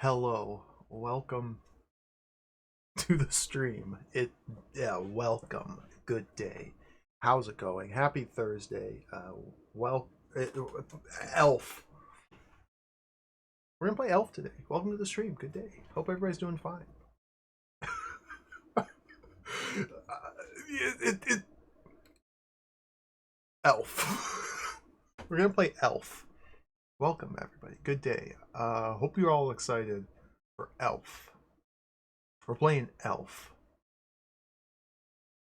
Hello, welcome to the stream. Welcome. Good day. How's it going? Happy Thursday. Well, Elf. We're gonna play Elf today. Welcome to the stream. Good day. Hope everybody's doing fine. it, it, Elf. We're gonna play Elf. Welcome everybody. Good day. Hope you're all excited for Elf. We're playing Elf.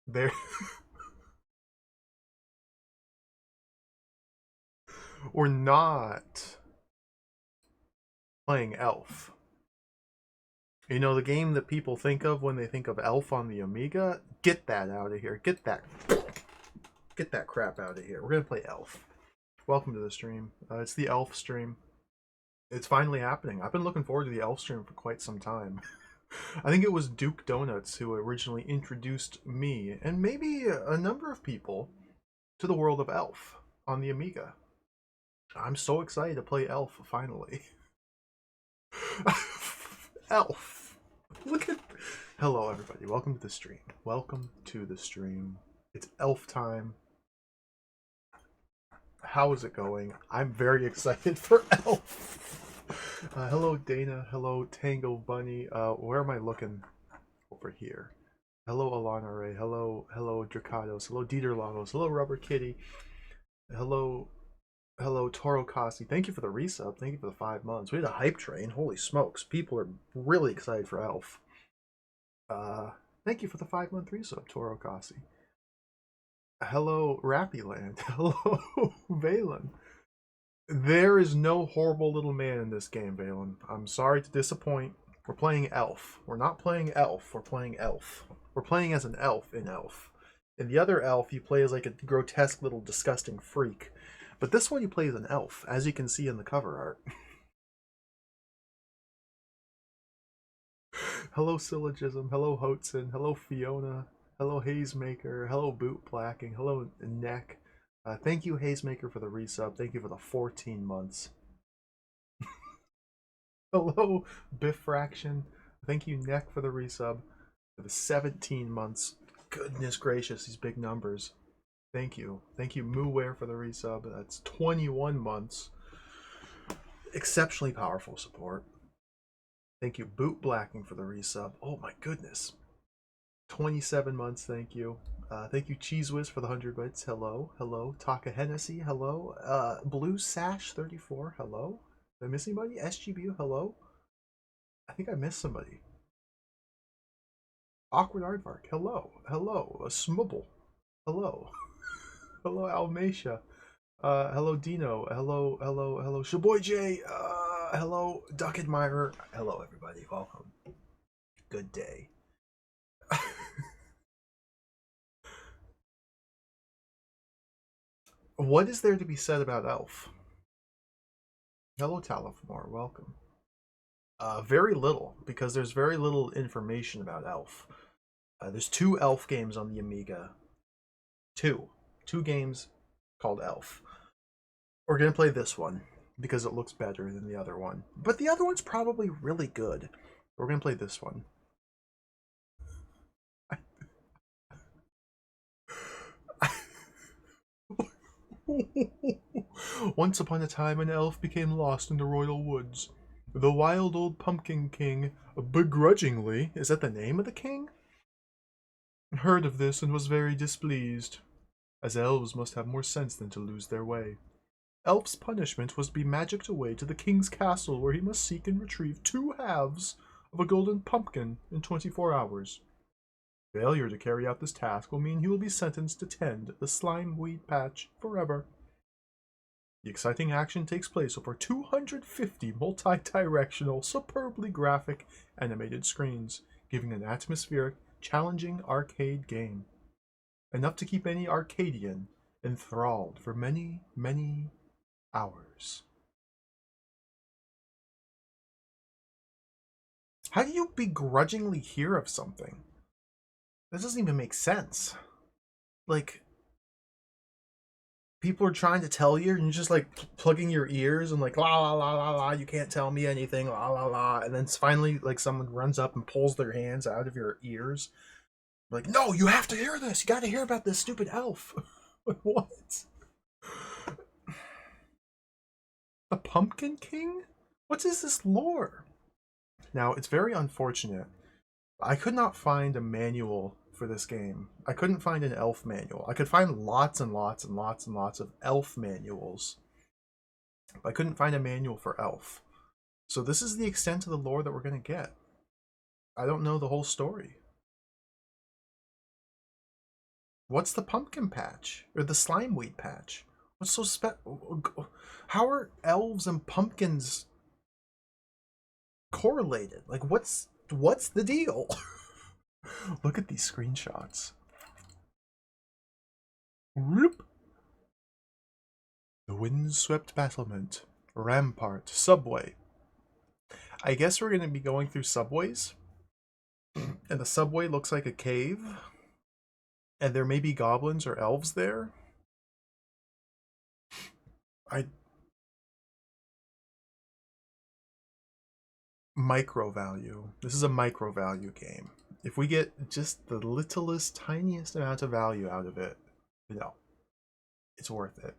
There. We're not playing Elf. You know, the game that people think of when they think of Elf on the Amiga? Get that out of here. Get that crap out of here. We're going to play Elf. Welcome to the stream. It's the Elf stream. It's finally happening. I've been looking forward to the Elf stream for quite some time. I think it was Duke Donuts who originally introduced me, and maybe a number of people, to the world of Elf on the Amiga. I'm so excited to play Elf, finally. Elf. Look at. Hello, everybody. Welcome to the stream. Welcome to the stream. It's Elf time. How is it going? I'm very excited for Elf. Hello, Dana. Hello, Tango Bunny. Where am I looking? Over here. Hello, Alana Ray. Hello, Dracados. Hello, Dieter Lagos. Hello, Rubber Kitty. Hello, Toro Kasi. Thank you for the resub. Thank you for the 5 months. We had a hype train. Holy smokes. People are really excited for Elf. Thank you for the 5-month resub, Toro Kasi. Hello, Rappyland. Hello, Valen. There is no horrible little man in this game, Valen. I'm sorry to disappoint. We're playing Elf. We're not playing Elf. We're playing Elf. We're playing as an elf in Elf. In the other Elf, you play as like a grotesque little disgusting freak. But this one you play as an elf, as you can see in the cover art. Hello, Syllogism. Hello, Hotson. Hello, Fiona. Hello, Hazemaker. Hello, Boot Blacking. Hello, Neck. Thank you, Hazemaker, for the resub. Thank you for the 14 months. Hello, Biffraction. Thank you, Neck, for the resub. For the 17 months. Goodness gracious, these big numbers. Thank you. Thank you, Mooware, for the resub. That's 21 months. Exceptionally powerful support. Thank you, Boot Blacking, for the resub. Oh my goodness. 27 months, thank you. Thank you, Cheese Whiz, for the 100 bits. Hello. Hello. Taka Hennessy, hello. Blue Sash 34, hello. Did I miss anybody? SGBU, hello. I think I missed somebody. Awkward Aardvark, hello. Hello. Smubble, hello. Hello, Almacia. Hello, Dino. Hello, Shaboy J. Hello, Duck Admirer. Hello, everybody. Welcome. Good day. What is there to be said about Elf? Hello, Talifmore. Welcome. Very little, because there's very little information about Elf. There's 2 Elf games on the Amiga. Two games called Elf. We're gonna play this one because it looks better than the other one, but the other one's probably really good. We're gonna play this one. Once upon a time, an elf became lost in the royal woods. The wild old pumpkin king, begrudgingly, is that the name of the king? Heard of this and was very displeased, as elves must have more sense than to lose their way. Elf's punishment was to be magicked away to the king's castle, where he must seek and retrieve 2 halves of a golden pumpkin in 24 hours. Failure to carry out this task will mean he will be sentenced to tend the slime weed patch forever. The exciting action takes place over 250 multi-directional, superbly graphic animated screens, giving an atmospheric, challenging arcade game. Enough to keep any Arcadian enthralled for many, many hours. How do you begrudgingly hear of something? That doesn't even make sense. Like, people are trying to tell you, and you're just like plugging your ears and like la la la la la. You can't tell me anything, la la la. And then finally, like someone runs up and pulls their hands out of your ears, like, no, you have to hear this. You got to hear about this stupid elf. What? The Pumpkin King? What is this lore? Now, it's very unfortunate. I could not find a manual for this game. I couldn't find an elf manual. I could find lots and lots and lots and lots of elf manuals, but I couldn't find a manual for elf. So this is the extent of the lore that we're going to get. I don't know the whole story. What's the pumpkin patch? Or the slimeweed patch? What's so how are elves and pumpkins correlated? Like, what's the deal? Look at these screenshots. Whoop. The windswept battlement, rampart, subway. I guess we're going to be going through subways, and the subway looks like a cave, and there may be goblins or elves there. Micro value. This is a micro value game. If we get just the littlest, tiniest amount of value out of it, you know, it's worth it.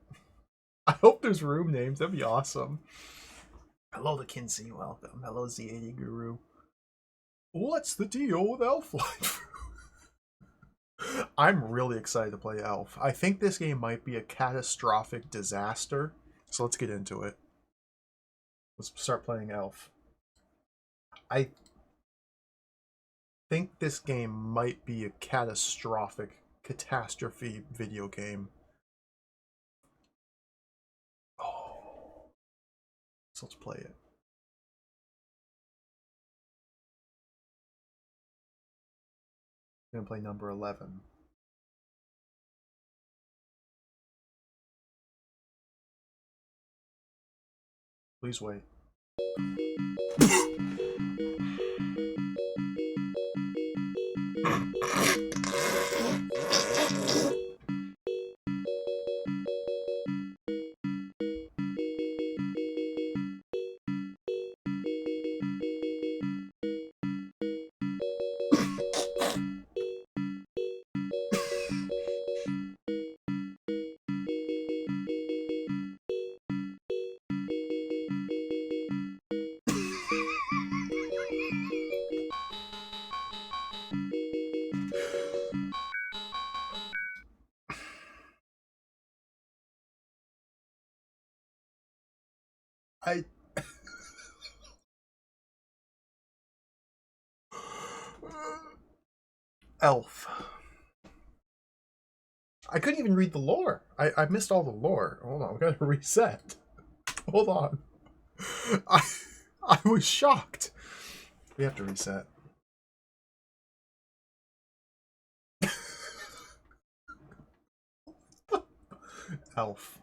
I hope there's room names. That'd be awesome. Hello to Kinsey. Welcome. Hello, Z80 Guru. What's the deal with Elf Life? I'm really excited to play Elf. I think this game might be a catastrophic disaster. So let's get into it. Let's start playing Elf. I think this game might be a catastrophic catastrophe video game. Oh. So let's play it. I'm going to play number 11. Please wait. Elf. I couldn't even read the lore. I missed all the lore. Hold on, I'm gonna reset. Hold on. I was shocked. We have to reset. Elf.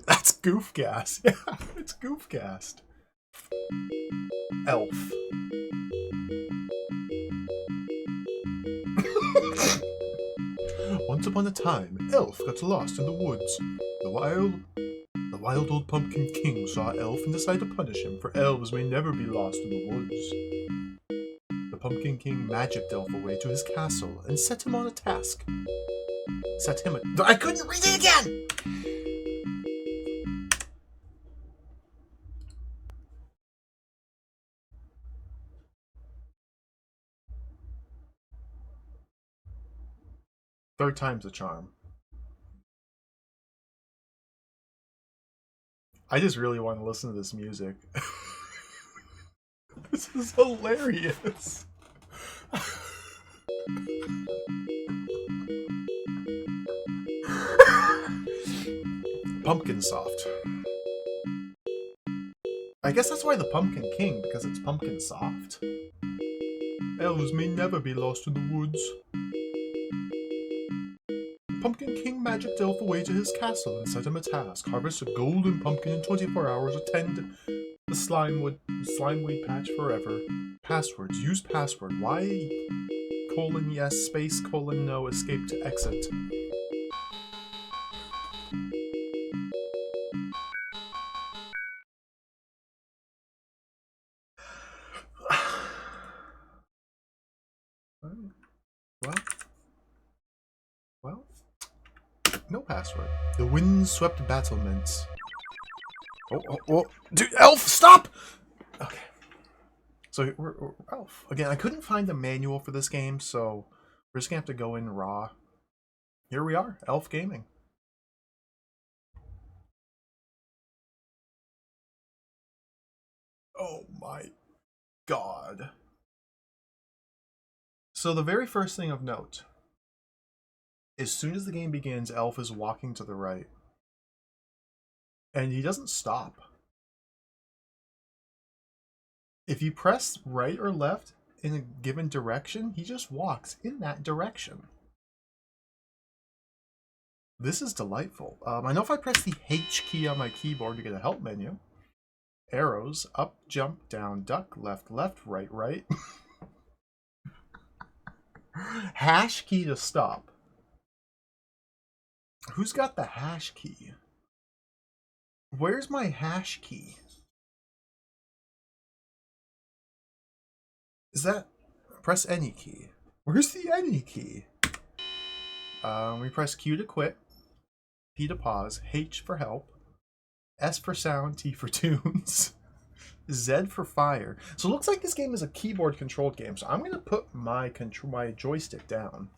That's Goofcast. Yeah, it's Goofcast. Elf. Once upon a time, Elf got lost in the woods. The wild old Pumpkin King saw Elf and decided to punish him, for elves may never be lost in the woods. The Pumpkin King magicked Elf away to his castle and set him on a task. I couldn't read it again! Third time's a charm. I just really want to listen to this music. This is hilarious. Pumpkin soft. I guess that's why the Pumpkin King, because it's pumpkin soft. Elves may never be lost in the woods. Pumpkin King magicked Elf away to his castle and set him a task. Harvest a golden pumpkin in 24 hours, attend the Slimewood Slimeweed patch forever. Passwords. Use password. Why? Colon yes, space, colon no, escape to exit. Well, no password. The windswept battlements. Oh, dude, Elf, stop! Okay. So we're Elf. Again, I couldn't find a manual for this game, so we're just gonna have to go in raw. Here we are, Elf Gaming. Oh my god. So the very first thing of note, as soon as the game begins, Elf is walking to the right. And he doesn't stop. If you press right or left in a given direction, he just walks in that direction. This is delightful. I know if I press the H key on my keyboard to get a help menu, arrows, up, jump, down, duck, left, left, right, right. Hash key to stop. Who's got the hash key? Where's my hash key? Is that... Press any key. Where's the any key? We press Q to quit, P to pause, H for help, S for sound, T for tunes, Z for fire. So it looks like this game is a keyboard controlled game. So I'm going to put my joystick down.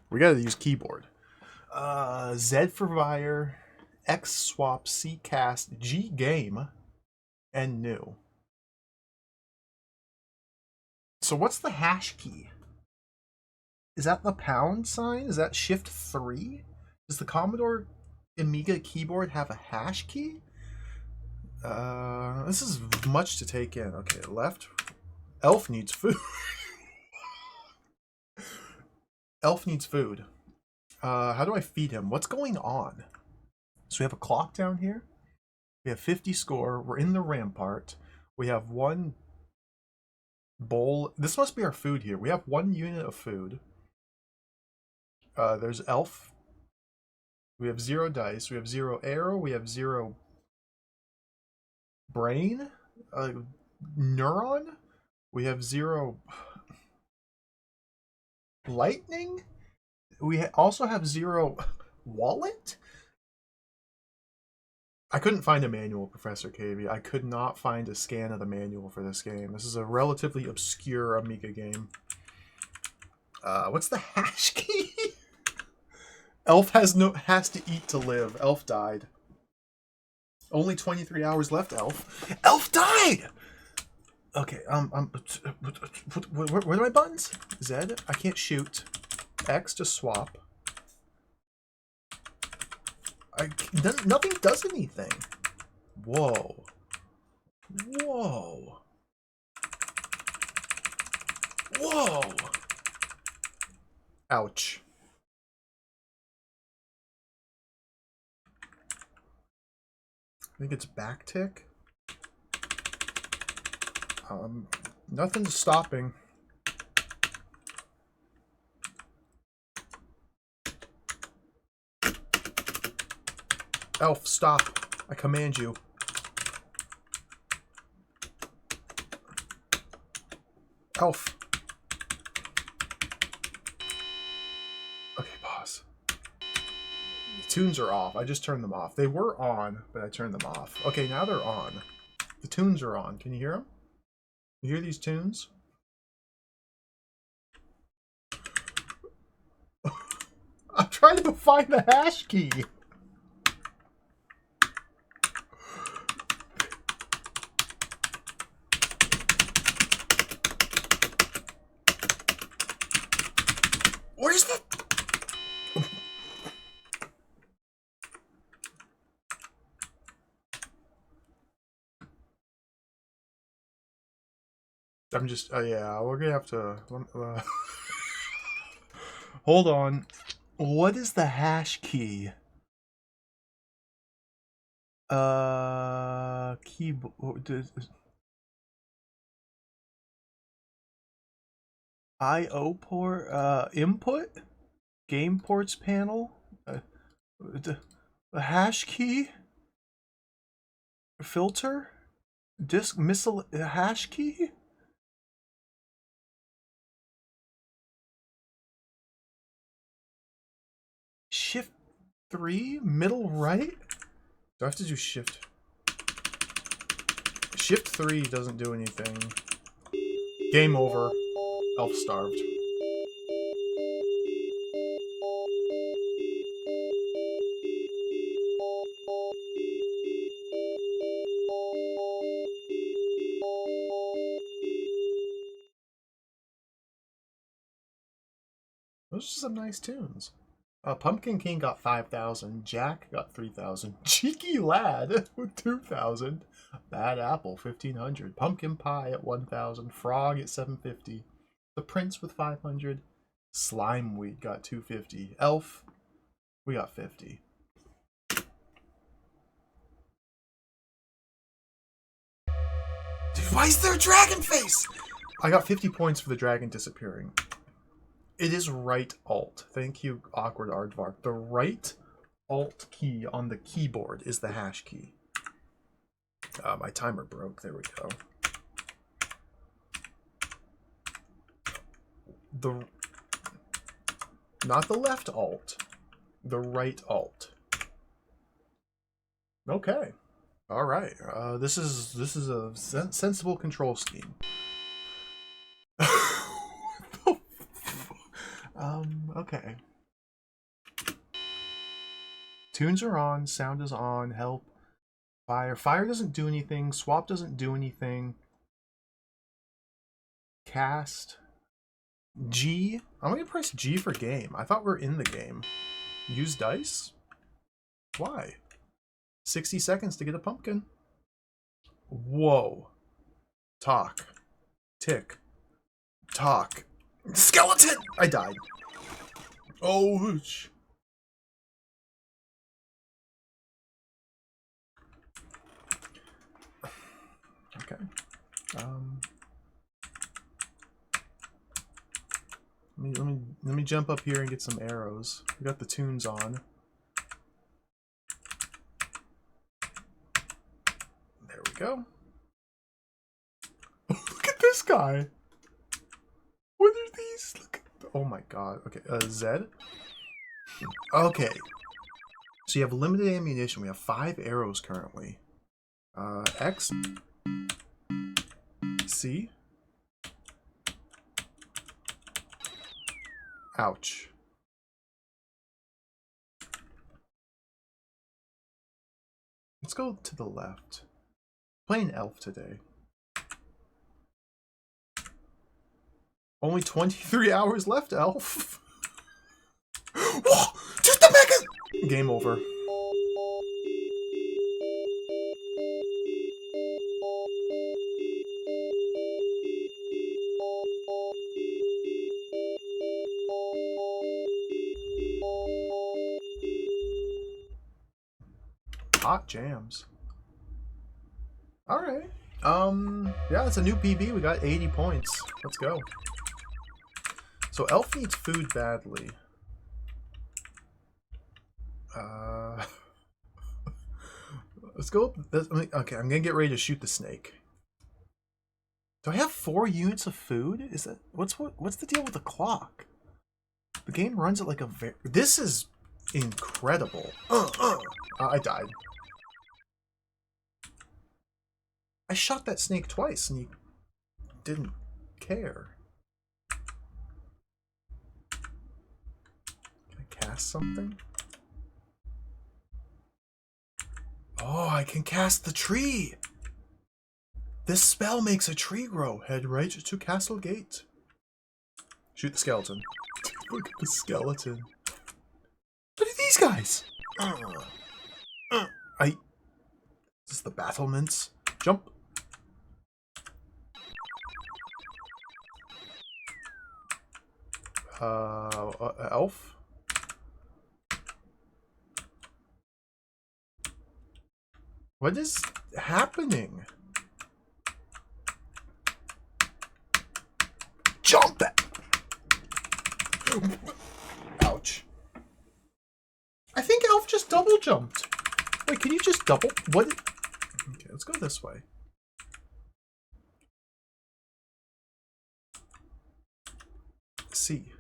We got to use keyboard. Z for fire, X swap, C cast, G game, and new. So what's the hash key? Is that the pound sign? Is that shift 3? Does the Commodore Amiga keyboard have a hash key? This is much to take in. Okay, left. Elf needs food. Elf needs food. How do I feed him? What's going on? So we have a clock down here. We have 50 score. We're in the rampart. We have one bowl. This must be our food here. We have 1 unit of food. There's Elf. We have 0 dice. We have 0 arrow. We have 0 brain. Neuron. We have 0 lightning. We also have 0 wallet. I couldn't find a manual, Professor KV. I could not find a scan of the manual for this game. This is a relatively obscure Amiga game. What's the hash key? Elf has to eat to live. Elf died. Only 23 hours left, Elf. Elf died! Okay, where are my buttons? Z, I can't shoot. X to swap. Nothing does anything. Whoa. Whoa. Whoa. Ouch. I think it's backtick. Nothing's stopping. Elf, stop. I command you. Elf. Okay, pause. The tunes are off. I just turned them off. They were on, but I turned them off. Okay, now they're on. The tunes are on. Can you hear them? You hear these tunes? I'm trying to find the hash key. Where's the... I'm just... yeah, we're gonna have to... hold on. What is the hash key? Keyboard. I/O port. Input. Game ports panel. The hash key. Filter. Disk missile hash key. Shift 3, middle right? Do I have to do shift? Shift 3 doesn't do anything. Game over. Elf starved. Those are some nice tunes. Pumpkin King got 5,000. Jack got 3,000. Cheeky Lad with 2,000. Bad Apple 1,500. Pumpkin Pie at 1,000. Frog at 750. The Prince with 500. Slimeweed got 250. Elf, we got 50. Dude, why is there a dragon face? I got 50 points for the dragon disappearing. It is right alt. Thank you, Awkward Aardvark. The right alt key on the keyboard is the hash key. My timer broke. There we go. Not the left alt. The right alt. Okay. All right. This is a sensible control scheme. Okay. Tunes are on, sound is on, help. Fire. Fire doesn't do anything, swap doesn't do anything. Cast. G. I'm gonna press G for game. I thought we were in the game. Use dice? Why? 60 seconds to get a pumpkin. Whoa. Talk. Tick. Talk. Skeleton! I died. Oh, okay. Let me jump up here and get some arrows. We got the tunes on. There we go. Look at this guy. What are these? Look. Oh my god. Okay. Z. Okay. So you have limited ammunition. We have 5 arrows currently. X. C. Ouch. Let's go to the left. Playing elf today. Only 23 hours left, elf. Whoa! Just the mega! Game over. Hot jams. Alright. Yeah, it's a new PB. We got 80 points. Let's go. So Elf needs food badly. Let's go. Okay, I'm gonna get ready to shoot the snake. Do I have 4 units of food? Is that what's the deal with the clock? The game runs at like a very. This is incredible. I died. I shot that snake twice and you didn't care. Can I cast something? Oh, I can cast the tree! This spell makes a tree grow. Head right to Castle Gate. Shoot the skeleton. Look at the skeleton. Look at these guys! Is this the battlements? Jump! Elf? What is happening? Jump it! Ouch. I think Elf just double jumped. Wait, can you just double? What? Okay, let's go this way. C.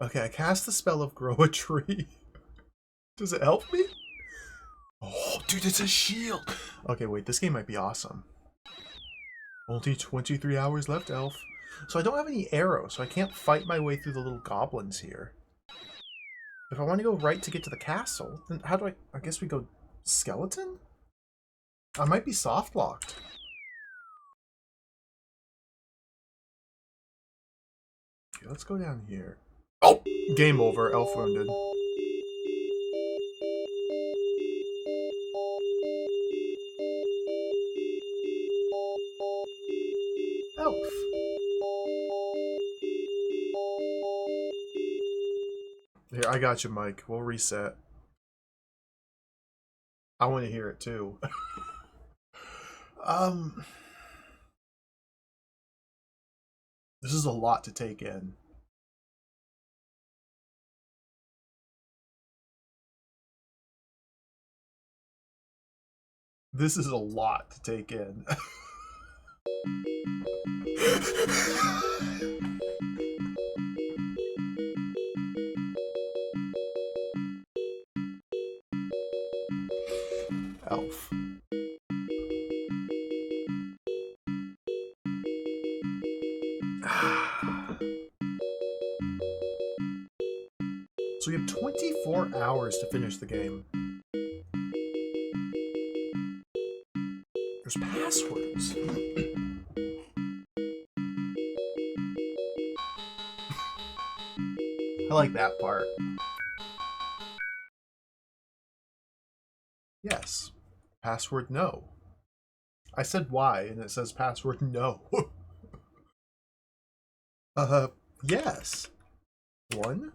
Okay, I cast the spell of Grow a Tree. Does it help me? Oh, dude, it's a shield. Okay, wait, this game might be awesome. Only 23 hours left, Elf. So I don't have any arrows, so I can't fight my way through the little goblins here. If I want to go right to get to the castle, then how do I guess we go skeleton? I might be soft locked. Okay, let's go down here. Oh! Game over. Elf wounded. Elf. Here, I got you, Mike. We'll reset. I want to hear it too. This is a lot to take in. This is a lot to take in. Elf. So we have 24 hours to finish the game. There's passwords. I like that part. Yes. Password no. I said why, and it says password no. Yes. 1.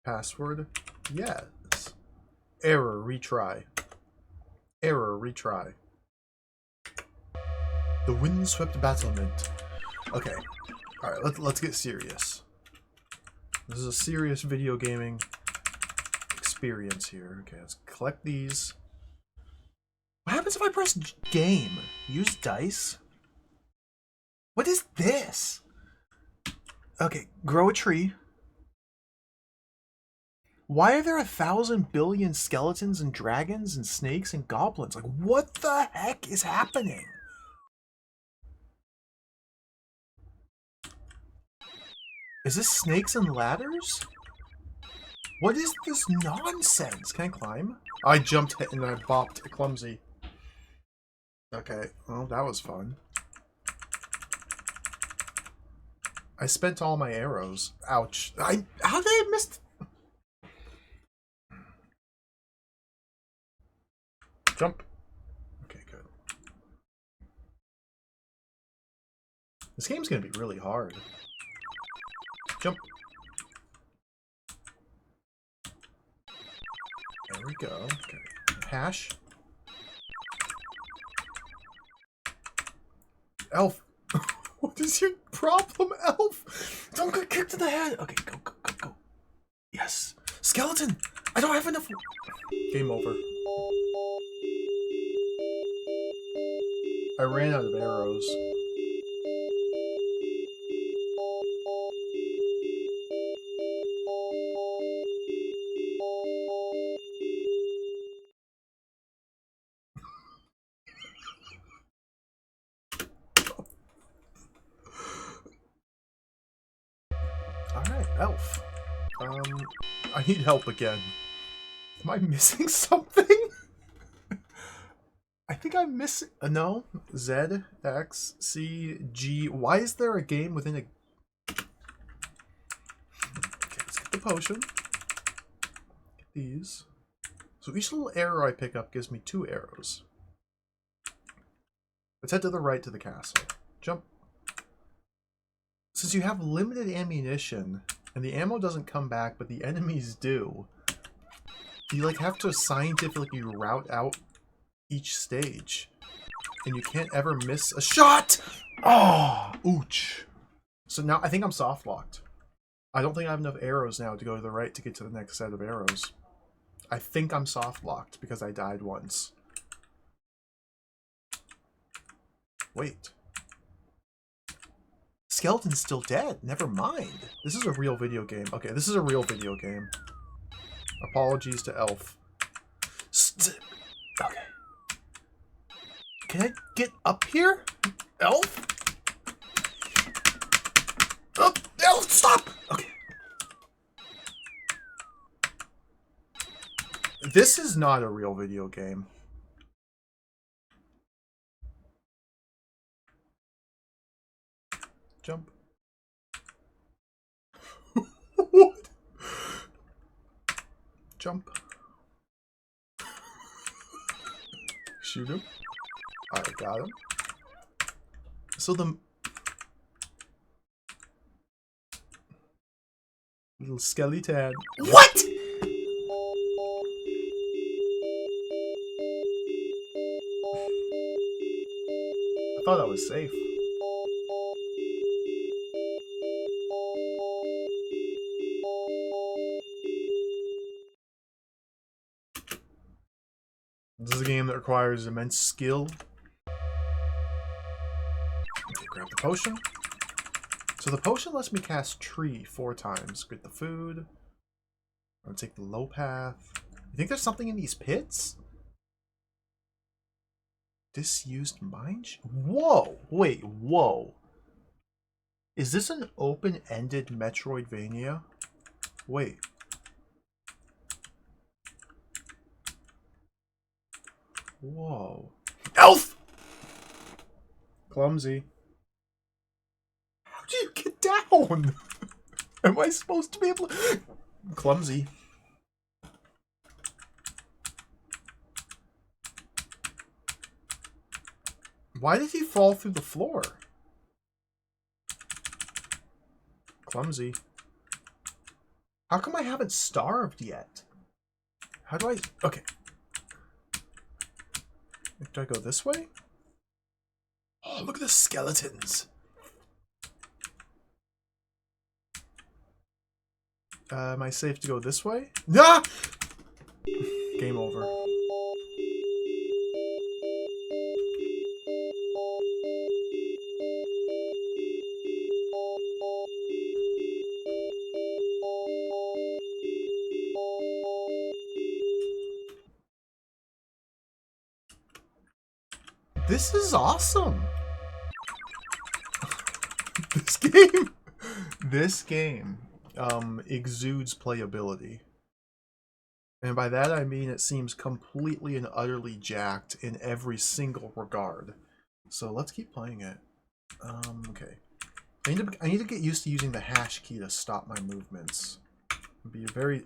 Password yes. Error, retry. Error, retry. The windswept battlement. Okay. Alright, let's get serious. This is a serious video gaming experience here. Okay, let's collect these. What happens if I press game? Use dice? What is this? Okay, grow a tree. Why are there 1,000 billion skeletons and dragons and snakes and goblins? Like, what the heck is happening? Is this snakes and ladders? What is this nonsense? Can I climb? I jumped and I bopped clumsy. Okay, well, that was fun. I spent all my arrows. Ouch. How did I miss... Jump. Okay, good. This game's gonna be really hard. Jump. There we go. Okay. Hash. Elf. What is your problem, Elf? Don't get kicked in the head. Okay, go, go, go, go. Yes. Skeleton! I don't have enough... Game over. I ran out of arrows. Alright, Elf. I need help again. Am I missing something? I think I'm missing... no. Z, X, C, G... Why is there a game within a... Okay, let's get the potion. Get these. So each little arrow I pick up gives me 2 arrows. Let's head to the right to the castle. Jump. Since you have limited ammunition, and the ammo doesn't come back, but the enemies do, You like have to scientifically route out each stage. And you can't ever miss a shot! Oh, ouch. So now I think I'm soft locked. I don't think I have enough arrows now to go to the right to get to the next set of arrows. I think I'm soft locked because I died once. Wait. Skeleton's still dead. Never mind. This is a real video game. Okay, this is a real video game. Apologies to Elf. Okay. Can I get up here? Elf? Oh, Elf, stop! Okay. This is not a real video game. Jump. What? Jump. Shoot him. Alright, got him. So the little skeleton. What? I thought I was safe. This is a game that requires immense skill. Okay, grab the potion. So the potion lets me cast Tree 4 times. Get the food. I'm gonna take the low path. You think there's something in these pits? Disused mine? Whoa! Wait, whoa. Is this an open-ended Metroidvania? Wait. Whoa. Elf! Clumsy. How do you get down? Am I supposed to be able to... Clumsy. Why did he fall through the floor? Clumsy. How come I haven't starved yet? How do I... Okay. Do I go this way? Oh, look at the skeletons. Am I safe to go this way? Ah! Game over. This is awesome. This game exudes playability. And by that I mean it seems completely and utterly jacked in every single regard. So let's keep playing it. Okay. I need to get used to using the hash key to stop my movements. Be very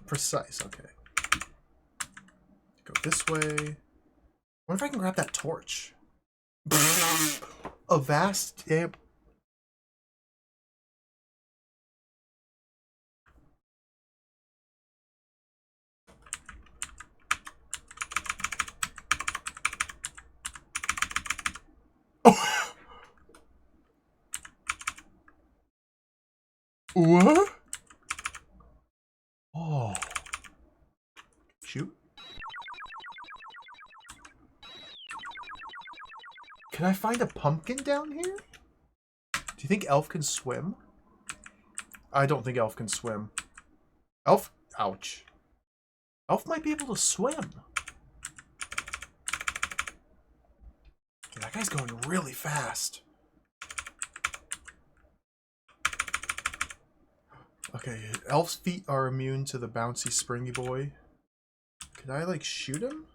precise. Okay. Go this way. I wonder if I can grab that torch. A vast damn... Oh. What? Oh. Shoot. Can I find a pumpkin down here? Do you think Elf can swim? I don't think Elf can swim. Elf? Ouch. Elf might be able to swim. That guy's going really fast. Okay, Elf's feet are immune to the bouncy springy boy. Could I, like, shoot him?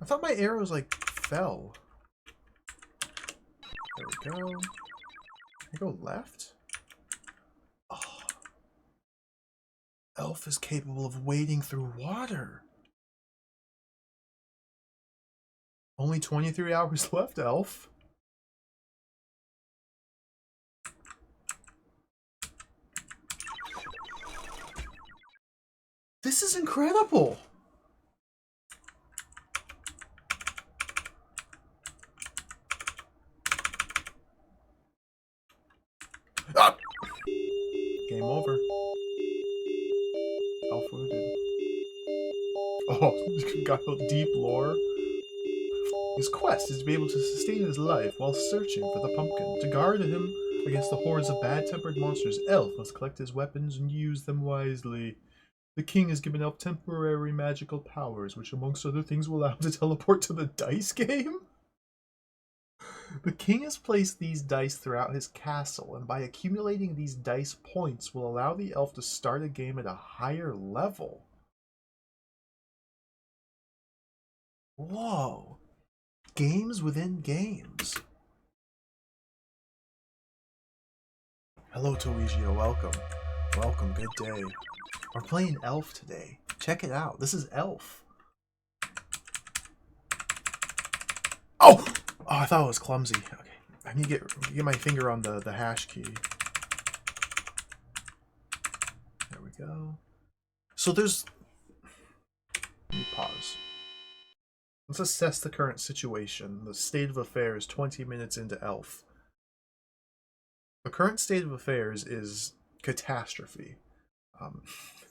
I thought my arrows, like, fell. There we go. Can I go left? Oh. Elf is capable of wading through water. Only 23 hours left, Elf. This is incredible! Ah! Game over. Elf wounded. Oh, got a deep lore. His quest is to be able to sustain his life while searching for the pumpkin. To guard him against the hordes of bad-tempered monsters, Elf must collect his weapons and use them wisely. The king has given Elf temporary magical powers, which amongst other things will allow him to teleport to the dice game? The king has placed these dice throughout his castle, and by accumulating these dice points will allow the elf to start a game at a higher level. Whoa. Games within games. Hello, Toigio. Welcome. Welcome. Good day. We're playing Elf today. Check it out. This is Elf. Oh! Oh, I thought it was clumsy. Okay. I need to get my finger on the hash key. There we go. So there's... Let me pause. Let's assess the current situation. The state of affairs 20 minutes into Elf. The current state of affairs is catastrophe.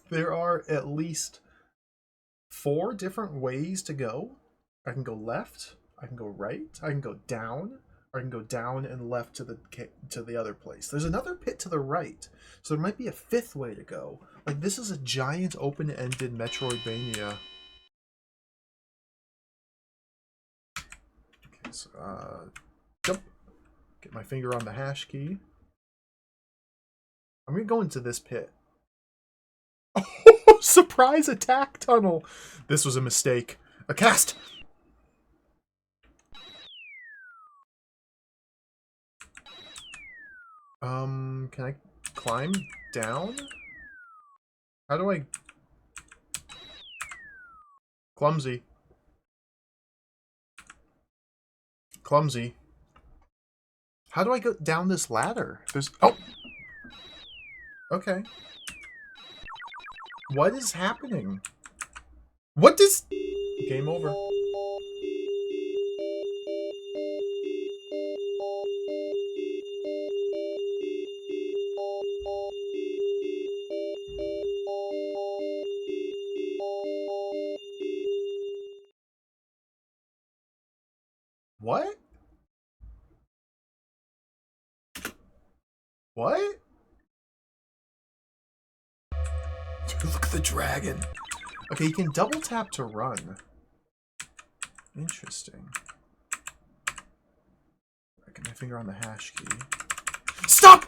There are at least 4 different ways to go. I can go left, I can go right, I can go down, or I can go down and left to the other place. There's another pit to the right, so there might be a 5th way to go. Like, this is a giant open-ended Metroidvania. Okay, so, jump. Get my finger on the hash key. I'm gonna go into this pit. Oh, surprise attack tunnel! This was a mistake. A cast! Can I climb down? How do I... Clumsy. Clumsy. How do I go down this ladder? There's... Oh! Okay. What is happening? What is... Game over. What? What? Look at the dragon. Okay, you can double tap to run. Interesting. I get my finger on the hash key. Stop!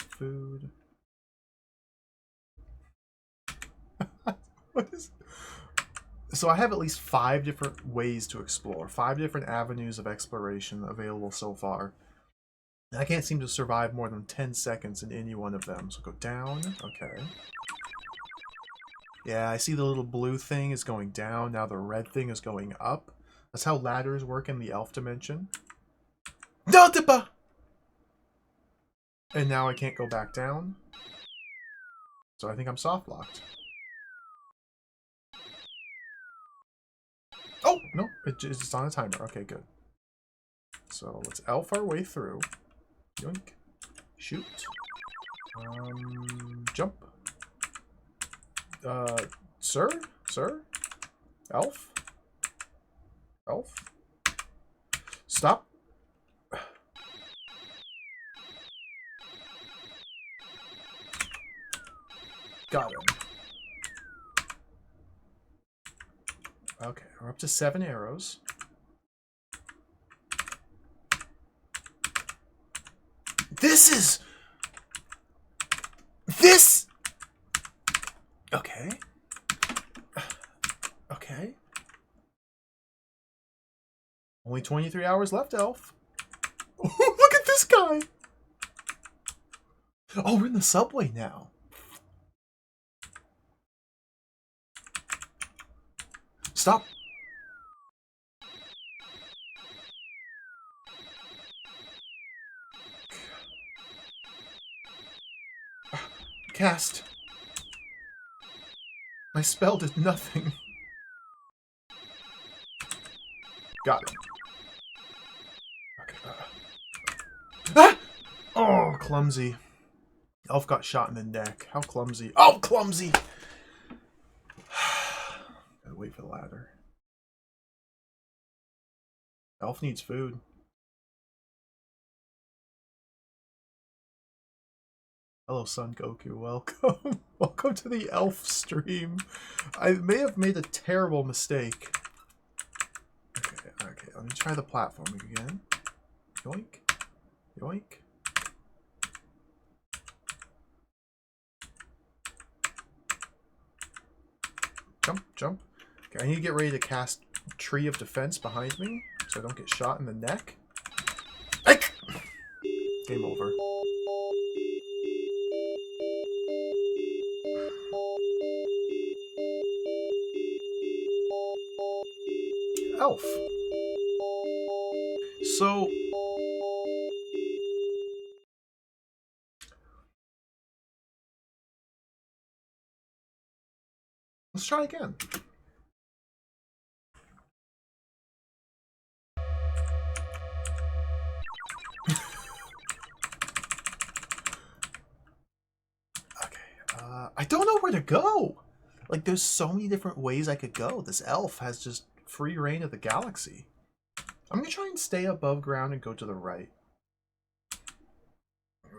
Food. What is... So I have at least 5 different ways to explore. 5 different avenues of exploration available so far. And I can't seem to survive more than 10 seconds in any one of them. So go down. Okay. Yeah, I see the little blue thing is going down. Now the red thing is going up. That's how ladders work in the elf dimension. And now I can't go back down. So I think I'm soft locked. Oh, no, it's on a timer. Okay, good. So let's elf our way through. Yoink. Shoot. Jump. Sir? Sir? Elf? Elf? Stop. Got him. Okay, we're up to 7 arrows. This! Okay. Okay. Only 23 hours left, Elf. Look at this guy! Oh, we're in the subway now. Stop. cast. My spell did nothing. Got it. Okay. Ah! Oh, clumsy. Elf got shot in the neck. How clumsy. Oh, clumsy! Gotta wait for the ladder. Elf needs food. Hello, Son Goku. Welcome. Welcome to the Elf stream. I may have made a terrible mistake. Okay. Let me try the platforming again. Yoink. Yoink. Jump, jump. Okay, I need to get ready to cast Tree of Defense behind me so I don't get shot in the neck. Ike! Game over. Elf. So... let's try again. I don't know where to go. Like, there's so many different ways I could go. This elf has just free reign of the galaxy. I'm gonna try and stay above ground and go to the right.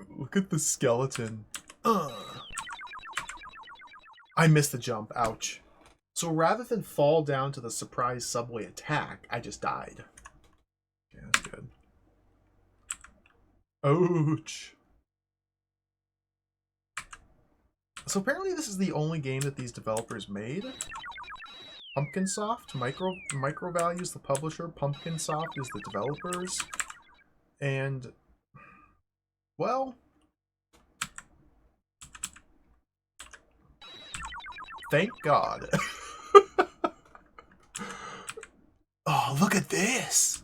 Look at the skeleton. I missed the jump. Ouch. So rather than fall down to the surprise subway attack, I just died. Okay, that's good. Ouch. So apparently this is the only game that these developers made. Pumpkinsoft, Micro Values, the publisher. Pumpkinsoft is the developers. And, well, thank God. Oh, look at this.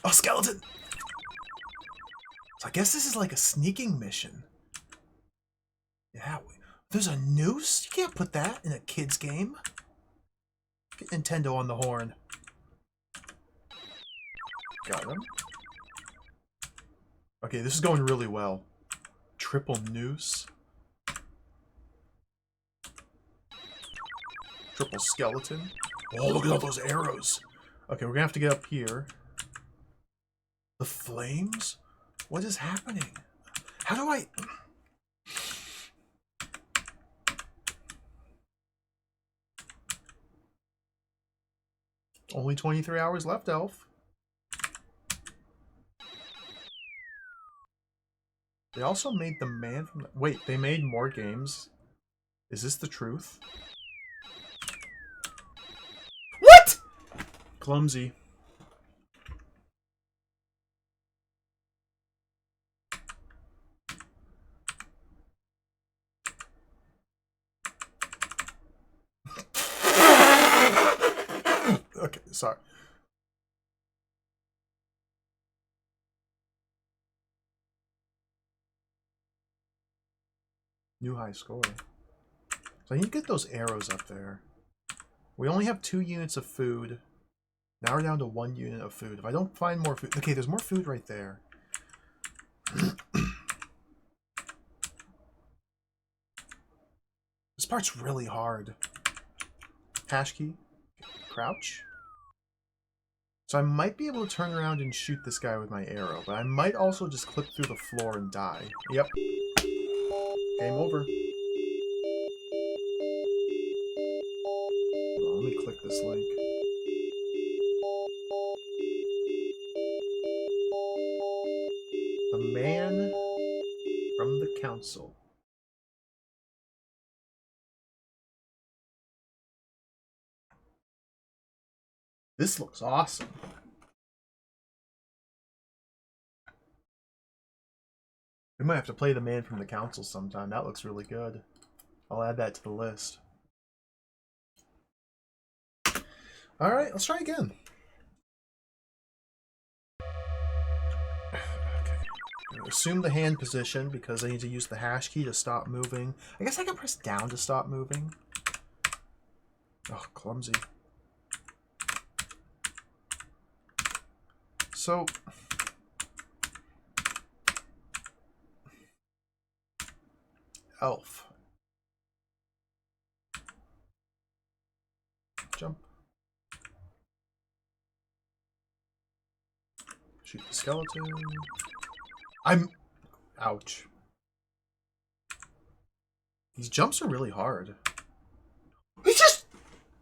Oh, skeleton. So I guess this is like a sneaking mission. Yeah, there's a noose? You can't put that in a kid's game. Get Nintendo on the horn. Got him. Okay, this is going really well. Triple noose. Triple skeleton. Oh, look at all those arrows. Okay, we're gonna have to get up here. The flames? What is happening? How do I... Only 23 hours left, Elf. They also made the man from... Wait, they made more games? Is this the truth? What?! Clumsy. Okay, sorry. New high score. So I need to get those arrows up there. We only have 2 units of food. Now we're down to 1 unit of food. If I don't find more food... Okay, there's more food right there. This part's really hard. Hash key. Crouch. So I might be able to turn around and shoot this guy with my arrow, but I might also just clip through the floor and die. Yep. Game over. Hold on, let me click this link. The man from the council. This looks awesome. We might have to play the man from the council sometime. That looks really good. I'll add that to the list. Alright, let's try again. Okay. assume the hand position because I need to use the hash key to stop moving. I guess I can press down to stop moving. Oh, clumsy. So... Elf. Jump. Shoot the skeleton. Ouch. These jumps are really hard. He just...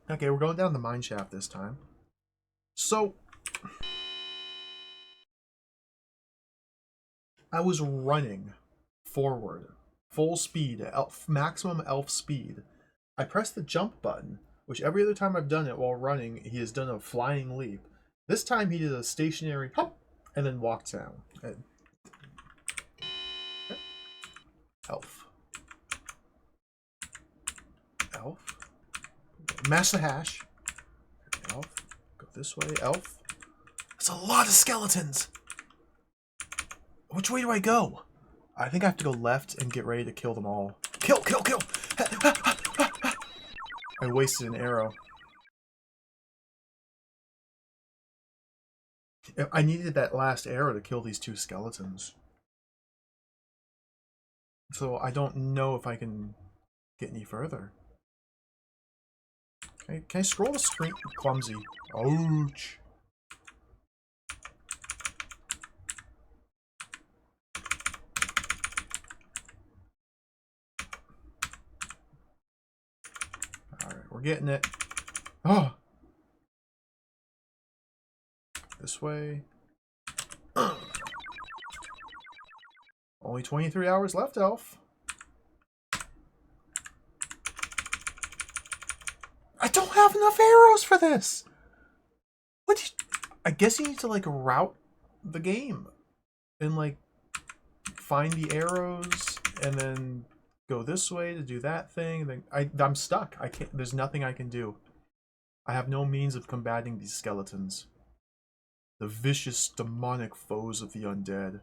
Okay, we're going down the mine shaft this time. So... I was running forward. Full speed. Maximum elf speed. I pressed the jump button, which every other time I've done it while running, he has done a flying leap. This time he did a stationary hop and then walked down. Elf. Elf. Mash the hash. Elf. Go this way. Elf. That's a lot of skeletons. Which way do I go? I think I have to go left and get ready to kill them all. Kill! Kill! Kill! I wasted an arrow. I needed that last arrow to kill these two skeletons. So I don't know if I can get any further. Can I scroll the screen? Clumsy. Ouch. Alright, we're getting it. Oh! This way. Only 23 hours left, Elf. I don't have enough arrows for this! What? I guess you need to, like, route the game. And, like, find the arrows, and then go this way to do that thing. And then I'm stuck. I can't. There's nothing I can do. I have no means of combating these skeletons. The vicious, demonic foes of the undead.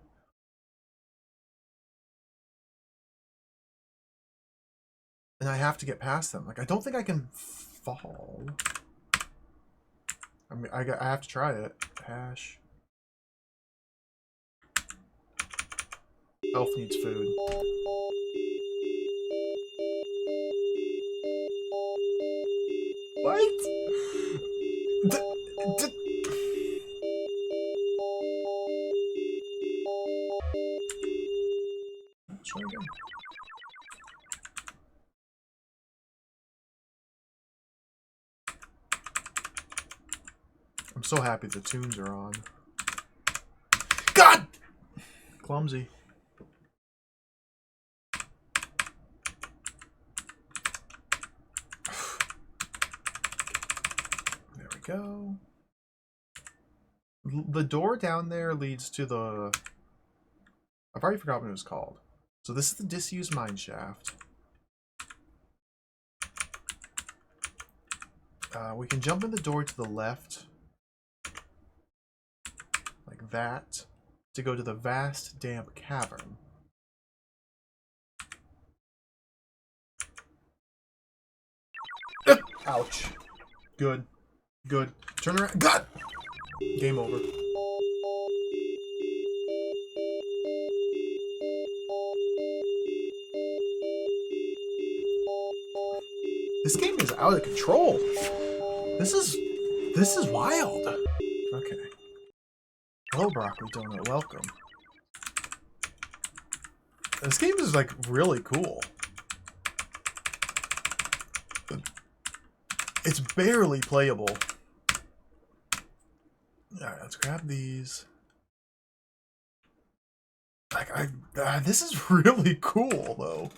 And I have to get past them. Like, I don't think I can fall. I mean, I have to try it. Hash. Elf needs food. What? Let's try again. I'm so happy the tunes are on. God! Clumsy. There we go. The door down there leads to the... I've already forgotten what it was called. So this is the disused mine shaft. We can jump in the door to the left. Like that. To go to the vast, damp cavern. Ouch. Good. Good. Turn around. God! Game over. This game is out of control. This is wild. Okay. Hello, broccoli donut. Welcome. This game is like really cool. It's barely playable. Alright, let's grab these. Like this is really cool though.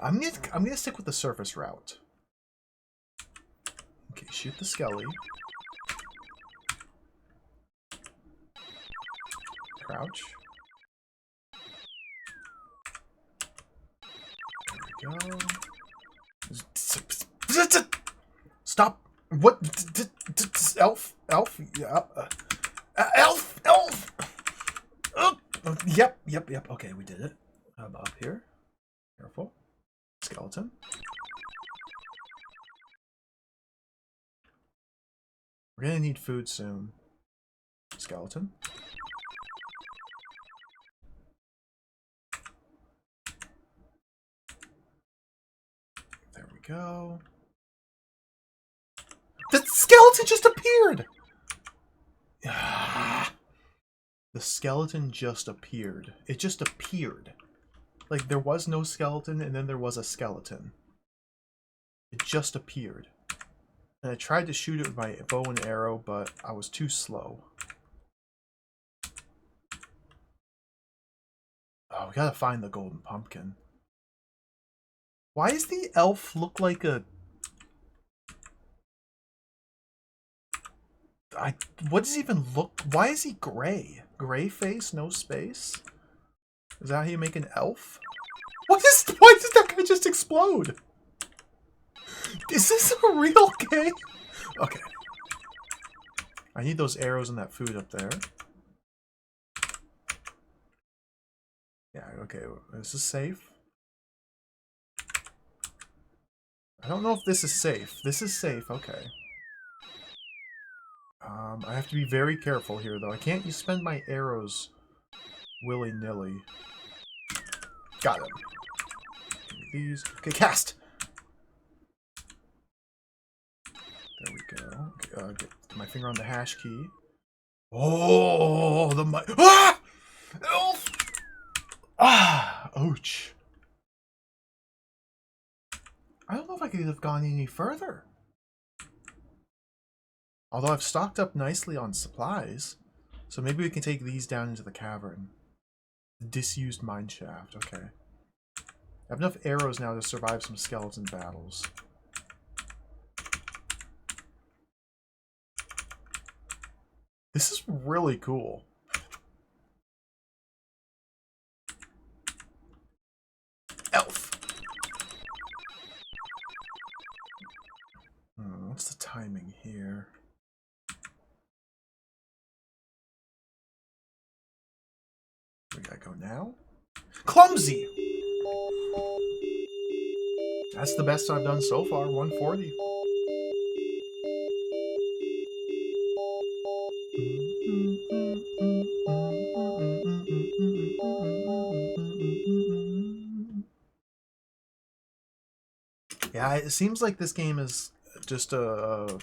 I'm gonna stick with the surface route. Okay, shoot the skelly. Crouch. There we go. Stop! What? Elf? Elf? Yeah. Elf! Elf! Yep. Okay, we did it. Up here. Careful. Skeleton. We're gonna need food soon. Skeleton. There we go. The skeleton just appeared! The skeleton just appeared. It just appeared. Like, there was no skeleton, and then there was a skeleton. It just appeared. And I tried to shoot it with my bow and arrow, but I was too slow. Oh, we gotta find the golden pumpkin. Why does the elf look like a... What does he even look... Why is he gray? Gray face, no space? Is that how you make an elf? Why did that guy just explode? Is this a real game? Okay. I need those arrows and that food up there. Yeah, okay. This is safe. I don't know if this is safe. This is safe, okay. I have to be very careful here, though. I can't spend my arrows willy-nilly. Got him. Give me these. Okay, cast! There we go. Okay, get my finger on the hash key. Oh, the ah! Elf! Ah! Ouch. I don't know if I could have gone any further. Although I've stocked up nicely on supplies. So maybe we can take these down into the cavern. The disused mine shaft. Okay. I have enough arrows now to survive some skeleton battles. This is really cool. Elf! What's the timing here? We gotta go now? Clumsy! That's the best I've done so far, 140. Yeah, it seems like this game is just a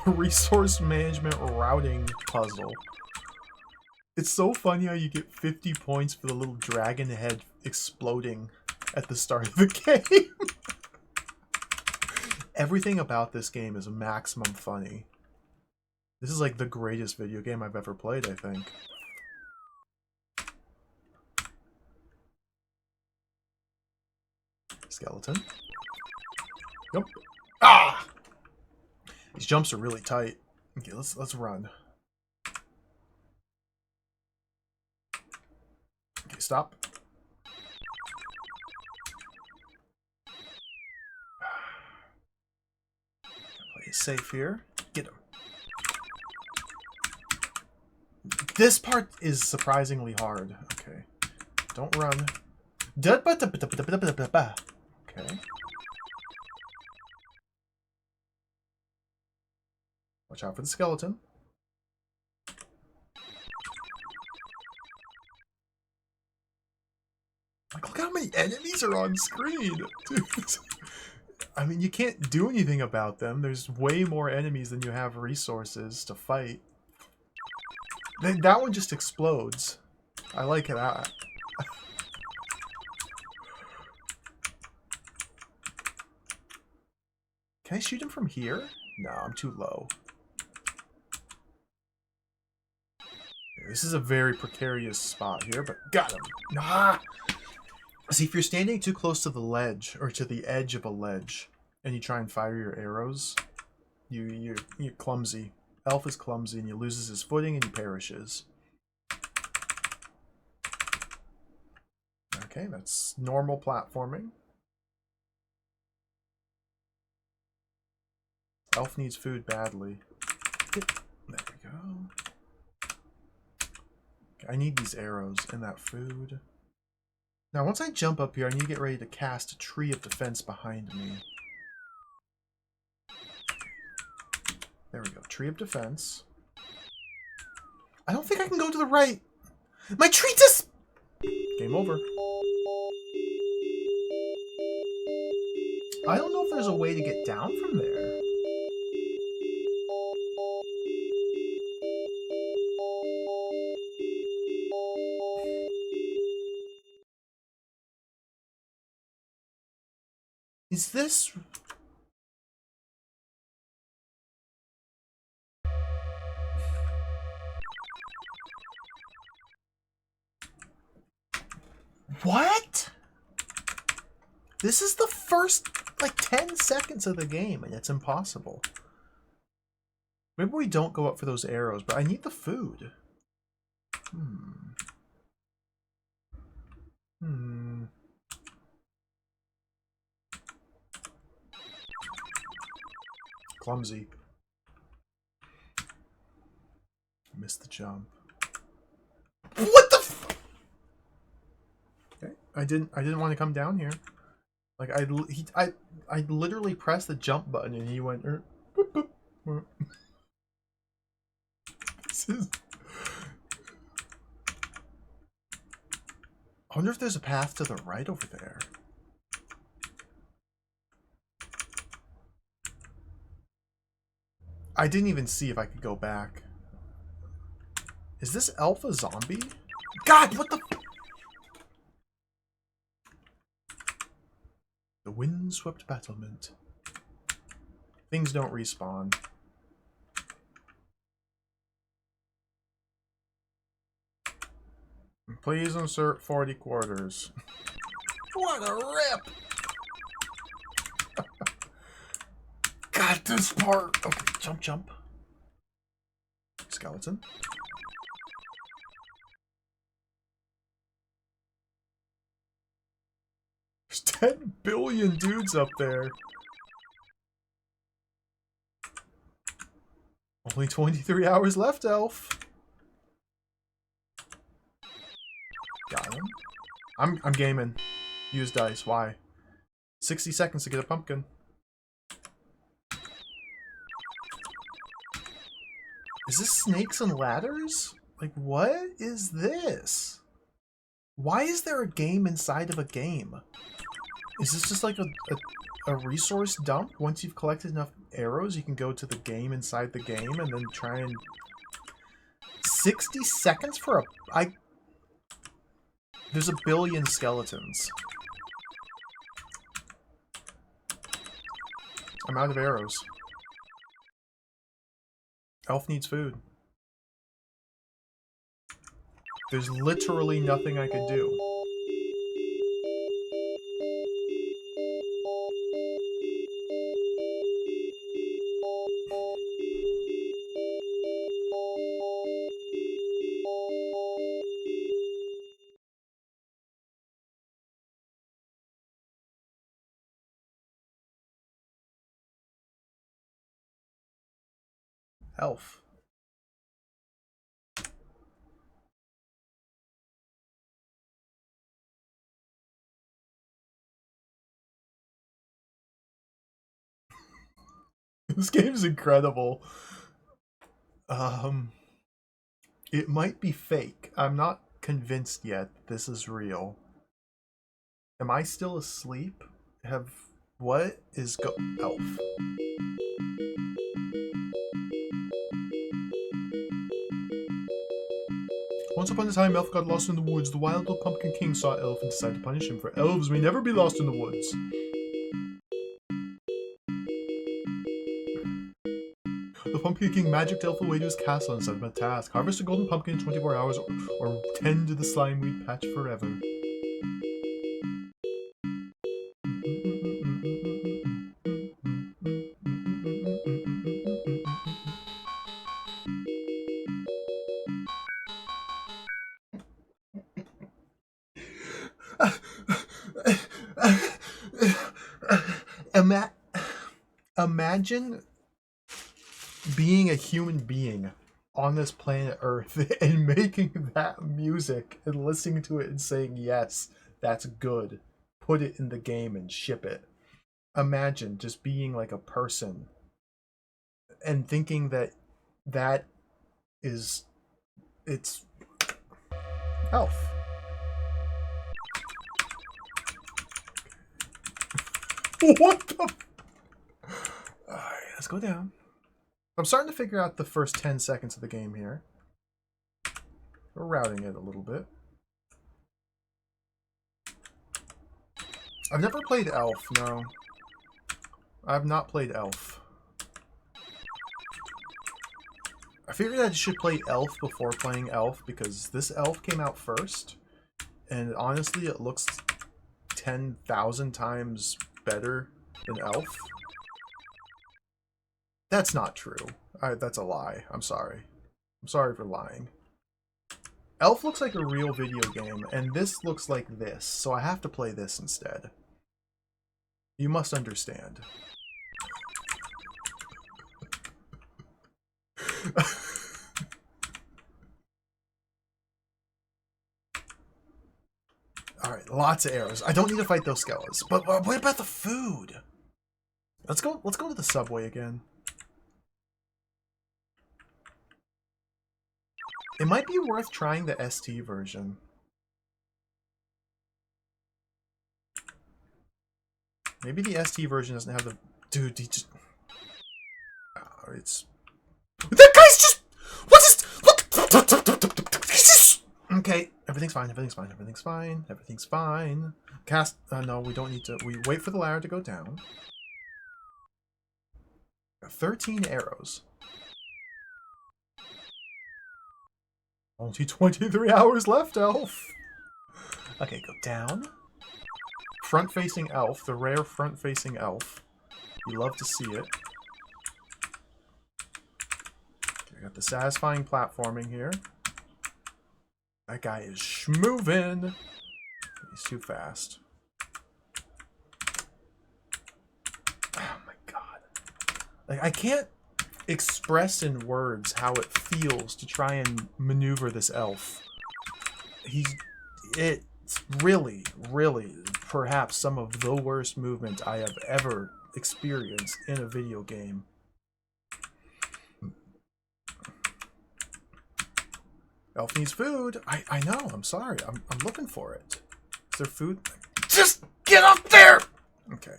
resource management routing puzzle. It's so funny how you get 50 points for the little dragon head exploding at the start of the game. Everything about this game is maximum funny. This is like the greatest video game I've ever played, I think. Skeleton. Nope. Ah! These jumps are really tight. Okay, let's run. Okay, stop. Play it safe here. Get him. This part is surprisingly hard. Okay. Don't run. Okay. Watch out for the skeleton. Like, look how many enemies are on screen. Dude. I mean, you can't do anything about them. There's way more enemies than you have resources to fight. That one just explodes. I like that. Can I shoot him from here? No, I'm too low. This is a very precarious spot here, but got him. Ah! See, if you're standing too close to the ledge, or to the edge of a ledge, and you try and fire your arrows, you're clumsy. Elf is clumsy, and he loses his footing, and he perishes. Okay, that's normal platforming. Elf needs food badly. There we go. I need these arrows and that food. Now, once I jump up here, I need to get ready to cast a tree of defense behind me. There we go. Tree of defense. I don't think I can go to the right. My tree just... Game over. I don't know if there's a way to get down from there. Is this... What? This is the first, like, 10 seconds of the game, and it's impossible. Maybe we don't go up for those arrows, but I need the food. Clumsy. Missed the jump. What the f... Okay, I didn't want to come down here. Like I literally pressed the jump button and he went boop, boop, boop. This is... I wonder if there's a path to the right over there. I didn't even see if I could go back. Is this elf a zombie? God, what the... The windswept battlement. Things don't respawn. Please insert 40 quarters. What a rip! God, this part! Okay, jump, jump. Skeleton. There's 10 billion dudes up there. Only 23 hours left, elf. Got him. I'm gaming. Use dice. Why? 60 seconds to get a pumpkin. Is this snakes and ladders? Like, what is this? Why is there a game inside of a game? Is this just like a resource dump? Once you've collected enough arrows, you can go to the game inside the game and then try and... 60 seconds for a... There's a billion skeletons. I'm out of arrows. Elf needs food. There's literally nothing I could do. Elf. This game's incredible. It might be fake. I'm not convinced yet this is real. Am I still asleep? What is Elf? Once upon a time, Elf got lost in the woods. The wild little pumpkin king saw Elf and decided to punish him, for elves may never be lost in the woods. The Pumpkin King magicked Elf away to his castle and set him a task. Harvest a golden pumpkin in 24 hours or tend to the slimeweed patch forever. Imagine being a human being on this planet Earth and making that music and listening to it and saying, yes, that's good. Put it in the game and ship it. Imagine just being like a person and thinking that that is, it's Elf. What the? Alright, let's go down. I'm starting to figure out the first 10 seconds of the game here. We're routing it a little bit. I've never played Elf, no. I've not played Elf. I figured I should play Elf before playing Elf because this Elf came out first. And honestly, it looks 10,000 times better than Elf. That's not true. That's a lie. I'm sorry. I'm sorry for lying. Elf looks like a real video game, and this looks like this, so I have to play this instead. You must understand. Alright, lots of arrows. I don't need to fight those skeletons. But what about the food? Let's go to the subway again. It might be worth trying the ST version. Maybe the ST version doesn't have the... Dude, he just... it's... That guy's just... What is... What? He's just... Okay, everything's fine, everything's fine, everything's fine, everything's fine. Cast... no, we don't need to... We wait for the ladder to go down. 13 arrows. Only 23 hours left, Elf. Okay, go down. Front-facing Elf, the rare front-facing Elf. You love to see it. Okay, got the satisfying platforming here. That guy is schmovin'. He's too fast. Oh my god. Like, I can't express in words how it feels to try and maneuver this Elf. It's really, really perhaps some of the worst movement I have ever experienced in a video game. Elf needs food. I know, I'm sorry. I'm looking for it. Is there food? Just get up there! Okay.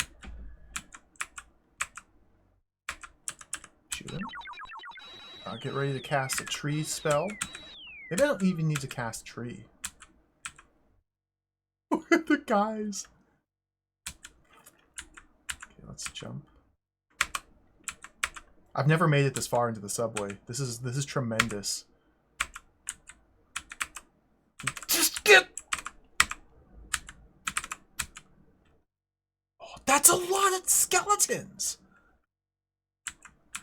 Shoot him. I'll get ready to cast a tree spell. Maybe I don't even need to cast tree. Look at the guys. Okay, let's jump. I've never made it this far into the subway. This is tremendous. Just get... Oh, that's a lot of skeletons!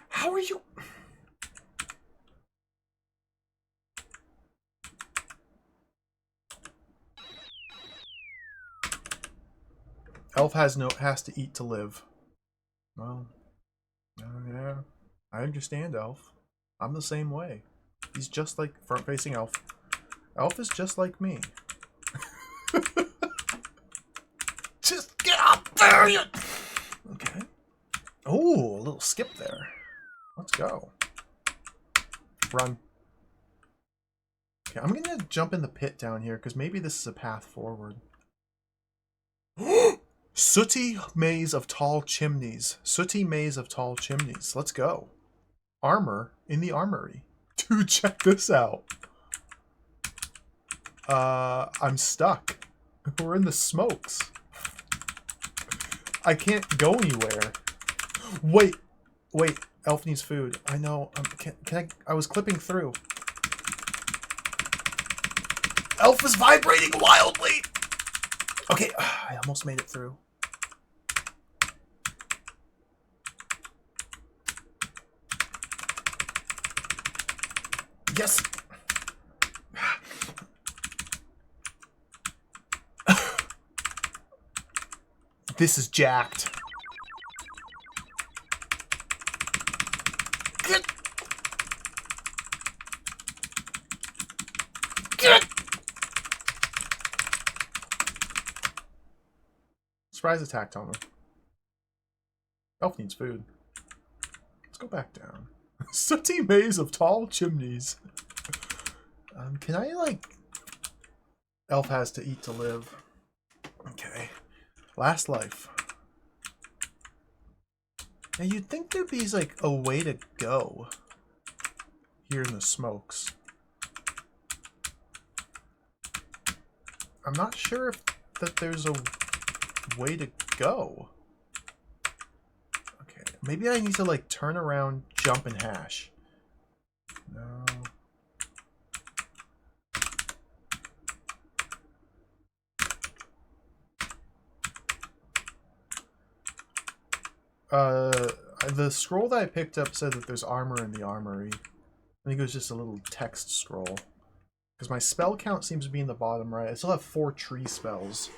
How are you... Elf has to eat to live. Well, yeah, I understand Elf. I'm the same way. He's just like front-facing Elf. Elf is just like me. Just get up there, you... Okay. Oh, a little skip there. Let's go. Run. Okay, I'm gonna jump in the pit down here because maybe this is a path forward. Sooty maze of tall chimneys. Sooty maze of tall chimneys. Let's go. Armor in the armory. Dude, check this out. I'm stuck. We're in the smokes. I can't go anywhere. Wait. Elf needs food. I know. I was clipping through. Elf is vibrating wildly. Okay, I almost made it through. Yes. This is jacked. Surprise attacked on him. Elf needs food. Let's go back down. Sooty maze of tall chimneys. Can I, like... Elf has to eat to live. Okay. Last life. Now you'd think there'd be, like, a way to go here in the smokes. I'm not sure if that there's a way to go. Okay, maybe I need to, like, turn around, jump, and hash. No. The scroll that I picked up said that there's armor in the armory. I think it was just a little text scroll. Because my spell count seems to be in the bottom right. I still have 4 tree spells.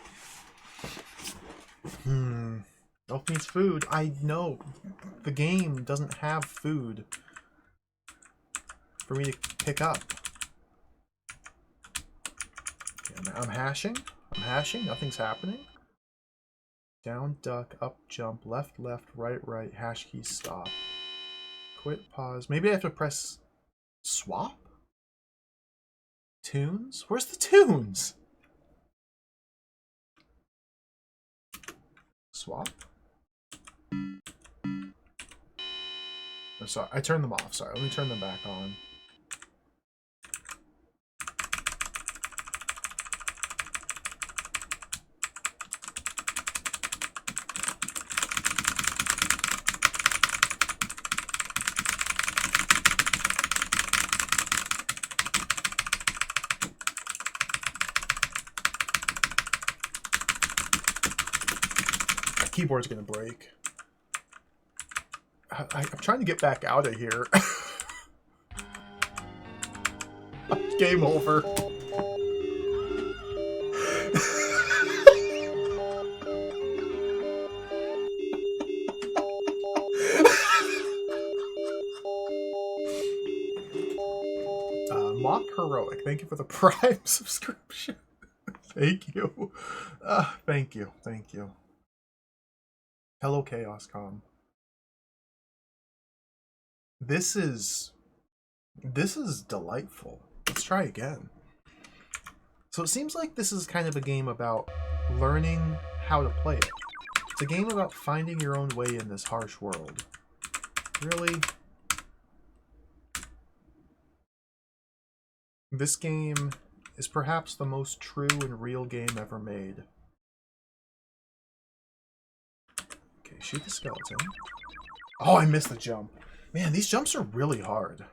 Elf needs food. I know. The game doesn't have food for me to pick up. Okay, I'm hashing. I'm hashing. Nothing's happening. Down, duck, up, jump, left, left, right, right, hash key, stop. Quit, pause. Maybe I have to press swap? Tunes? Where's the tunes? Swap? Oh, sorry, I turned them off. Sorry, let me turn them back on. Keyboard's gonna break. I'm trying to get back out of here. Game over. Mock Heroic, thank you for the Prime subscription. Thank you. Thank you. Thank you. Hello, ChaosCom. This is delightful. Let's try again. So it seems like this is kind of a game about learning how to play it. It's a game about finding your own way in this harsh world. Really? This game is perhaps the most true and real game ever made. Okay, shoot the skeleton. Oh, I missed the jump. Man, these jumps are really hard.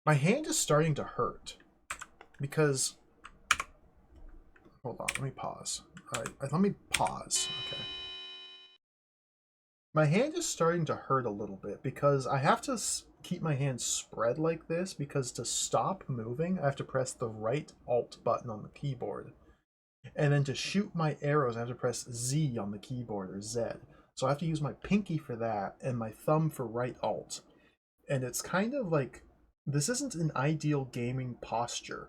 My hand is starting to hurt. Because... Hold on, let me pause. Alright, let me pause. Okay. My hand is starting to hurt a little bit because I have to keep my hand spread like this because to stop moving, I have to press the right Alt button on the keyboard. And then to shoot my arrows, I have to press Z on the keyboard, or Z. So I have to use my pinky for that and my thumb for right Alt. And it's kind of like, this isn't an ideal gaming posture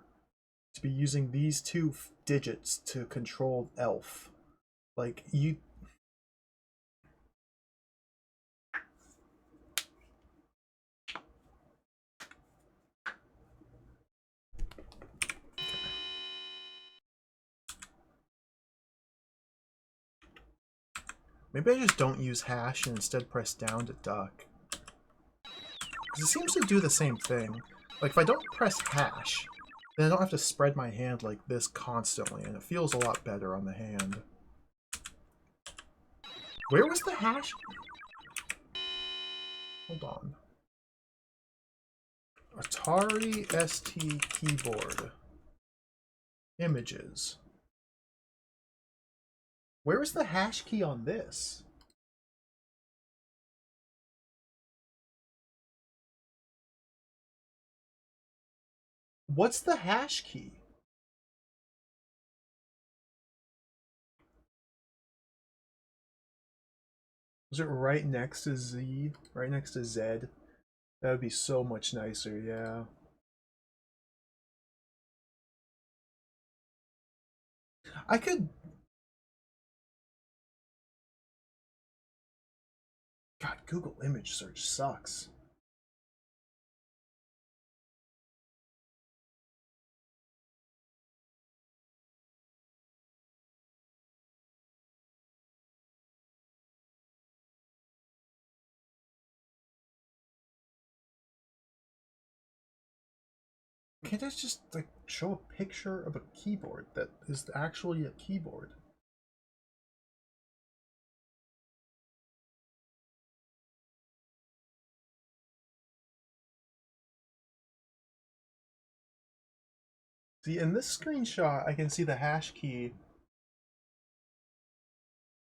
to be using these two digits to control Elf. Like, you... Maybe I just don't use hash and instead press down to duck. Because it seems to do the same thing. Like, if I don't press hash, then I don't have to spread my hand like this constantly, and it feels a lot better on the hand. Where was the hash? Hold on. Atari ST keyboard. Images. Where is the hash key on this? What's the hash key? Was it right next to Z? Right next to Z? That would be so much nicer, yeah. I could God, Google image search sucks. Can't I just like show a picture of a keyboard that is actually a keyboard? See, in this screenshot, I can see the hash key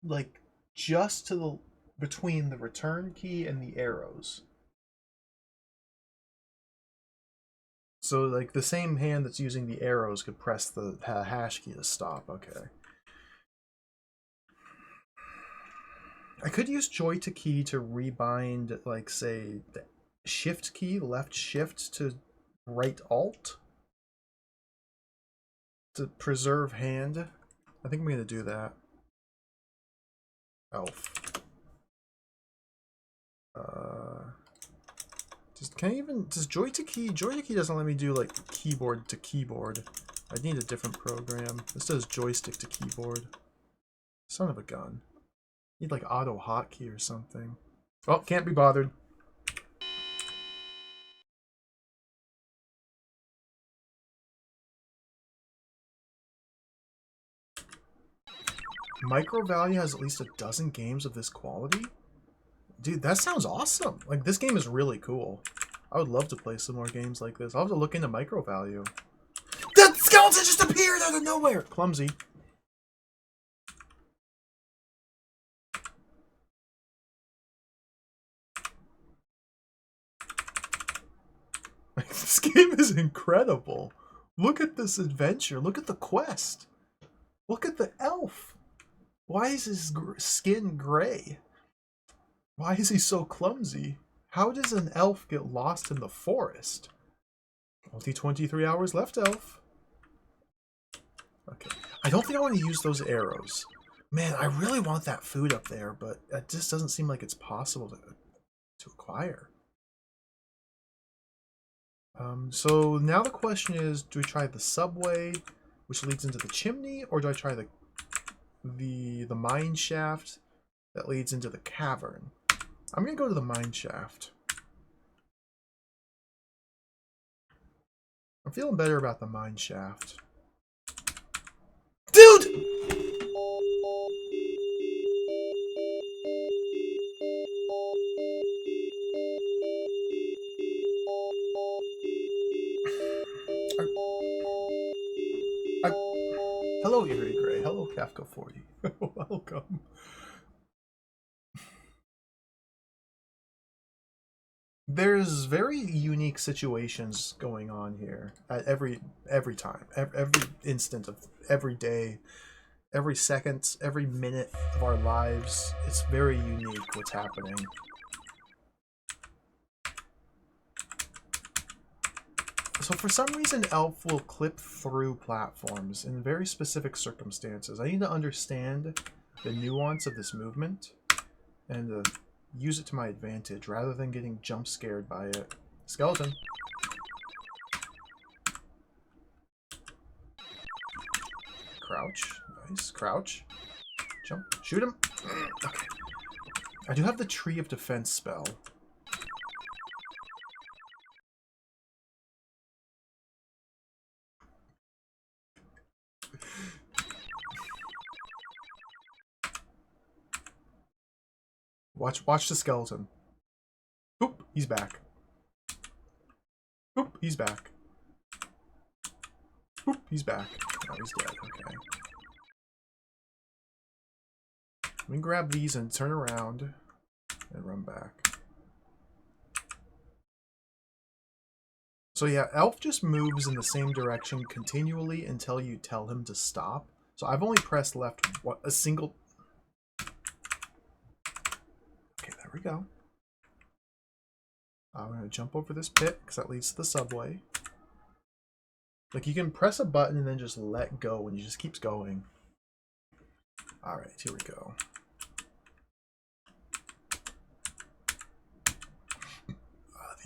like just to the between the return key and the arrows. So like the same hand that's using the arrows could press the hash key to stop. Okay. I could use joy to key to rebind, like, say, the shift key, left shift to right alt to preserve hand. I think I'm going to do that. Elf. Does joy to key? Joy to key doesn't let me do, like, keyboard to keyboard. I need a different program. This does joystick to keyboard. Son of a gun. Need, like, auto hotkey or something. Oh, can't be bothered. Micro Value has at least a dozen games of this quality? Dude, that sounds awesome. Like, this game is really cool. I would love to play some more games like this. I'll have to look into Micro Value. That skeleton just appeared out of nowhere! Clumsy. This game is incredible. Look at this adventure. Look at the quest. Look at the elf. Why is his skin gray? Why is he so clumsy? How does an elf get lost in the forest? Only 23 hours left, elf. Okay. I don't think I want to use those arrows. Man, I really want that food up there, but it just doesn't seem like it's possible to acquire. So now the question is, do we try the subway, which leads into the chimney, or do I try the mine shaft that leads into the cavern? I'm gonna go to the mine shaft. I'm feeling better about the mine shaft. Dude! Hello, Eerie Gray. Hello, Kafka40. Welcome. There's very unique situations going on here at every time, every instant of every day, every second, every minute of our lives. It's very unique what's happening. So for some reason, Elf will clip through platforms in very specific circumstances. I need to understand the nuance of this movement and use it to my advantage rather than getting jump scared by it. Skeleton. Crouch. Nice. Crouch. Jump. Shoot him. Okay. I do have the Tree of Defense spell. Watch the skeleton. Oop, he's back. Oop, he's back. Oop, he's back. Oh, he's dead. Okay. Let me grab these and turn around and run back. So yeah, Elf just moves in the same direction continually until you tell him to stop. So I've only pressed left a single... Okay, there we go. I'm going to jump over this pit because that leads to the subway. Like, you can press a button and then just let go and it just keeps going. Alright, here we go.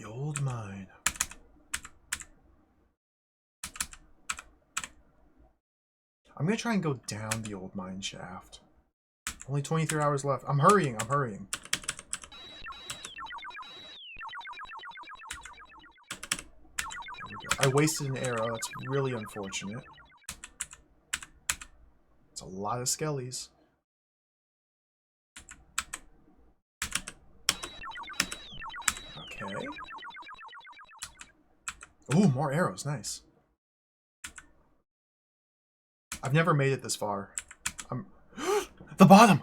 The old mine. I'm gonna try and go down the old mine shaft. Only 23 hours left. I'm hurrying, I'm hurrying. There we go. I wasted an arrow. That's really unfortunate. It's a lot of skellies. Okay. Ooh, more arrows. Nice. I've never made it this far. I'm... The bottom!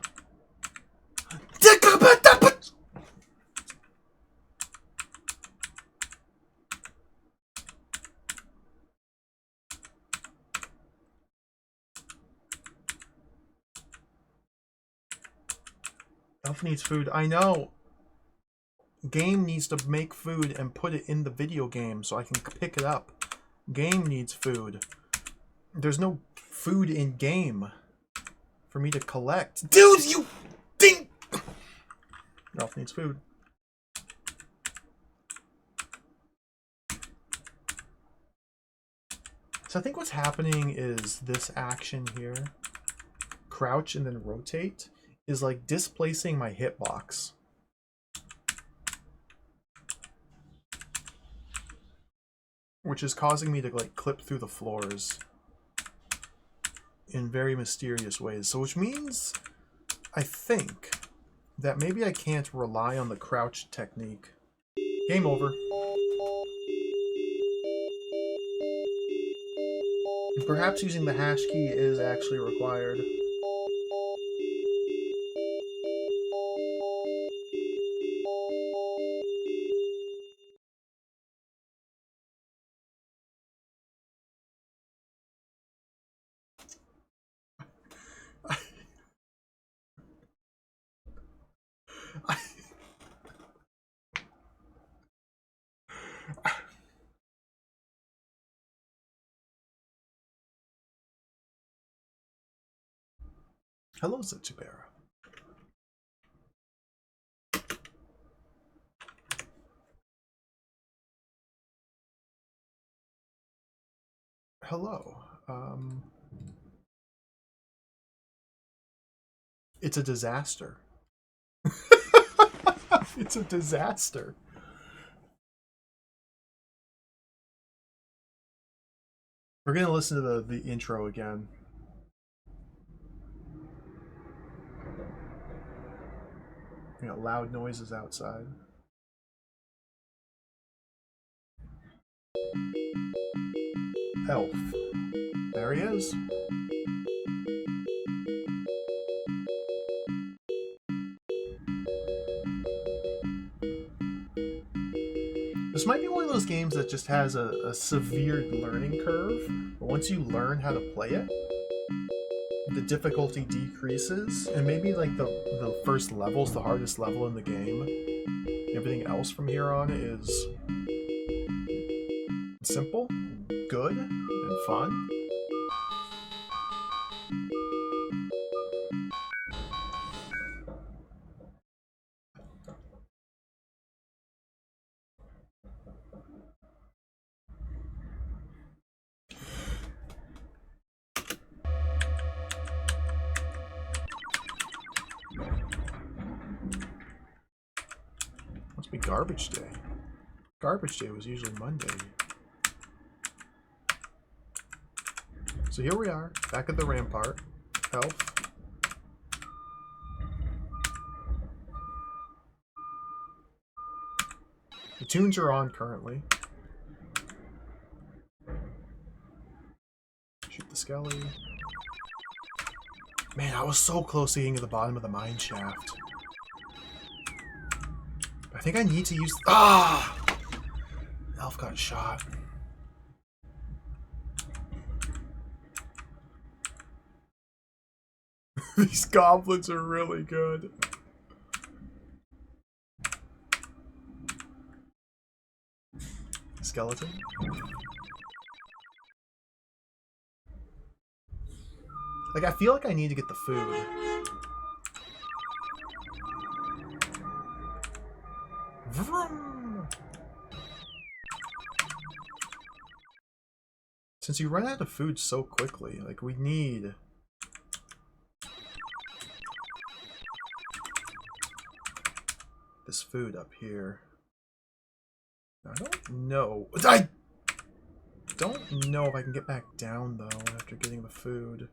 Elf needs food. I know. Game needs to make food and put it in the video game so I can pick it up. Game needs food. There's no food in game for me to collect. Dude, you think Elf needs food. So I think what's happening is this action here, crouch and then rotate, is like displacing my hitbox. Which is causing me to like clip through the floors in very mysterious ways. So which means I think that maybe I can't rely on the crouch technique. Game over. And perhaps using the hash key is actually required. Hello, Zetsubera. Hello. It's a disaster. It's a disaster. We're gonna listen to the intro again. You know, loud noises outside. Elf. There he is. This might be one of those games that just has a severe learning curve. But once you learn how to play it, the difficulty decreases, and maybe like the first level's the hardest level in the game. Everything else from here on is simple, good, and fun. Must be garbage day. Garbage day was usually Monday. So here we are, back at the rampart. Elf. The tunes are on currently. Shoot the skelly. Man, I was so close to getting to the bottom of the mine shaft. I think I need to use... Ah! Elf got shot. These goblins are really good. Skeleton. Like, I feel like I need to get the food. Vroom. Since you run out of food so quickly, like, we need... this food up here. I don't know. I don't know if I can get back down, though, after getting the food.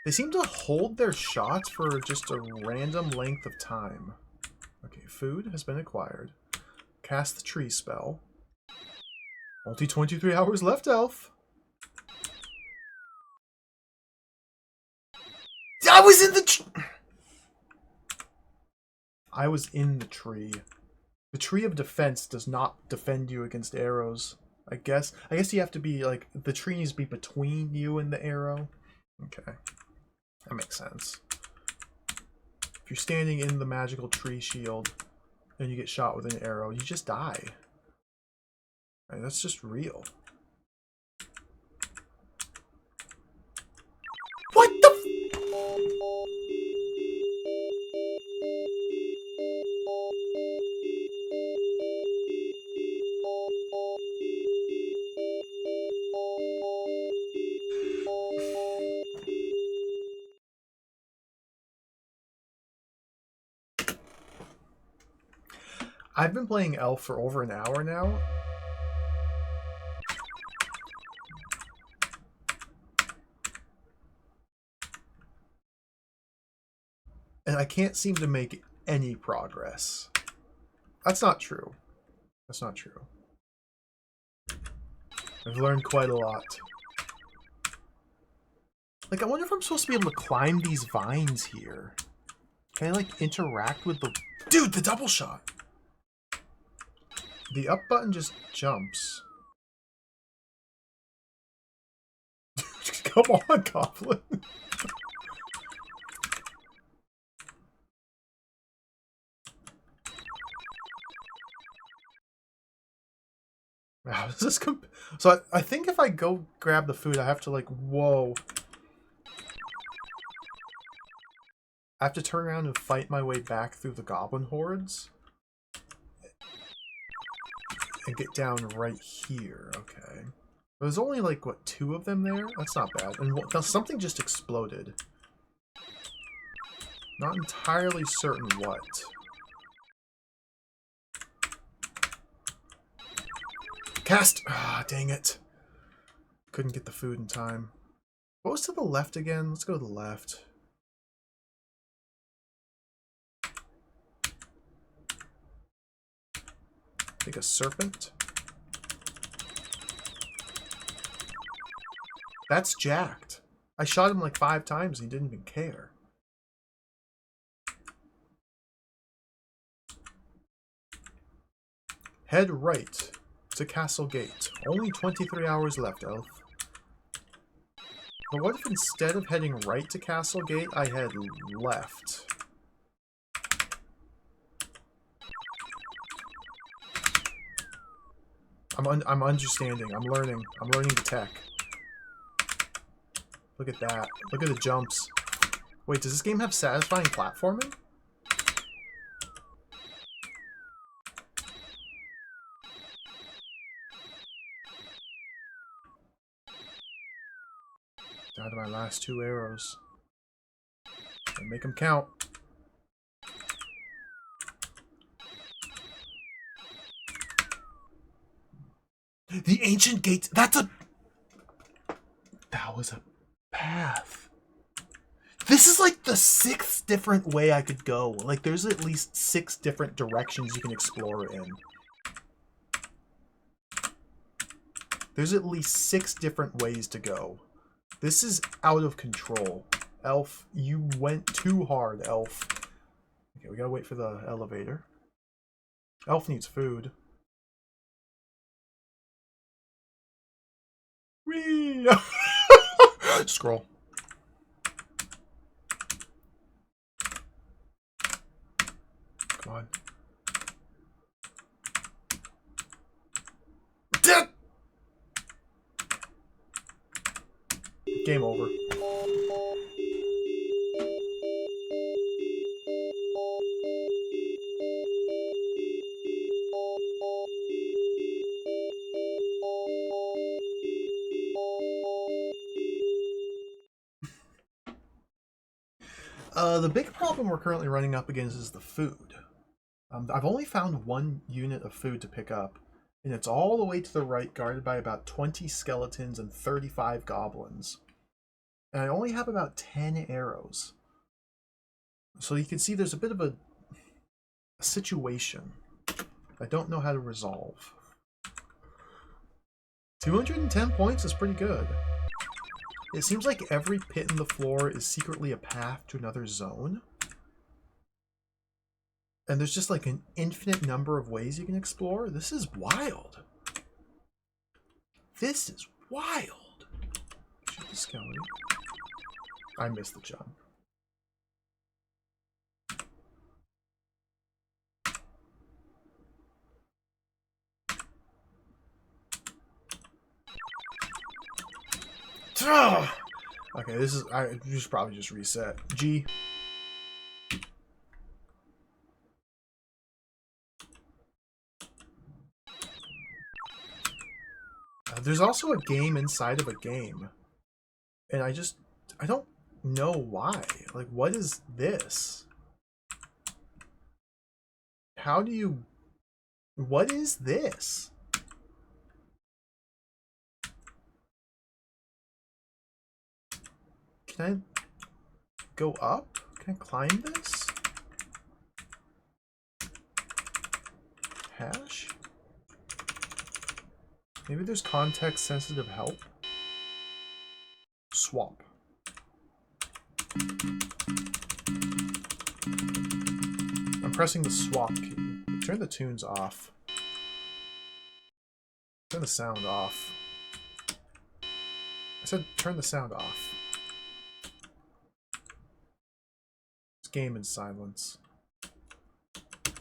They seem to hold their shots for just a random length of time. Okay, food has been acquired. Cast the tree spell. Only 23 hours left, Elf. I was in the I was in the tree. The tree of defense does not defend you against arrows. I guess you have to be like, the tree needs to be between you and the arrow. Okay. That makes sense. If you're standing in the magical tree shield and you get shot with an arrow, you just die. Right, that's just real. What the f— I've been playing Elf for over an hour now. And I can't seem to make any progress. That's not true. That's not true. I've learned quite a lot. Like, I wonder if I'm supposed to be able to climb these vines here. Can I, like, interact with the... Dude, the double shot! The up button just jumps. Come on, Goblin! Wow, does this so I think if I go grab the food, I have to, like, whoa. I have to turn around and fight my way back through the goblin hordes. And get down right here, okay. There's only, like, what, 2 of them there? That's not bad. And something just exploded. Not entirely certain what. Cast! Ah, dang it. Couldn't get the food in time. What was to the left again? Let's go to the left. I think a serpent. That's jacked. I shot him like 5 times and he didn't even care. Head right to Castle Gate. Only 23 hours left, Elf. But what if instead of heading right to Castle Gate, I head left? I'm understanding. I'm learning. I'm learning the tech. Look at that. Look at the jumps. Wait, does this game have satisfying platforming? Down to my last 2 arrows. And make them count. The ancient gates. That's a... That was a path. This is like the 6th different way I could go. Like, there's at least 6 different directions you can explore in. There's at least 6 different ways to go. This is out of control. Elf, you went too hard, Elf. Okay, we gotta wait for the elevator. Elf needs food. Whee! Scroll. Come on. Game over. The big problem we're currently running up against is the food. I've only found one unit of food to pick up, and it's all the way to the right, guarded by about 20 skeletons and 35 goblins. And I only have about 10 arrows. So you can see there's a bit of a situation I don't know how to resolve. 210 points is pretty good. It seems like every pit in the floor is secretly a path to another zone. And there's just like an infinite number of ways you can explore. This is wild. This is wild. Shoot the skeleton. I missed the jump. Okay, this is. I should probably just reset. G. There's also a game inside of a game, and I don't know why. Like, what is this? How do you? What is this? Can I go up? Can I climb this? Hash? Maybe there's context-sensitive help? Swap. I'm pressing the swap key. Turn the tunes off. Turn the sound off. I said turn the sound off. This game in silence.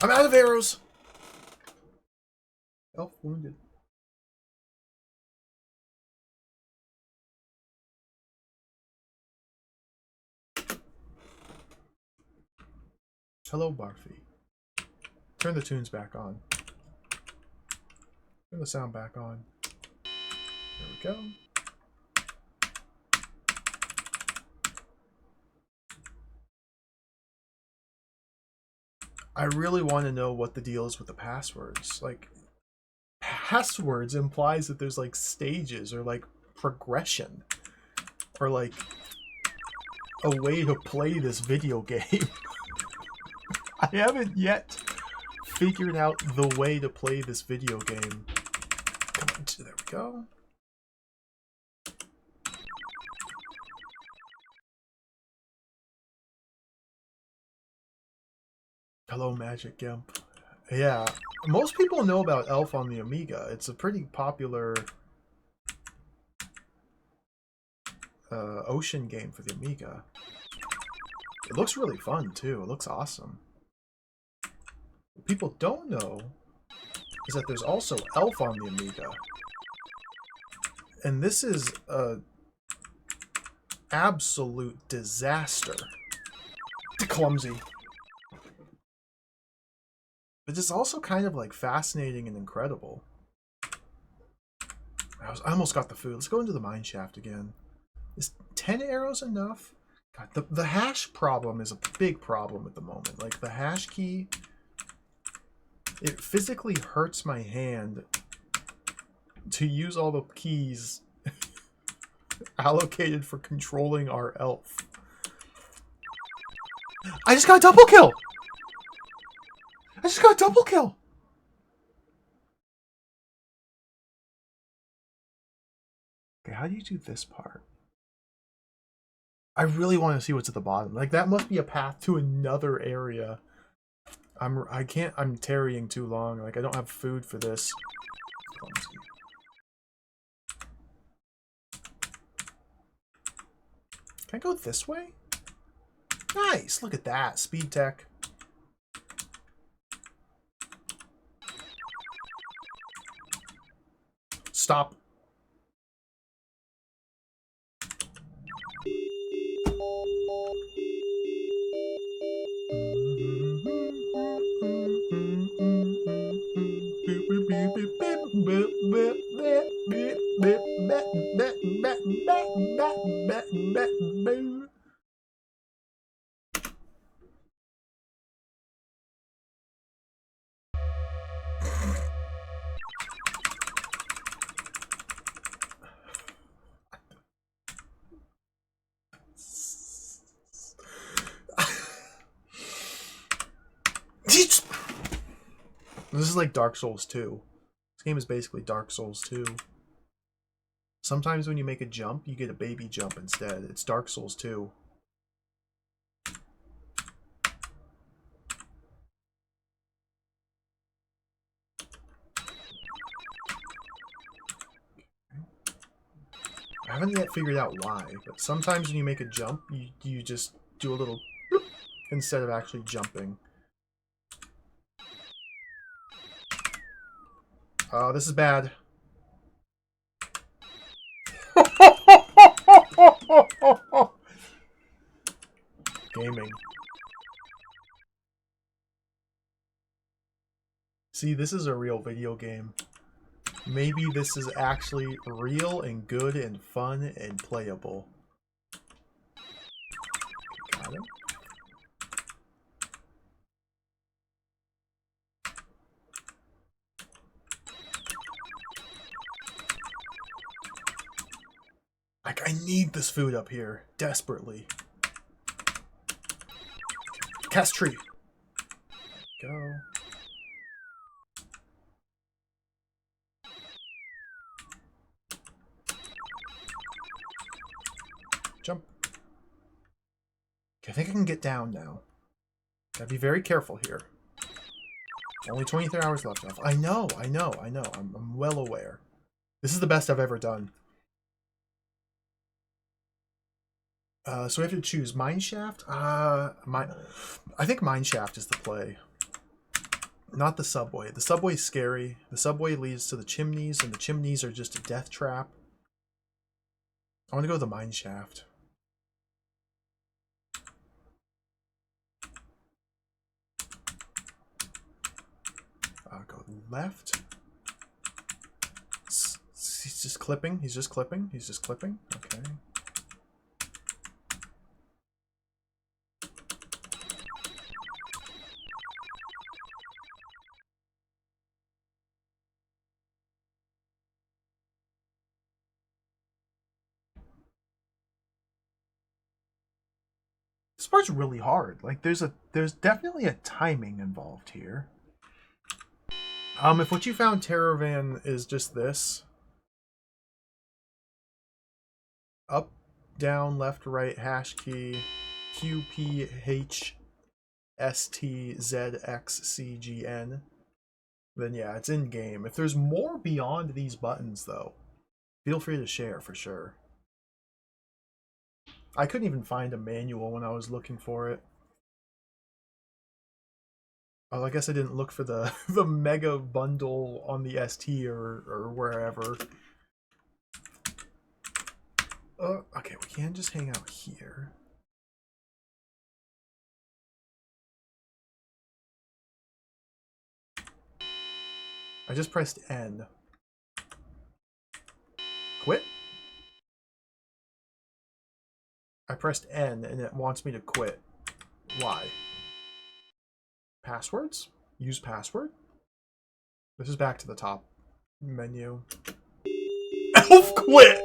I'm out of arrows! Elf wounded. Hello, Barfy. Turn the tunes back on. Turn the sound back on. There we go. I really want to know what the deal is with the passwords. Like, passwords implies that there's like stages or like progression or like a way to play this video game. I haven't yet figured out the way to play this video game. Come on, there we go. Hello, Magic Gimp. Yeah, most people know about Elf on the Amiga. It's a pretty popular ocean game for the Amiga. It looks really fun, too. It looks awesome. What people don't know is that there's also Elf on the Amiga. And this is a absolute disaster. Clumsy. But it's also kind of like fascinating and incredible. I almost got the food. Let's go into the mine shaft again. Is 10 arrows enough? God, the hash problem is a big problem at the moment. Like, the hash key, it physically hurts my hand to use all the keys allocated for controlling our elf. I just got a double kill! I just got a double kill! Okay, how do you do this part? I really want to see what's at the bottom. Like, that must be a path to another area. I'm tarrying too long. Like, I don't have food for this. Can I go this way? Nice! Look at that. Speed tech. Stop. This is like Dark Souls 2. This game is basically Dark Souls 2. Sometimes when you make a jump, you get a baby jump instead. It's Dark Souls 2. I haven't yet figured out why, but sometimes when you make a jump, you just do a little bloop instead of actually jumping. Oh, this is bad. Gaming. See, this is a real video game. Maybe this is actually real and good and fun and playable. Got it. Like, I need this food up here desperately. Cast tree. Go. Jump. Okay, I think I can get down now. Gotta be very careful here. Only 23 hours left. I know. I'm well aware. This is the best I've ever done. So we have to choose Mineshaft. I think Mineshaft is the play. Not the subway. The subway's scary. The subway leads to the chimneys, and the chimneys are just a death trap. I want to go to the Mineshaft. Go left. He's just clipping. He's just clipping. He's just clipping. Okay. This part's really hard. Like there's definitely a timing involved here. If what you found Terravan is just this. Up, down, left, right, hash key, Q, P, H, S, T, Z, X, C, G, N. Then yeah, it's in game. If there's more beyond these buttons though, feel free to share for sure. I couldn't even find a manual when I was looking for it. Oh, I guess I didn't look for the the mega bundle on the ST or wherever. Okay, we can just hang out here. I just pressed N. Quit? I pressed N and it wants me to quit. Why? Passwords? Use password? This is back to the top menu. Elf quit!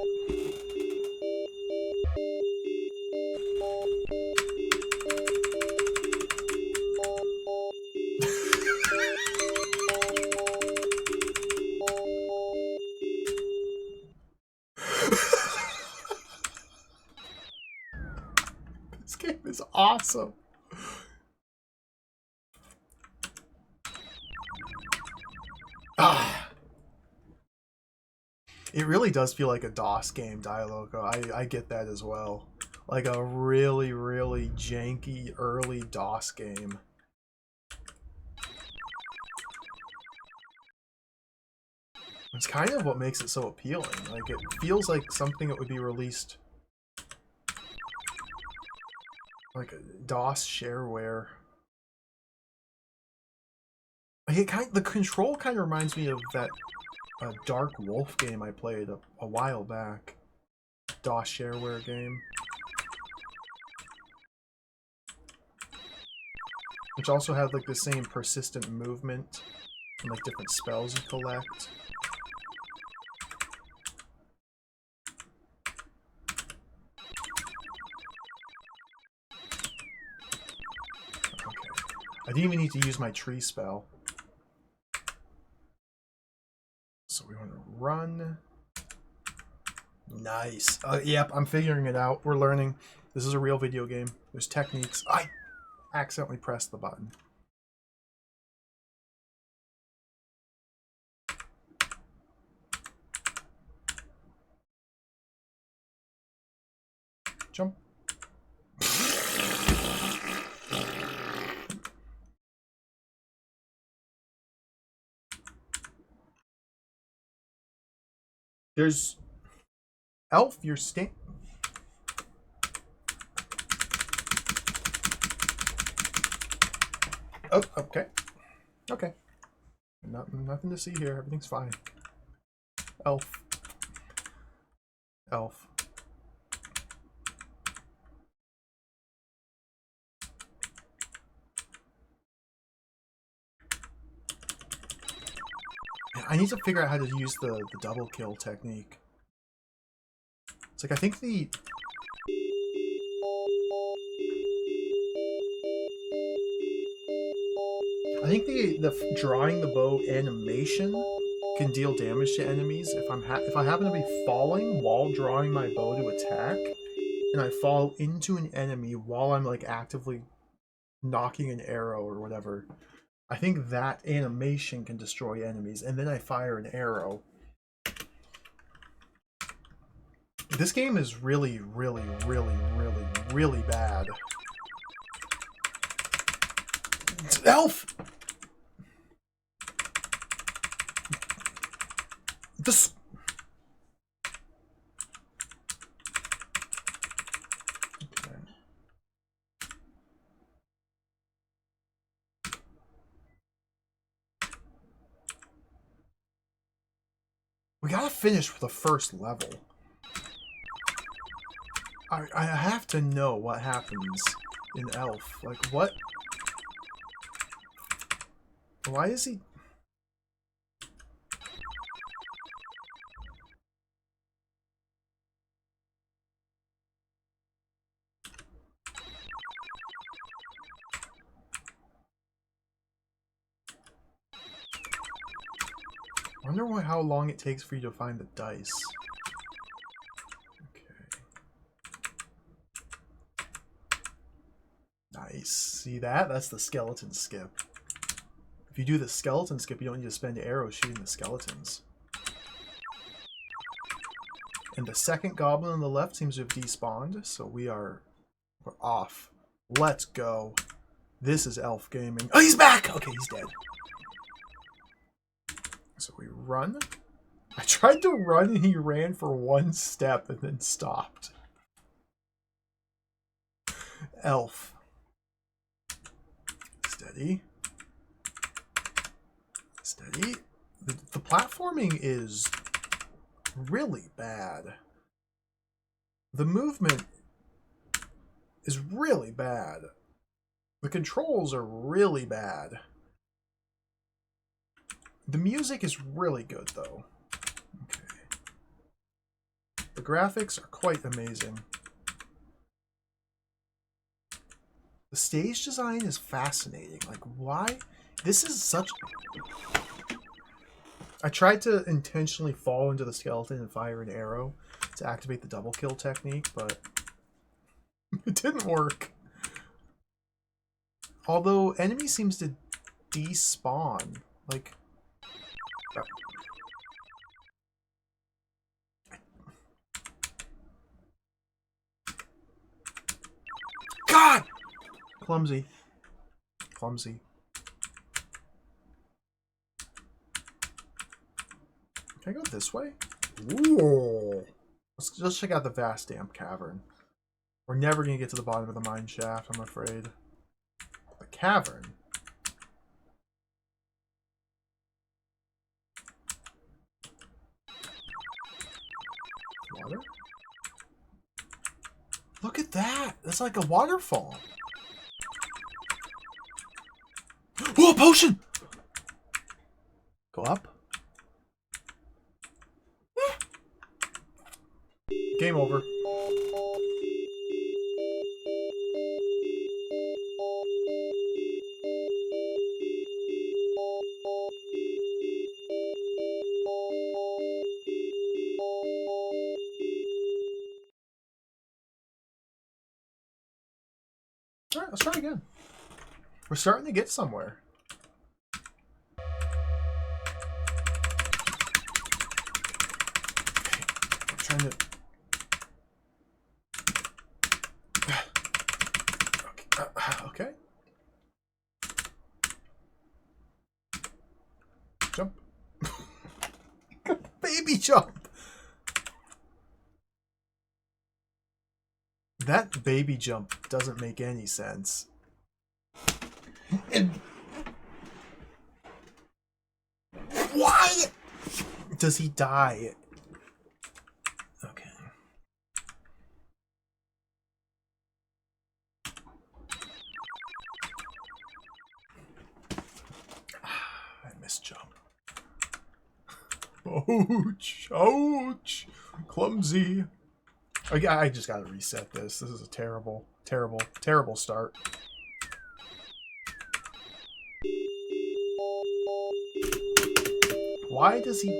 This game is awesome. It really does feel like a DOS game, Dialogo. I get that as well. Like a really, really janky early DOS game. It's kind of what makes it so appealing. Like, it feels like something that would be released like a DOS shareware. Like the control kind of reminds me of that Dark Wolf game I played a while back. DOS shareware game. Which also had like the same persistent movement and like different spells you collect. Okay. I didn't even need to use my tree spell. run. Nice. Yep, I'm figuring it out. We're learning. This is a real video game. There's techniques. I accidentally pressed the button. Jump. There's... Elf, you're Oh, okay. Okay. Nothing to see here. Everything's fine. Elf. Elf. I need to figure out how to use the double kill technique. It's like, I think the drawing the bow animation can deal damage to enemies. If I happen to be falling while drawing my bow to attack, and I fall into an enemy while I'm like actively knocking an arrow or whatever, I think that animation can destroy enemies, and then I fire an arrow. This game is really, really, really, really, really bad. Elf! This... Okay. We gotta finish with the first level. I have to know what happens in Elf. Like, what? Why is he... I wonder how long it takes for you to find the dice. Nice. See that? That's the skeleton skip. If you do the skeleton skip, you don't need to spend arrows shooting the skeletons. And the second goblin on the left seems to have despawned, so we're off. Let's go. This is Elf Gaming. Oh, he's back! Okay, he's dead. So we run. I tried to run and he ran for one step and then stopped. Elf. Steady. Steady. The platforming is really bad. The movement is really bad. The controls are really bad. The music is really good, though. Okay. The graphics are quite amazing. The stage design is fascinating. Like, why? This is such... I tried to intentionally fall into the skeleton and fire an arrow to activate the double kill technique, but it didn't work. Although, enemy seems to despawn. Like... God! Clumsy. Clumsy. Can I go this way? Ooh. Let's check out the vast damp cavern. We're never going to get to the bottom of the mine shaft, I'm afraid. The cavern? Water? Look at that! That's like a waterfall. Oh, potion! Go up. Game over. All right, let's try again. We're starting to get somewhere. I'm trying to... Okay. Jump. Baby jump. That baby jump doesn't make any sense. And why does he die? Okay. I missed jump. Ouch! Ouch! Clumsy. I just gotta reset this. This is a terrible, terrible, terrible start. Why does he...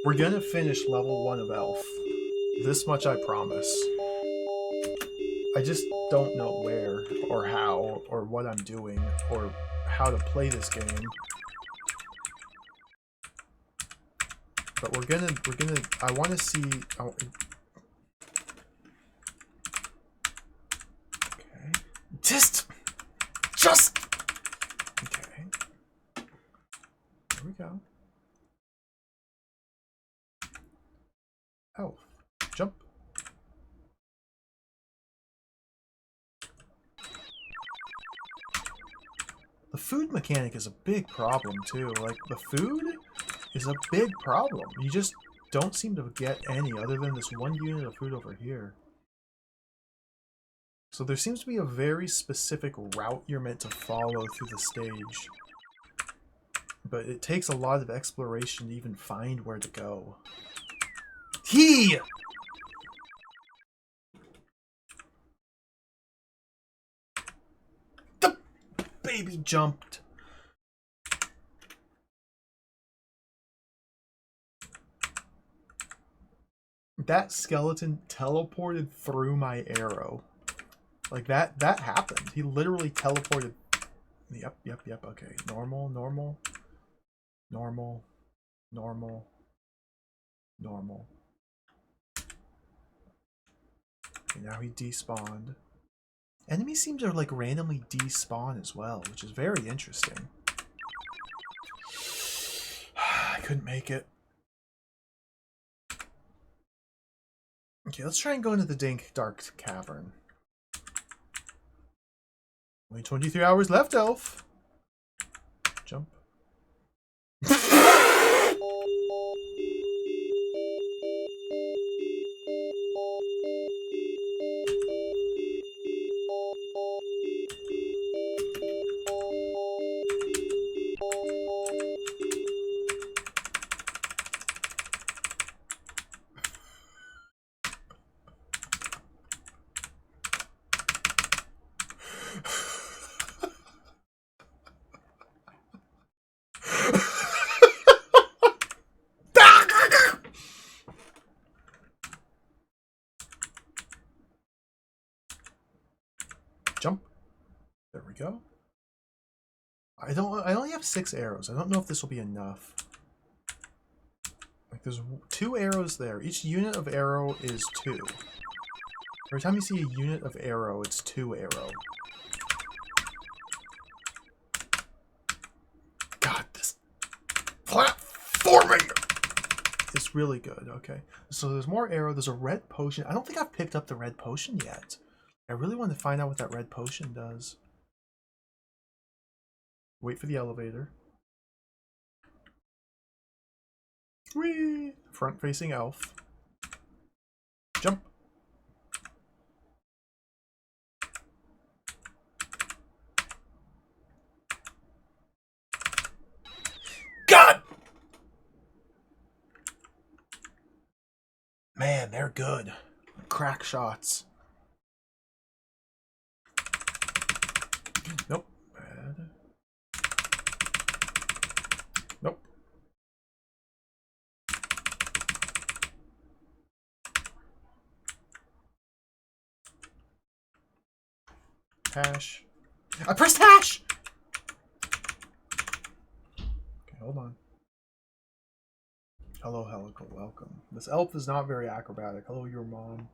We're gonna finish level 1 of Elf. This much I promise. I just don't know where, or how, or what I'm doing, or how to play this game. But we're gonna, I want to see... Oh, okay. Just... Okay. There we go. Oh. Jump. The food mechanic is a big problem, too. Like, the food is a big problem. You just don't seem to get any other than this one unit of food over here. So there seems to be a very specific route you're meant to follow through the stage. But it takes a lot of exploration to even find where to go. The baby jumped. That skeleton teleported through my arrow. Like, that happened. He literally teleported. Yep, okay. Normal. Okay, now he despawned. Enemies seem to, like, randomly despawn as well, which is very interesting. I couldn't make it. Okay, let's try and go into the dank, dark cavern. Only 23 hours left, Elf. Jump. Jump. There we go. I only have 6 arrows. I don't know if this will be enough. Like, there's 2 arrows there. Each unit of arrow is 2. Every time you see a unit of arrow, it's 2 arrow. God, this platforming is really good. Okay, so there's more arrow. There's a red potion. I don't think I've picked up the red potion yet. I really want to find out what that red potion does. Wait for the elevator. Whee! Front-facing elf. Jump. God! Man, they're good. Crack shots. Nope. Bad. Nope. Hash. I pressed hash! Okay, hold on. Hello, Helical, welcome. This elf is not very acrobatic. Hello, your mom.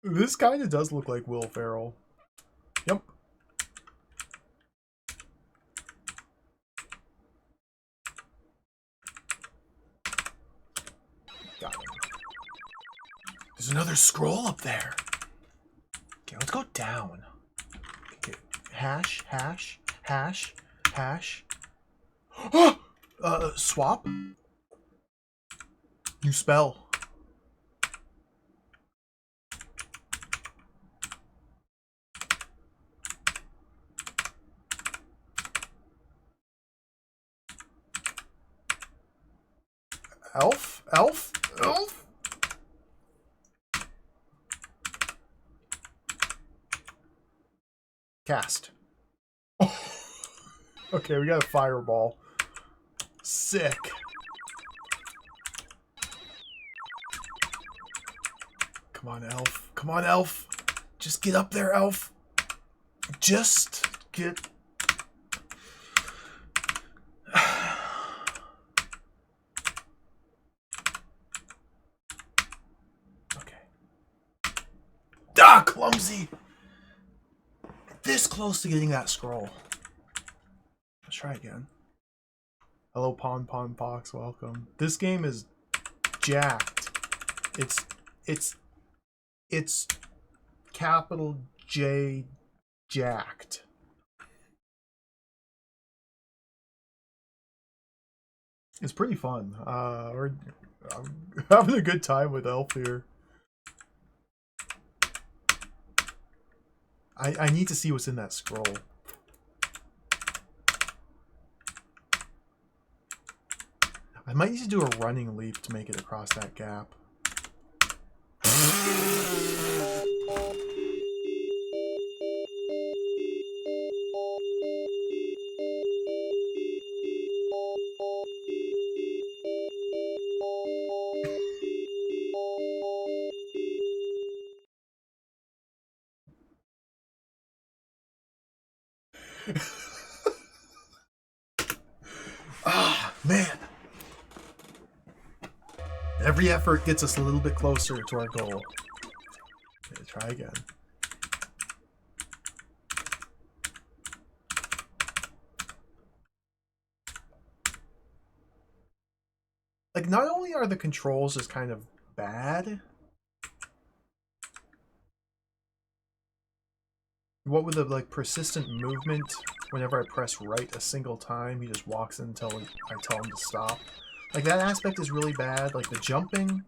This kind of does look like Will Ferrell. Yep. Got him. There's another scroll up there. Okay, let's go down. Okay. Hash, hash, hash, hash. Swap? New spell. Elf? Elf? Elf? Cast. Okay, we got a fireball. Sick. Come on, elf. Come on, elf. Just get up there, elf. Just get... Okay. Ah, clumsy! This close to getting that scroll. Let's try again. Hello, Pon Pox, welcome. This game is jacked. It's capital J jacked. It's pretty fun. I'm having a good time with Elf here. I need to see what's in that scroll. I might need to do a running leap to make it across that gap. Ah, man. Every effort gets us a little bit closer to our goal. Okay, try again. Like, not only are the controls just kind of bad, what with the like persistent movement, whenever I press right a single time, he just walks in until I tell him to stop. Like, that aspect is really bad. Like, the jumping,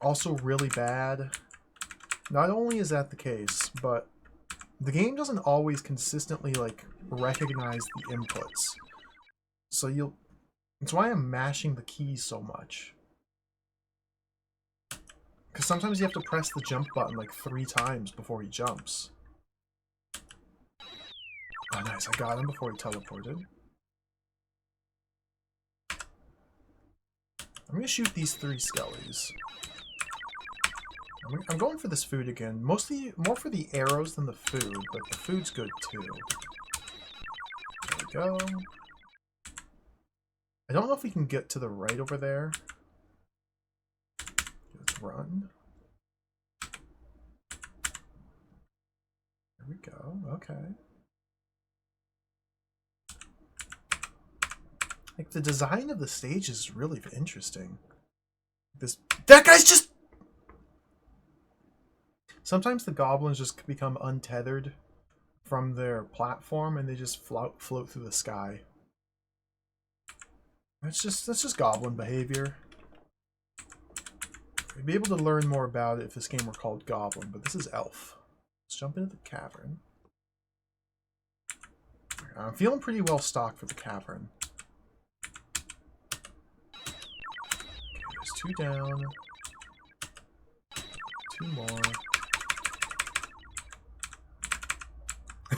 also really bad. Not only is that the case, but the game doesn't always consistently, like, recognize the inputs. So you'll... That's why I'm mashing the keys so much. Because sometimes you have to press the jump button, like, 3 times before he jumps. Oh, nice. I got him before he teleported. I'm going to shoot these 3 skellies. I'm going for this food again. Mostly more for the arrows than the food, but the food's good too. There we go. I don't know if we can get to the right over there. Let's run. There we go. Okay. Like, the design of the stage is really interesting. That guy's just... Sometimes the goblins just become untethered from their platform and they just float through the sky. That's just goblin behavior. We'd be able to learn more about it if this game were called Goblin, but this is Elf. Let's jump into the cavern. I'm feeling pretty well stocked for the cavern. Okay, there's 2 down. 2 more.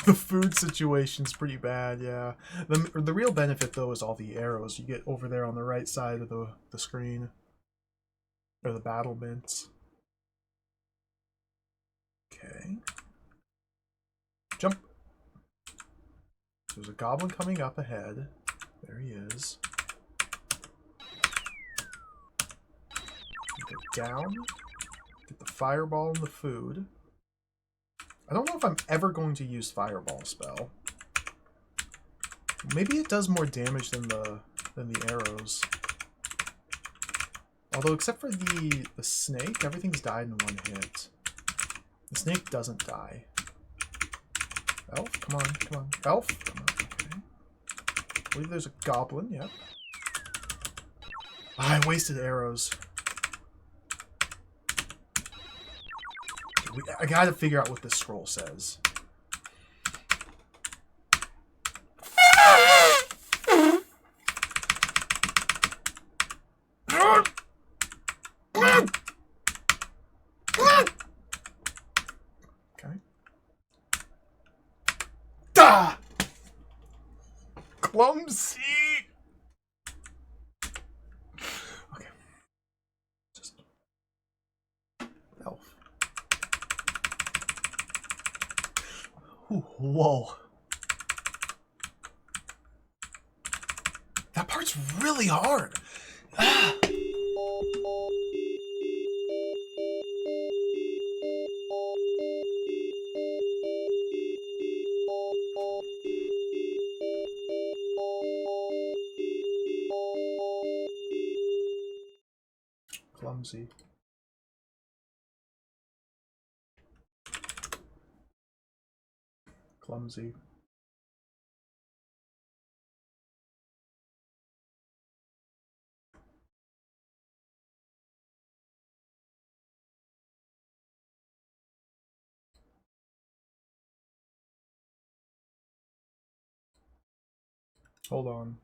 The food situation's pretty bad, yeah. The real benefit, though, is all the arrows you get over there on the right side of the screen. Or the battlements. Okay. Jump. There's a goblin coming up ahead. There he is. Go down. Get the fireball and the food. I don't know if I'm ever going to use fireball spell. Maybe it does more damage than the arrows. Although except for the snake, everything's died in one hit. The snake doesn't die. Elf, come on, come on. Elf, come on. Okay. I believe there's a goblin, yep. Ah, I wasted arrows. I gotta figure out what this scroll says. Okay. Da! Clumsy! Okay. Just... Elf. Ooh, whoa. That part's really hard. Ah. Clumsy. Clumsy. Hold on.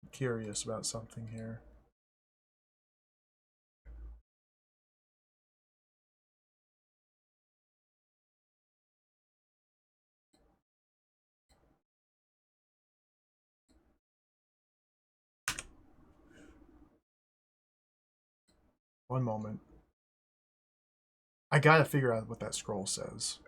I'm curious about something here. One moment. I gotta figure out what that scroll says.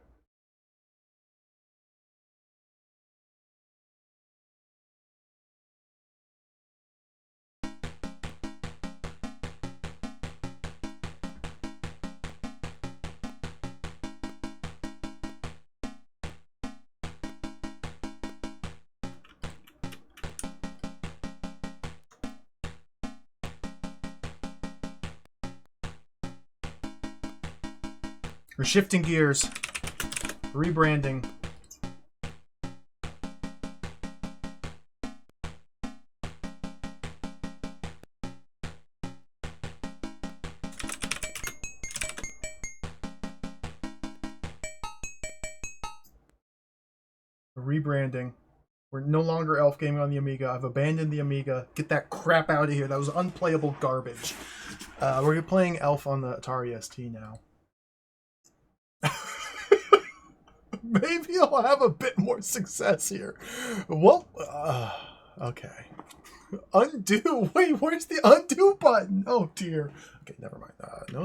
We're shifting gears. Rebranding. Rebranding. We're no longer Elf Gaming on the Amiga. I've abandoned the Amiga. Get that crap out of here. That was unplayable garbage. We're playing Elf on the Atari ST now. Maybe I'll have a bit more success here. Well, okay. Undo. Wait, where's the undo button? Oh dear. Okay, never mind. No.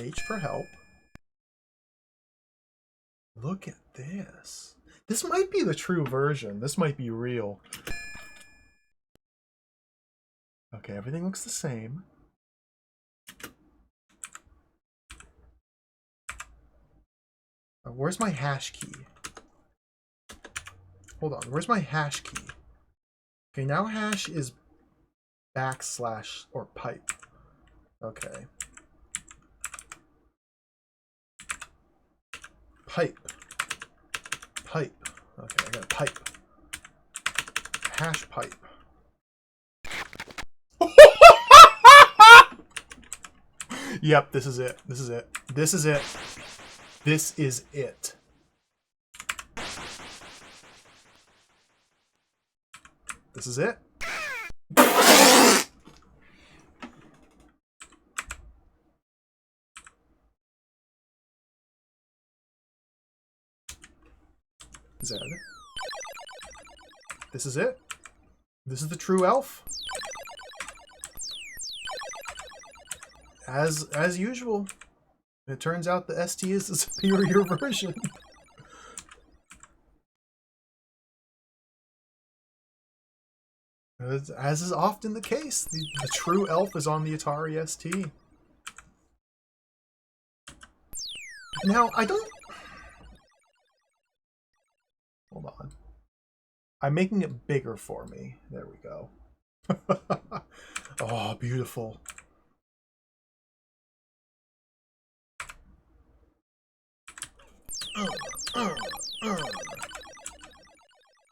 H for help. Look at this. This might be the true version. This might be real. Okay, everything looks the same. Where's my hash key? Hold on, where's my hash key? Okay, now hash is backslash or pipe. Okay. Pipe. Pipe. Okay, I got a pipe. Hash pipe. Yep, this is it. This is it. This is it. This is it. This is it. Z. This is it. This is the true elf. As usual, it turns out the ST is the superior version. As is often the case, the true elf is on the Atari ST. Now, I don't... Hold on. I'm making it bigger for me. There we go. Oh, beautiful.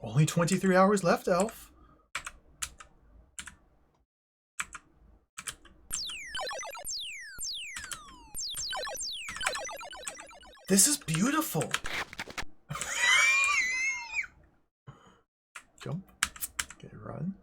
Only 23 hours left, Elf. This is beautiful. Jump. Okay, run.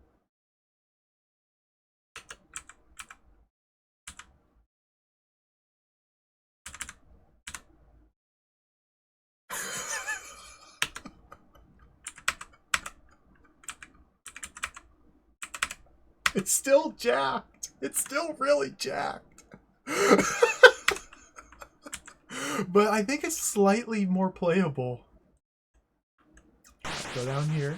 It's still jacked. It's still really jacked. But I think it's slightly more playable. Go down here.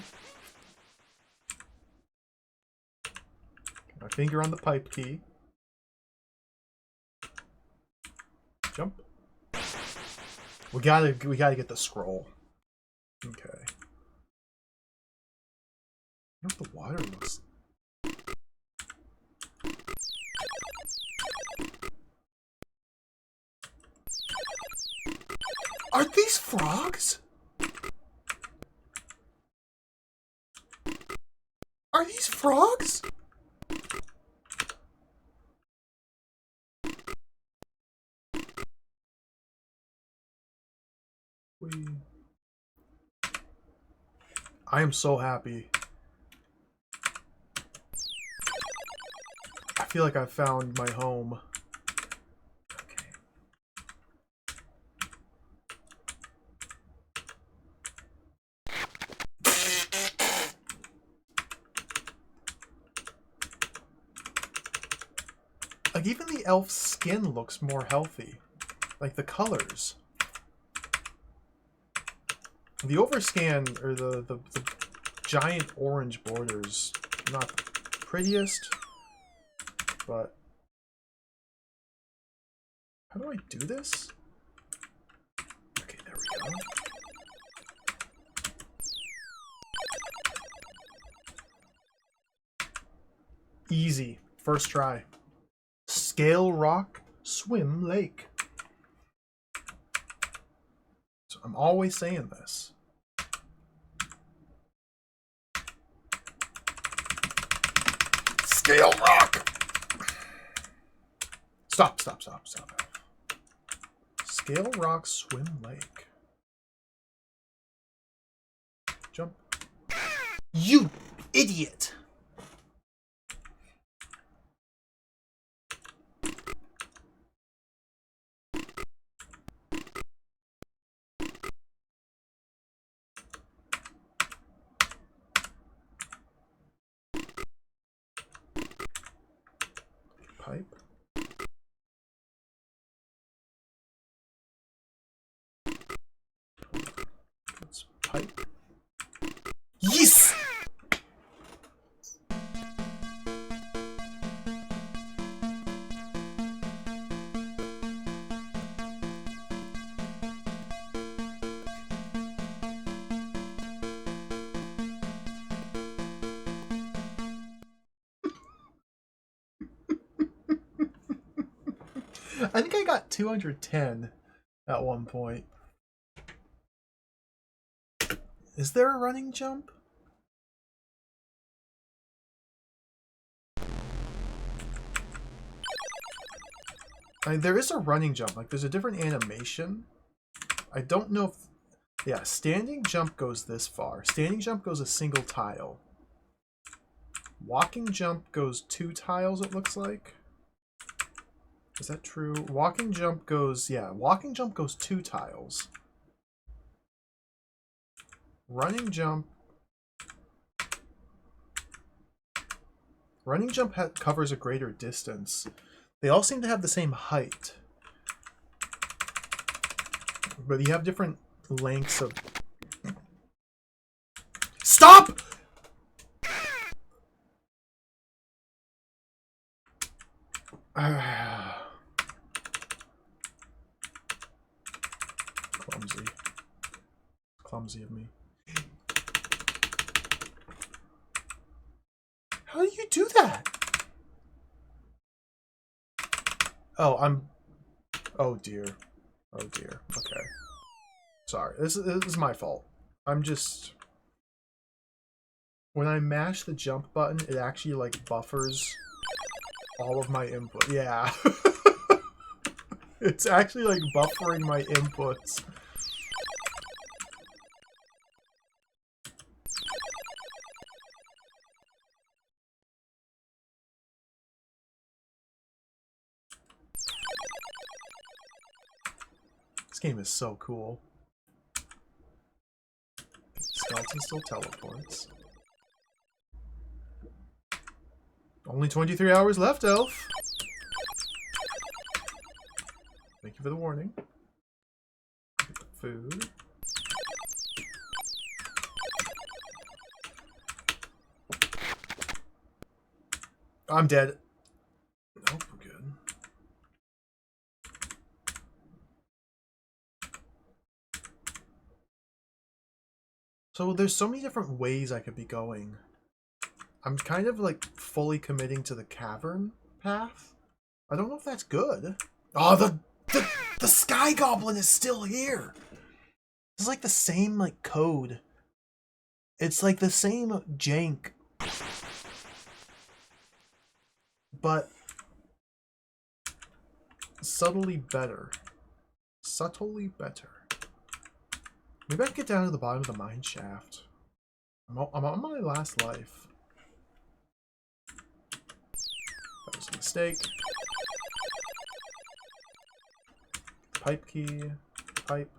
My finger on the pipe key. Jump. We gotta get the scroll. Okay. I wonder what the water looks. Are these frogs? Are these frogs? I am so happy. I feel like I found my home. Okay. Like, even the elf's skin looks more healthy. Like, the colors. The overscan, or the giant orange borders, not the prettiest, but... How do I do this? Okay, there we go. Easy. First try. Scale Rock Swim Lake. So I'm always saying this. Scale Rock! Stop. Scale Rock Swim Lake. Jump. You idiot! Pipe. Let's pipe. Yes! I think I got 210 at one point. Is there a running jump? I mean, there is a running jump. Like, there's a different animation. I don't know if... Yeah, standing jump goes this far. Standing jump goes a single tile. Walking jump goes 2 tiles, it looks like. Is that true? Walking jump goes... Yeah, walking jump goes 2 tiles. Running jump. Running jump covers a greater distance. They all seem to have the same height. But you have different lengths of... Stop! Clumsy. Clumsy of me. How do you do that? Oh, I'm... Oh, dear. Oh, dear. Okay. Sorry. This is my fault. I'm just... When I mash the jump button, it actually, like, buffers all of my input. Yeah. It's actually, like, buffering my inputs. This game is so cool. Skeleton still teleports. Only 23 hours left, Elf. Thank you for the warning. Food. I'm dead. Nope, we're good. So there's so many different ways I could be going. I'm kind of like fully committing to the cavern path. I don't know if that's good. Oh, the Sky Goblin is still here. It's like the same like code. It's like the same jank. But subtly better. Subtly better. Maybe I can get down to the bottom of the mine shaft. I'm on my last life. That was a mistake. Pipe key. Pipe.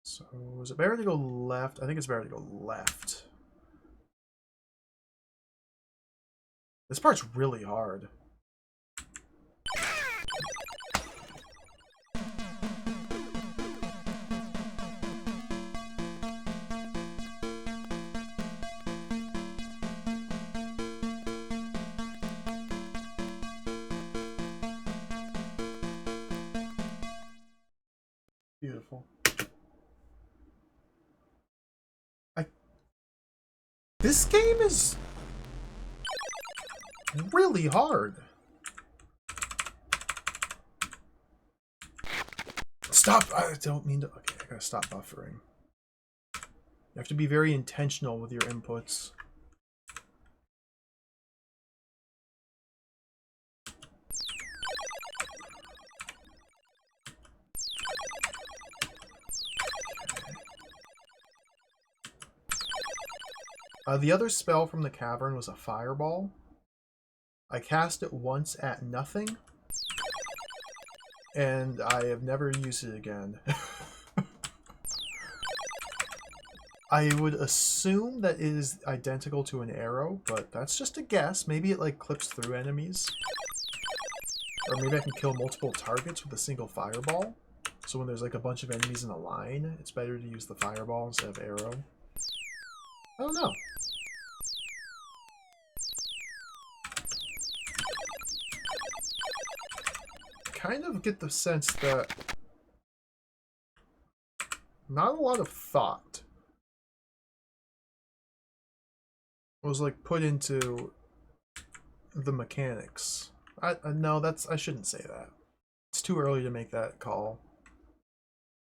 So, is it better to go left? I think it's better to go left. This part's really hard. Beautiful. This game is really hard. Stop! I don't mean to... Okay, I gotta stop buffering. You have to be very intentional with your inputs. The other spell from the cavern was a fireball. I cast it once at nothing, and I have never used it again. I would assume that it is identical to an arrow, but that's just a guess. Maybe it like clips through enemies. Or maybe I can kill multiple targets with a single fireball. So when there's like a bunch of enemies in a line, it's better to use the fireball instead of arrow. I don't know. Kind of get the sense that not a lot of thought was like put into the mechanics. No, I shouldn't say that. It's too early to make that call.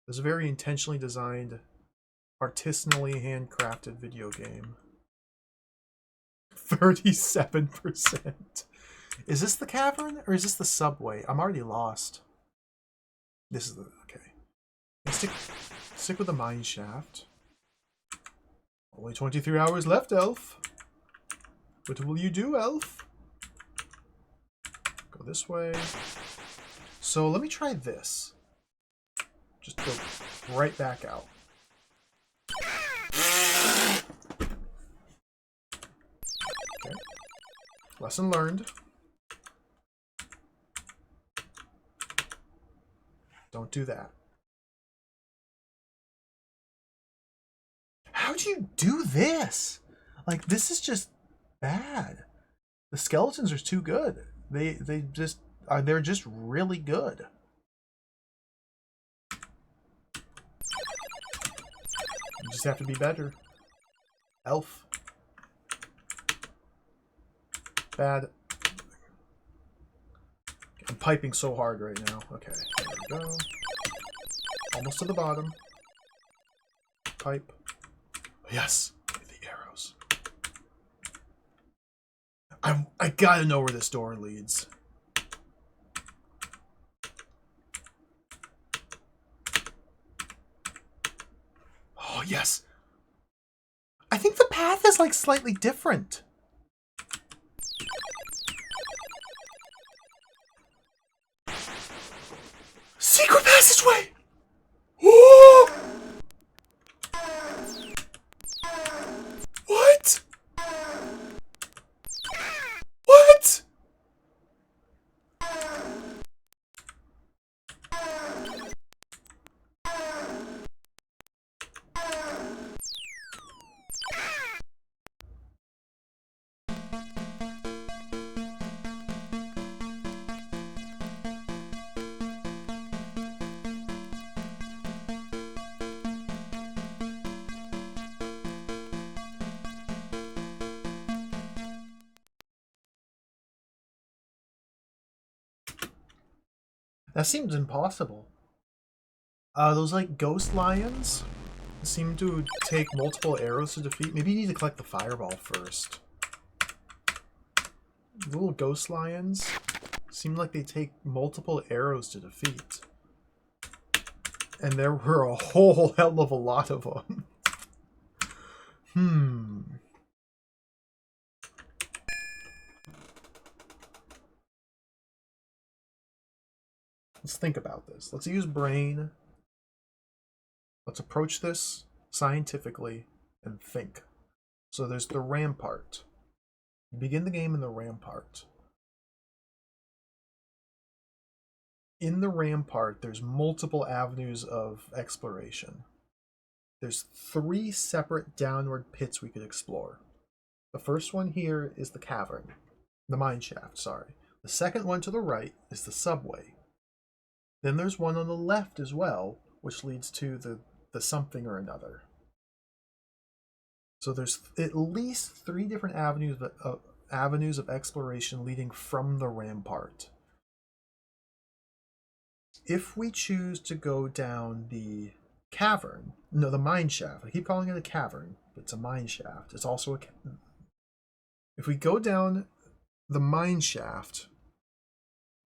It's a very intentionally designed, artisanally handcrafted video game. 37%. Is this the cavern or is this the subway? I'm already lost. This is the... Okay. Stick with the mine shaft. Only 23 hours left, Elf. What will you do, Elf? Go this way. So let me try this. Just go right back out. Okay. Lesson learned. Don't do that. How'd you do this? Like, this is just bad. The skeletons are too good. They're just really good. You just have to be better. Elf. Bad. I'm piping so hard right now. Okay, there we go. Almost to the bottom. Pipe. Yes! The arrows. I gotta know where this door leads. Oh, yes! I think the path is, like, slightly different. Secret passageway! Oh! What? What? That seems impossible. Those, like, ghost lions seem to take multiple arrows to defeat. Maybe you need to collect the fireball first. The little ghost lions seem like they take multiple arrows to defeat. And there were a whole hell of a lot of them. Let's think about this. Let's use brain. Let's approach this scientifically and think. So there's the rampart. You begin the game in the rampart. In the rampart, there's multiple avenues of exploration. There's 3 separate downward pits we could explore. The first one here is the cavern. The mine shaft, sorry. The second one to the right is the subway. Then there's one on the left as well, which leads to the something or another. So there's at least 3 different avenues of exploration leading from the rampart. If we choose to go down the cavern, no, the mine shaft. I keep calling it a cavern, but it's a mine shaft. It's also a. If we go down the mine shaft,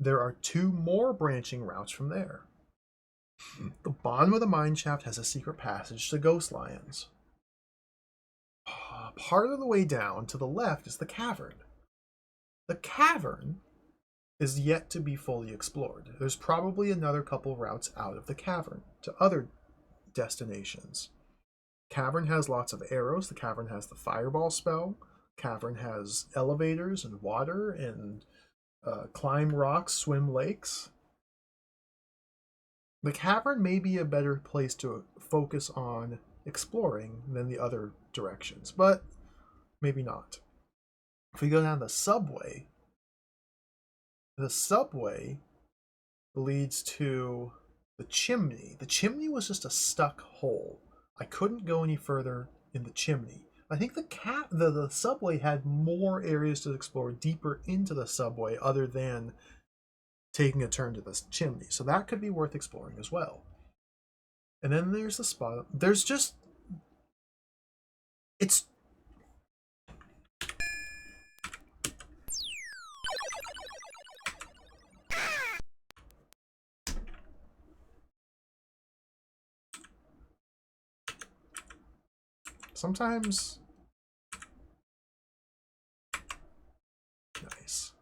there are 2 more branching routes from there. The bottom of the mine shaft has a secret passage to ghost lions. Part of the way down to the left is the cavern. The cavern is yet to be fully explored. There's probably another couple routes out of the cavern to other destinations. Cavern has lots of arrows. The cavern has the fireball spell. Cavern has elevators and water and climb rocks, swim lakes. The cavern may be a better place to focus on exploring than the other directions, but maybe not. If we go down the subway leads to the chimney. The chimney was just a stuck hole. I couldn't go any further in the chimney. I think the subway had more areas to explore deeper into the subway other than taking a turn to the chimney. So that could be worth exploring as well. And then there's the spot. There's just... It's... Sometimes... Nice.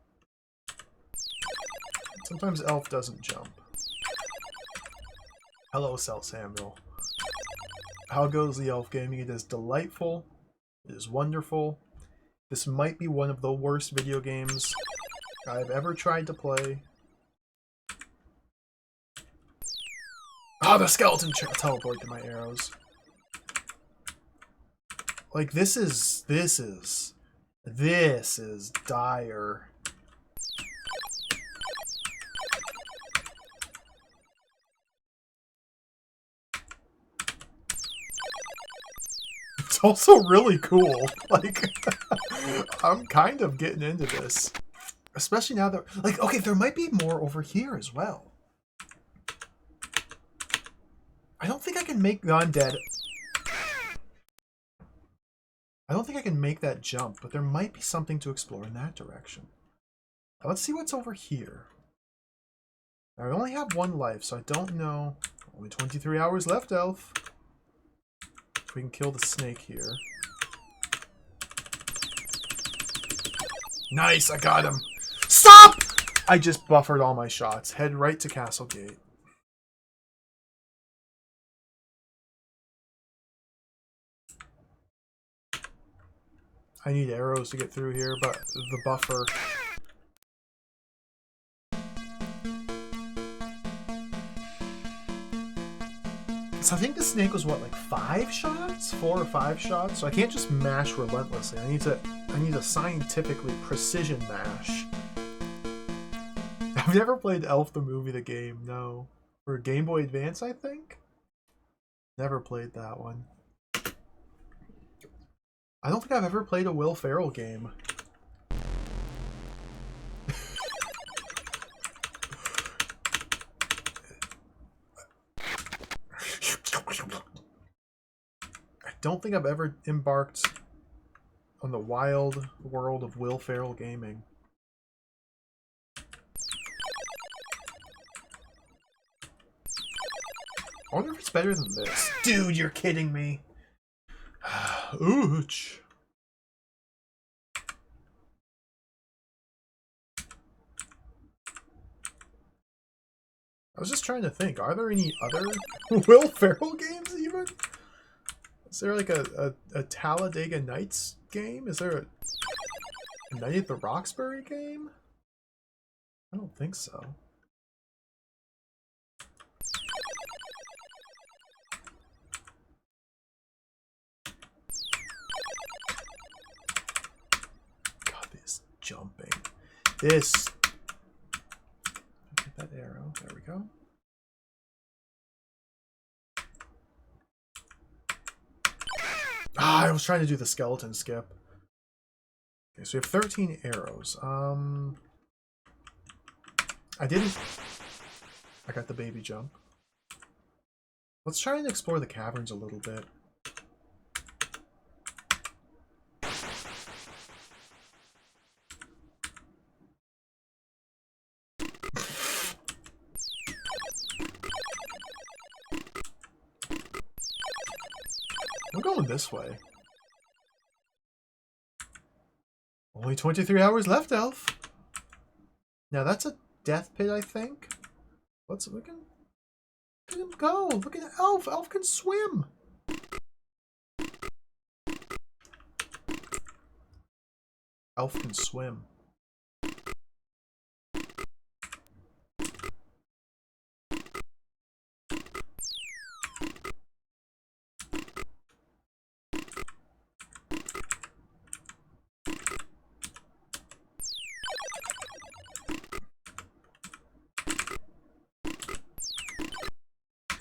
Sometimes Elf doesn't jump. Hello, Cell Samuel. How goes the elf gaming? It is delightful. It is wonderful. This might be one of the worst video games I've ever tried to play. Oh, the skeleton teleported to my arrows. Like, this is dire. It's also really cool. Like, I'm kind of getting into this. Especially now that, like, okay, there might be more over here as well. I don't think I can make the undead. I don't think I can make that jump, but there might be something to explore in that direction. Now, let's see what's over here. Now, I only have one life, so I don't know. Only 23 hours left, elf. If we can kill the snake here. Nice, I got him. Stop! I just buffered all my shots. Head right to Castle Gate. I need arrows to get through here, but the buffer... So I think the snake was, what, like 5 shots? 4 or 5 shots? So I can't just mash relentlessly. I need to scientifically precision mash. I've never played Elf the movie, the game, no. For Game Boy Advance, I think? Never played that one. I don't think I've ever played a Will Ferrell game. I don't think I've ever embarked on the wild world of Will Ferrell gaming. I wonder if it's better than this. Dude, you're kidding me. Ooch. I was just trying to think, are there any other Will Ferrell games even? Is there like a Talladega Nights game? Is there a Night at the Roxbury game? I don't think so. God, this jumping. This. Get that arrow. There we go. Ah, I was trying to do the skeleton skip. Okay, so we have 13 arrows. I didn't... I got the baby jump. Let's try and explore the caverns a little bit. We're going this way. Only 23 hours left, elf. Now that's a death pit, I think. Let's look at him go. Look at elf. Elf can swim. Elf can swim.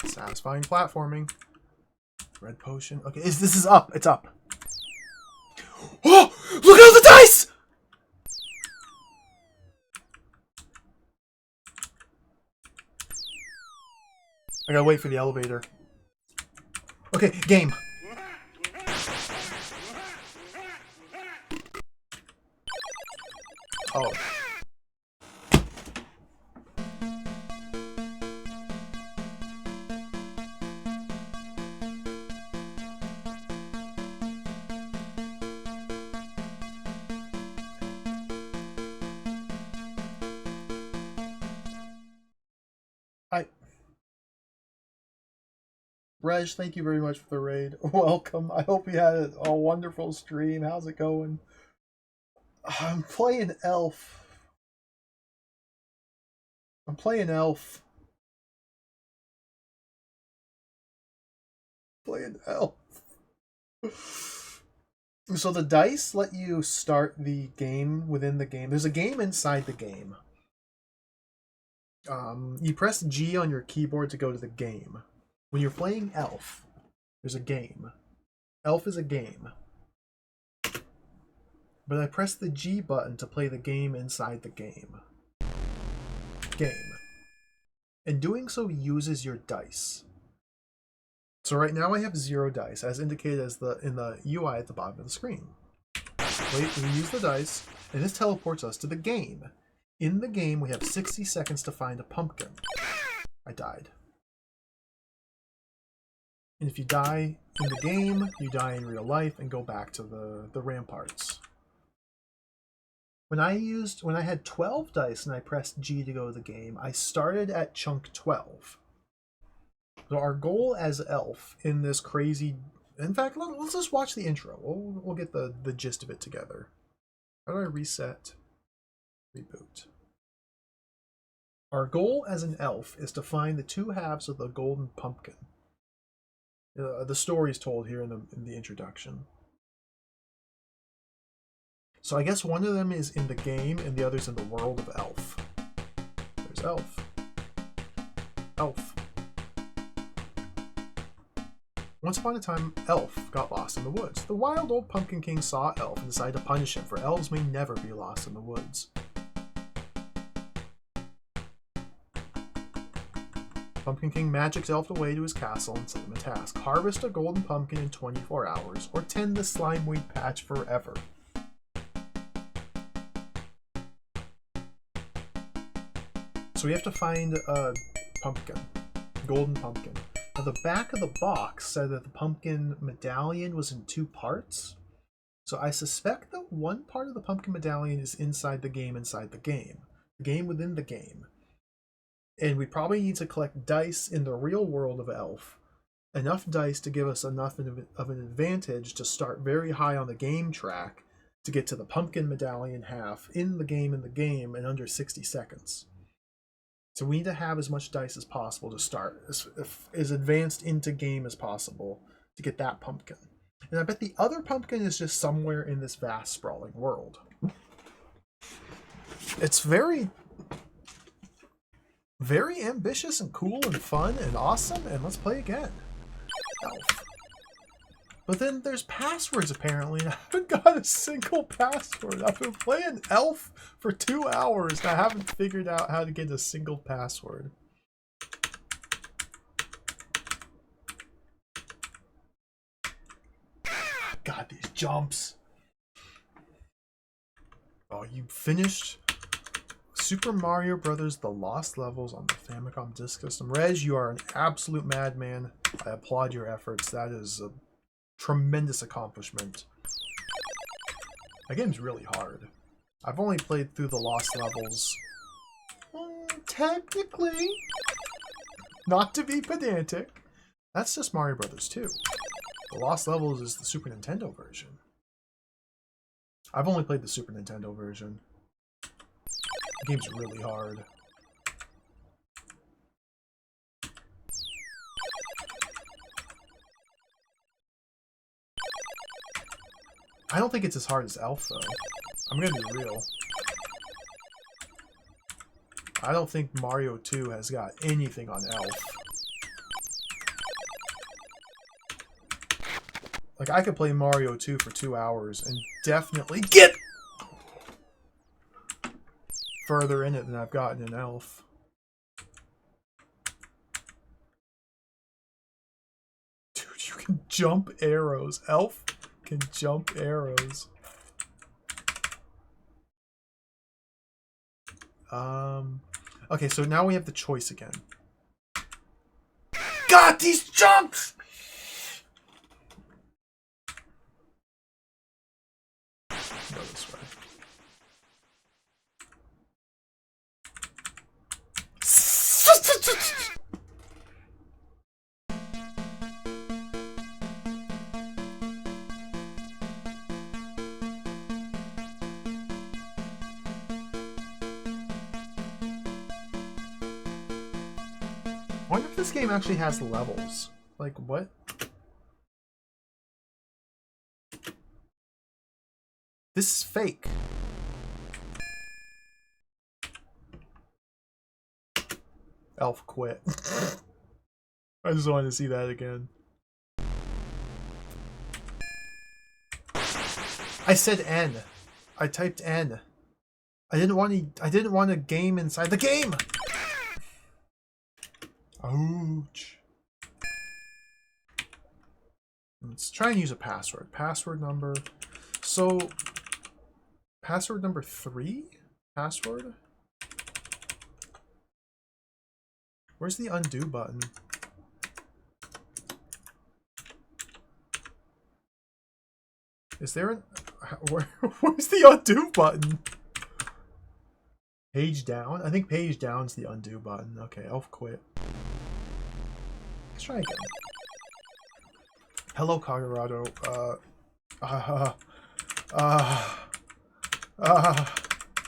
Satisfying platforming. Red potion. Okay, this is up. It's up. Oh! Look at all the dice! I gotta wait for the elevator. Okay, game. Oh. Reg, thank you very much for the raid. Welcome. I hope you had a wonderful stream. How's it going? I'm playing Elf. I'm playing Elf. Playing Elf. So the dice let you start the game within the game. There's a game inside the game. You press G on your keyboard to go to the game. When you're playing Elf, there's a game. Elf is a game. But I press the G button to play the game inside the game. Game. And doing so uses your dice. So right now I have 0 dice, as indicated as in the UI at the bottom of the screen. We use the dice, and this teleports us to the game. In the game, we have 60 seconds to find a pumpkin. I died. And if you die in the game, you die in real life and go back to the ramparts. When I had 12 dice and I pressed G to go to the game, I started at chunk 12. So our goal as Elf in this crazy... In fact, let's just watch the intro. We'll get the gist of it together. How do I reset? Reboot. Our goal as an elf is to find the 2 halves of the golden pumpkin. The story is told here in the introduction. So I guess one of them is in the game and the other's in the world of Elf. There's Elf. Elf. Once upon a time, Elf got lost in the woods. The wild old Pumpkin King saw Elf and decided to punish him, for elves may never be lost in the woods. Pumpkin King magics Elf away to his castle and set him a task. Harvest a golden pumpkin in 24 hours, or tend the slimeweed patch forever. So we have to find a pumpkin. Golden pumpkin. Now the back of the box said that the pumpkin medallion was in 2 parts. So I suspect that one part of the pumpkin medallion is inside the game inside the game. The game within the game. And we probably need to collect dice in the real world of Elf. Enough dice to give us enough of an advantage to start very high on the game track to get to the pumpkin medallion half in the game in under 60 seconds. So we need to have as much dice as possible to start, as advanced into game as possible to get that pumpkin. And I bet the other pumpkin is just somewhere in this vast, sprawling world. It's very, very ambitious and cool and fun and awesome, and let's play again. Elf. But then there's passwords apparently, and I haven't got a single password. I've been playing Elf for 2 hours, and I haven't figured out how to get a single password. God, these jumps. Oh, you finished Super Mario Bros. The Lost Levels on the Famicom Disk System. Reg, you are an absolute madman. I applaud your efforts. That is a tremendous accomplishment. That game's really hard. I've only played through the Lost Levels. Technically, not to be pedantic, that's just Mario Bros. 2. The Lost Levels is the Super Nintendo version. I've only played the Super Nintendo version. The game's really hard. I don't think it's as hard as Elf, though. I'm gonna be real. I don't think Mario 2 has got anything on Elf. Like, I could play Mario 2 for 2 hours and definitely get further in it than I've gotten in Elf. Dude, you can jump arrows. Elf can jump arrows. Okay, so now we have the choice again. God, these jumps! Go this way. I wonder if this game actually has levels. Like, what? This is fake. Elf quit. I just wanted to see that again. I said N. I typed N. I didn't want a game inside the game. Ouch. Let's try and use a password. Password number. So, password number 3? Password? Where's the undo button? Is there an... where's the undo button? Page down? I think page down's the undo button. Okay, Elf quit. Let's try again. Hello, Colorado.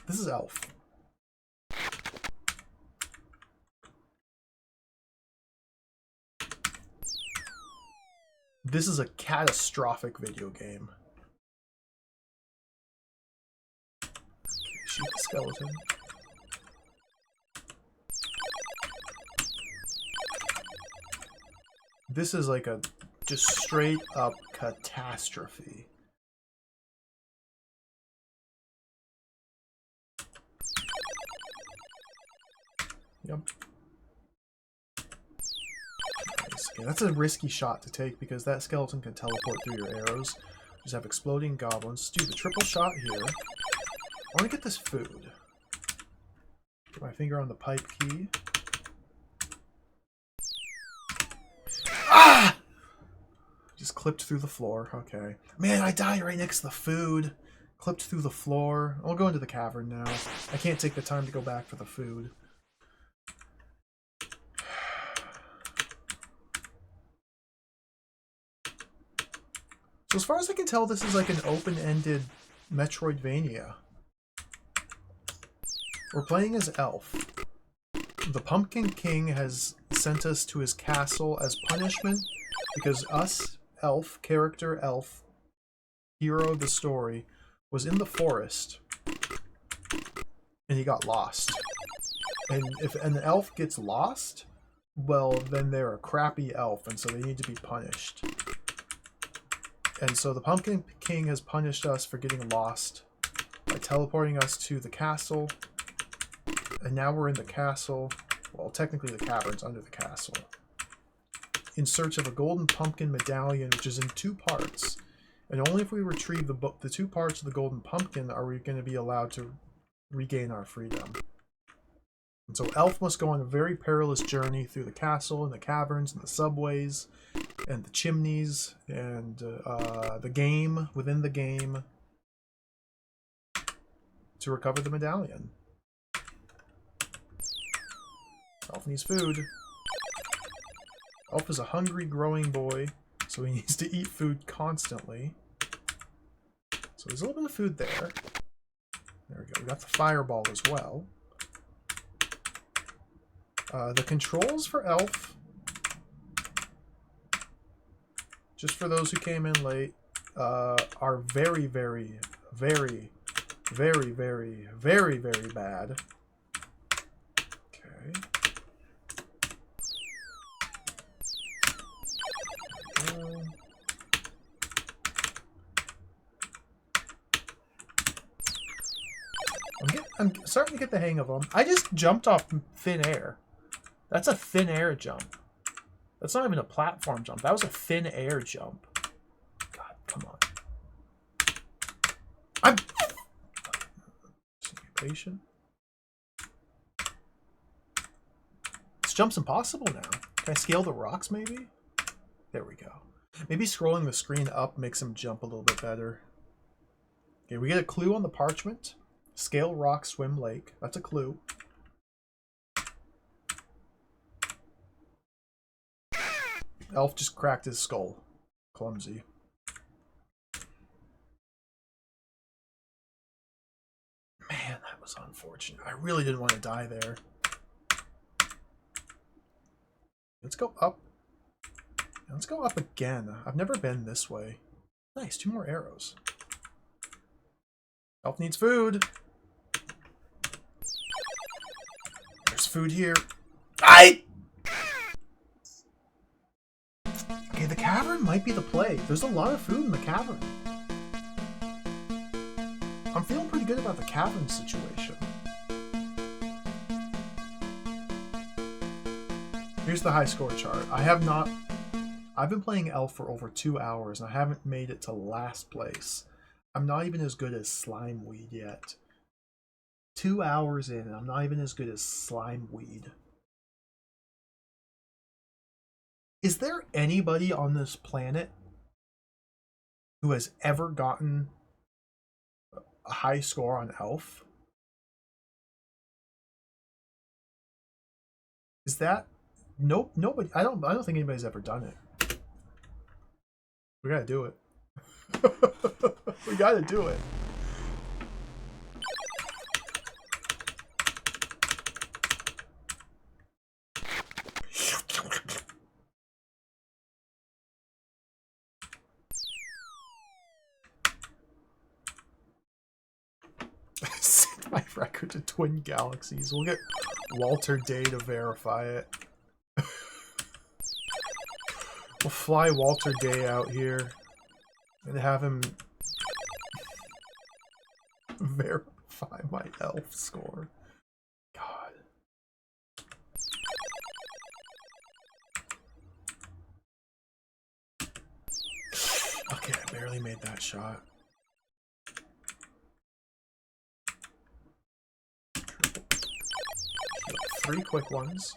This is Elf. This is a catastrophic video game. Shoot the skeleton. This is like a just straight up catastrophe. Yep. Nice. Okay, that's a risky shot to take because that skeleton can teleport through your arrows. Just have exploding goblins. Let's do the triple shot here. I want to get this food. Get my finger on the pipe key. Ah! Just clipped through the floor. Okay. Man, I died right next to the food. Clipped through the floor. I'll go into the cavern now. I can't take the time to go back for the food. So as far as I can tell, this is like an open-ended Metroidvania. We're playing as Elf. The Pumpkin King has sent us to his castle as punishment because us, Elf, character Elf, hero of the story, was in the forest and he got lost. And if an elf gets lost, well, then they're a crappy elf and so they need to be punished. And so the Pumpkin King has punished us for getting lost by teleporting us to the castle. And now we're in the castle. Well, technically the cavern's under the castle. In search of a golden pumpkin medallion, which is in 2 parts. And only if we retrieve the 2 parts of the golden pumpkin are we going to be allowed to regain our freedom. And so Elf must go on a very perilous journey through the castle and the caverns and the subways and the chimneys and the game within the game to recover the medallion. Elf needs food. Elf is a hungry, growing boy, so he needs to eat food constantly. So there's a little bit of food there. There we go. We got the fireball as well. The controls for Elf, just for those who came in late, are very, very, very, very, very, very, very bad. Okay. I'm starting to get the hang of them. I just jumped off thin air. That's a thin air jump. That's not even a platform jump. That was a thin air jump. God, come on. I'm... Just be patient. This jump's impossible now. Can I scale the rocks, maybe? There we go. Maybe scrolling the screen up makes him jump a little bit better. Okay, we get a clue on the parchment. Scale rock, swim lake. That's a clue. Elf just cracked his skull. Clumsy. Man, that was unfortunate. I really didn't want to die there. let's go up. Let's go up again. I've never been this way. Nice, 2 more arrows. Elf needs food. There's food here. Okay, the cavern might be the play. There's a lot of food in the cavern. I'm feeling pretty good about the cavern situation. Here's the high score chart. I've been playing Elf for over 2 hours and I haven't made it to last place. I'm not even as good as Slimeweed yet. 2 hours in and I'm not even as good as Slimeweed. Is there anybody on this planet who has ever gotten a high score on Elf? Is that... Nope, nobody. I don't think anybody's ever done it. We gotta do it. We gotta do it. Set my record to Twin Galaxies. We'll get Walter Day to verify it. We'll fly Walter Day out here and have him verify my Elf score. God. Okay, I barely made that shot. 3 quick ones.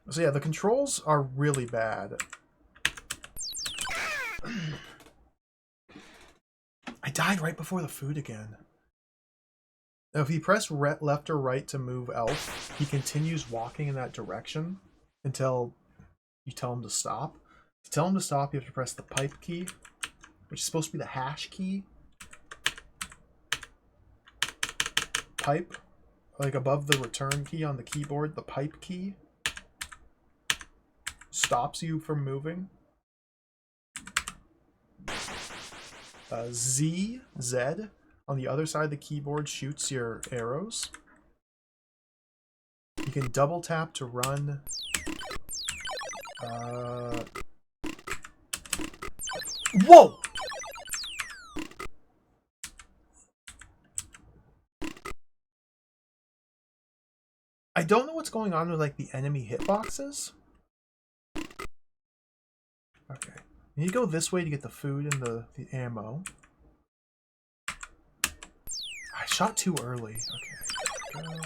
So yeah, the controls are really bad. I died right before the food again. Now if you press left or right to move Elf, he continues walking in that direction until you tell him to stop. To tell him to stop, you have to press the pipe key, which is supposed to be the hash key. Pipe, like above the return key on the keyboard, the pipe key stops you from moving. Z on the other side of the keyboard shoots your arrows. You can double tap to run. Whoa! I don't know what's going on with like the enemy hitboxes. Okay. You need to go this way to get the food and the ammo. I shot too early. Okay. Go.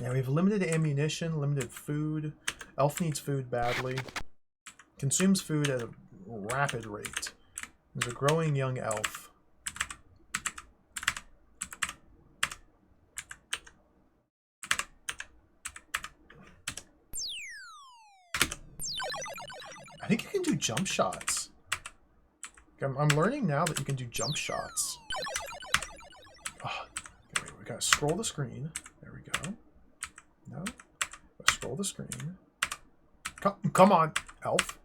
Yeah, we have limited ammunition, limited food. Elf needs food badly. Consumes food at a rapid rate. There's a growing young elf. I think you can do jump shots. I'm learning now that you can do jump shots. Oh, okay, wait, we gotta scroll the screen. There we go. No? Scroll the screen. Come on, elf.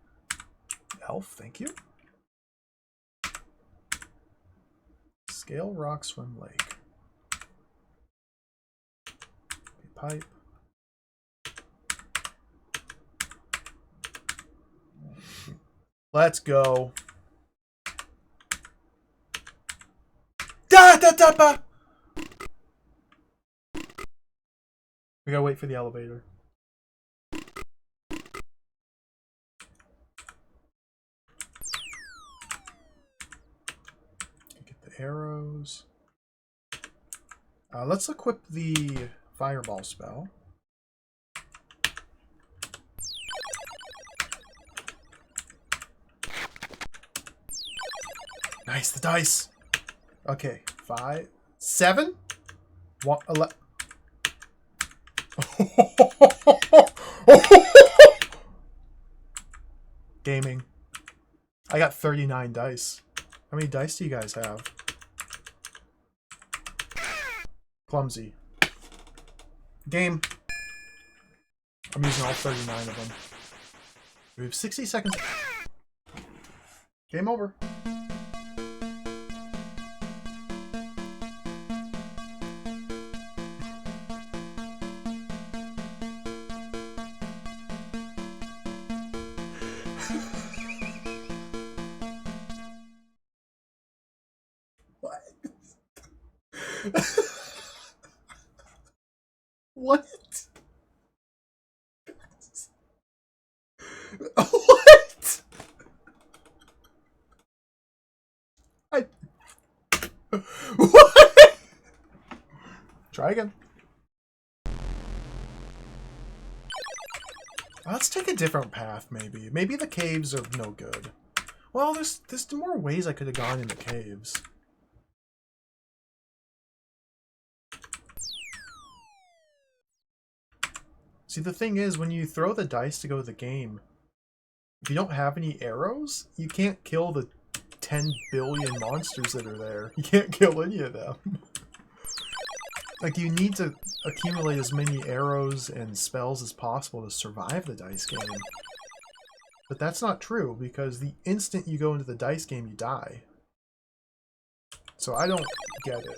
Elf, thank you. Scale, rock, swim, lake. Okay, pipe. Let's go. Da da da ba. We gotta wait for the elevator. Get the arrows. Let's equip the fireball spell. Nice, the dice. Okay, 5, 7, 1, 11. Gaming. I got 39 dice. How many dice do you guys have? Clumsy. Game. I'm using all 39 of them. We have 60 seconds. Game over. What? What? What? What? Try again. Let's take a different path, maybe. Maybe the caves are no good. Well, there's more ways I could have gone in the caves. See, the thing is, when you throw the dice to go to the game, if you don't have any arrows, you can't kill the 10 billion monsters that are there. You can't kill any of them. Like, you need to accumulate as many arrows and spells as possible to survive the dice game. But that's not true, because the instant you go into the dice game, you die. So I don't get it.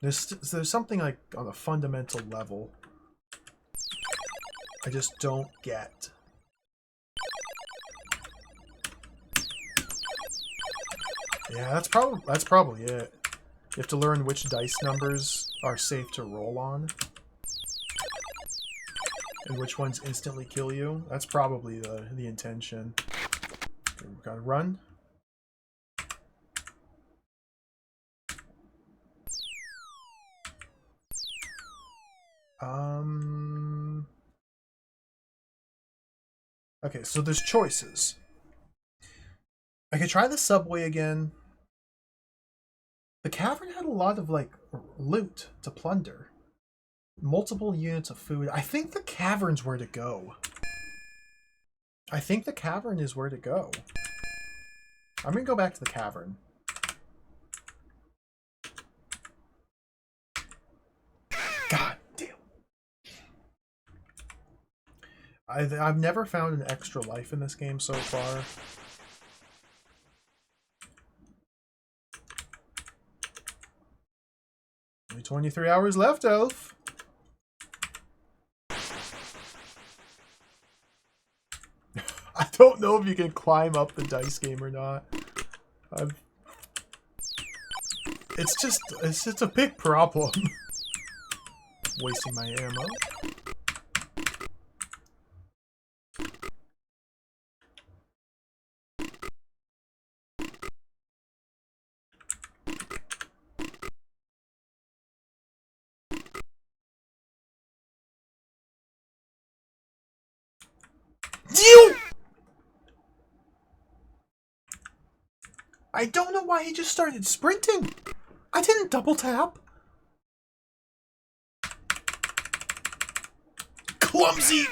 There's something, like, on a fundamental level I just don't get. Yeah, that's probably it. You have to learn which dice numbers are safe to roll on. And which ones instantly kill you. That's probably the intention. Okay, we've got to run. Okay, so there's choices. I could try the subway again. The cavern had a lot of, like, loot to plunder. Multiple units of food. I think the cavern's where to go. I think the cavern is where to go. I'm gonna go back to the cavern. God damn. I've never found an extra life in this game so far. Only 23 hours left, Elf. I don't know if you can climb up the dice game or not. It's just a big problem. Wasting my ammo. I don't know why he just started sprinting. I didn't double tap. Clumsy.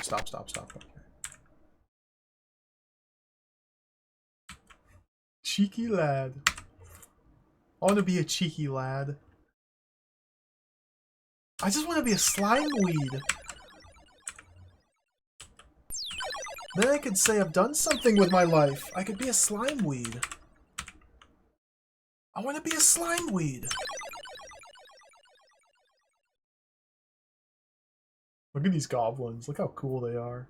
Stop. Okay. Cheeky lad. I want to be a cheeky lad. I just want to be a slime weed. Then I could say I've done something with my life. I could be a slime weed. I want to be a slime weed. Look at these goblins. Look how cool they are.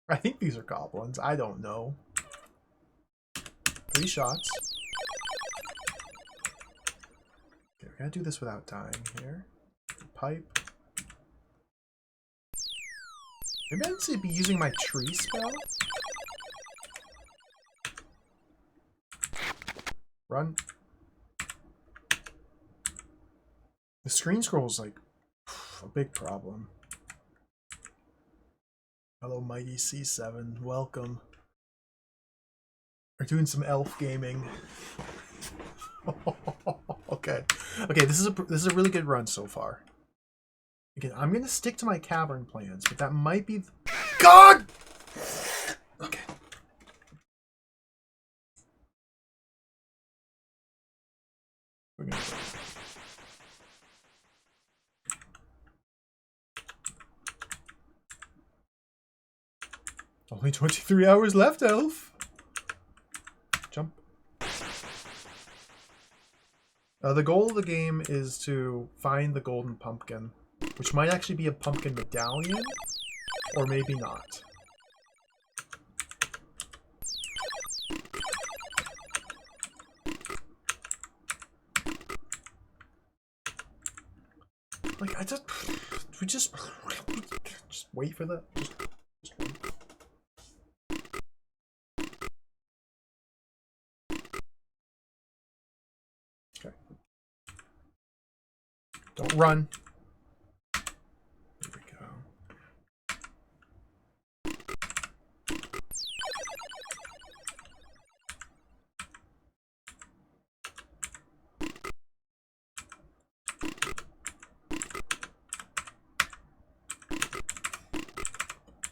I think these are goblins. I don't know. 3 shots. Okay, we're gonna do this without dying here. Pipe. Maybe I should be using my tree spell? Run. The screen scroll is like a big problem. Hello, Mighty C7. Welcome. We're doing some elf gaming. Okay. Okay, this is a really good run so far. Again, I'm gonna stick to my cavern plans, but that might be God! Okay. We're gonna Only 23 hours left, Elf. Jump. The goal of the game is to find the golden pumpkin, which might actually be a pumpkin medallion, or maybe not. Like, we just wait for that. Just wait. Okay. Don't run. Here we go.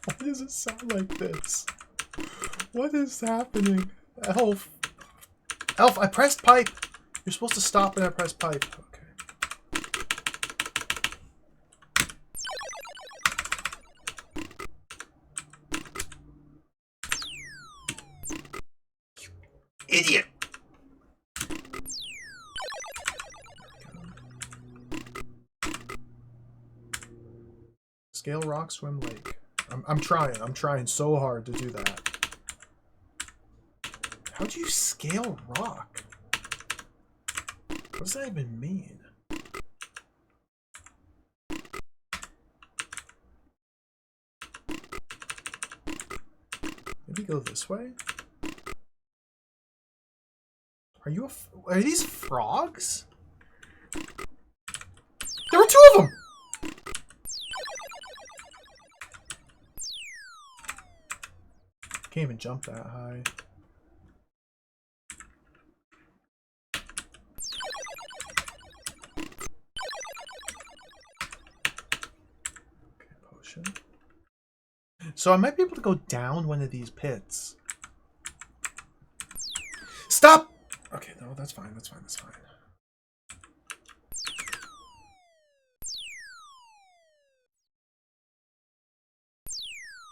Why does it sound like this? What is happening? Elf. Elf, I pressed pipe. You're supposed to stop when I press pipe. Okay. You idiot. Scale rock, swim lake. I'm trying so hard to do that. How do you scale rock? What does that even mean? Maybe go this way? Are these frogs? There were two of them! Can't even jump that high. Okay, potion. So I might be able to go down one of these pits. Stop! Okay, no, that's fine, that's fine, that's fine.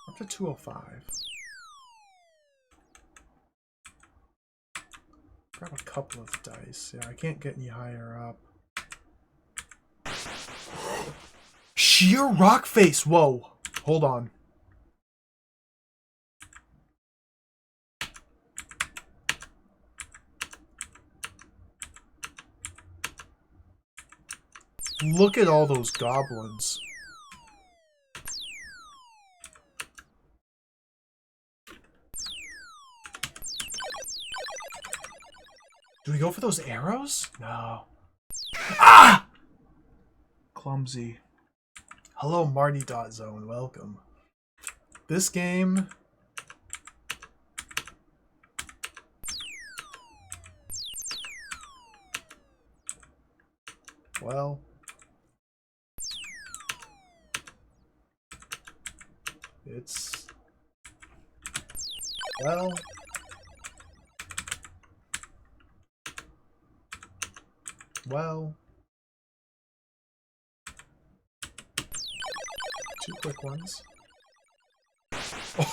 Up to 205. Grab a couple of dice. Yeah, I can't get any higher up. Sheer rock face! Whoa! Hold on. Look at all those goblins. Do we go for those arrows? No. Ah! Clumsy. Hello, Marty.zone. Welcome. This game... Well... It's... Well... Well... Two quick ones.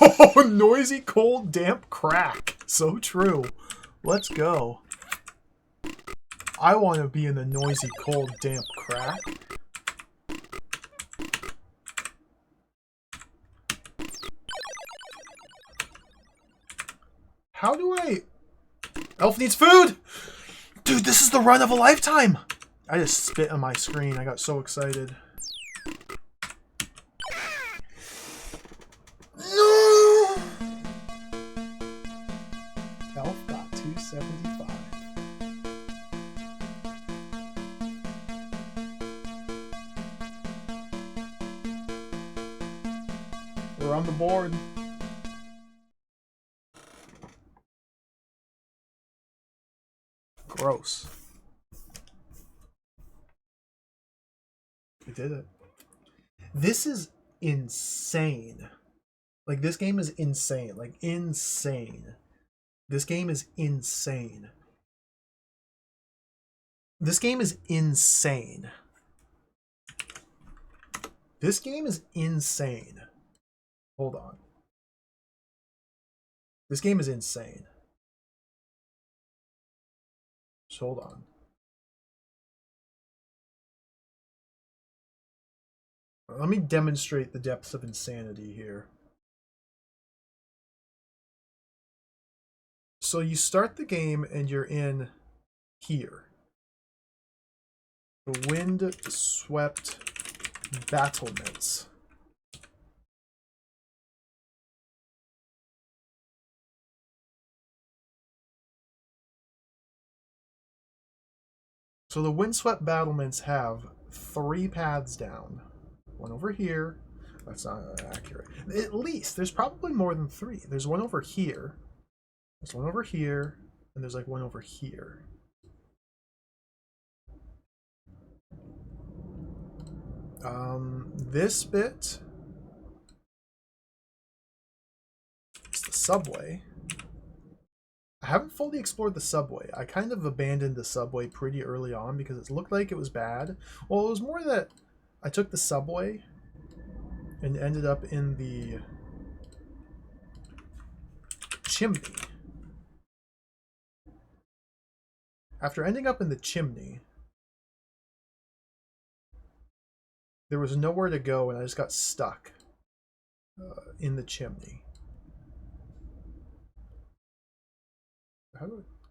Oh, noisy, cold, damp crack. So true. Let's go. I want to be in the noisy, cold, damp crack. How do I... Elf needs food! Dude, this is the run of a lifetime! I just spit on my screen. I got so excited. No! Elf got 275. We're on the board. Gross. We did it. This is insane. Like, this game is insane. Like, insane. This game is insane. This game is insane. This game is insane. Hold on. This game is insane. Just hold on. Let me demonstrate the depths of insanity here. So you start the game and you're in here. The wind-swept battlements. So the windswept battlements have 3 paths down. One over here. That's not accurate. At least, there's probably more than 3. There's one over here. There's one over here. And there's like one over here. This bit is the subway. I haven't fully explored the subway. I kind of abandoned the subway pretty early on because it looked like it was bad. Well, it was more that I took the subway and ended up in the chimney. After ending up in the chimney, there was nowhere to go and I just got stuck in the chimney.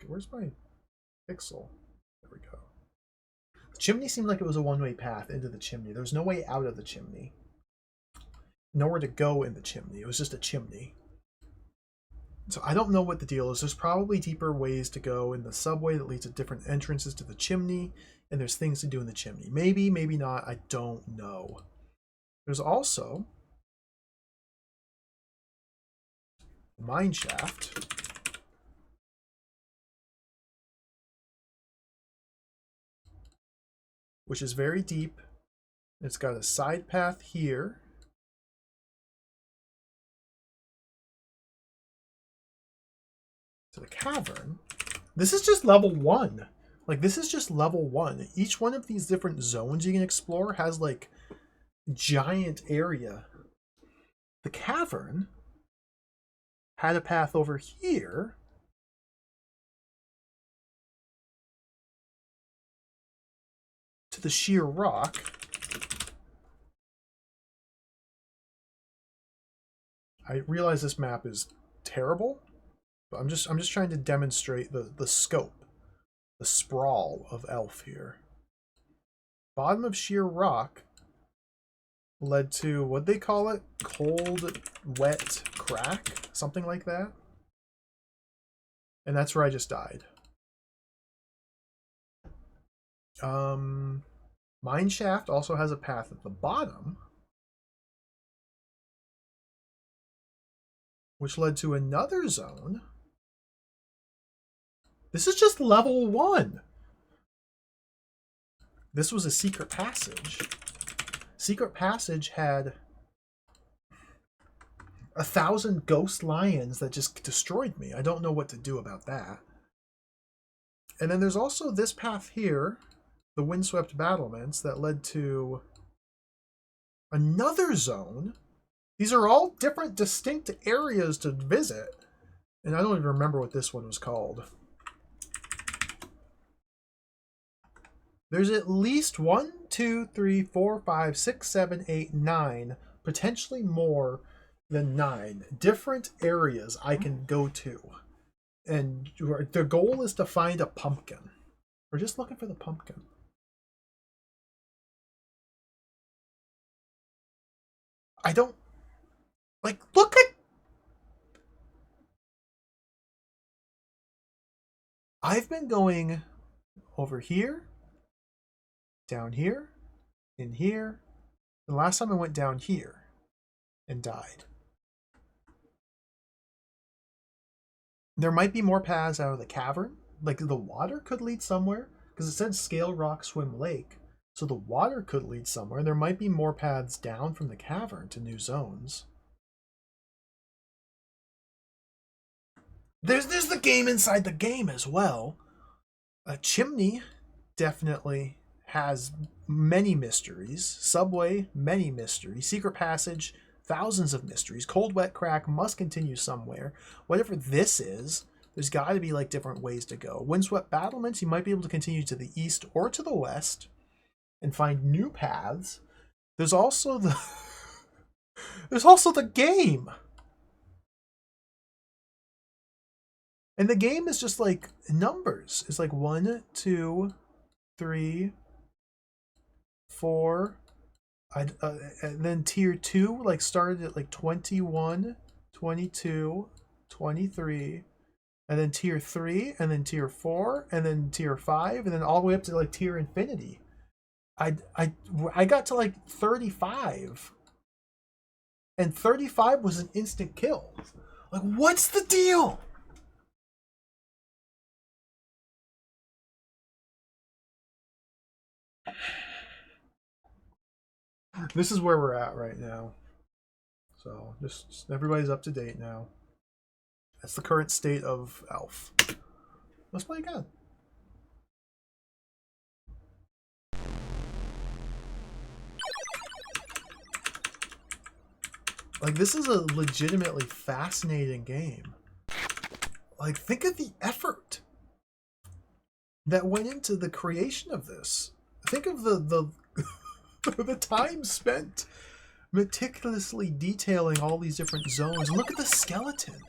Where's my pixel? There we go. The chimney seemed like it was a one-way path into the chimney. There was no way out of the chimney. Nowhere to go in the chimney. It was just a chimney. So I don't know what the deal is. There's probably deeper ways to go in the subway that leads to different entrances to the chimney, and there's things to do in the chimney. Maybe, maybe not. I don't know. There's also a mine shaft. Which is very deep. It's got a side path here. To the cavern. This is just level 1. Like, this is just level 1. Each one of these different zones you can explore has, like, giant area. The cavern had a path over here. To the sheer rock. I realize this map is terrible, but I'm just trying to demonstrate the scope, the sprawl of Elf here. Bottom of sheer rock led to, what'd they call it? Cold, wet crack? Something like that. And that's where I just died. Mine shaft also has a path at the bottom, which led to another zone. This is just level 1. This was a secret passage. Secret passage had 1,000 ghost lions that just destroyed me. I don't know what to do about that. And then there's also this path here, the windswept battlements, that led to another zone. These are all different, distinct areas to visit. And I don't even remember what this one was called. There's at least 1, 2, 3, 4, 5, 6, 7, 8, 9, potentially more than 9 different areas I can go to. And the goal is to find a pumpkin. We're just looking for the pumpkin. I don't... Like, look at... I've been going over here, down here, in here. The last time I went down here and died. There might be more paths out of the cavern. Like the water could lead somewhere because it said scale rock swim lake. So the water could lead somewhere. There might be more paths down from the cavern to new zones. There's the game inside the game as well. A chimney definitely has many mysteries. Subway, many mysteries. Secret passage, thousands of mysteries. Cold wet crack must continue somewhere. Whatever this is, there's got to be like different ways to go. Windswept battlements, you might be able to continue to the east or to the west and find new paths. There's also the there's also the game. And the game is just like numbers. It's like 1, 2, 3, 4. And then tier 2 like started at like 21, 22, 23, and then tier 3, and then tier 4, and then tier 5, and then all the way up to like tier infinity. I got to like 35, and 35 was an instant kill. Like, what's the deal? This is where we're at right now. So just everybody's up to date now. That's the current state of Elf. Let's play again. Like, this is a legitimately fascinating game. Like, think of the effort that went into the creation of this. Think of the the time spent meticulously detailing all these different zones. And look at the skeleton.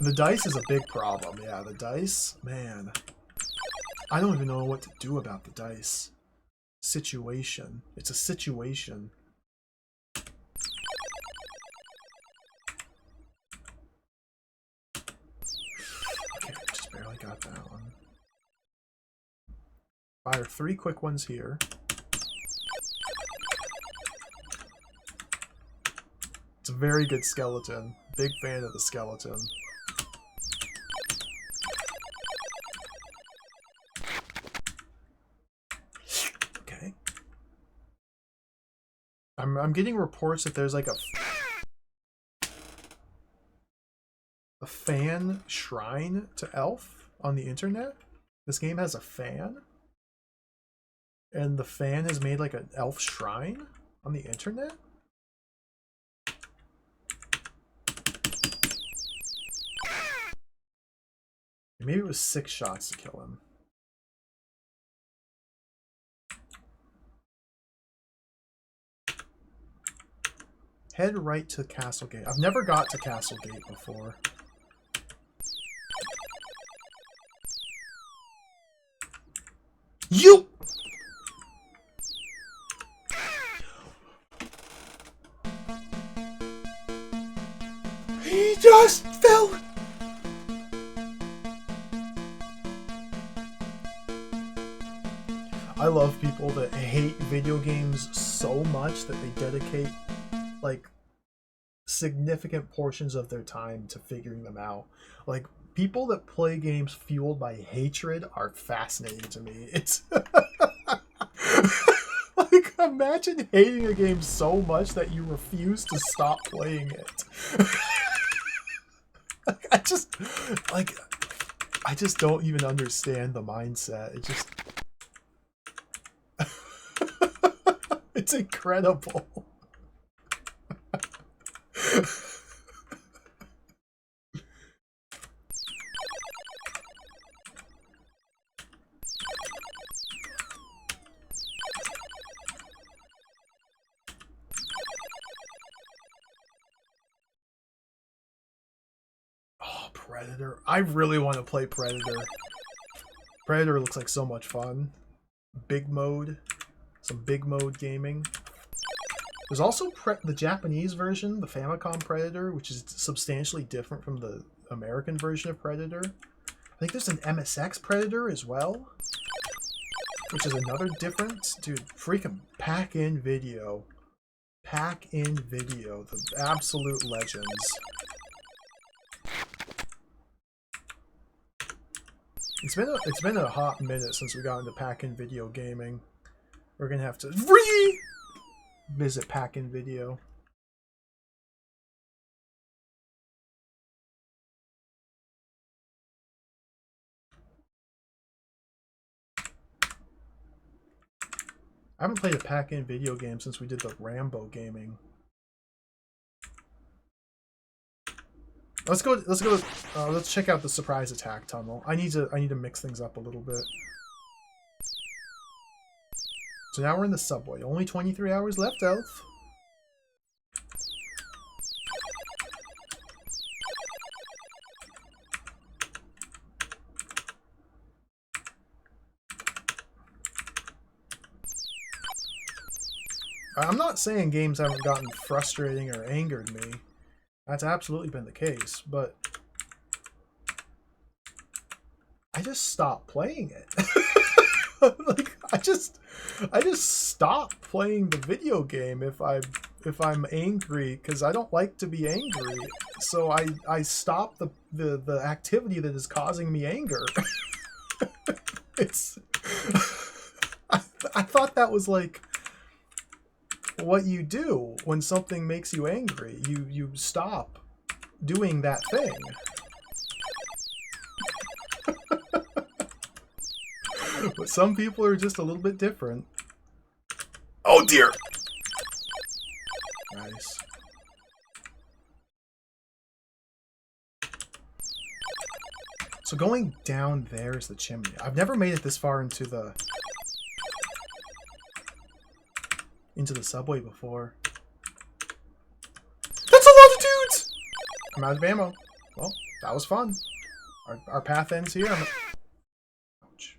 The dice is a big problem. Yeah, the dice, man. I don't even know what to do about the dice situation. It's a situation. Okay, just barely got that one. Fire 3 quick ones here. It's a very good skeleton. Big fan of the skeleton. Okay. I'm getting reports that there's like a fan shrine to Elf on the internet. This game has a fan. And the fan has made like an Elf shrine on the internet? Maybe it was 6 shots to kill him. Head right to Castle Gate. I've never got to Castle Gate before. You! He just fell! I love people that hate video games so much that they dedicate like significant portions of their time to figuring them out. Like, people that play games fueled by hatred are fascinating to me. It's like, imagine hating a game so much that you refuse to stop playing it. I just don't even understand the mindset. It just it's incredible. Oh, Predator. I really want to play Predator. Predator looks like so much fun. Big mode. Some big mode gaming. There's also the Japanese version, the Famicom Predator, which is substantially different from the American version of Predator. I think there's an MSX Predator as well, which is another difference. Dude, freaking pack in video. Pack in video. The absolute legends. It's been a hot minute since we got into pack-in video gaming. We're gonna have to visit pack-in video. I haven't played a pack-in video game since we did the Rambo gaming. Let's check out the surprise attack tunnel. I need to mix things up a little bit. So now we're in the subway. Only 23 hours left, Elf. I'm not saying games haven't gotten frustrating or angered me. That's absolutely been the case, but I just stopped playing it. Like I just stop playing the video game if I'm angry, because I don't like to be angry. So I stop the activity that is causing me anger. It's I thought that was like what you do when something makes you angry. You stop doing that thing. But some people are just a little bit different. Oh dear! Nice. So going down there is the chimney. I've never made it this far into the subway before. That's a lot of dudes! I'm out of ammo. Well, that was fun. Our path ends here. Ouch.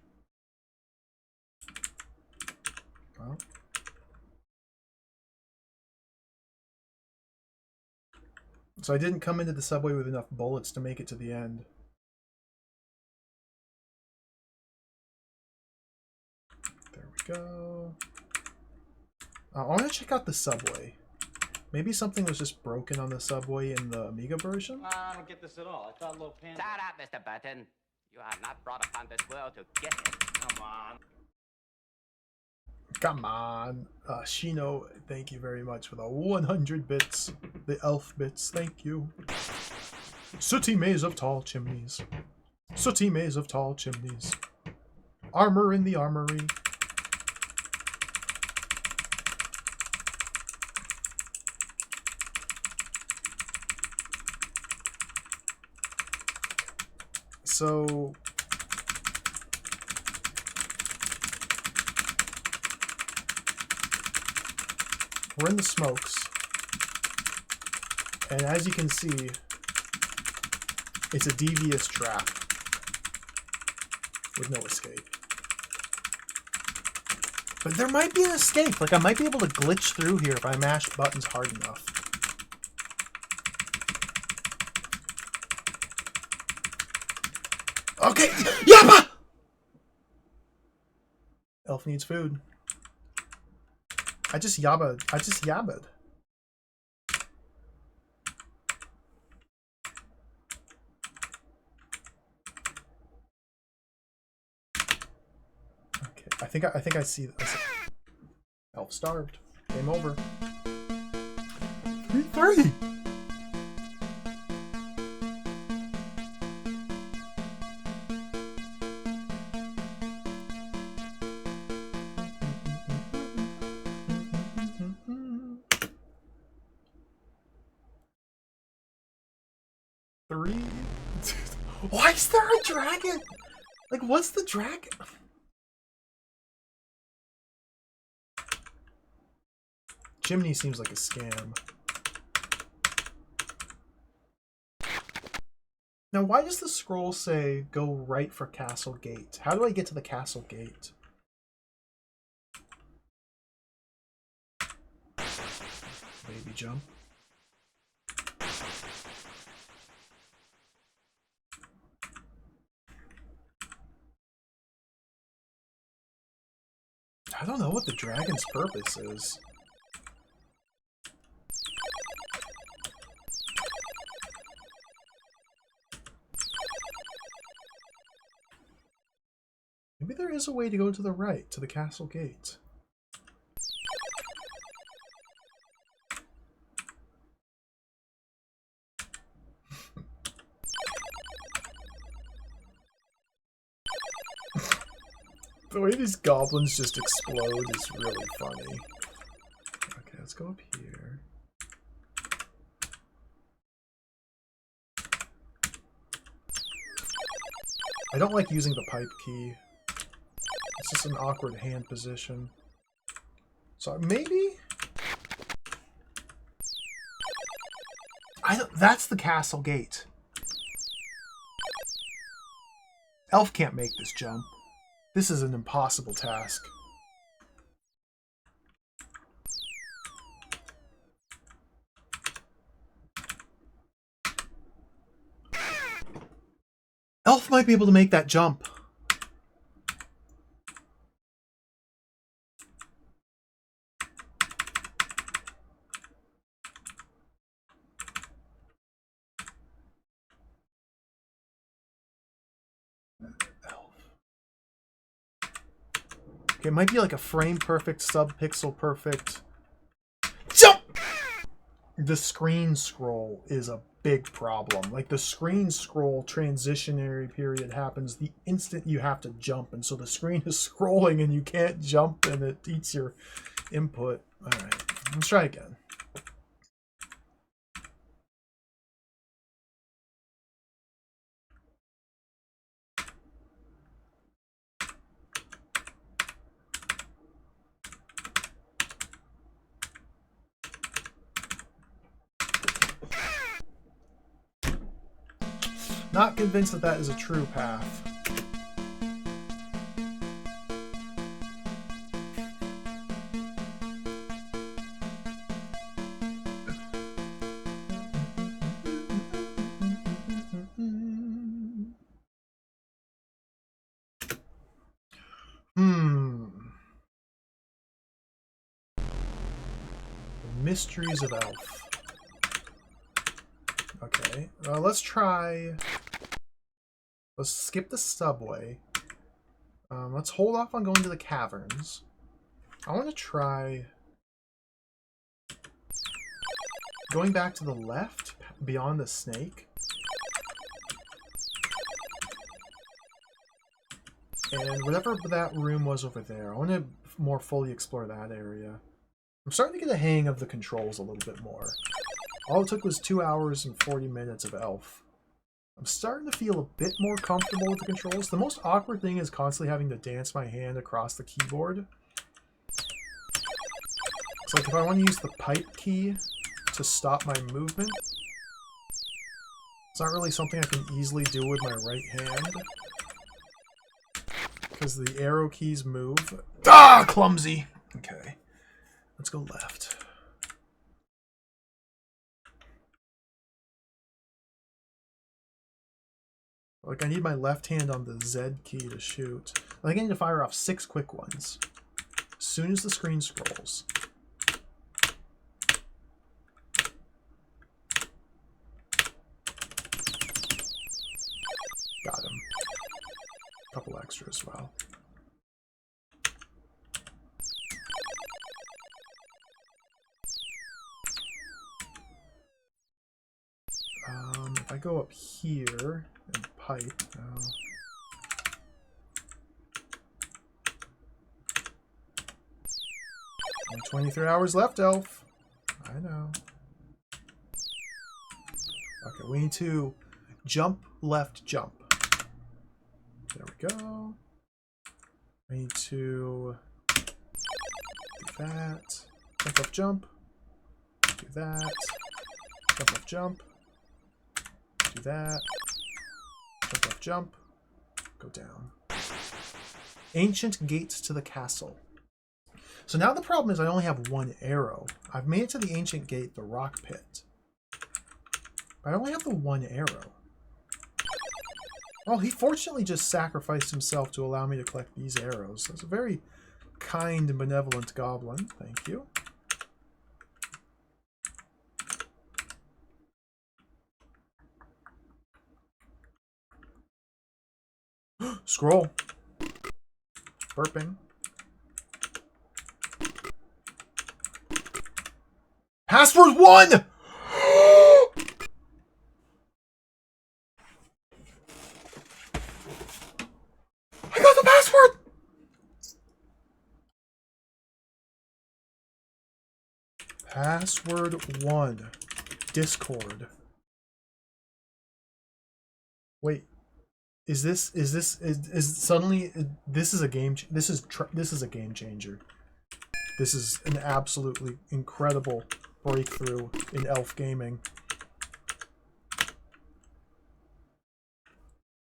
Well. So I didn't come into the subway with enough bullets to make it to the end. There we go. I want to check out the subway. Maybe something was just broken on the subway in the Amiga version? I don't get this at all. I thought Low Panda... Shut up, Mr. Button. You are not brought upon this world to get it. Come on. Come on. Shino, thank you very much for the 100 bits. The elf bits, thank you. Sooty maze of tall chimneys. Sooty maze of tall chimneys. Armor in the armory. So we're in the smokes, and as you can see, it's a devious trap with no escape. But there might be an escape. Like, I might be able to glitch through here if I mash buttons hard enough. Okay, Yappa! Elf needs food. I just yabbed. Okay, I think I see. Elf starved. Game over. 3:30. Why is there a dragon? Like, what's the dragon? Chimney seems like a scam. Now, why does the scroll say go right for castle gate? How do I get to the castle gate? Baby jump. I don't know what the dragon's purpose is. Maybe there is a way to go to the right, to the castle gate. The way these goblins just explode is really funny. Okay, let's go up here. I don't like using the pipe key. It's just an awkward hand position. So maybe... that's the castle gate. Elf can't make this jump. This is an impossible task. Elf might be able to make that jump. Okay, it might be like a frame perfect, sub-pixel perfect. Jump! The screen scroll is a big problem. Like the screen scroll transitionary period happens the instant you have to jump, and so the screen is scrolling and you can't jump and it eats your input. Alright, let's try again. Not convinced that that is a true path. Mysteries of Elf. Okay, let's try... Let's skip the subway. Let's hold off on going to the caverns. I want to try... going back to the left, beyond the snake. And whatever that room was over there, I want to more fully explore that area. I'm starting to get a hang of the controls a little bit more. All it took was 2 hours and 40 minutes of Elf. I'm starting to feel a bit more comfortable with the controls. The most awkward thing is constantly having to dance my hand across the keyboard. It's like if I want to use the pipe key to stop my movement, it's not really something I can easily do with my right hand. Because the arrow keys move. Ah, clumsy! Okay. Let's go left. Like, I need my left hand on the Z key to shoot. I think I need to fire off 6 quick ones. As soon as the screen scrolls. Got him. Couple extra as well. If I go up here and pipe, 23 hours left, Elf. I know. Okay, we need to jump, left, jump. There we go. I need to do that. Jump up, jump. Do that. Jump up, jump. Do that. Jump up, jump. Go down. Ancient gates to the castle. So now the problem is I only have 1 arrow. I've made it to the ancient gate, the rock pit. But I only have the 1 arrow. Well, he fortunately just sacrificed himself to allow me to collect these arrows. That's a very kind and benevolent goblin. Thank you. Scroll. Burping. Password 1! I got the password! Password 1. Discord. Wait. Is suddenly this is a game this is a game changer. This is an absolutely incredible breakthrough in elf gaming.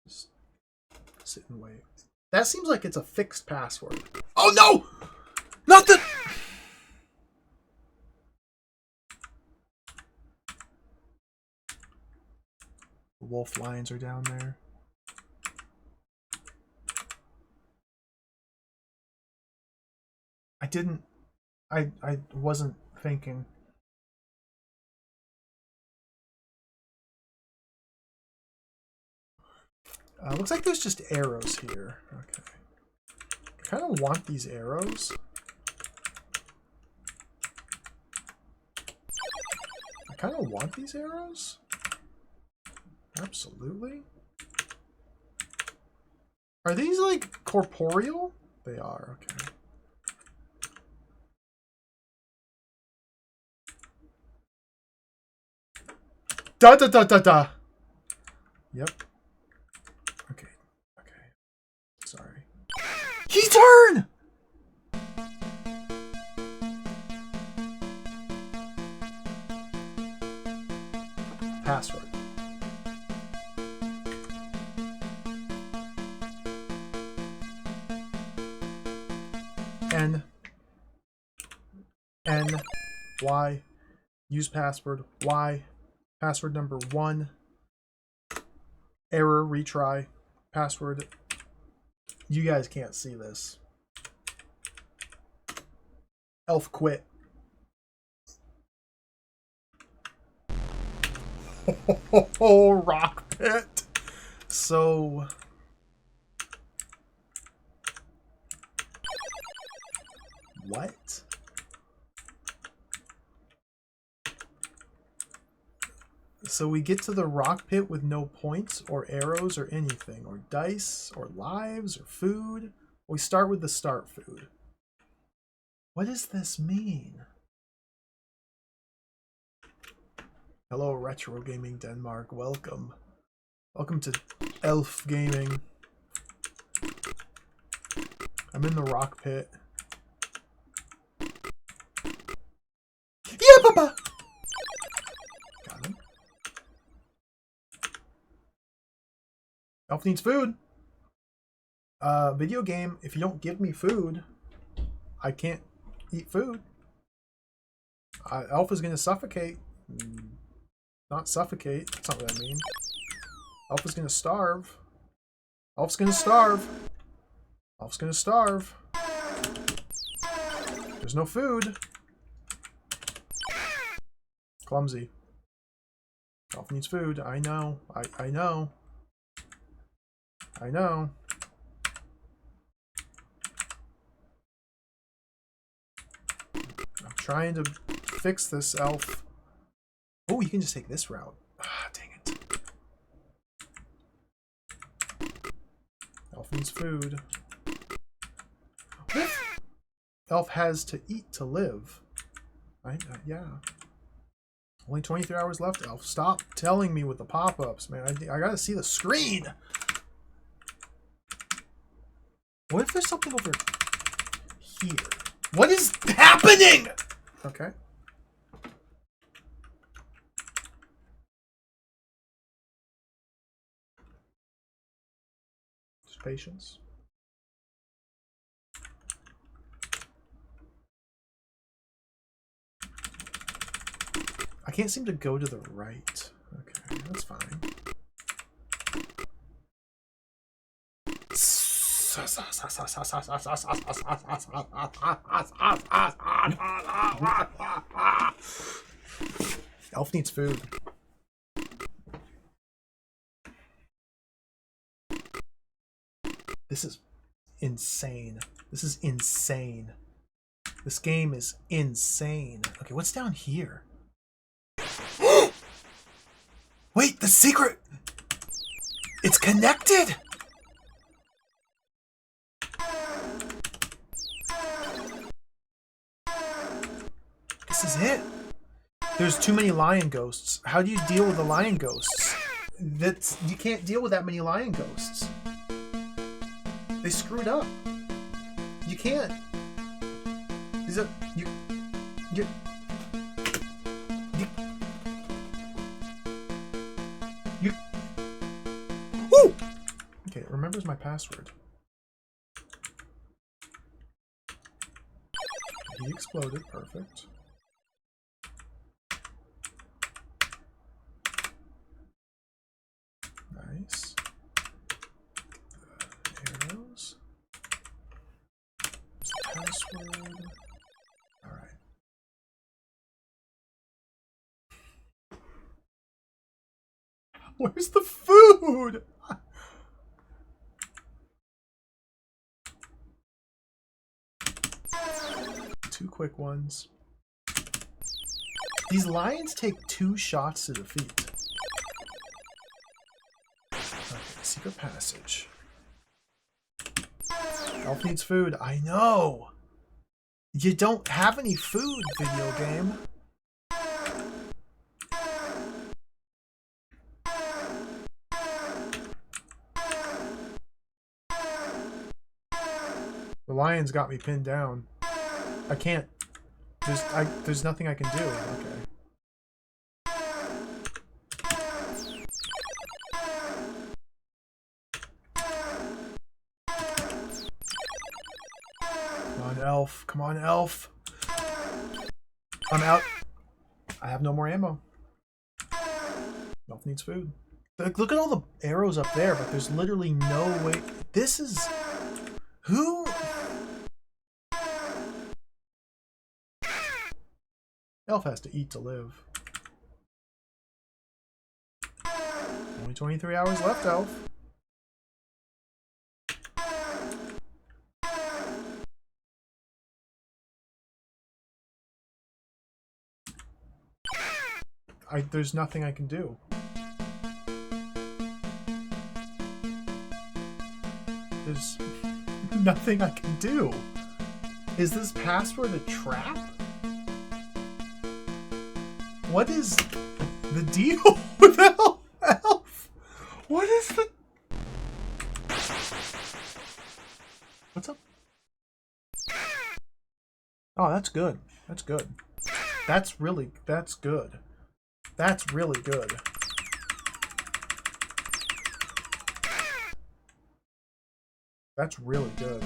Just sit and wait. That seems like it's a fixed password. Oh no! Not the... The wolf lions are down there. I wasn't thinking. Looks like there's just arrows here. Okay. I kind of want these arrows. Absolutely. Are these like corporeal? They are, okay. Da da da da da. Yep. Okay. Okay. Sorry. Key turn! Password. N Y. Use password Y. Password number 1. Error, retry. Password. You guys can't see this. Elf quit. Oh, rock pit. So what? So we get to the rock pit with no points or arrows or anything, or dice or lives or food. We start with the start food. What does this mean? Hello, Retro Gaming Denmark. Welcome. Welcome to Elf Gaming. I'm in the rock pit. Yeah, Papa! Got him. Elf needs food. Video game, if you don't give me food, I can't eat food. Elf is going to suffocate. Not suffocate. That's not what I mean. Elf is going to starve. Elf's going to starve. Elf's going to starve. There's no food. Clumsy. Elf needs food. I know. I know. I know. I'm trying to fix this, Elf. Oh, you can just take this route. Ah, dang it. Elf needs food. Elf has to eat to live. Right? Yeah. Only 23 hours left, Elf. Stop telling me with the pop-ups, man. I gotta see the screen. What if there's something over here? What is happening? Okay. Just patience. I can't seem to go to the right. Okay, that's fine. Elf needs food. This is insane. This is insane. This game is insane. Okay, what's down here? Wait, the secret! It's connected! This is it. There's too many lion ghosts. How do you deal with the lion ghosts? You can't deal with that many lion ghosts. They screwed up. You can't. You Woo! Okay, it remembers my password. He exploded, perfect. Nice. Arrows. Password. Alright. Where's the food? Two quick ones. These lions take 2 shots to defeat. Okay, secret passage. Elf needs food. I know! You don't have any food, video game. The lions got me pinned down. I can't. There's nothing I can do. Okay. Come on, elf. Come on, elf. I'm out. I have no more ammo. Elf needs food. Look at all the arrows up there, but there's literally no way. This is... Who? Elf has to eat to live. Only 23 hours left, Elf. There's nothing I can do. There's nothing I can do. Is this password a trap? What is the deal with Elf? What is the... What's up? Oh, that's good. That's good. That's good. That's really good. That's really good.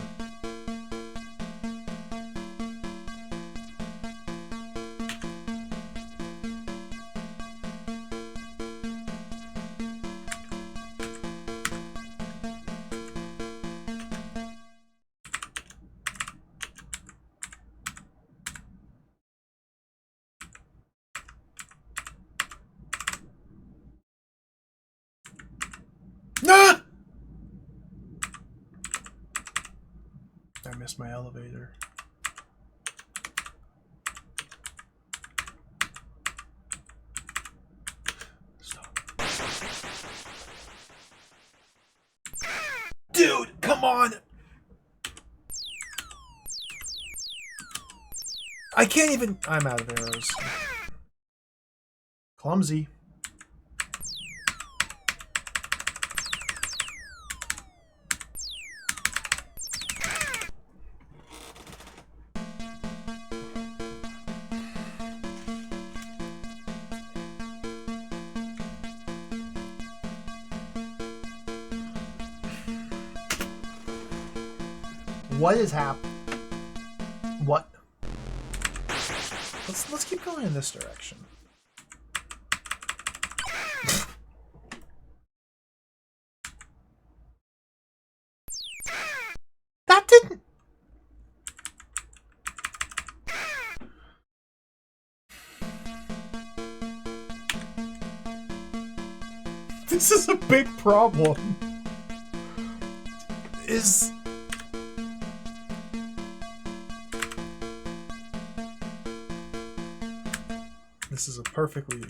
Ah! I missed my elevator. Stop. Dude, come on! I can't even... I'm out of arrows. Clumsy. What is happening? What? Let's keep going in this direction. That didn't... This is a big problem. This is a perfectly...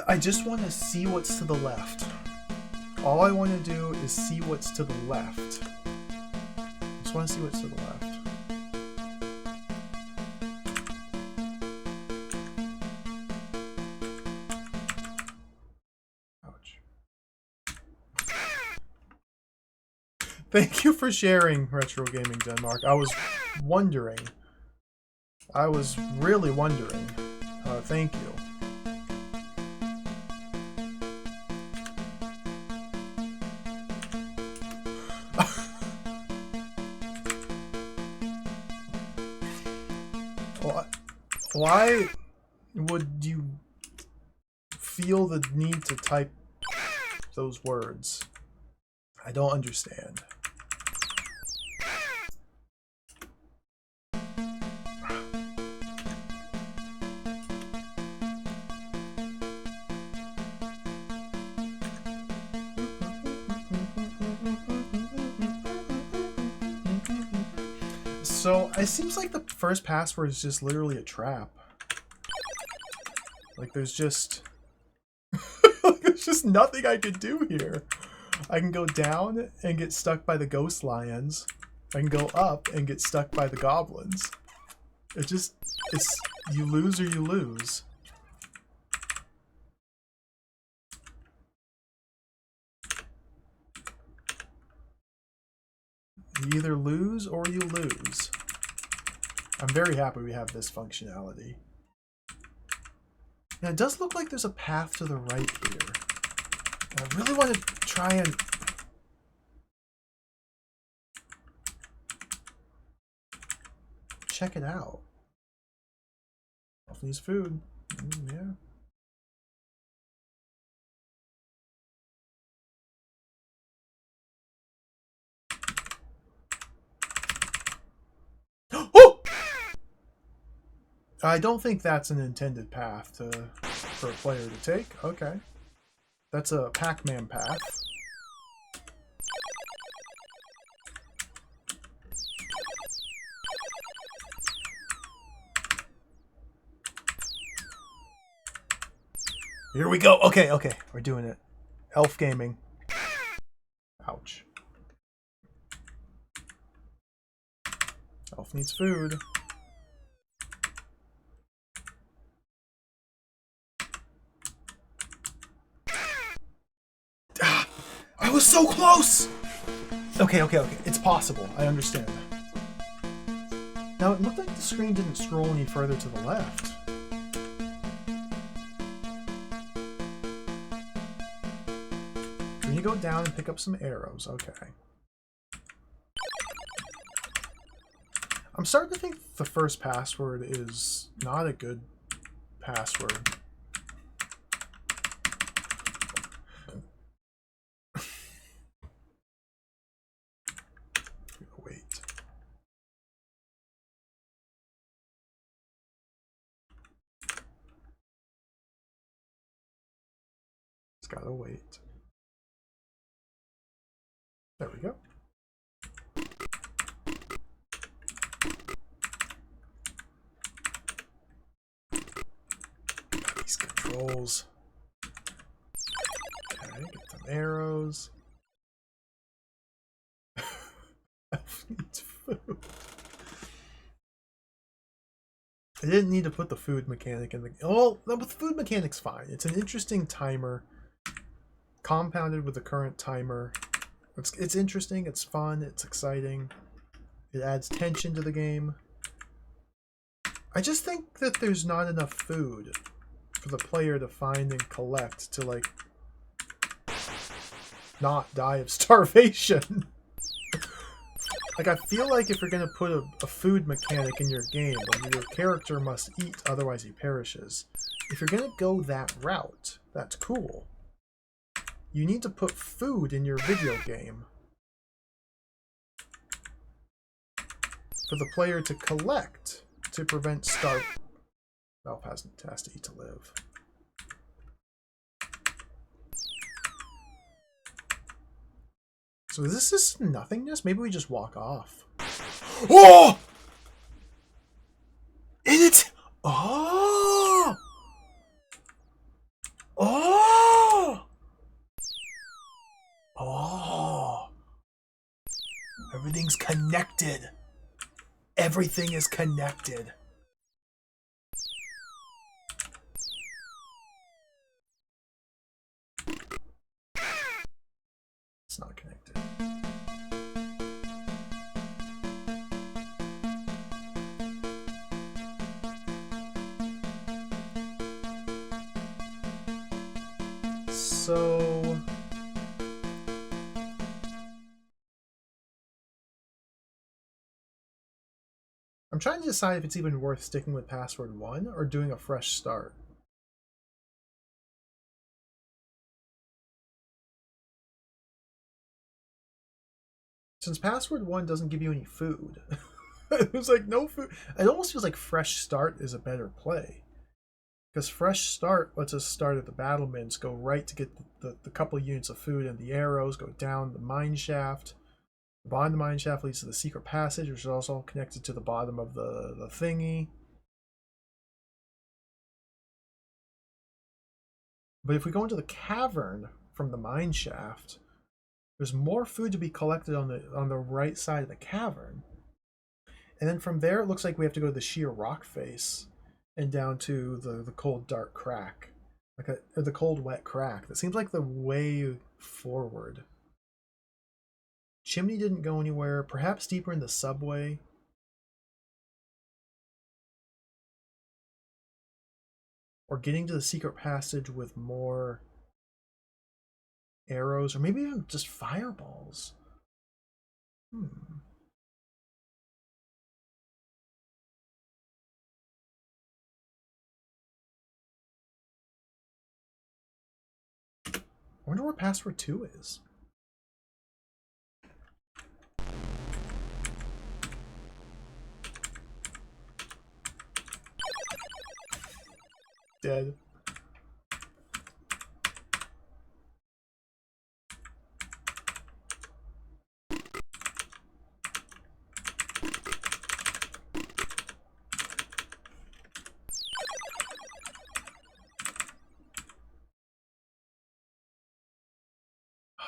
I just want to see what's to the left. All I want to do is see what's to the left. I just want to see what's to the left. Ouch. Thank you for sharing, Retro Gaming Denmark. I was wondering. I was really wondering. Thank you. Why would you feel the need to type those words? I don't understand. So, it seems like the first password is just literally a trap. Like, there's just... there's just nothing I could do here. I can go down and get stuck by the ghost lions. I can go up and get stuck by the goblins. It's you lose or you lose. You either lose or you lose. I'm very happy we have this functionality. Now, it does look like there's a path to the right here. And I really want to try and... check it out. Elf needs food. Yeah. Oh! I don't think that's an intended path for a player to take. Okay. That's a Pac-Man path. Here we go. Okay, okay. We're doing it. Elf gaming. Ouch. Elf needs food. Ah, I was so close! Okay, okay, okay. It's possible. I understand. Now, it looked like the screen didn't scroll any further to the left. Can you go down and pick up some arrows? Okay. I'm starting to think the first password is not a good password. Wait. It's gotta wait. There we go. These controls. Okay, get some arrows. Elf needs food. I didn't need to put the food mechanic in the... Oh, the food mechanic's fine. It's an interesting timer. Compounded with the current timer. It's interesting, it's fun, it's exciting. It adds tension to the game. I just think that there's not enough food for the player to find and collect to, like, not die of starvation. Like, I feel like if you're going to put a food mechanic in your game, where your character must eat, otherwise he perishes. If you're going to go that route, that's cool. You need to put food in your video game for the player to collect to prevent starvation. Elf has to eat to live. So is this just nothingness? Maybe we just walk off. Oh! And it's... Oh! Oh! Oh! Everything's connected. Everything is connected. It's not connected. So... I'm trying to decide if it's even worth sticking with password 1 or doing a fresh start. Since password 1 doesn't give you any food. It was like no food. It almost feels like fresh start is a better play. Because fresh start lets us start at the battlements, go right to get the couple units of food and the arrows, go down the mine shaft. The bottom of the mine shaft leads to the secret passage, which is also connected to the bottom of the thingy. But if we go into the cavern from the mine shaft, there's more food to be collected on the right side of the cavern. And then from there, it looks like we have to go to the sheer rock face and down to the cold dark crack, or the cold wet crack. That seems like the way forward. Chimney didn't go anywhere. Perhaps deeper in the subway. Or getting to the secret passage with more arrows, or maybe even just fireballs. I wonder where password 2 is. Dead.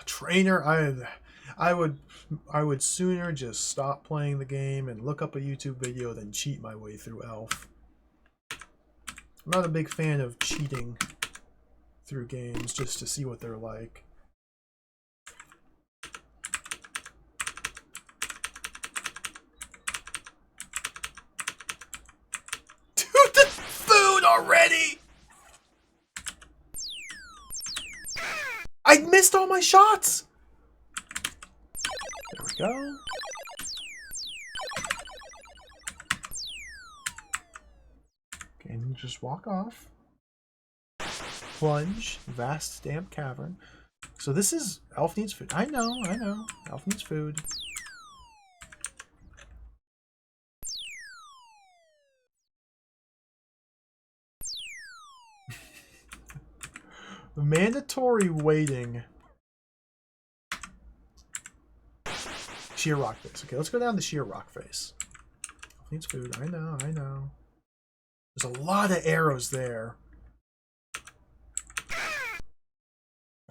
Trainer, I would sooner just stop playing the game and look up a YouTube video than cheat my way through Elf. I'm not a big fan of cheating through games just to see what they're like. Dude, the food already! I missed all my shots! There we go. Okay, and just walk off. Plunge. Vast damp cavern. So this is... Elf needs food. I know. Elf needs food. Mandatory waiting. Sheer rock face. Okay, let's go down the sheer rock face. Needs food. I know. There's a lot of arrows there.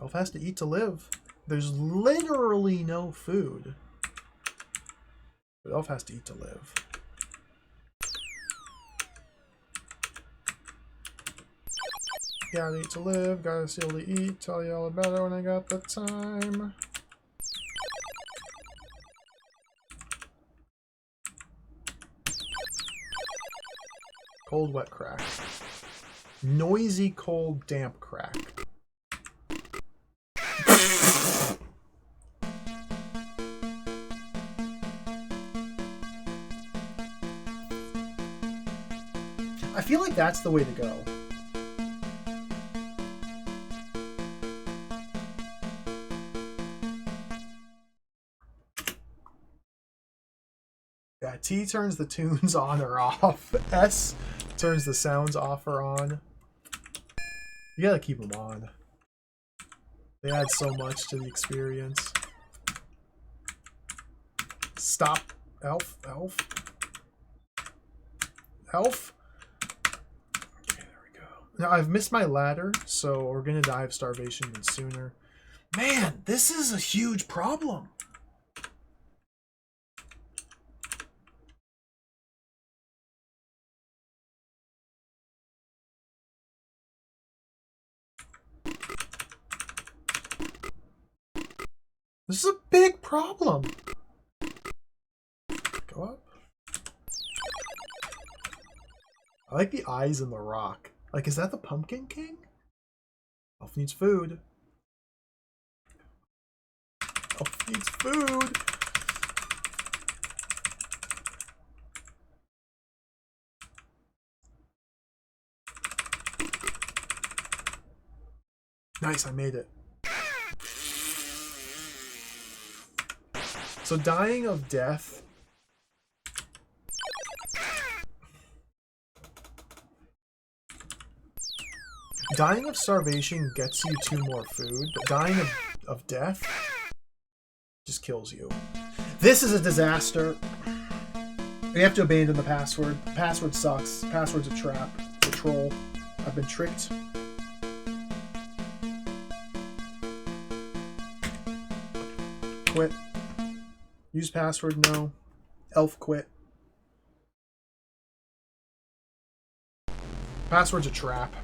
Elf has to eat to live. There's literally no food. But Elf has to eat to live. Gotta eat to live, gotta steal to eat, tell you all about it when I got the time. Cold, wet crack. Noisy, cold, damp crack. I feel like that's the way to go. Yeah, T turns the tunes on or off. S turns the sounds off or on. You gotta keep them on. They add so much to the experience. Stop. Elf. Elf. Elf. Okay, there we go. Now, I've missed my ladder, so we're going to die of starvation even sooner. Man, this is a huge problem. This is a big problem. Go up. I like the eyes in the rock. Like, is that the Pumpkin King? Elf needs food. Elf needs food. Nice, I made it. So dying of death. Dying of starvation gets you 2 more food, but dying of death just kills you. This is a disaster. We have to abandon the password. The password sucks. The password's a trap. It's a troll. I've been tricked. Quit. Use password, no. Elf quit. Password's a trap.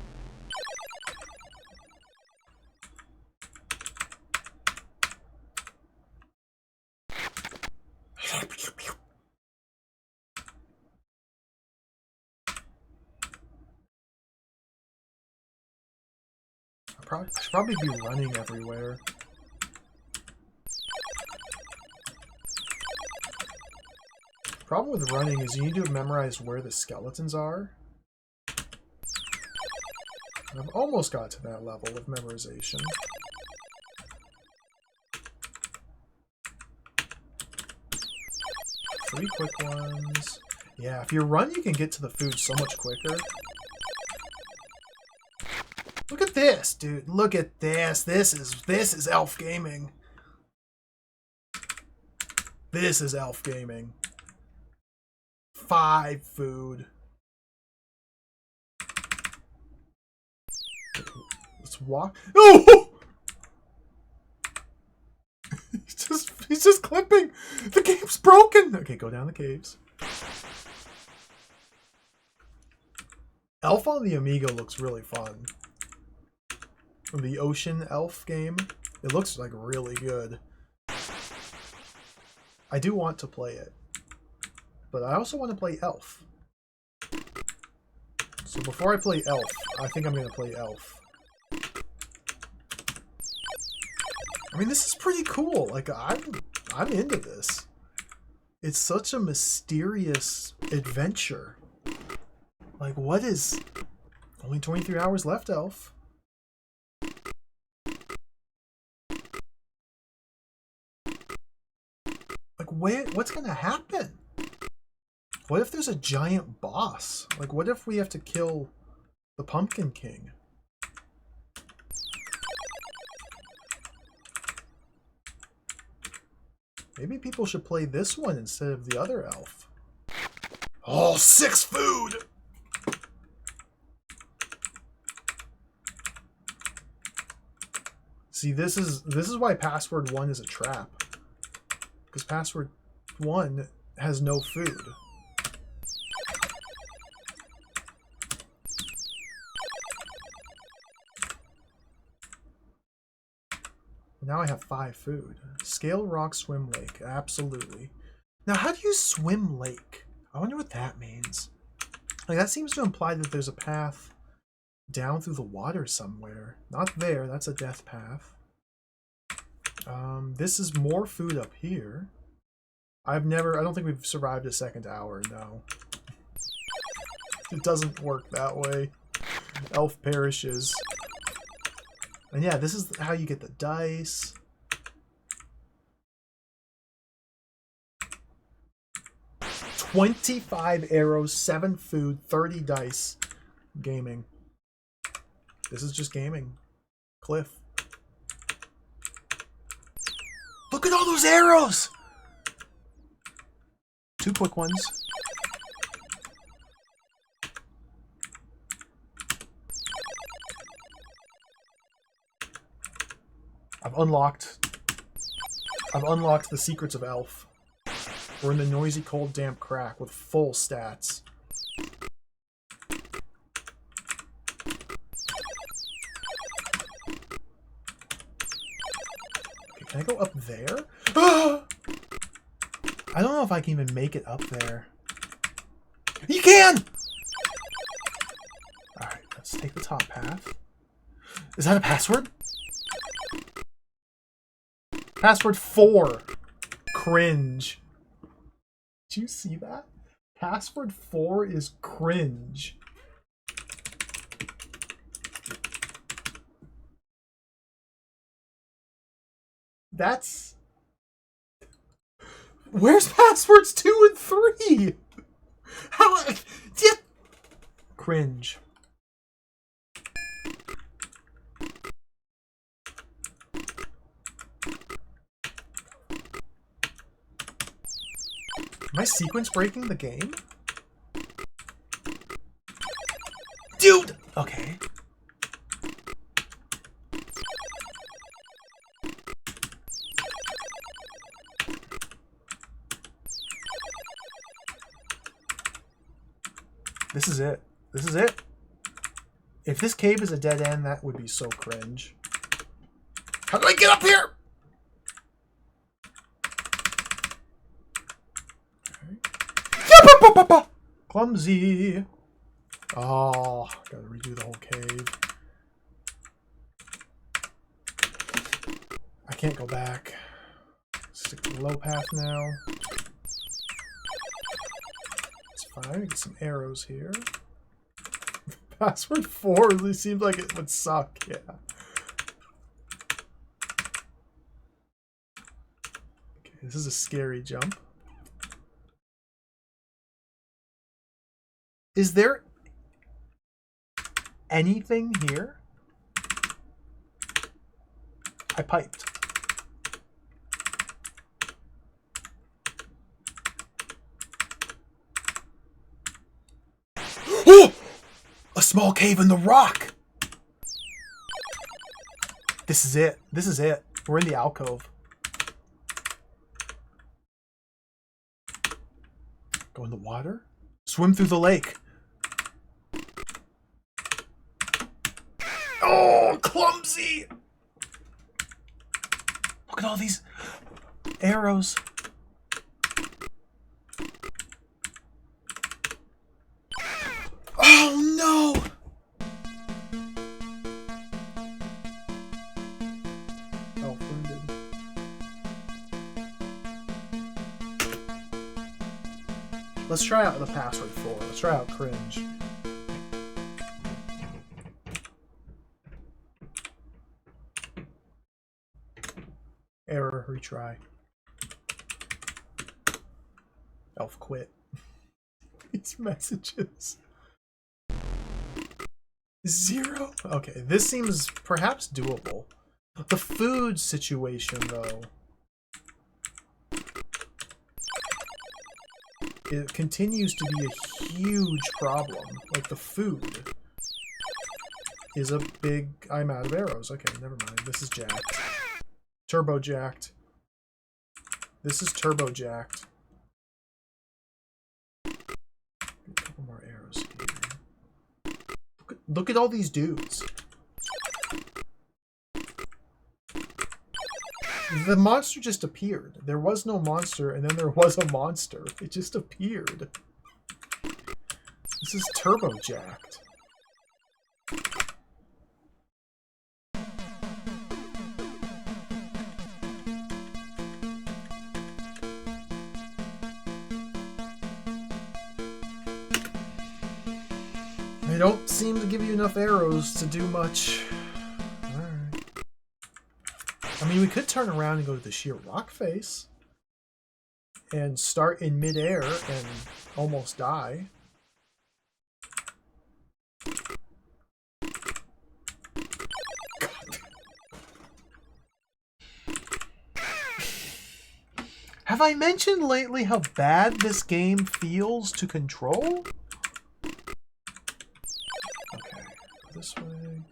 I should probably be running everywhere. Problem with running is you need to memorize where the skeletons are. And I've almost got to that level of memorization. Three quick ones. Yeah, if you run, you can get to the food so much quicker. Look at this, dude. Look at this. This is Elf Gaming. This is Elf Gaming. 5 food. Let's walk. Oh! He's just clipping. The game's broken. Okay, go down the caves. Elf on the Amiga looks really fun. The Ocean Elf game. It looks like really good. I do want to play it. But I also want to play Elf. So before I play Elf, I think I'm going to play Elf. I mean, this is pretty cool. Like, I'm into this. It's such a mysterious adventure. Like, what is... Only 23 hours left, Elf. Like, what's going to happen? What if there's a giant boss? Like, what if we have to kill the Pumpkin King? Maybe people should play this one instead of the other elf. Oh, 6 food! See, this is why password 1 is a trap. Because password 1 has no food. Now I have 5 food. Scale rock, swim lake. Absolutely. Now, how do you swim lake? I wonder what that means. Like, that seems to imply that there's a path down through the water somewhere. Not there. That's a death path. This is more food up here. I don't think we've survived a 2nd hour, no. It doesn't work that way. Elf perishes. And yeah, this is how you get the dice. $25 arrows, 7 food, 30 dice. Gaming. This is just gaming. Cliff. Look at all those arrows! 2 quick ones. I've unlocked the secrets of Elf. We're in the noisy, cold, damp crack with full stats. Okay, can I go up there? I don't know if I can even make it up there. You can! Alright, let's take the top path. Is that a password? Password 4. Cringe. Did you see that? Password 4 is cringe. That's... Where's passwords 2 and 3? How... Yeah. Cringe. Am I sequence breaking the game? Dude! Okay. This is it. This is it. If this cave is a dead end, that would be so cringe. How do I get up here? Okay. Clumsy. Oh, gotta redo the whole cave. I can't go back. Stick to the low path now. It's fine. Get some arrows here. Password 4 really seems like it would suck. Yeah. Okay, this is a scary jump. Is there anything here? I piped. Oh! A small cave in the rock! This is it. This is it. We're in the alcove. Go in the water? Swim through the lake. Oh, clumsy! Look at all these arrows. Oh no! Oh, wounded. Let's try out the password 4. Let's try out cringe. Error, retry. Elf quit. These messages. 0? Okay, this seems perhaps doable. The food situation, though. It continues to be a huge problem. Like, the food is a big... I'm out of arrows. Okay, never mind. This is jacked. Turbo jacked. This is turbo jacked. A couple more arrows here. Look at all these dudes. The monster just appeared. There was no monster, and then there was a monster. It just appeared. This is turbo jacked. They don't seem to give you enough arrows to do much. Alright. I mean, we could turn around and go to the sheer rock face. And start in midair and almost die. Have I mentioned lately how bad this game feels to control? Okay, this way.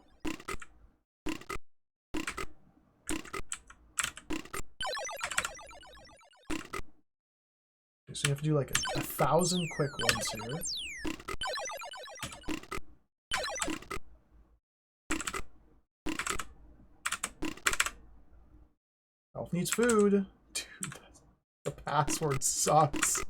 Okay, so you have to do like a 1,000 quick ones here. Elf needs food. Dude, the password sucks.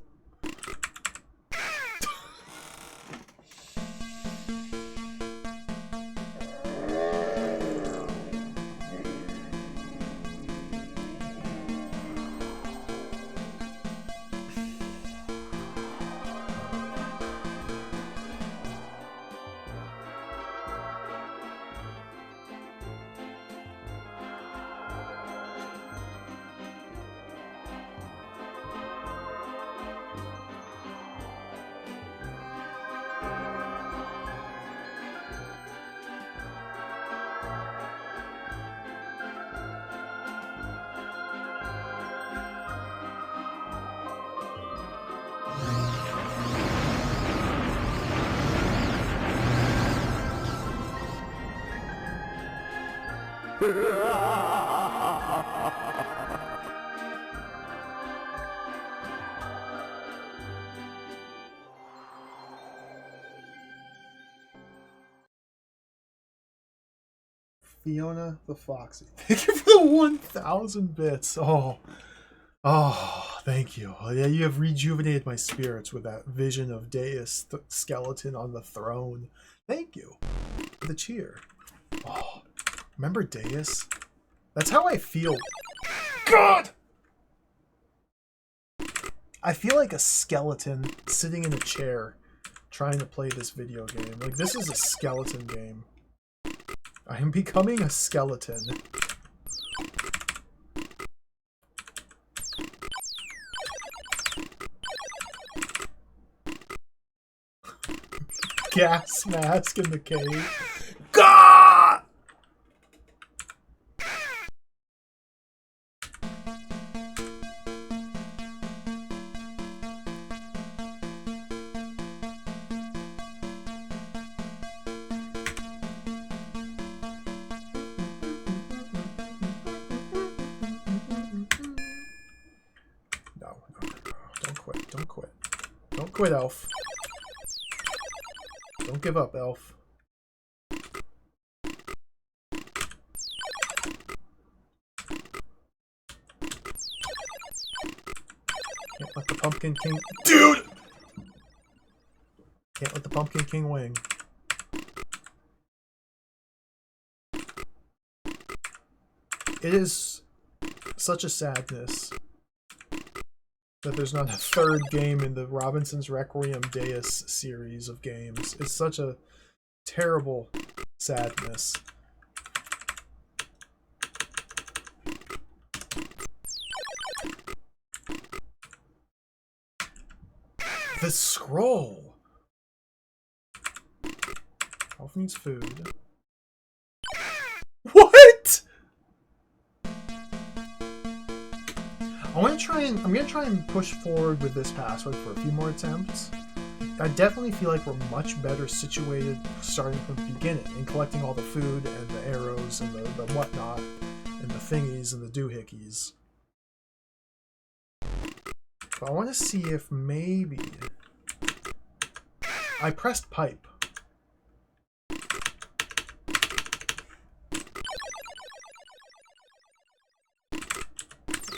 Fiona the Foxy. Thank you for the 1,000 bits. Oh, thank you. Oh, yeah, you have rejuvenated my spirits with that vision of Deus skeleton on the throne. Thank you for the cheer. Oh, remember Deus? That's how I feel. God! I feel like a skeleton sitting in a chair trying to play this video game. Like, this is a skeleton game. I am becoming a skeleton. Gas mask in the cave. God! No, don't quit, don't quit. Don't quit, Elf. Don't give up, Elf. Can't let the Pumpkin King... Dude! Can't let the Pumpkin King win. It is such a sadness that there's not a third game in the Robinson's Requiem Deus series of games. It's such a terrible sadness. The scroll! Elf needs food. What?! I'm gonna try and push forward with this password for a few more attempts. I definitely feel like we're much better situated starting from the beginning and collecting all the food and the arrows and the whatnot and the thingies and the doohickeys. But I want to see if maybe I pressed pipe.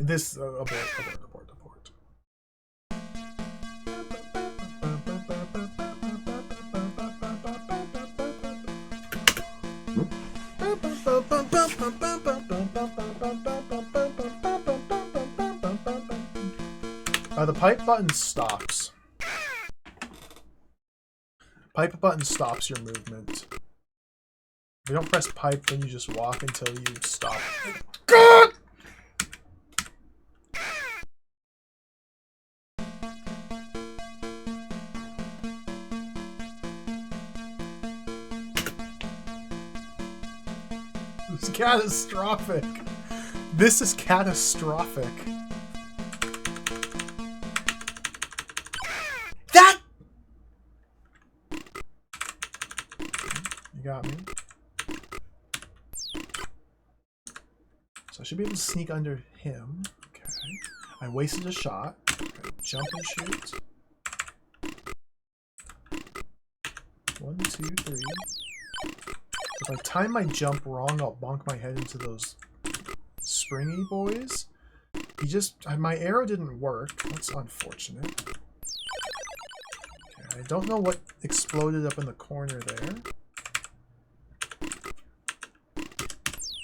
This abort. The pipe button stops. Pipe button stops your movement. If you don't press pipe, then you just walk until you stop. God! This is catastrophic. This is catastrophic. You got me. So I should be able to sneak under him. Okay. I wasted a shot. Okay. Jump and shoot. 1, 2, 3. If I time my jump wrong, I'll bonk my head into those springy boys. He just... my arrow didn't work. That's unfortunate. Okay, I don't know what exploded up in the corner there.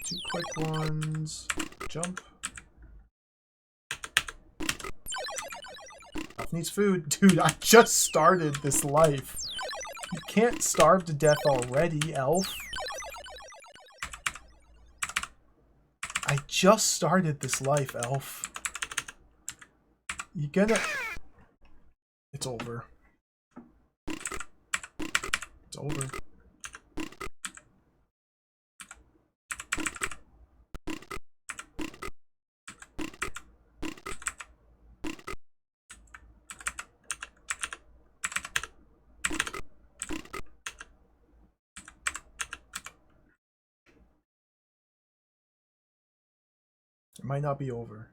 2 quick ones. Jump. Elf needs food. Dude, I just started this life. You can't starve to death already, Elf. I just started this life, Elf. You gonna... It's over. It's over. It might not be over.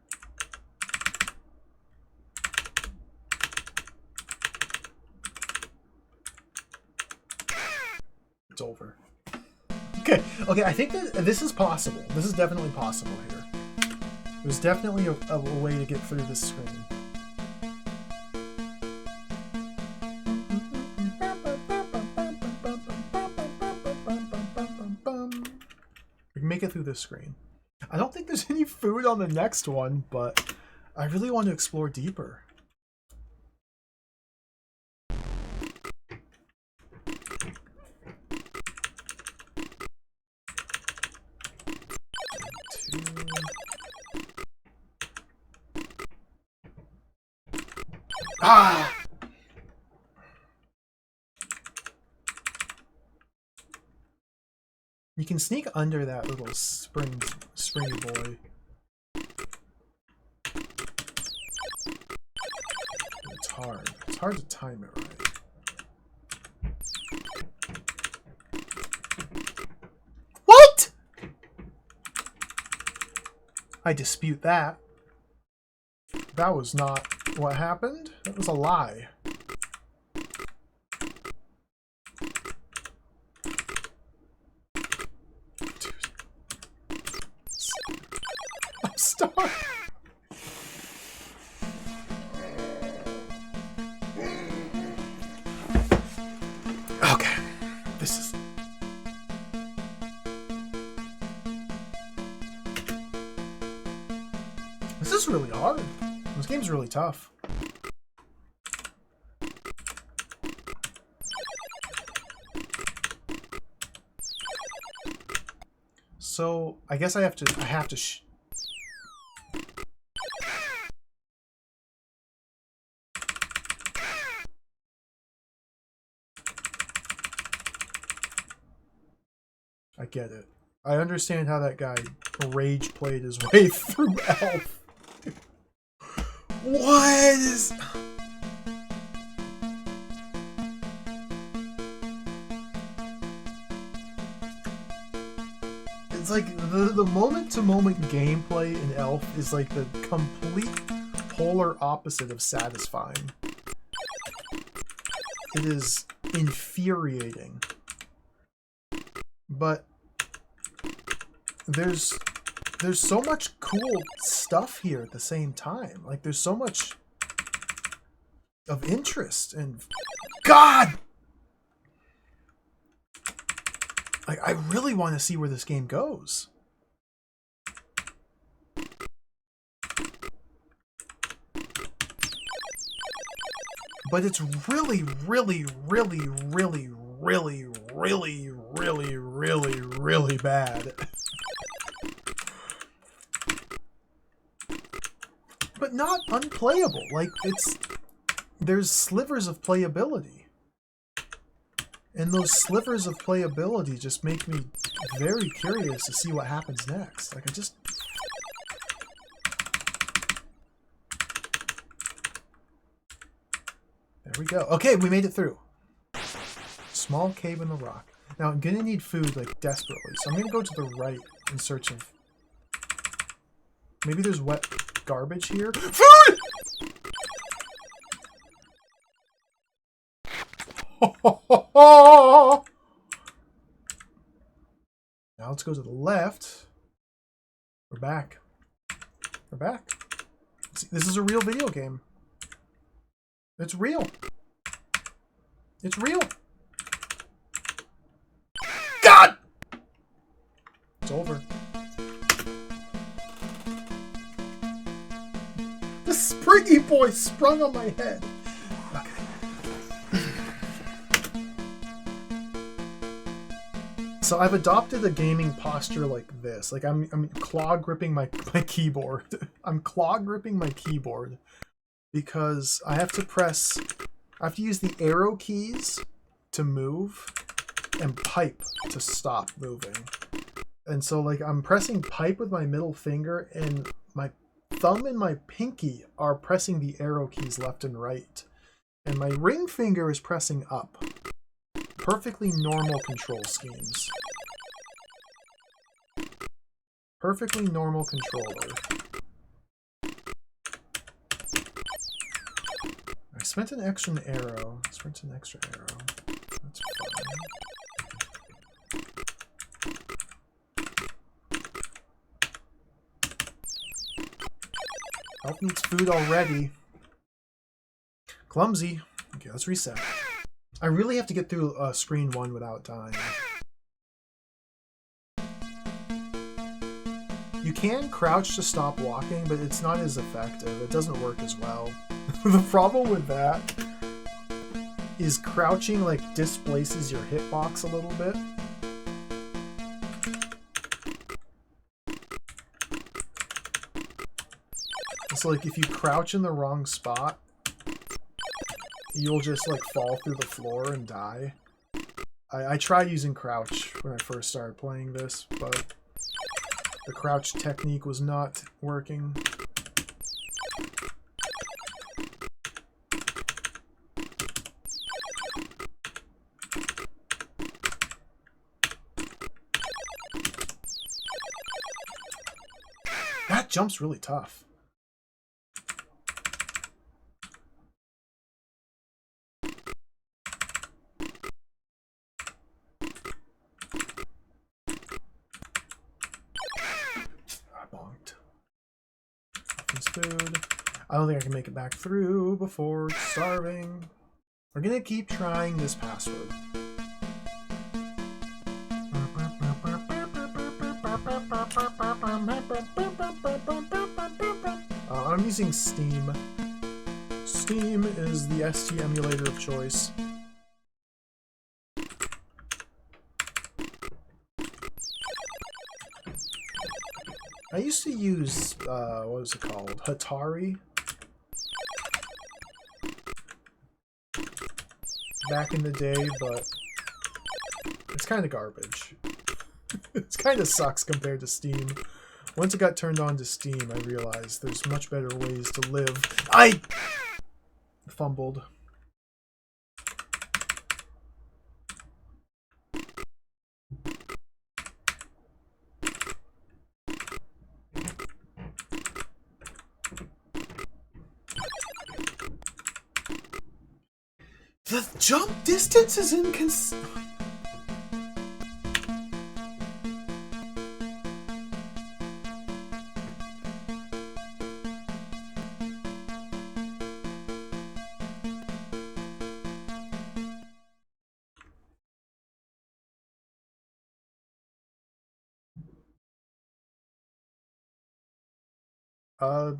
It's over. Okay, okay, I think that this is possible. This is definitely possible here. There's definitely a way to get through this screen. We can make it through this screen. I don't think there's any food on the next one, but I really want to explore deeper. Ah! You can sneak under that little springy boy. It's hard. It's hard to time it right. What? I dispute that. That was not what happened. That was a lie. I'm stuck. Okay. This is really hard. This game's really tough. So I guess I have to I get it. I understand how that guy rage played his way through Elf. What is... It's like the moment-to-moment gameplay in Elf is like the complete polar opposite of satisfying. It is infuriating. But there's so much cool stuff here at the same time. Like there's so much of interest and God! Like I really want to see where this game goes. But it's really, really, really, really, really, really, really, really, really bad. But not unplayable. Like there's slivers of playability. And those slivers of playability just make me very curious to see what happens next. Like there we go. Okay, we made it through. Small cave in the rock. Now I'm gonna need food like desperately, so I'm gonna go to the right in search of. Maybe there's wet garbage here. Food! Now let's go to the left. We're back. We're back. See, this is a real video game. It's real. It's real. God! It's over. The springy boy sprung on my head. Okay. So I've adopted a gaming posture like this. Like I'm claw gripping my keyboard. I'm claw gripping my keyboard because I have to use the arrow keys to move and pipe to stop moving. And so like I'm pressing pipe with my middle finger and my thumb and my pinky are pressing the arrow keys left and right. And my ring finger is pressing up. Perfectly normal control schemes. Perfectly normal controller. I spent an extra arrow. Spent an extra arrow. That's fine. Elf needs food already. Clumsy. Okay, let's reset. I really have to get through screen 1 without dying. You can crouch to stop walking, but it's not as effective. It doesn't work as well. The problem with that is crouching like displaces your hitbox a little bit. So like if you crouch in the wrong spot, you'll just like fall through the floor and die. I tried using crouch when I first started playing this, but the crouch technique was not working. That jump's really tough. Food. I don't think I can make it back through before starving. We're gonna keep trying this password. I'm using Steam. Steam is the ST emulator of choice. I used to use, what was it called? Hatari. Back in the day, but it's kind of garbage. It kind of sucks compared to Steam. Once it got turned on to Steam, I realized there's much better ways to live. I fumbled. The jump distance is inconsistent.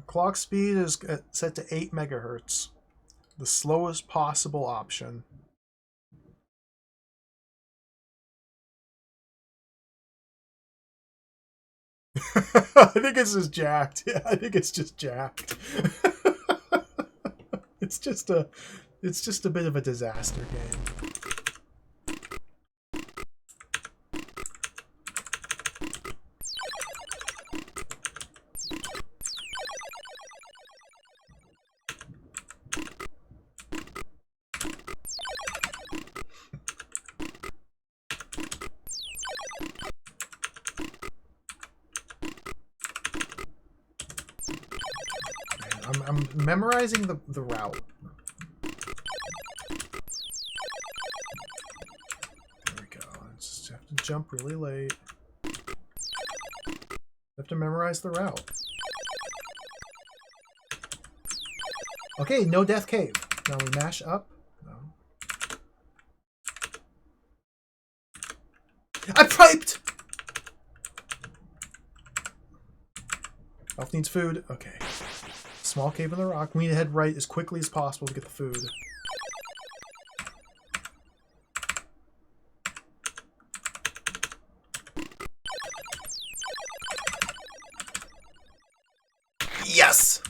Clock speed is set to 8 megahertz. The slowest possible option. I think it's just jacked. Yeah, I think it's just jacked. It's just a bit of a disaster game. I'm memorizing the route. There we go. I just have to jump really late. Have to memorize the route. Okay, no death cave. Now we mash up. No. I piped! Elf needs food. Okay. Small cave in the rock. We need to head right as quickly as possible to get the food. Yes!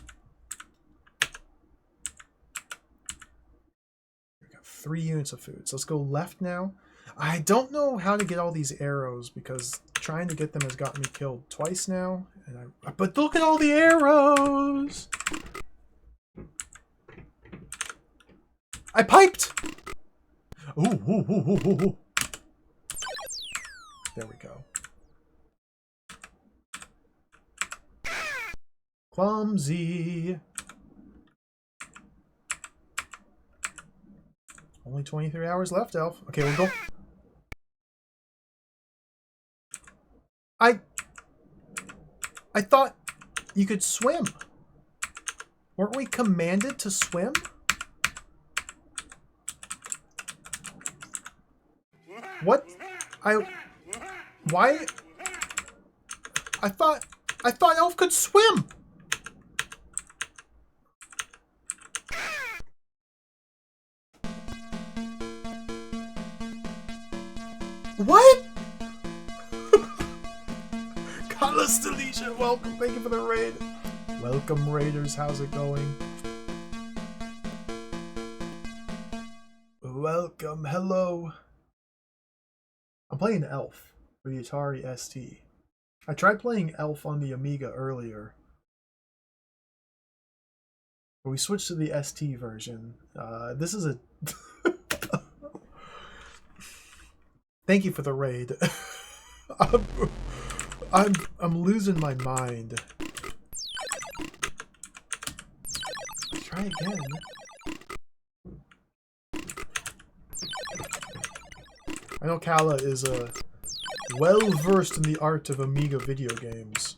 We got 3 units of food. So let's go left now. I don't know how to get all these arrows because trying to get them has gotten me killed twice now. But look at all the arrows! I piped! Ooh, ooh, ooh, ooh, ooh, ooh. There we go. Clumsy. Only 23 hours left, Elf. Okay, we'll go. I thought you could swim. Weren't we commanded to swim? What? Why? I thought Elf could swim. What? Carlos Delisha, welcome. Thank you for the raid. Welcome, Raiders. How's it going? Welcome. Hello. I'm playing Elf for the Atari ST. I tried playing Elf on the Amiga earlier. But we switched to the ST version. This is a... Thank you for the raid. I'm losing my mind. Let's try again. I know Kala is well versed in the art of Amiga video games.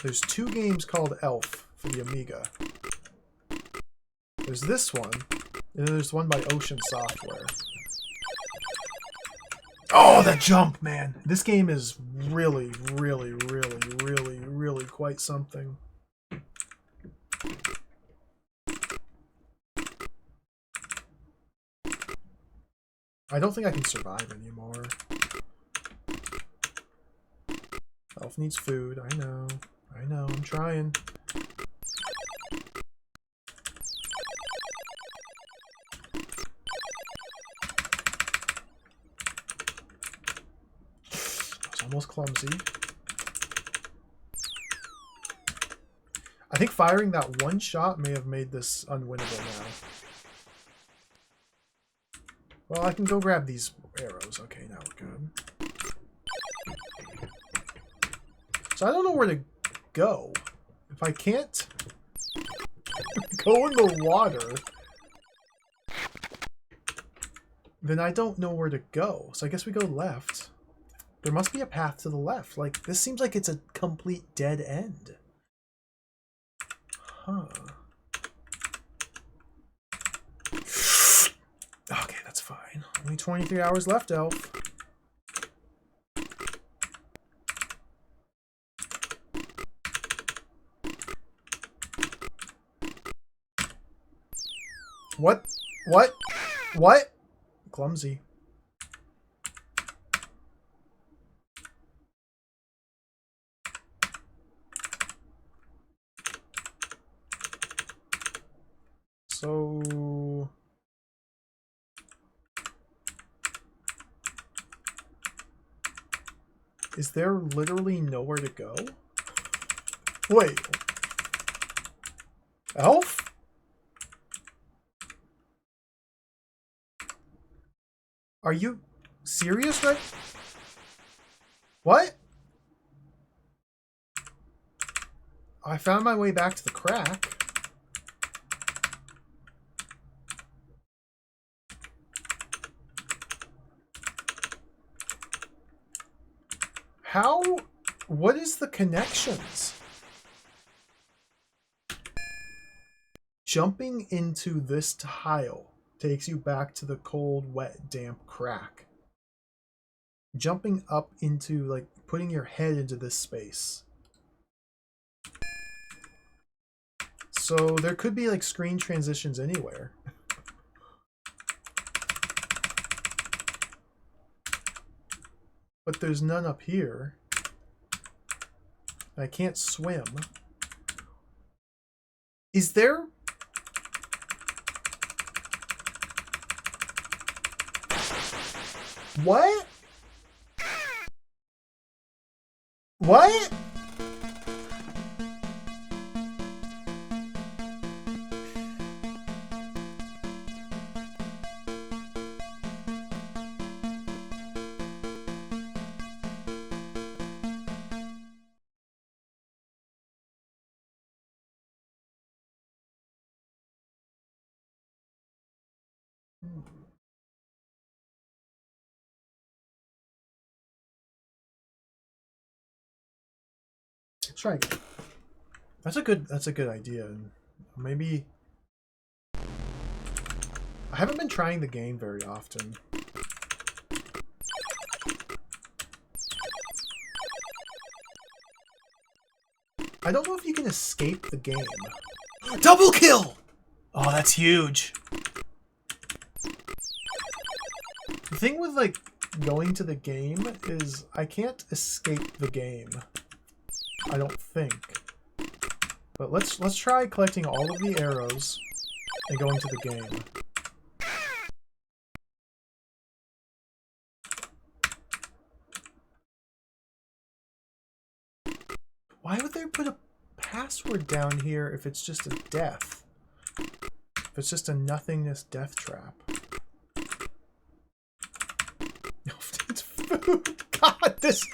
There's 2 games called Elf for the Amiga. There's this one, and then there's one by Ocean Software. Oh, that jump, man! This game is really, really, really, really, really quite something. I don't think I can survive anymore. Elf needs food. I know, I'm trying. Almost clumsy. I think firing that one shot may have made this unwinnable now. Well, I can go grab these arrows. Okay, now we're good. So I don't know where to go. If I can't go in the water, then I don't know where to go. So I guess we go left. There must be a path to the left. Like, this seems like it's a complete dead end. Huh. Okay, that's fine. Only 23 hours left, Elf. What? What? What? Clumsy. So... is there literally nowhere to go? Wait. Elf? Are you serious, right? What? I found my way back to the crack. How? What is the connections? Jumping into this tile takes you back to the cold, wet, damp crack. Jumping up into, like, putting your head into this space. So there could be, like, screen transitions anywhere. But there's none up here. I can't swim. Is there... What? What? Let's try again. That's a good idea. Maybe I haven't been trying the game very often. I don't know if you can escape the game. Double kill! Oh, that's huge. The thing with, like, going to the game is I can't escape the game. I don't think. But let's try collecting all of the arrows and going to the game. Why would they put a password down here if it's just a death? If it's just a nothingness death trap. It's food. God, this.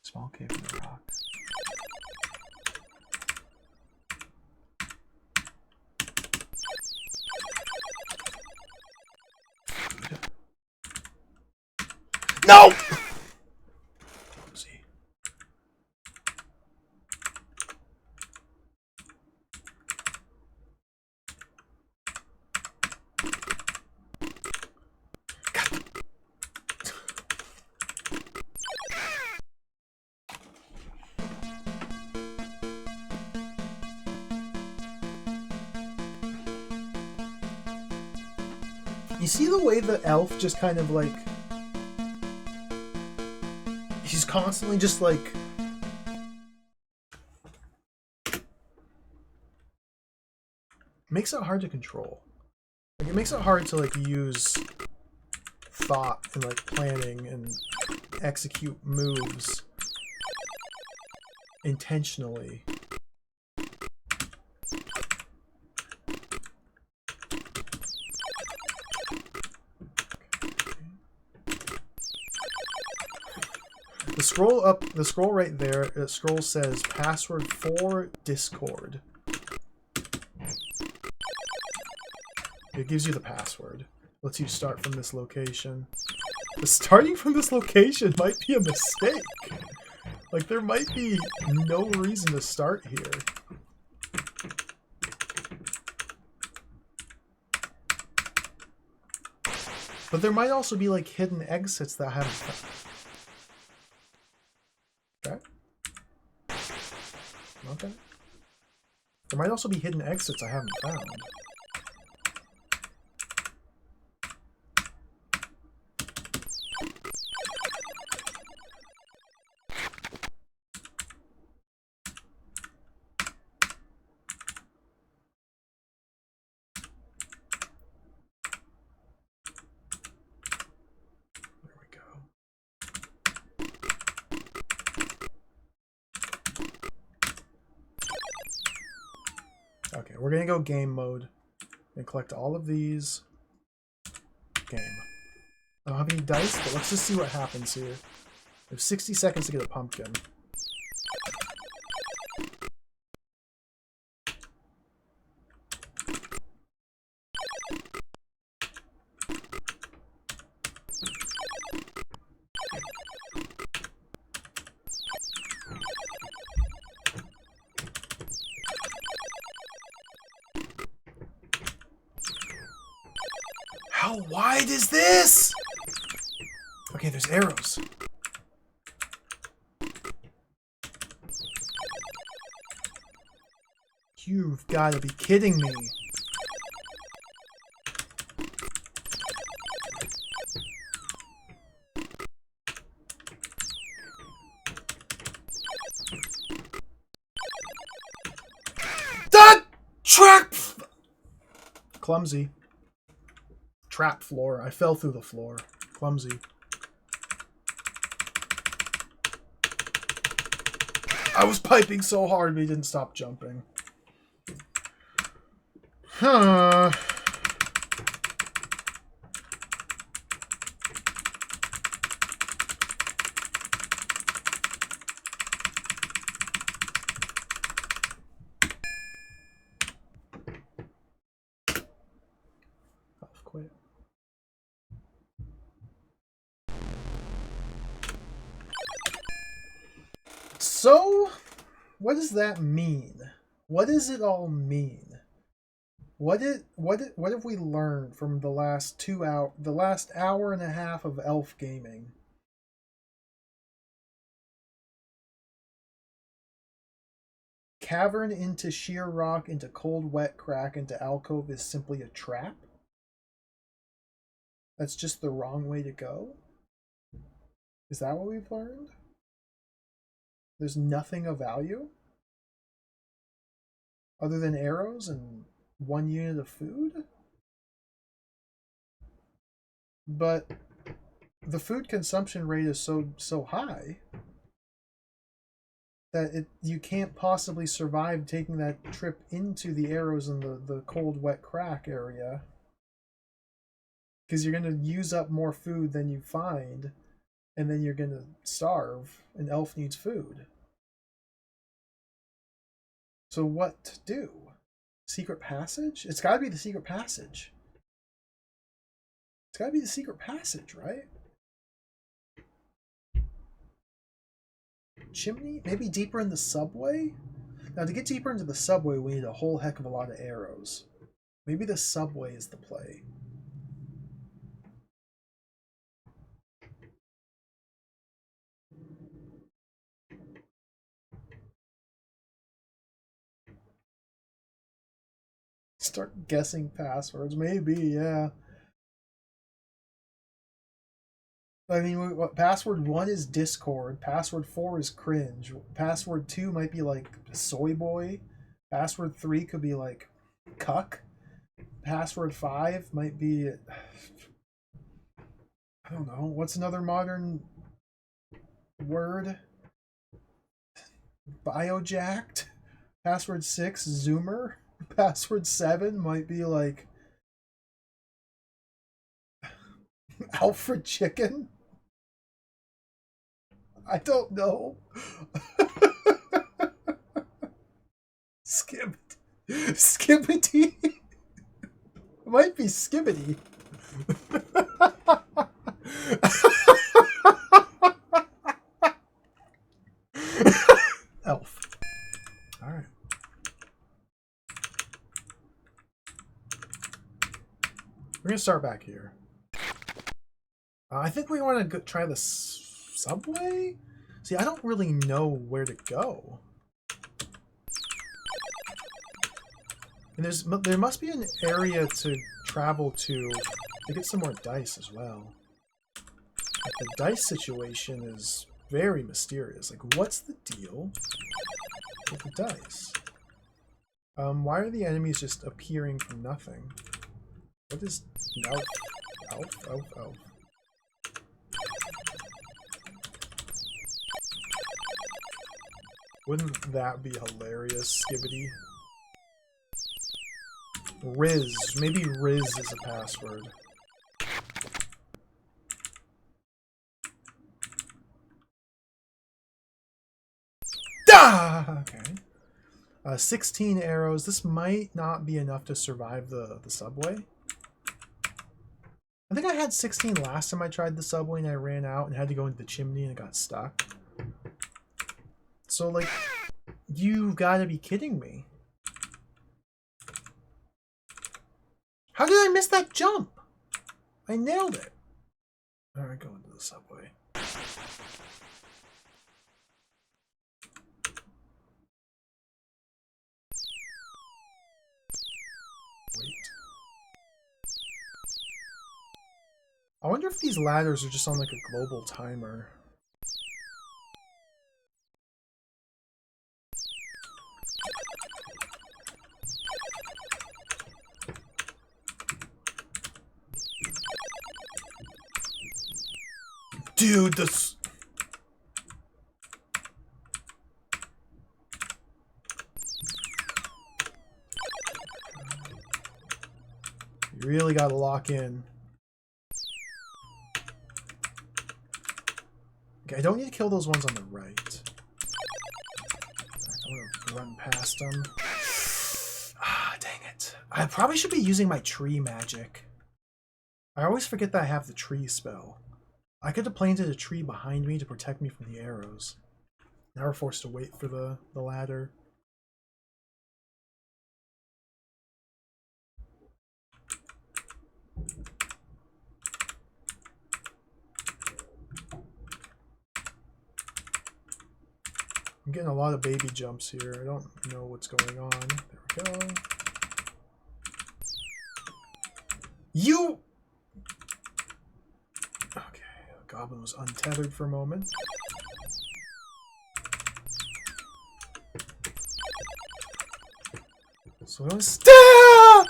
Small cave in the rock. No! See. You see the way the elf just kind of like... He's constantly just like... Makes it hard to control. Like, it makes it hard to like use thought and like planning and execute moves intentionally. The scroll right there, the scroll says password for Discord. It gives you the password. Lets you start from this location. But starting from this location might be a mistake. Like, there might be no reason to start here. But there might also be, like, hidden exits that I haven't found. Okay. Okay. There might also be hidden exits I haven't found. There we go. we're gonna go game mode and collect all of these. Game. I don't have any dice, but let's just see what happens here. We have 60 seconds to get a pumpkin. How wide is this? Okay, there's arrows. You've got to be kidding me. That trap! Clumsy. Trap floor. I fell through the floor. Clumsy. I was piping so hard, but he didn't stop jumping. Huh. I've quit. So, what does that mean? What does it all mean? What have we learned from the last the last hour and a half of Elf gaming? Cavern into sheer rock into cold wet crack into alcove is simply a trap? That's just the wrong way to go? Is that what we've learned? There's nothing of value? Other than arrows and 1 unit of food? But the food consumption rate is so high that you can't possibly survive taking that trip into the arrows in the cold wet crack area, because you're going to use up more food than you find, and then you're going to starve, and Elf needs food. So what to do? Secret passage? It's got to be the secret passage. It's got to be the secret passage, right? Chimney? Maybe deeper in the subway? Now, to get deeper into the subway, we need a whole heck of a lot of arrows. Maybe the subway is the play. Start guessing passwords. Maybe, yeah. I mean, what, password 1 is Discord. Password 4 is cringe. Password 2 might be like soy boy. Password 3 could be like cuck. Password 5 might be, I don't know. What's another modern word? Biojacked. Password 6, Zoomer. Password 7 might be like Alfred Chicken. I don't know. Skibbity. It might be Skibbity. Elf. All right. We're gonna start back here. I think we want to try the subway. See, I don't really know where to go. And there must be an area to travel to get some more dice as well. Like, the dice situation is very mysterious. Like, what's the deal with the dice? Why are the enemies just appearing from nothing? What is elf? Wouldn't that be hilarious, Skibbity? Riz. Maybe Riz is a password. Ah! Okay. 16 arrows. This might not be enough to survive the subway. I think I had 16 last time I tried the subway and I ran out and had to go into the chimney and it got stuck. So, like, you've got to be kidding me. How did I miss that jump? I nailed it. Alright, go into the subway. Wait. I wonder if these ladders are just on like a global timer. Dude, this... You really gotta lock in. Okay, I don't need to kill those ones on the right. I'm gonna run past them. Ah, dang it. I probably should be using my tree magic. I always forget that I have the tree spell. I could have planted a tree behind me to protect me from the arrows. Now we're forced to wait for the ladder. I'm getting a lot of baby jumps here. I don't know what's going on. There we go. You... Okay, the goblin was untethered for a moment. So we want to stop!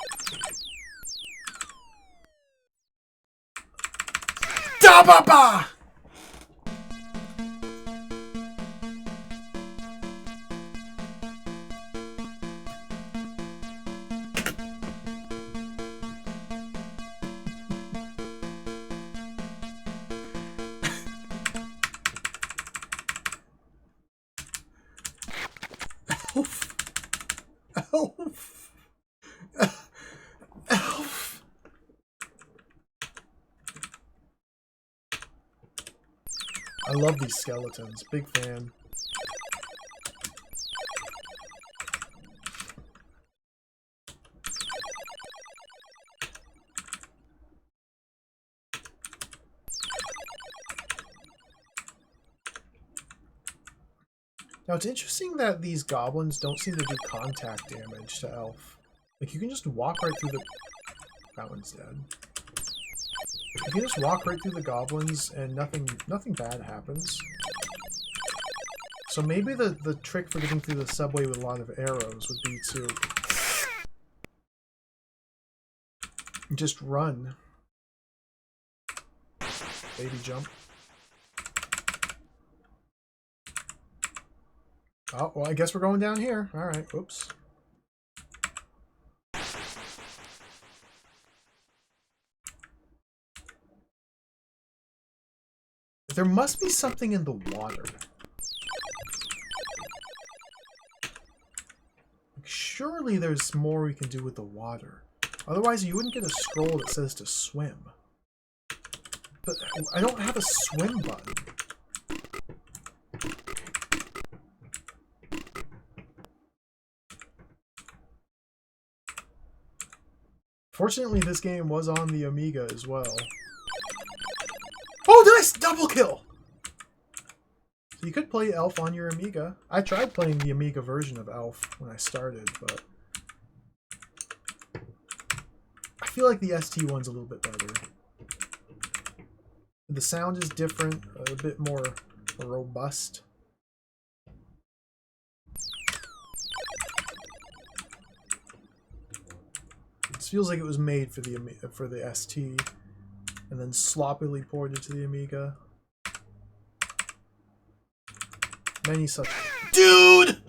Da ba ba! Elf. Elf. Elf. I love these skeletons. Big fan. Now, it's interesting that these goblins don't seem to do contact damage to Elf. Like, you can just walk right through the... That one's dead. You can just walk right through the goblins and nothing bad happens. So maybe the trick for getting through the subway with a lot of arrows would be to... just run. Baby jump. Oh, well, I guess we're going down here. Alright, oops. There must be something in the water. Surely there's more we can do with the water. Otherwise, you wouldn't get a scroll that says to swim. But I don't have a swim button. Fortunately, this game was on the Amiga as well. Oh, nice! Double kill! So you could play Elf on your Amiga. I tried playing the Amiga version of Elf when I started, but... I feel like the ST one's a little bit better. The sound is different, a bit more robust. This feels like it was made for the ST, and then sloppily ported to the Amiga. Many such... Dude!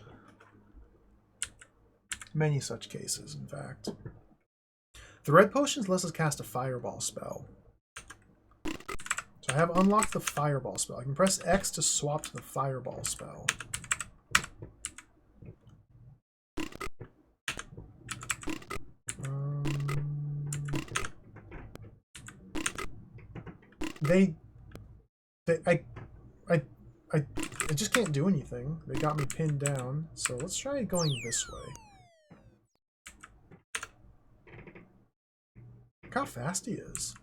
Many such cases, in fact. The red potions lets us cast a fireball spell. So I have unlocked the fireball spell. I can press X to swap to the fireball spell. I just can't do anything. They got me pinned down. So let's try going this way. Look how fast he is.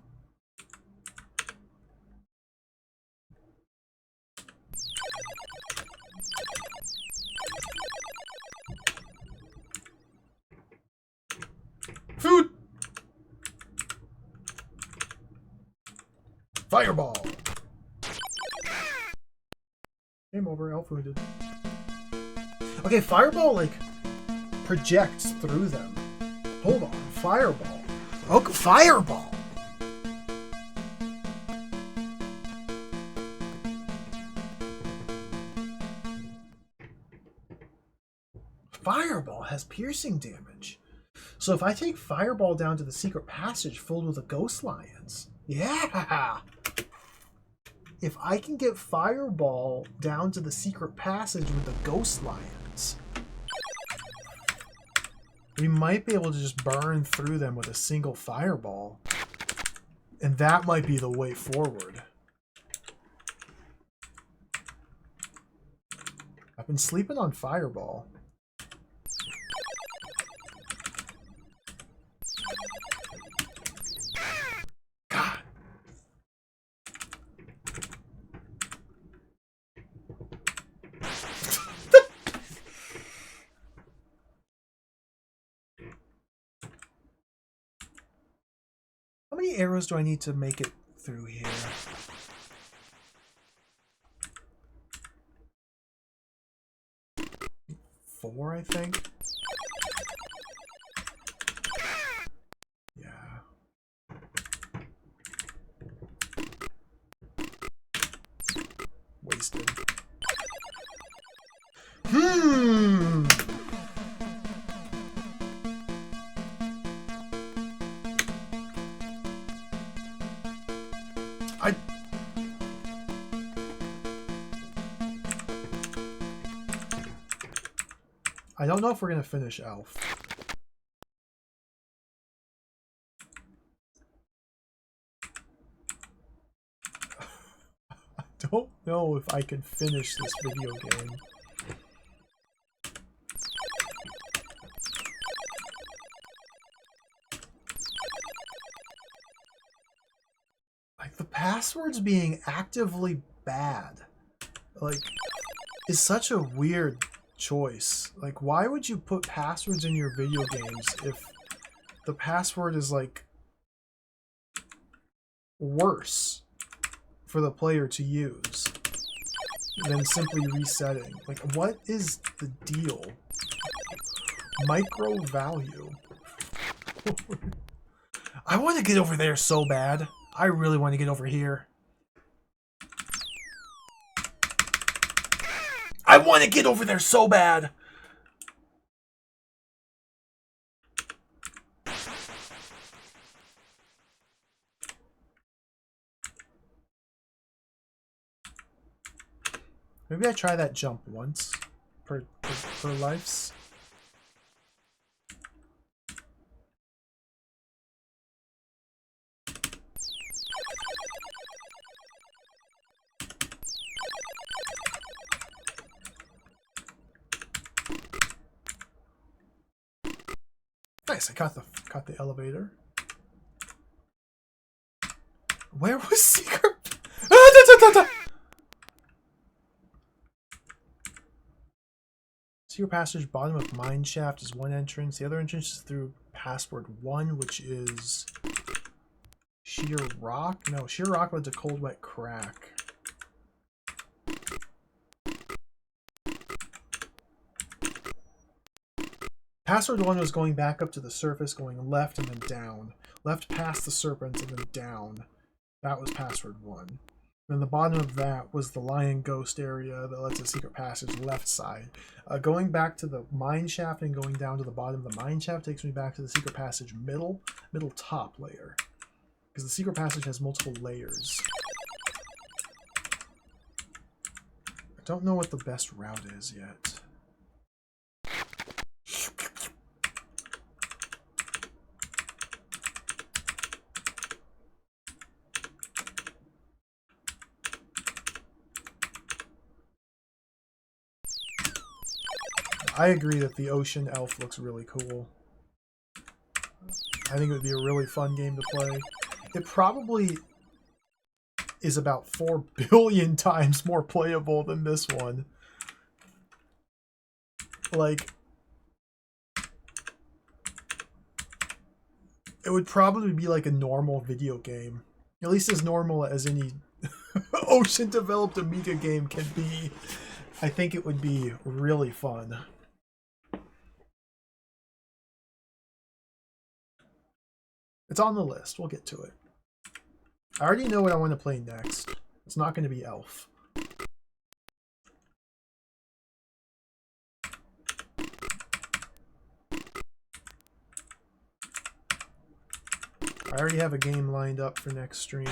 Food! Fireball! Game over, elf wounded. Okay, fireball, like, projects through them. Hold on, fireball. Okay, fireball! Fireball has piercing damage. So if I take fireball down to the secret passage filled with the ghost lions, yeah! If I can get fireball down to the secret passage with the ghost lions, we might be able to just burn through them with a single fireball. And that might be the way forward. I've been sleeping on fireball. God. How many arrows do I need to make it through here? 4, I think. Yeah. Wasted. I don't know if we're gonna finish Elf. I don't know if I can finish this video game. Like, the passwords being actively bad, like, is such a weird choice. Like, why would you put passwords in your video games if the password is, like, worse for the player to use than simply resetting? Like, what is the deal? Micro value. I want to get over there so bad. I really want to get over here. I want to get over there so bad. Maybe I try that jump once per lives. Nice, I caught the elevator. Where was secret? Secret passage, bottom of mine shaft is one entrance. The other entrance is through password 1, which is sheer rock. No, sheer rock led to cold wet crack. Password 1 was going back up to the surface, going left and then down. Left past the serpent and then down. That was password 1. Then the bottom of that was the lion ghost area that led to secret passage left side. Going back to the mine shaft and going down to the bottom of the mine shaft takes me back to the secret passage middle top layer. Because the secret passage has multiple layers. I don't know what the best route is yet. I agree that the ocean elf looks really cool. I think it would be a really fun game to play. It probably is about 4 billion times more playable than this one. Like, it would probably be like a normal video game. At least as normal as any ocean developed Amiga game can be. I think it would be really fun. It's on the list. We'll get to it. I already know what I want to play next. It's not going to be Elf. I already have a game lined up for next stream.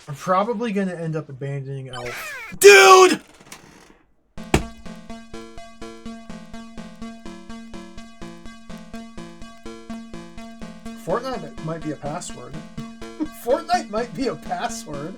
I'm probably going to end up abandoning Elf. Dude! Fortnite might be a password. Fortnite might be a password.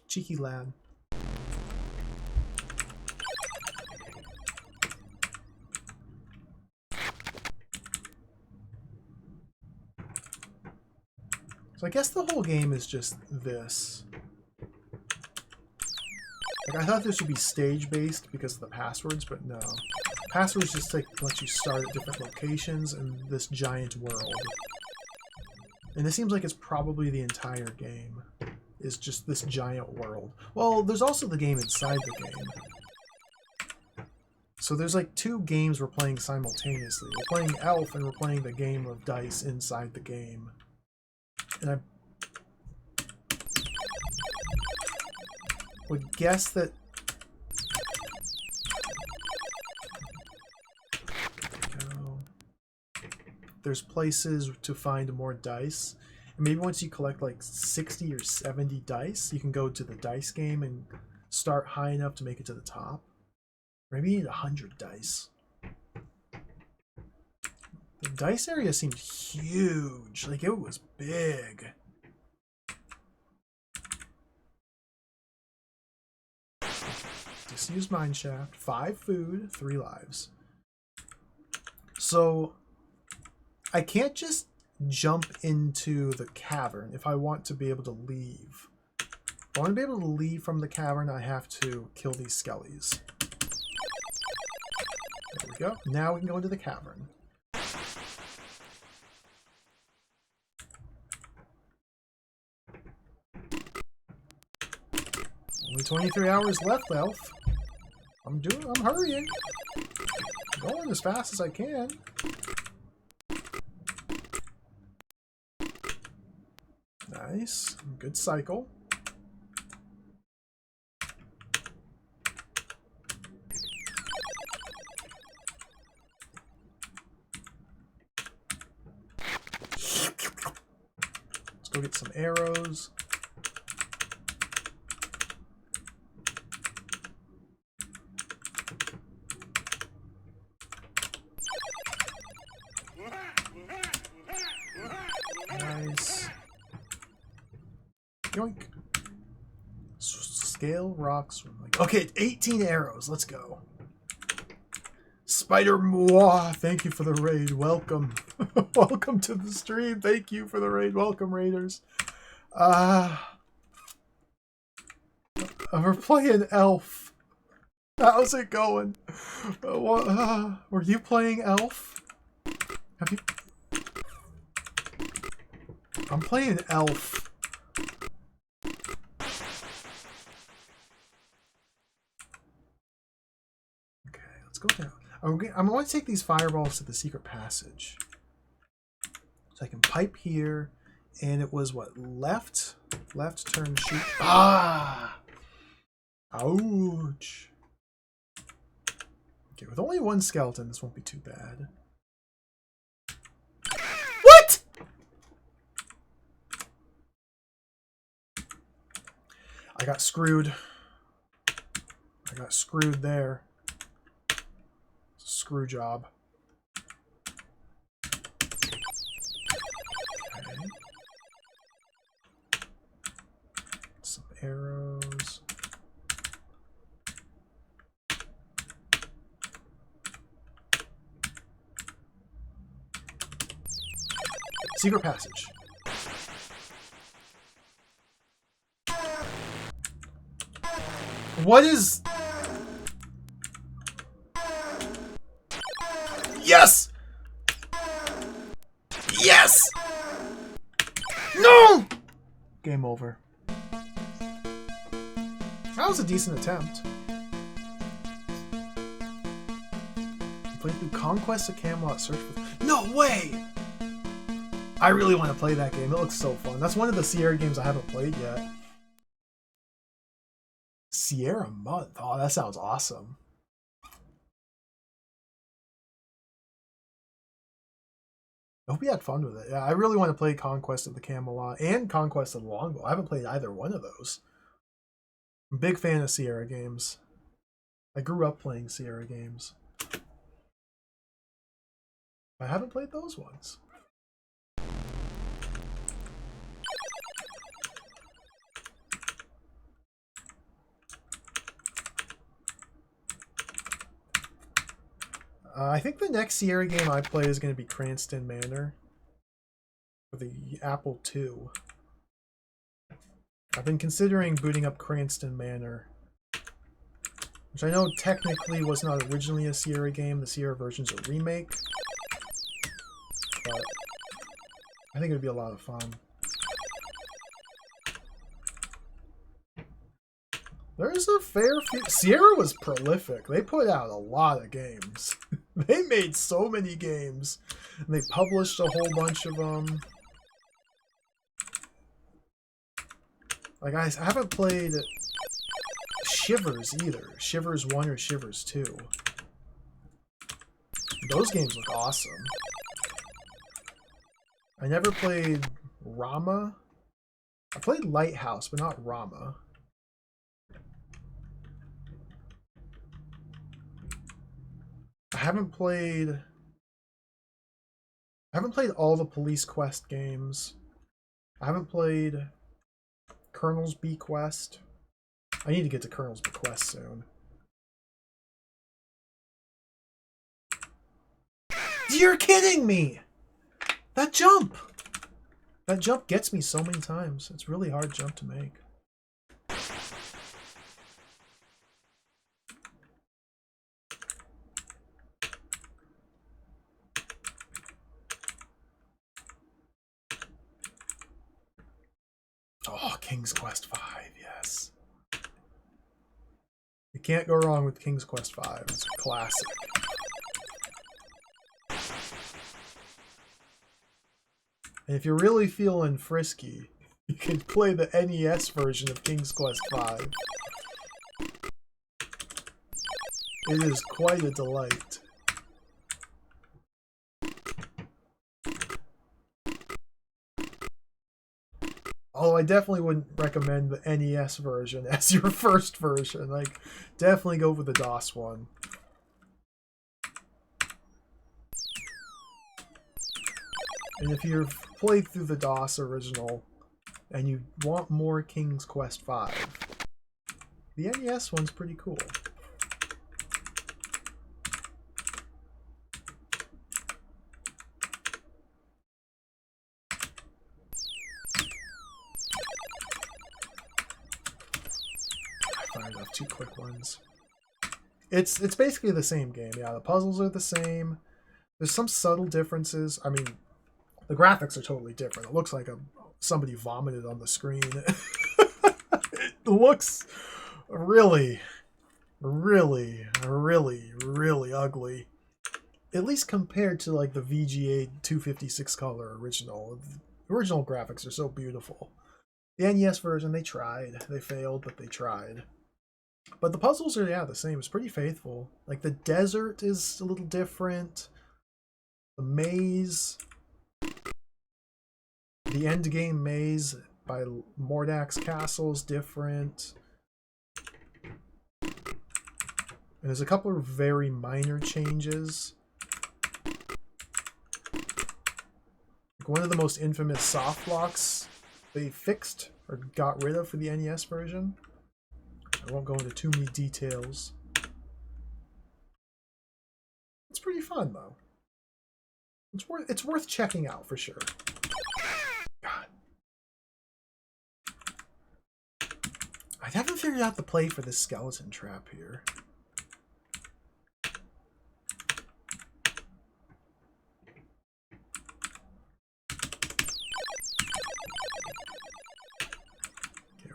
Cheeky lad. So I guess the whole game is just this. Like, I thought this would be stage-based because of the passwords, but no. Passwords just like let you start at different locations in this giant world. And it seems like it's probably the entire game. Is just this giant world. Well, there's also the game inside the game. So there's like 2 games we're playing simultaneously. We're playing Elf and we're playing the game of dice inside the game. And I would guess that there's places to find more dice. And maybe once you collect like 60 or 70 dice, you can go to the dice game and start high enough to make it to the top. Maybe you need 100 dice. The dice area seemed huge. Like, it was big. Disused mineshaft. 5 food, 3 lives. So, I can't just jump into the cavern if I want to be able to leave. If I want to be able to leave from the cavern, I have to kill these skellies. There we go. Now we can go into the cavern. Only 23 hours left, Elf. I'm hurrying. I'm going as fast as I can. Nice. Good cycle. Let's go get some arrows. Nice. Yoink. Scale rocks. Okay, 18 arrows. Let's go. Spider Moi, thank you for the raid. Welcome. Welcome to the stream. Thank you for the raid. Welcome, raiders. We're playing Elf. How's it going? Were you playing Elf? Have you? I'm playing Elf. Okay, let's go down. I'm going to take these fireballs to the secret passage. So I can pipe here, and it was what? Left turn, shoot. Ah! Ouch. Okay, with only one skeleton, this won't be too bad. What? I got screwed. I got screwed there. It's a screw job. Okay. Some arrows. Secret passage. What is... Yes! Yes! No! Game over. That was a decent attempt. Played through Conquest of Camelot, search for... No way! I really want to play that game. It looks so fun. That's one of the Sierra games I haven't played yet. Sierra Month. Oh, that sounds awesome. I hope you had fun with it. Yeah, I really want to play Conquest of the Camelot and Conquest of the Longbow. I haven't played either one of those. I'm a big fan of Sierra games. I grew up playing Sierra games. I haven't played those ones. I think the next Sierra game I play is going to be Cranston Manor for the Apple II. I've been considering booting up Cranston Manor, which I know technically was not originally a Sierra game. The Sierra version's a remake, but I think it would be a lot of fun. There's a fair few... Sierra was prolific. They put out a lot of games. They made so many games. And they published a whole bunch of them. Like, I haven't played Shivers either. Shivers 1 or Shivers 2. Those games look awesome. I never played Rama. I played Lighthouse, but not Rama. I haven't played all the Police Quest games. I haven't played Colonel's Bequest. I need to get to Colonel's Bequest soon. You're kidding me! That jump! That jump gets me so many times. It's a really hard jump to make. Oh, King's Quest V, yes. You can't go wrong with King's Quest V. It's a classic. And if you're really feeling frisky, you can play the NES version of King's Quest V. It is quite a delight. Although I definitely wouldn't recommend the NES version as your first version. Like, definitely go for the DOS one. And if you've played through the DOS original and you want more King's Quest V, the NES one's pretty cool. I fired off 2 quick ones. It's basically the same game. Yeah, the puzzles are the same. There's some subtle differences. I mean, the graphics are totally different. It looks like somebody vomited on the screen. It looks really, really, really ugly. At least compared to like the VGA 256 color original. The original graphics are so beautiful. The NES version, they tried. They failed, but they tried. But the puzzles are, yeah, the same. It's pretty faithful. Like, the desert is a little different. The maze. The endgame maze by Mordak's castle is different. And there's a couple of very minor changes. Like one of the most infamous soft blocks they fixed or got rid of for the NES version. I won't go into too many details. It's pretty fun though. It's worth checking out for sure. God. I haven't figured out the play for this skeleton trap here.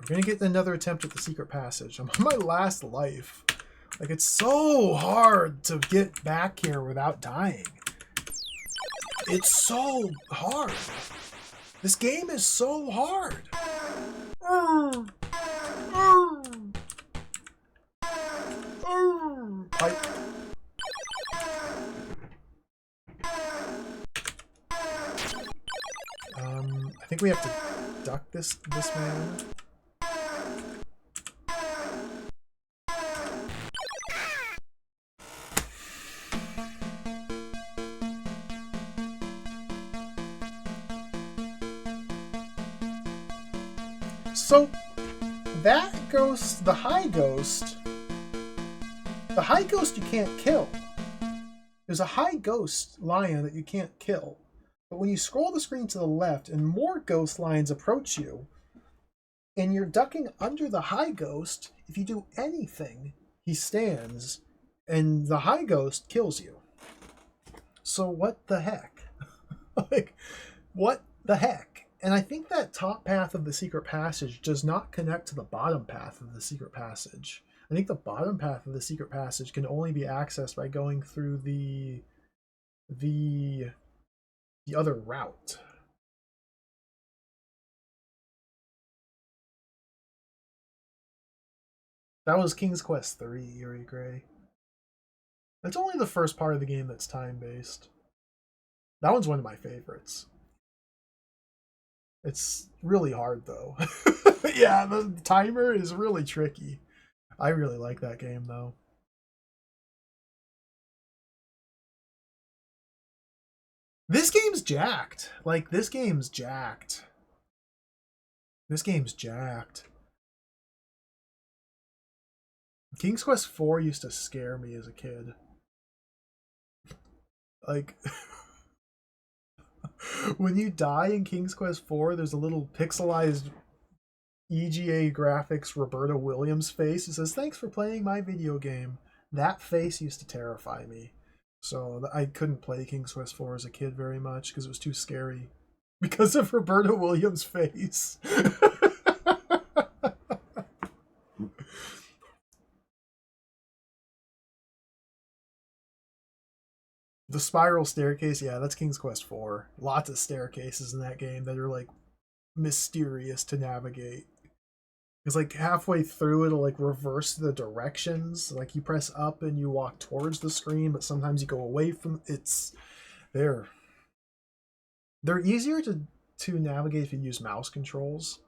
We're gonna get another attempt at the secret passage. I'm on my last life. Like, it's so hard to get back here without dying. It's so hard. This game is so hard. I think we have to duck this man. So, that ghost, the high ghost you can't kill. There's a high ghost lion that you can't kill. But when you scroll the screen to the left and more ghost lions approach you, and you're ducking under the high ghost, if you do anything, he stands, and the high ghost kills you. So what the heck? Like, what the heck? And I think that top path of the secret passage does not connect to the bottom path of the secret passage. I think the bottom path of the secret passage can only be accessed by going through the other route. That was King's Quest 3, Eerie Gray. That's only the first part of the game that's time-based. That one's one of my favorites. It's really hard, though. Yeah, the timer is really tricky. I really like that game, though. This game's jacked. Like, this game's jacked. This game's jacked. King's Quest 4 used to scare me as a kid. Like, when you die in King's Quest 4, there's a little pixelized EGA graphics Roberta Williams face. It says, "Thanks for playing my video game." That face used to terrify me. So I couldn't play King's Quest 4 as a kid very much because it was too scary. Because of Roberta Williams' face. The spiral staircase, yeah, that's King's Quest 4. Lots of staircases in that game that are like mysterious to navigate. Because like halfway through it'll like reverse the directions. Like you press up and you walk towards the screen, but sometimes you go away from it's they're easier to navigate if you use mouse controls.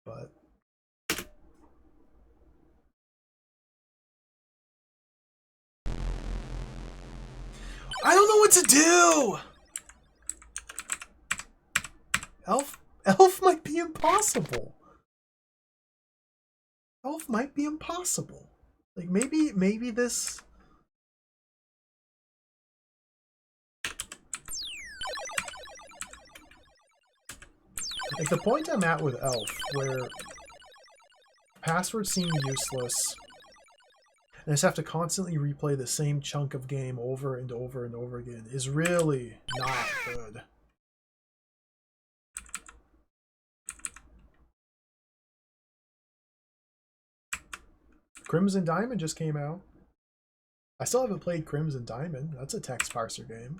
But I don't know what to do. Elf might be impossible. Elf might be impossible. Like maybe this. Like the point I'm at with Elf, where passwords seem useless. And I just have to constantly replay the same chunk of game over and over and over again is really not good. Crimson Diamond just came out. I still haven't played Crimson Diamond. That's a text parser game.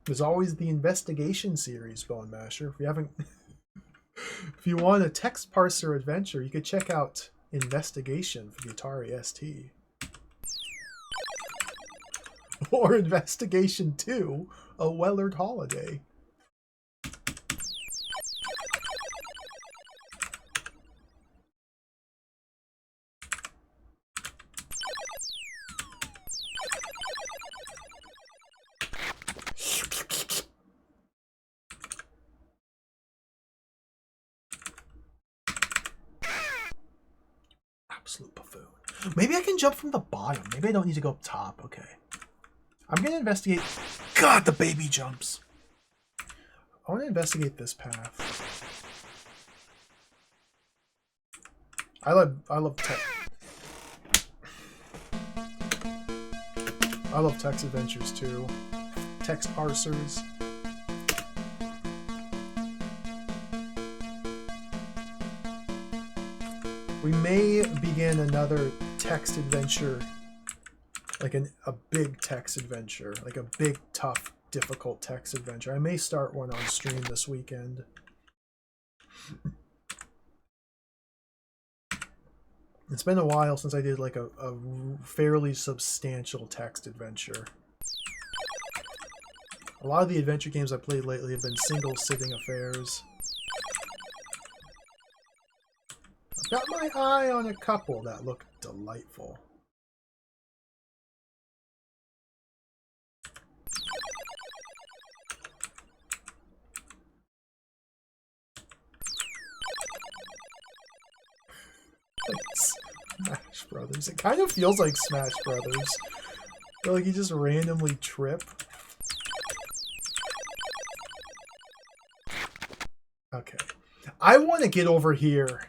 There's always the Investigation series, Bone Masher. If you haven't... If you want a text parser adventure, you could check out Investigation for the Atari ST. Or Investigation 2, A Wellard Holiday. Absolute buffoon. Maybe I can jump from the bottom. Maybe I don't need to go up top. Okay. I'm going to investigate... God, the baby jumps. I want to investigate this path. I love text adventures too. Text parsers. We may begin another text adventure, like a big text adventure, like a big, tough, difficult text adventure. I may start one on stream this weekend. It's been a while since I did like a fairly substantial text adventure. A lot of the adventure games I've played lately have been single-sitting affairs. I've got my eye on a couple that look delightful. Like Smash Brothers. It kind of feels like Smash Brothers. Or like you just randomly trip. Okay. I want to get over here.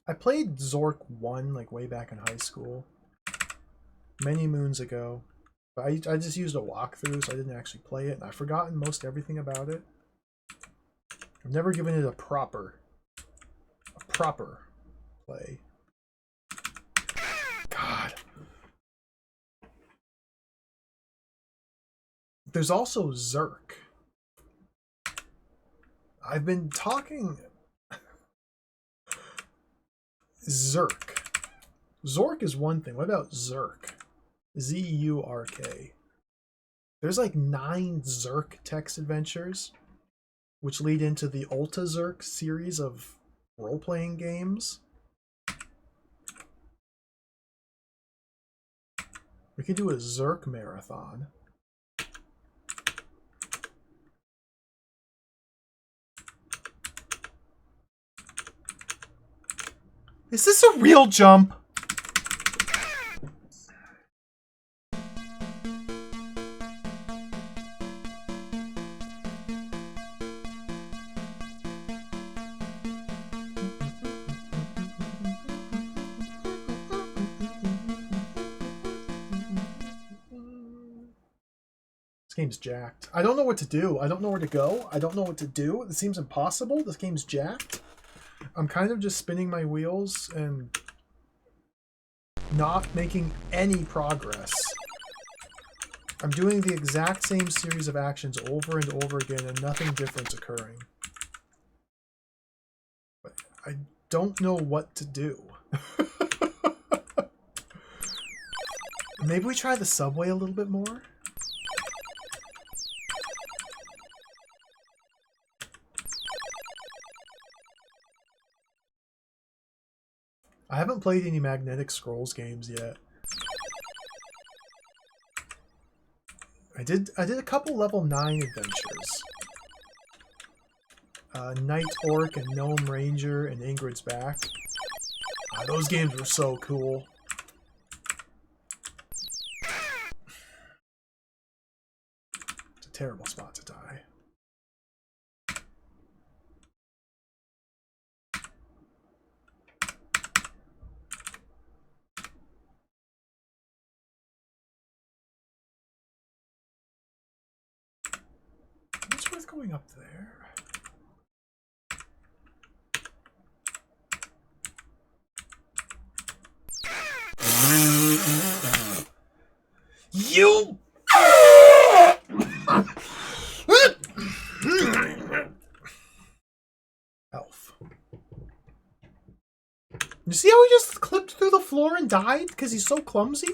I played Zork 1 like way back in high school. Many moons ago. But I just used a walkthrough, so I didn't actually play it, and I've forgotten most everything about it. I've never given it a proper play. God. There's also Zerk. I've been talking... Zerk. Zork is one thing. What about Zerk? Z-U-R-K. There's like 9 Zerk text adventures, which lead into the Ulta Zerk series of role-playing games. We could do a Zerk marathon. Is this a real jump? This game's jacked. I don't know what to do. I don't know where to go. I don't know what to do. It seems impossible. This game's jacked. I'm kind of just spinning my wheels and not making any progress. I'm doing the exact same series of actions over and over again and nothing different's occurring. But I don't know what to do. Maybe we try the subway a little bit more? I haven't played any Magnetic Scrolls games yet. I did a couple level 9 adventures. Knight Orc and Gnome Ranger and Ingrid's Back. Those games were so cool. It's a terrible spot to die. What's worth going up there? You! Elf. You see how he just clipped through the floor and died because he's so clumsy?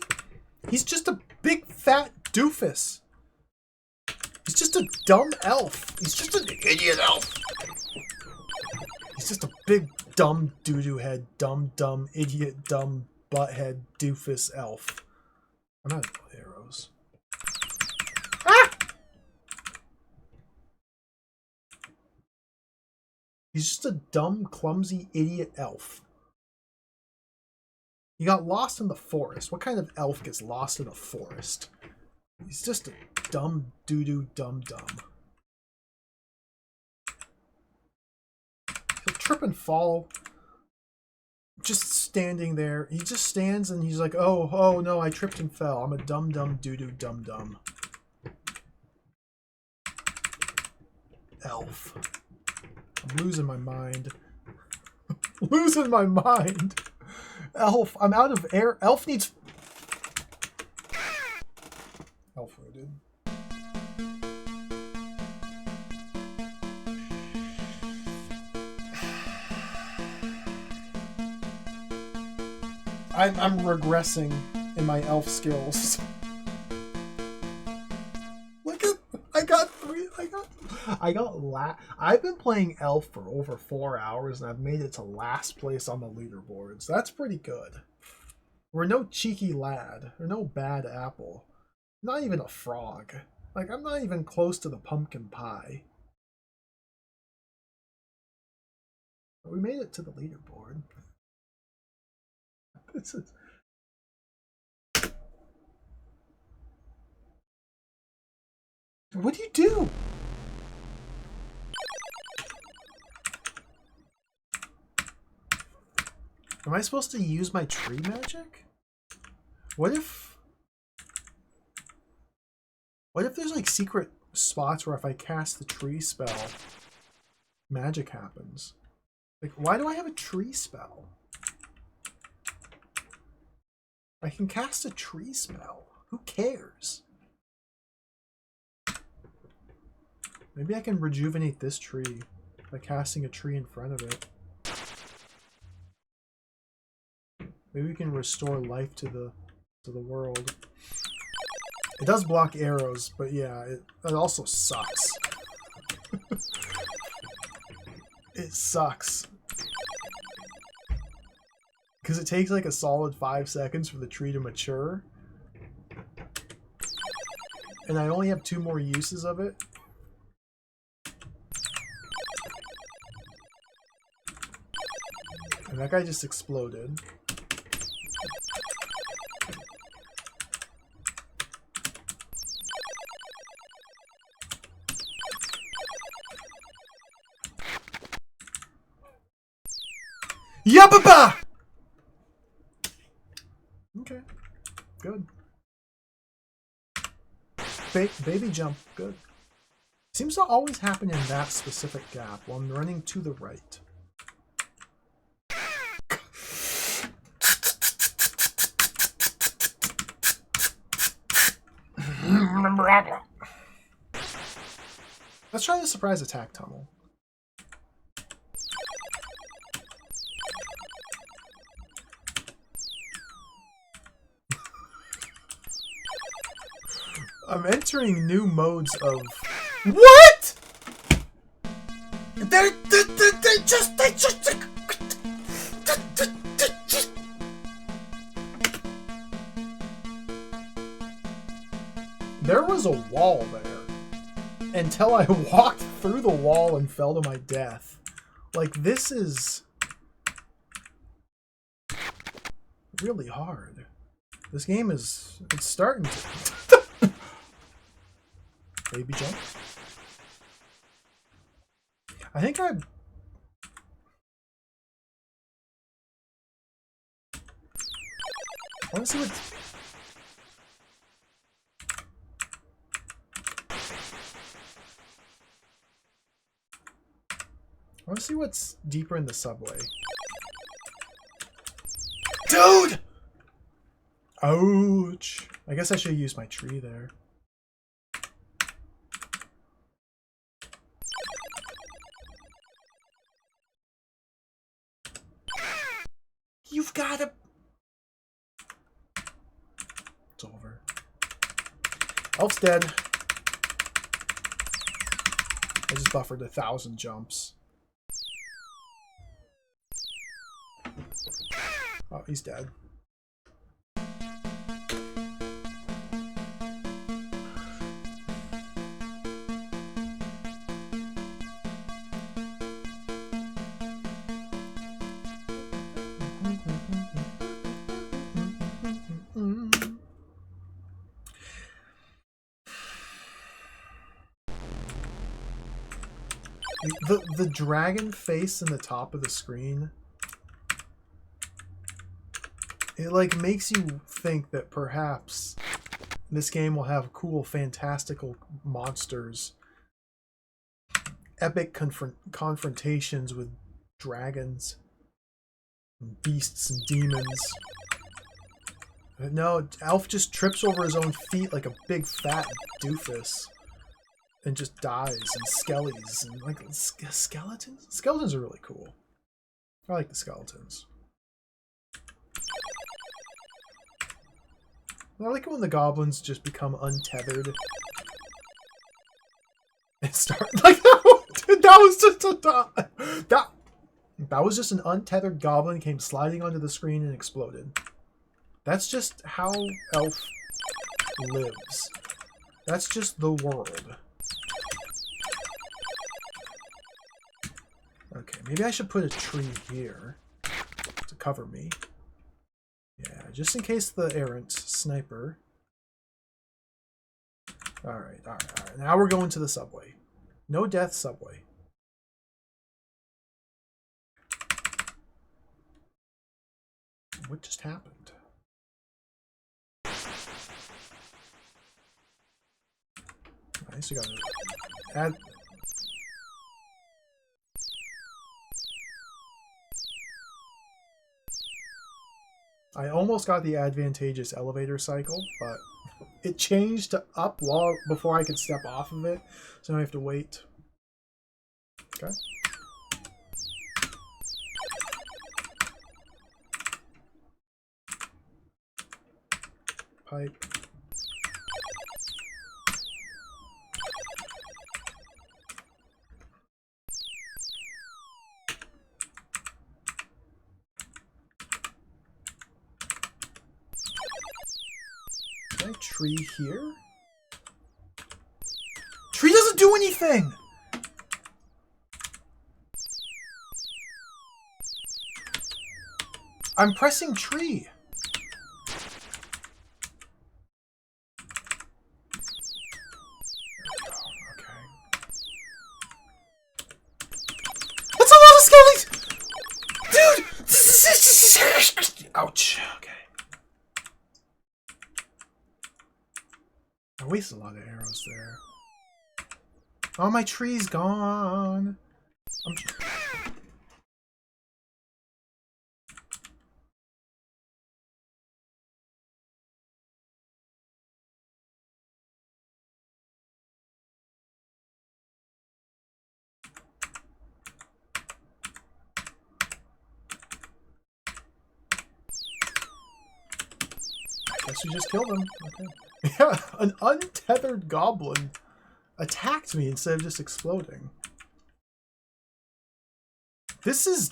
He's just a big fat doofus. He's just a dumb elf. He's just an idiot elf. He's just a big dumb doo-doo head, dumb idiot, dumb butthead doofus elf. I'm out of arrows. Ah! He's just a dumb, clumsy, idiot elf. He got lost in the forest. What kind of elf gets lost in a forest? He's just a dumb doo-doo dumb. He'll trip and fall. Just standing there. He just stands and he's like, oh no, I tripped and fell. I'm a dumb doo-doo dumb. Elf. I'm losing my mind. Losing my mind. Elf, I'm out of air. Elf needs... Elf wounded. I'm regressing in my elf skills. Look at... I've been playing elf for over 4 hours and I've made it to last place on the leaderboards. That's pretty good. We're no cheeky lad. We're no bad apple. Not even a frog. Like, I'm not even close to the pumpkin pie. But we made it to the leaderboard. This is... What do you do? Am I supposed to use my tree magic? What if there's like secret spots where if I cast the tree spell, magic happens? Like, why do I have a tree spell? I can cast a tree spell. Who cares? Maybe I can rejuvenate this tree by casting a tree in front of it. Maybe we can restore life to the world. It does block arrows, but yeah, it also sucks. It sucks. Because it takes like a solid 5 seconds for the tree to mature. And I only have 2 more uses of it. And that guy just exploded. Yababa! Okay. Good. Baby jump. Good. Seems to always happen in that specific gap while I'm running to the right. Let's try the surprise attack tunnel. I'm entering new modes of... What?! They just There was a wall there until I walked through the wall and fell to my death. Like, this is really hard. This game is... It's starting to... Baby jump. I think I want to see what... I want to see what's deeper in the subway. Dude! Ouch. I guess I should use my tree there. You've got to... It's over. Elf's dead. I just buffered 1,000 jumps. Oh, he's dead. The dragon face in the top of the screen, it like makes you think that perhaps this game will have cool, fantastical monsters, epic confrontations with dragons, and beasts and demons. No, Elf just trips over his own feet like a big fat doofus. And just dies, and skellies, and like skeletons? Skeletons are really cool. I like the skeletons. I like it when the goblins just become untethered. And start like that was just a that was just an untethered goblin came sliding onto the screen and exploded. That's just how Elf lives. That's just the world. Okay, maybe I should put a tree here to cover me. Yeah, just in case the errant sniper. Alright, alright, alright. Now we're going to the subway. No death subway. What just happened? Nice, we got to add... I almost got the advantageous elevator cycle, but it changed to up before I could step off of it, so now I have to wait. Okay. Pipe. Tree here? Tree doesn't do anything! I'm pressing tree. Okay. That's a lot of skellies! Dude! Ouch. Okay. I wasted a lot of arrows there. Oh, my tree's gone. I guess we just killed him. Okay. Yeah, an untethered goblin attacked me instead of just exploding. This is...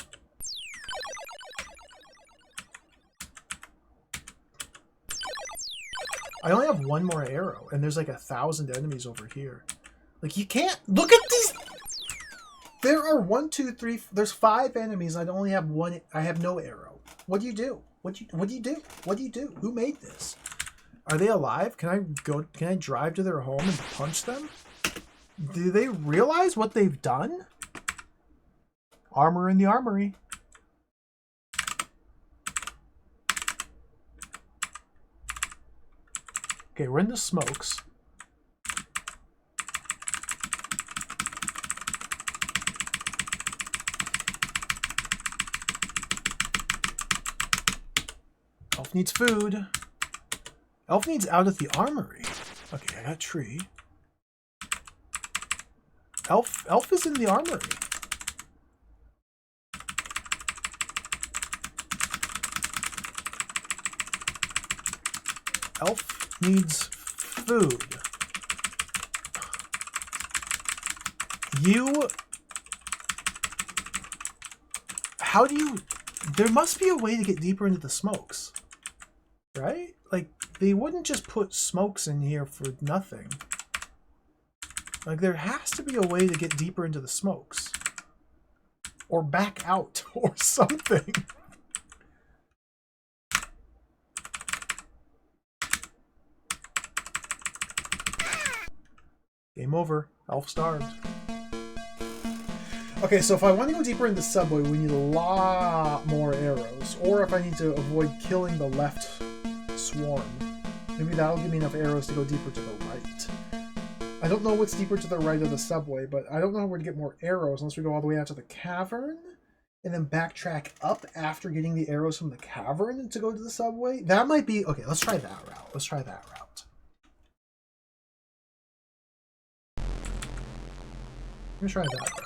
I only have one more arrow, and there's like 1,000 enemies over here. Like, you can't... Look at these... There are 1, 2, 3... There's 5 enemies, and I only have one... I have no arrow. What do you do? What do you do? What do you do? Who made this? Are they alive? Can I go... Can I drive to their home and punch them? Do they realize what they've done? Armor in the armory. Okay, we're in the smokes. Elf needs food. Elf needs out of the armory. Okay, I got a tree. Elf is in the armory. Elf needs food. How do you... There must be a way to get deeper into the smokes. Right? Like, they wouldn't just put smokes in here for nothing. Like, there has to be a way to get deeper into the smokes. Or back out, or something. Game over. Elf starved. Okay, so if I want to go deeper in the subway, we need a lot more arrows. Or if I need to avoid killing the left swarm, maybe that'll give me enough arrows to go deeper to the right. I don't know what's deeper to the right of the subway, but I don't know where to get more arrows unless we go all the way out to the cavern and then backtrack up after getting the arrows from the cavern to go to the subway. That might be... Okay, let's try that route. Let's try that route. Let me try that route.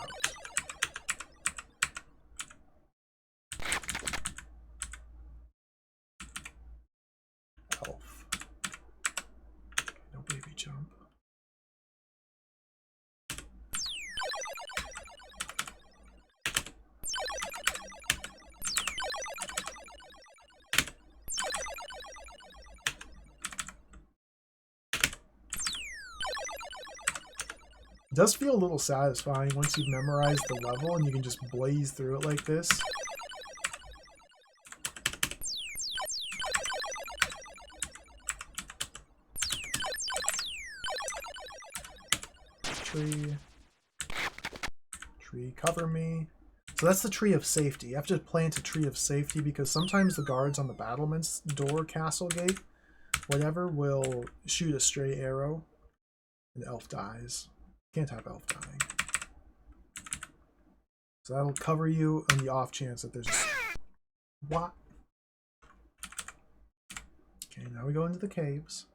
Elf. No baby jump. It does feel a little satisfying once you've memorized the level and you can just blaze through it like this. Tree. Tree, cover me. So that's the tree of safety. You have to plant a tree of safety because sometimes the guards on the battlements door, castle gate, whatever, will shoot a stray arrow and elf dies. Can't have elf dying. So that'll cover you on the off chance that there's a... What? Okay, now we go into the caves.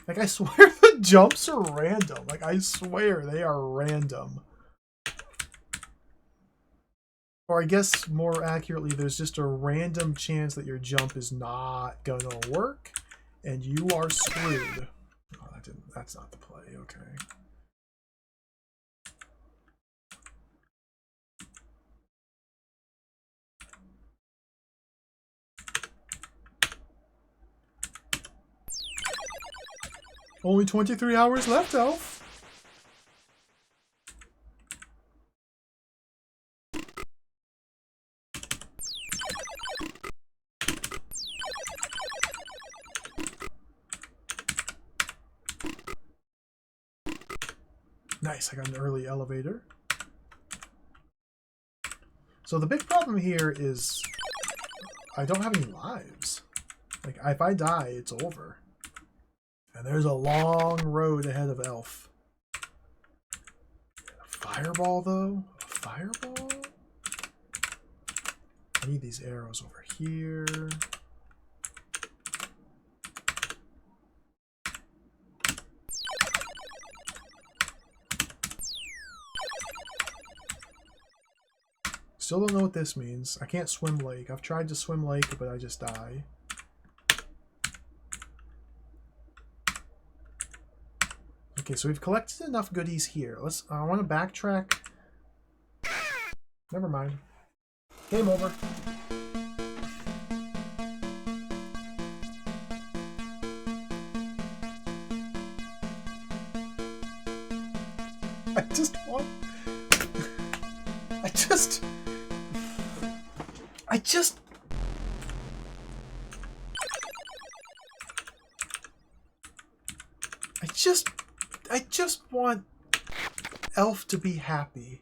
Like, I swear the jumps are random. Like, I swear they are random. Or I guess, more accurately, there's just a random chance that your jump is not gonna work, and you are screwed. Oh, that's not the play, okay. Only 23 hours left, Elf. Nice, I got an early elevator. So the big problem here is I don't have any lives. Like, if I die, it's over. And there's a long road ahead of Elf. A fireball, though? A fireball? I need these arrows over here. Still don't know what this means. I can't swim lake. I've tried to swim lake, but I just die. Okay, so we've collected enough goodies here. I want to backtrack. Never mind. Game over. I just want... I just want Elf to be happy.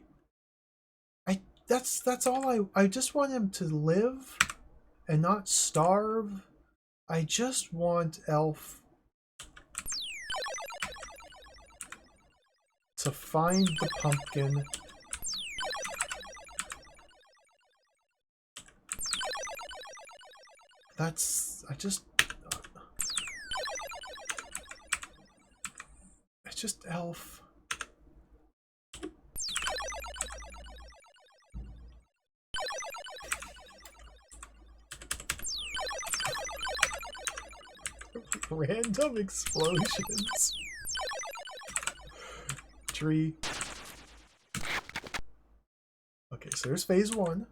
That's all I just want him to live and not starve. I just want Elf to find the pumpkin. I just Elf. Random explosions. Tree. Okay, so there's phase 1.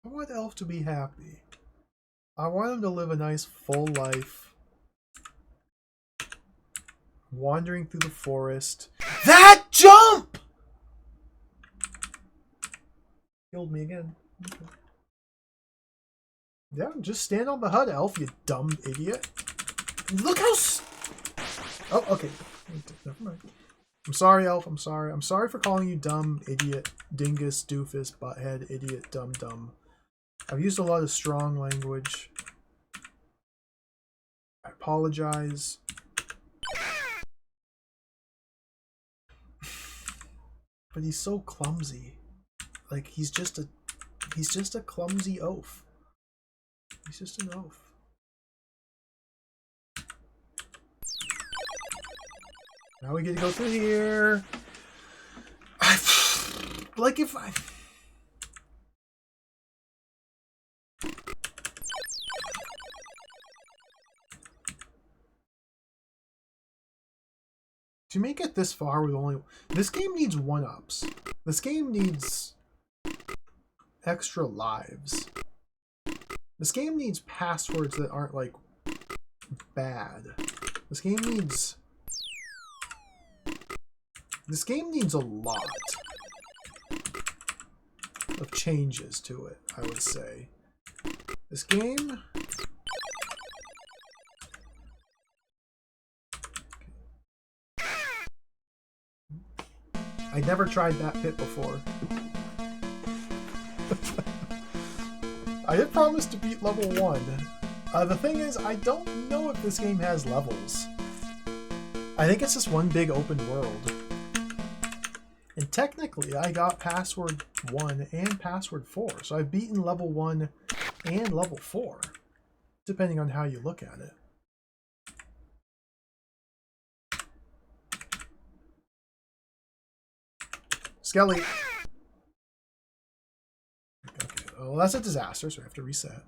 I want Elf to be happy. I want him to live a nice full life. Wandering through the forest. That jump! Killed me again. Okay. Yeah, just stand on the HUD, Elf, you dumb idiot. Look how... Oh, okay. Never mind. I'm sorry, Elf. I'm sorry. I'm sorry for calling you dumb, idiot, dingus, doofus, butthead, idiot, dumb. I've used a lot of strong language. I apologize. But he's so clumsy. Like, he's just a clumsy oaf. He's just an oaf. Now we get to go through here. Like, if I... To make it this far with only... This game needs 1-ups. This game needs extra lives. This game needs passwords that aren't, like, bad. This game needs a lot of changes to it, I would say. This game... I never tried that pit before. I did promise to beat level 1. The thing is, I don't know if this game has levels. I think it's just one big open world. And technically, I got password 1 and password 4. So I've beaten level 1 and level 4. Depending on how you look at it. Skelly. Okay. Oh, that's a disaster, so we have to reset.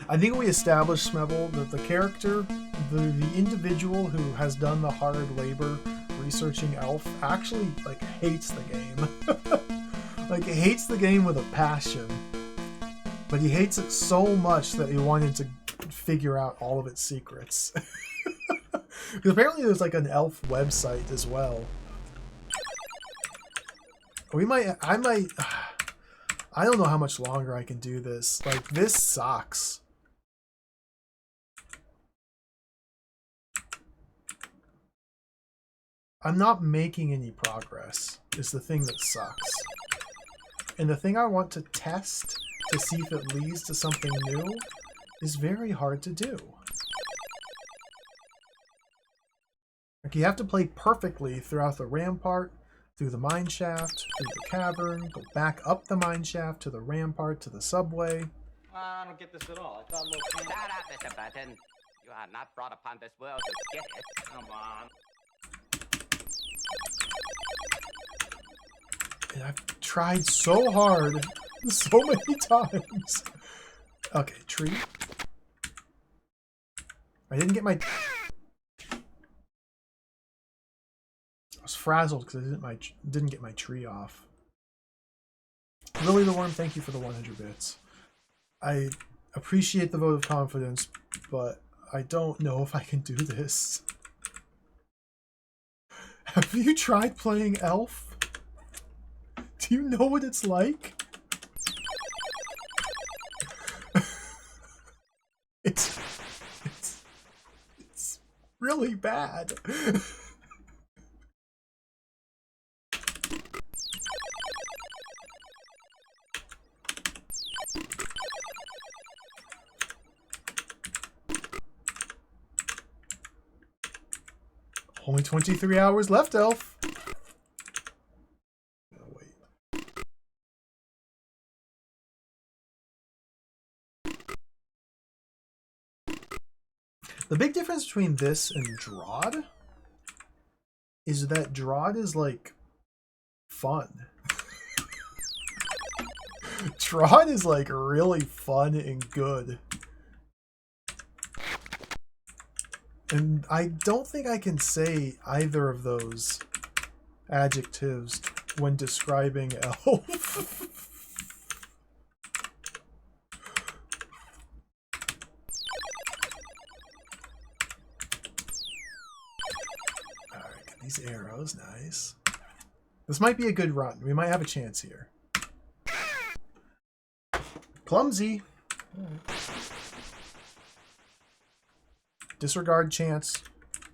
I think we established, Smevel, that the character, the individual who has done the hard labor researching Elf actually, like, hates the game. Like, hates the game with a passion. But he hates it so much that he wanted to figure out all of its secrets. Because apparently there's, like, an Elf website as well. I don't know how much longer I can do this. Like, this sucks. I'm not making any progress, is the thing that sucks. And the thing I want to test to see if it leads to something new is very hard to do. Like, you have to play perfectly throughout the rampart, through the mine shaft, through the cavern, go back up the mine shaft to the rampart, to the subway. I don't get this at all. I thought little Shut pants... up, Mr. Button. You are not brought upon this world to get it. Come on. And I've tried so hard So many times. Okay, tree. I didn't get my... I was frazzled because I didn't get my tree off. Really, the Worm, thank you for the 100 bits. I appreciate the vote of confidence, but I don't know if I can do this. Have you tried playing Elf? Do you know what it's like? It's really bad. Only 23 hours left, Elf. Oh, wait. The big difference between this and Drawd is that Drawd is like fun. Drawd is like really fun and good. And I don't think I can say either of those adjectives when describing Elf. Alright, get these arrows, nice. This might be a good run. We might have a chance here. Clumsy. Disregard chance.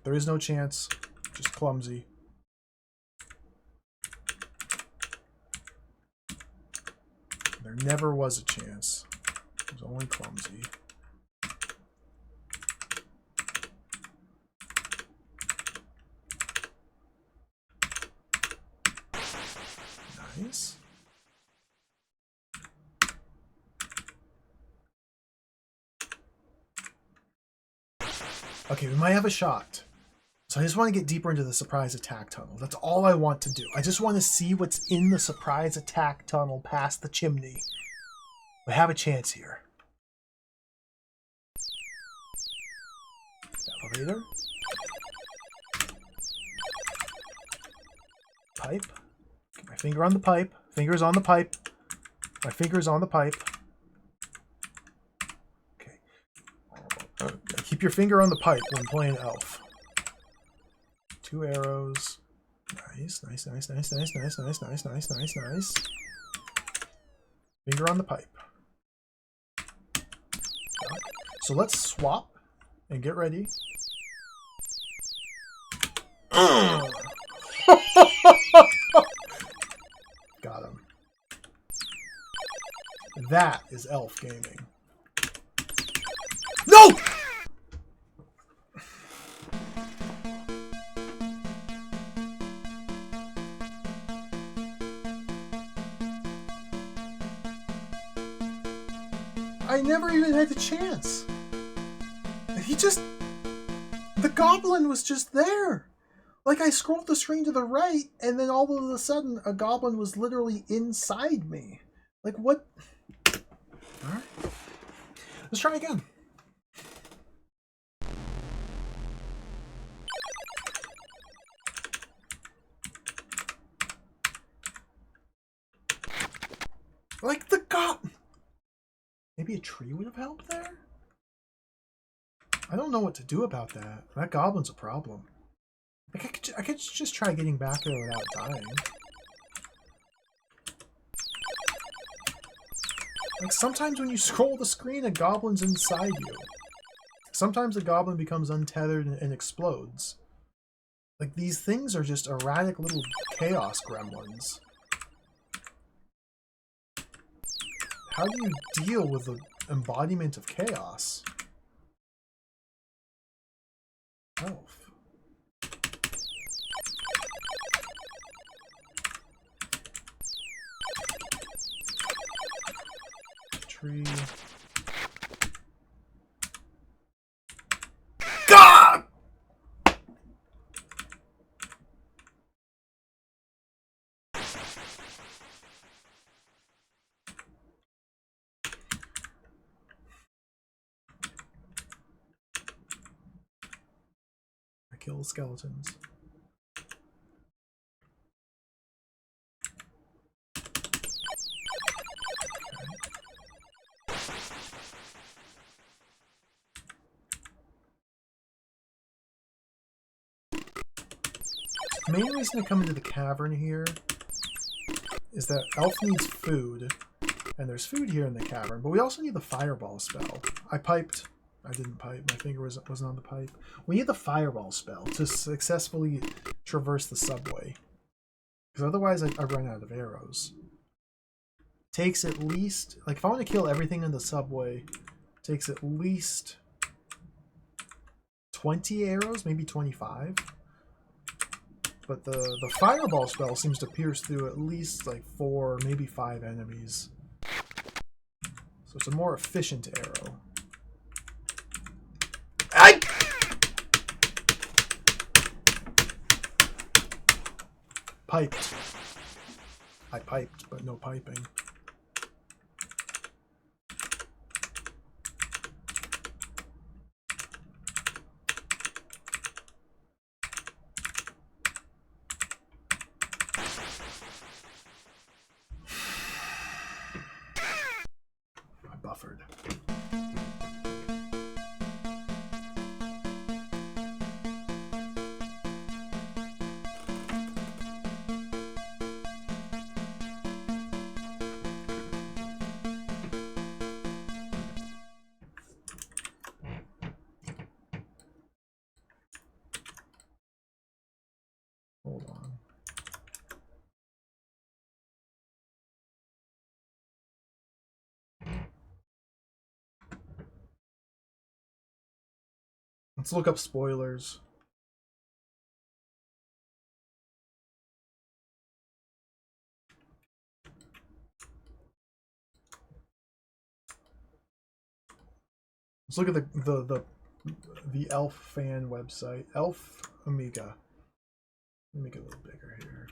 There is no chance. Just clumsy. There never was a chance. It was only clumsy. Nice. Okay, we might have a shot. So I just want to get deeper into the surprise attack tunnel. That's all I want to do. I just want to see what's in the surprise attack tunnel past the chimney. We have a chance here. Elevator. Pipe. Get my finger on the pipe. Fingers on the pipe. My finger's on the pipe. Okay. Keep your finger on the pipe when playing Elf. 2 arrows. Nice, nice, nice, nice, nice, nice, nice, nice, nice, nice, nice. Finger on the pipe. So let's swap and get ready. Got him. That is Elf gaming. No! I never even had the chance. He just... The goblin was just there. Like, I scrolled the screen to the right, and then all of a sudden, a goblin was literally inside me. Like, what? Alright. Let's try again. Like, the goblin... Maybe a tree would have helped there? I don't know what to do about that. That goblin's a problem. Like, I could just try getting back there without dying. Like, sometimes when you scroll the screen, a goblin's inside you. Sometimes a goblin becomes untethered and explodes. Like, these things are just erratic little chaos gremlins. How do you deal with the embodiment of chaos? Elf. Tree. God! kill skeletons. The main reason to come into the cavern here is that Elf needs food, and there's food here in the cavern, but we also need the fireball spell. I didn't pipe, my finger wasn't on the pipe. We need the fireball spell to successfully traverse the subway, because otherwise I run out of arrows. Takes at least, like if I want to kill everything in the subway, takes at least 20 arrows, maybe 25. But the fireball spell seems to pierce through at least like 4, maybe 5 enemies. So it's a more efficient arrow. I piped. I piped, but no piping. Buffered. Hold on. Let's look up spoilers. Let's look at the Elf fan website. Elf Amiga. Let me make it a little bigger here.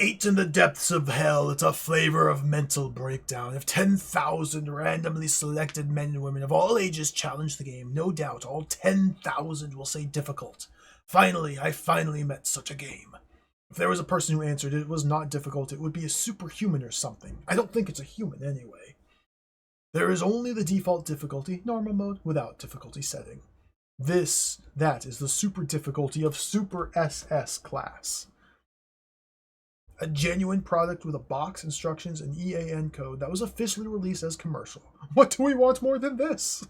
Ate in the depths of hell, it's a flavor of mental breakdown. If 10,000 randomly selected men and women of all ages challenge the game, no doubt all 10,000 will say difficult. Finally, I finally met such a game. If there was a person who answered it was not difficult, it would be a superhuman or something. I don't think it's a human anyway. There is only the default difficulty, normal mode, without difficulty setting. That is the super difficulty of Super SS class. A genuine product with a box, instructions, and EAN code that was officially released as commercial. What do we want more than this?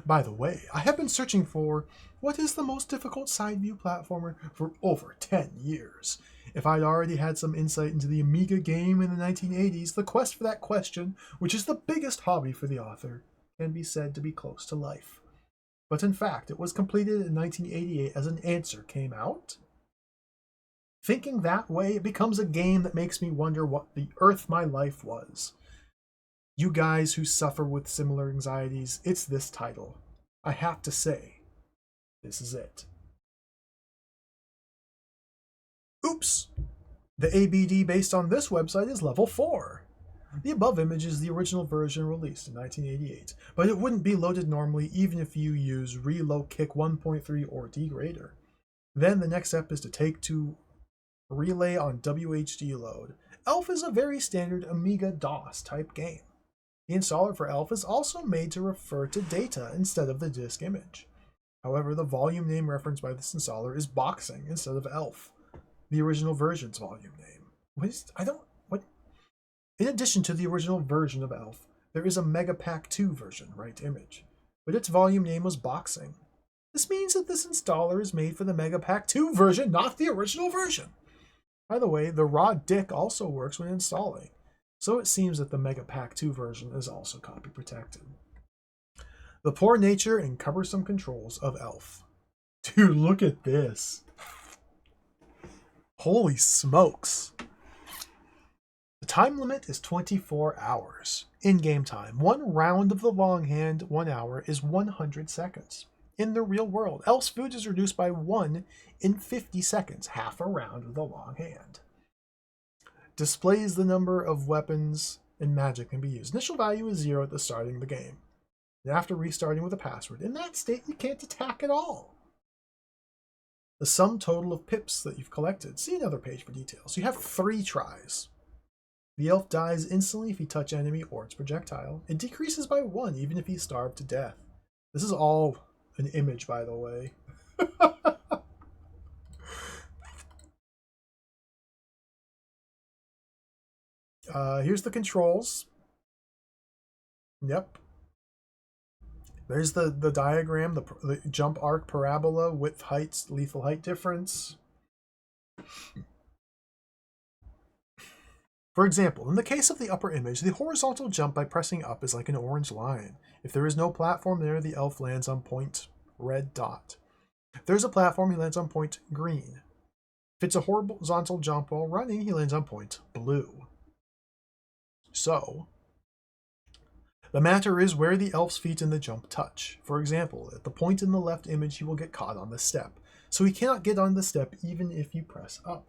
By the way, I have been searching for what is the most difficult side view platformer for over 10 years. If I'd already had some insight into the Amiga game in the 1980s, the quest for that question, which is the biggest hobby for the author, can be said to be close to life. But in fact, it was completed in 1988 as an answer came out. Thinking that way, it becomes a game that makes me wonder what the earth my life was. You guys who suffer with similar anxieties, it's this title. I have to say, this is it. Oops! The ABD based on this website is level 4. The above image is the original version released in 1988, but it wouldn't be loaded normally even if you use Reload Kick 1.3 or Degrader. Then the next step is to take to Relay on WHD load. Elf is a very standard Amiga DOS type game. The installer for Elf is also made to refer to data instead of the disk image. However, the volume name referenced by this installer is Boxing instead of Elf, the original version's volume name. In addition to the original version of Elf, there is a Mega Pack 2 version, right image, but its volume name was Boxing. This means that this installer is made for the Mega Pack 2 version, not the original version. By the way, the raw dick also works when installing, so it seems that the Mega Pack 2 version is also copy protected. The poor nature and cumbersome controls of Elf. Dude, look at this. Holy smokes. The time limit is 24 hours. In-game time, one round of the longhand, 1 hour, is 100 seconds. In the real world, Elf's food is reduced by 1 in 50 seconds, half a round with a long hand. Displays the number of weapons and magic can be used. Initial value is 0 at the starting of the game. And after restarting with a password, in that state you can't attack at all. The sum total of pips that you've collected. See another page for details. You have 3 tries. The elf dies instantly if you touch enemy or its projectile. It decreases by 1 even if he's starved to death. This is all an image, by the way. Here's the controls. Yep. There's the diagram, the jump arc parabola, width, heights, lethal height difference. For example, in the case of the upper image, the horizontal jump by pressing up is like an orange line. If there is no platform there, the elf lands on point red dot. If there's a platform, he lands on point green. If it's a horizontal jump while running, he lands on point blue. So, the matter is where the elf's feet in the jump touch. For example, at the point in the left image, he will get caught on the step. So he cannot get on the step even if you press up.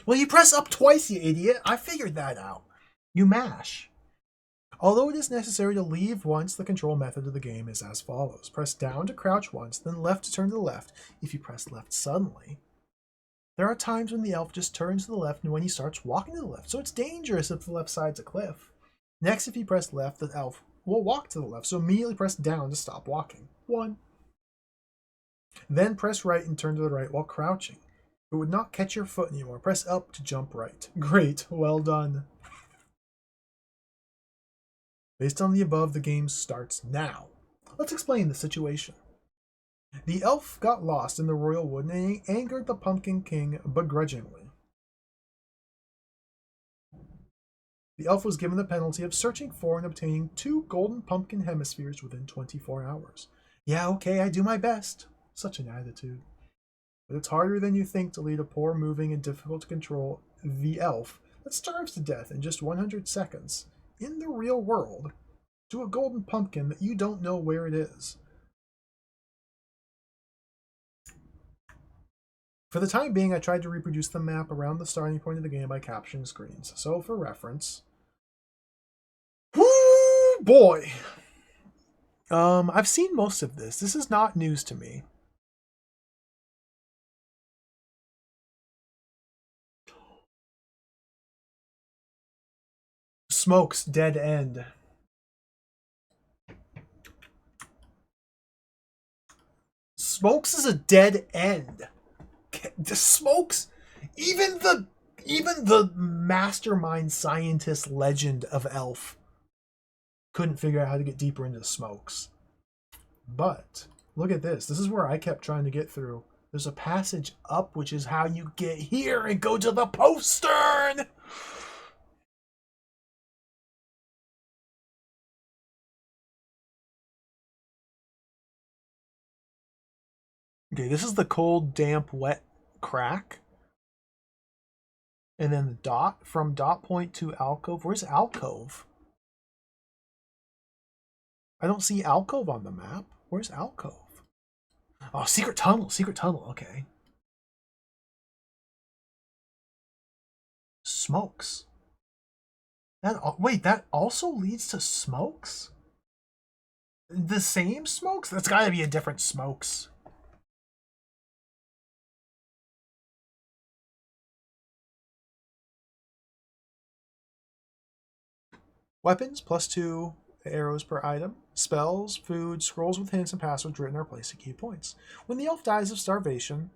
Well, you press up twice, you idiot. I figured that out. You mash. Although it is necessary to leave once, the control method of the game is as follows. Press down to crouch once, then left to turn to the left if you press left suddenly. There are times when the elf just turns to the left and when he starts walking to the left, so it's dangerous if the left side's a cliff. Next, if you press left, the elf will walk to the left, so immediately press down to stop walking. 1. Then press right and turn to the right while crouching. It would not catch your foot anymore. Press up to jump right. Great, well done. Based on the above, the game starts now. Let's explain the situation. The elf got lost in the royal wood and angered the Pumpkin King begrudgingly. The elf was given the penalty of searching for and obtaining 2 golden pumpkin hemispheres within 24 hours. Yeah, okay, I do my best. Such an attitude. But it's harder than you think to lead a poor, moving, and difficult to control the elf that starves to death in just 100 seconds, in the real world, to a golden pumpkin that you don't know where it is. For the time being, I tried to reproduce the map around the starting point of the game by capturing screens. So, for reference... Woo boy! I've seen most of this. This is not news to me. Smokes, dead end. Smokes is a dead end. The Smokes, even the mastermind scientist legend of Elf couldn't figure out how to get deeper into Smokes. But look at this. This is where I kept trying to get through. There's a passage up, which is how you get here and go to the postern. Okay, this is the cold, damp, wet crack. And then the dot, from dot point to alcove. Where's alcove? I don't see alcove on the map. Where's alcove? Oh, secret tunnel, okay. Smokes. Wait, that also leads to Smokes? The same Smokes? That's gotta be a different Smokes. Weapons, +2 arrows per item. Spells, food, scrolls with hints, and passwords written are placed at key points. When the elf dies of starvation,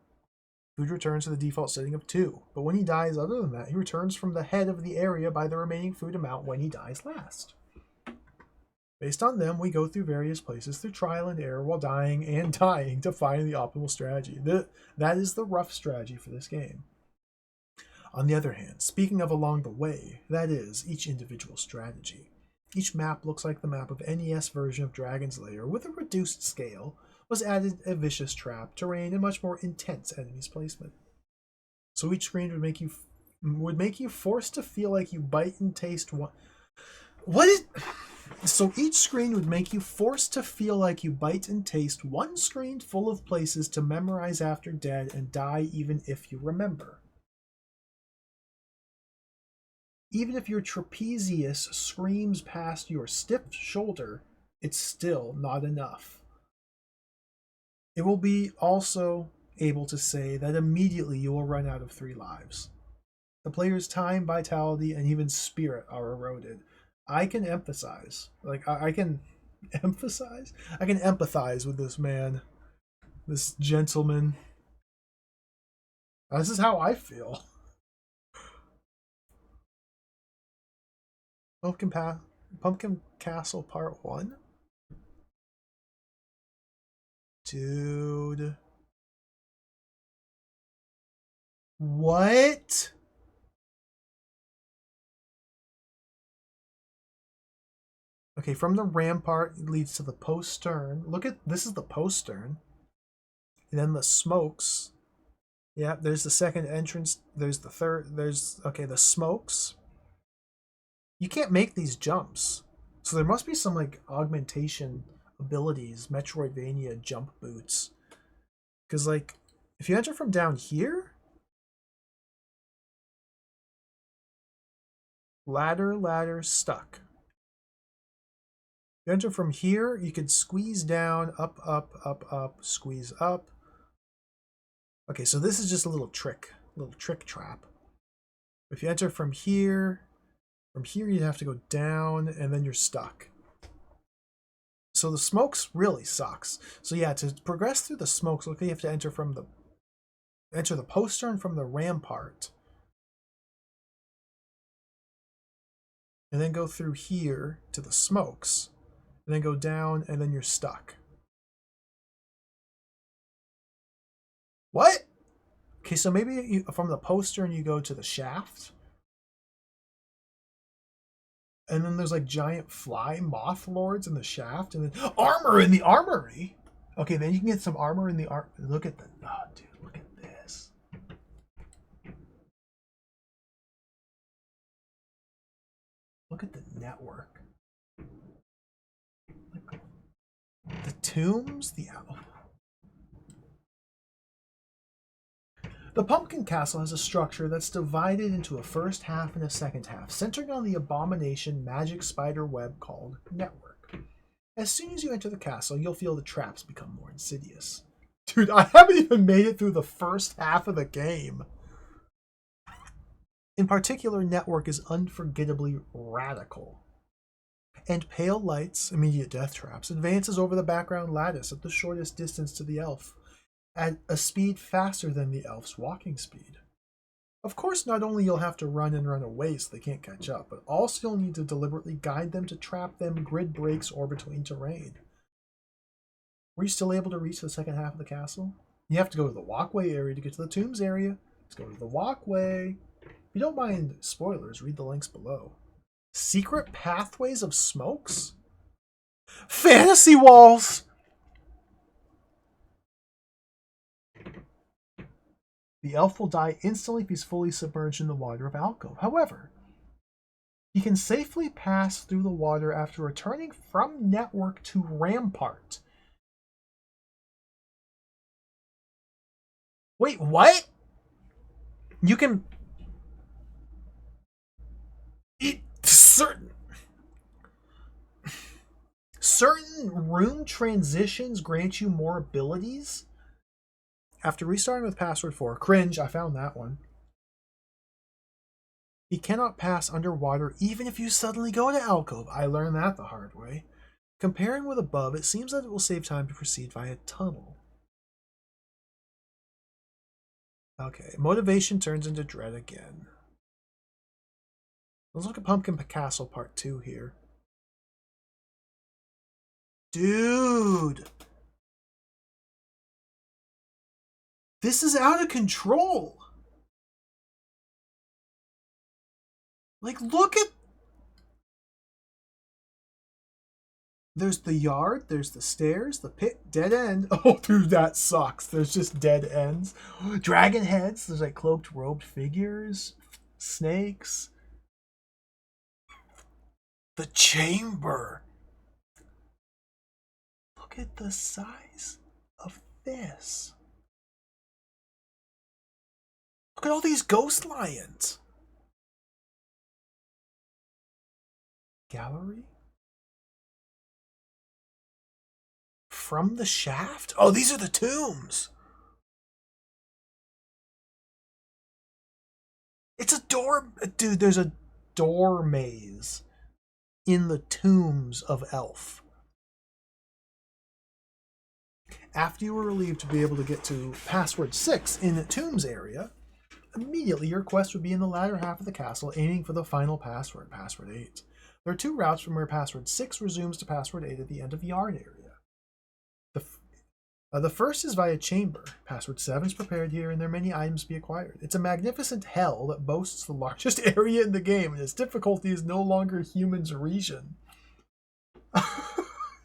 food returns to the default setting of 2. But when he dies other than that, he returns from the head of the area by the remaining food amount when he dies last. Based on them, we go through various places through trial and error while dying and dying to find the optimal strategy. That is the rough strategy for this game. On the other hand, speaking of along the way, that is, each individual strategy. Each map looks like the map of NES version of Dragon's Lair with a reduced scale, was added a vicious trap, terrain, and much more intense enemies placement. So each screen would make you forced to feel like you bite and taste one. So each screen would make you forced to feel like you bite and taste one screen full of places to memorize after dead and die even if you remember. Even if your trapezius screams past your stiff shoulder, it's still not enough. It will be also able to say that immediately you will run out of 3 lives. The player's time, vitality, and even spirit are eroded. I can emphasize, like, I can emphasize? I can empathize with this man, this gentleman. This is how I feel. Pumpkin Castle Part 1? Dude. What? Okay, from the rampart it leads to the postern. Look at this is the postern. And then the smokes. Yeah, there's the second entrance. There's the third. There's okay, the smokes. You can't make these jumps. So there must be some like augmentation abilities, Metroidvania jump boots. Cause like if you enter from down here, ladder, stuck. You enter from here, you could squeeze down, up, squeeze up. Okay, so this is just a little trick trap. If you enter from here you have to go down and then you're stuck. So the smokes really sucks. So yeah, to progress through the smokes, look, you have to enter the postern from the rampart. And then go through here to the smokes. And then go down and then you're stuck. What? Okay, so maybe from the postern you go to the shaft. And then there's like giant fly moth lords in the shaft, and then armor in the armory. Okay, then you can get some armor in the Look at the dude, look at this. Look at the network. The tombs, The Pumpkin Castle has a structure that's divided into a first half and a second half, centered on the abomination magic spider web called Network. As soon as you enter the castle, you'll feel the traps become more insidious. Dude, I haven't even made it through the first half of the game. In particular, Network is unforgettably radical. And pale lights, immediate death traps, advances over the background lattice at the shortest distance to the elf, at a speed faster than the elf's walking speed. Of course, not only you'll have to run and run away so they can't catch up, but also you'll need to deliberately guide them to trap them grid breaks or between terrain. Were you still able to reach the second half of the castle? You have to go to the walkway area to get to the tombs area. Let's go to the walkway. If you don't mind spoilers, read the links below. Secret pathways of smokes? Fantasy walls! The elf will die instantly if he's fully submerged in the water of Alcove. However, he can safely pass through the water after returning from Network to Rampart. Wait, what? You can... Certain room transitions grant you more abilities? After restarting with password 4, cringe, I found that one. He cannot pass underwater even if you suddenly go to Alcove. I learned that the hard way. Comparing with above, it seems that it will save time to proceed via tunnel. Okay, motivation turns into dread again. Let's look at Pumpkin Castle Part 2 here. Dude! This is out of control! Like, look at... There's the yard, there's the stairs, the pit, dead end. Oh, dude, that sucks. There's just dead ends. Dragon heads, there's like cloaked, robed figures, snakes. The chamber. Look at the size of this. Look at all these ghost lions. Gallery? from the shaft? Oh, these are the tombs. It's a door. Dude, there's a door maze in the tombs of Elf. After you were relieved to be able to get to password 6 in the tombs area, immediately your quest would be in the latter half of the castle, aiming for the final password, password 8. There are 2 routes from where password 6 resumes to password 8 at the end of yard area. The first is via chamber. Password 7 is prepared here, and there are many items to be acquired. It's a magnificent hell that boasts the largest area in the game, and its difficulty is no longer human's region.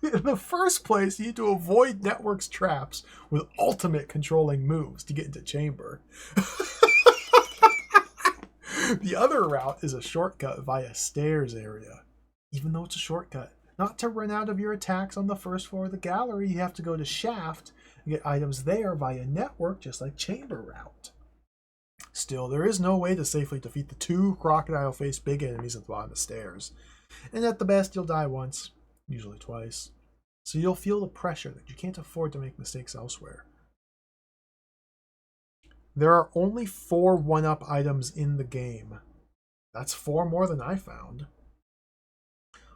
In the first place, you need to avoid network's traps with ultimate controlling moves to get into chamber. The other route is a shortcut via stairs area. Even though it's a shortcut, not to run out of your attacks on the first floor of the gallery, you have to go to shaft and get items there via network, just like chamber route. Still, there is no way to safely defeat the 2 crocodile-faced big enemies at the bottom of the stairs. And at the best, you'll die once, usually twice. So you'll feel the pressure that you can't afford to make mistakes elsewhere. There are only 4 1-up items in the game. That's 4 more than I found.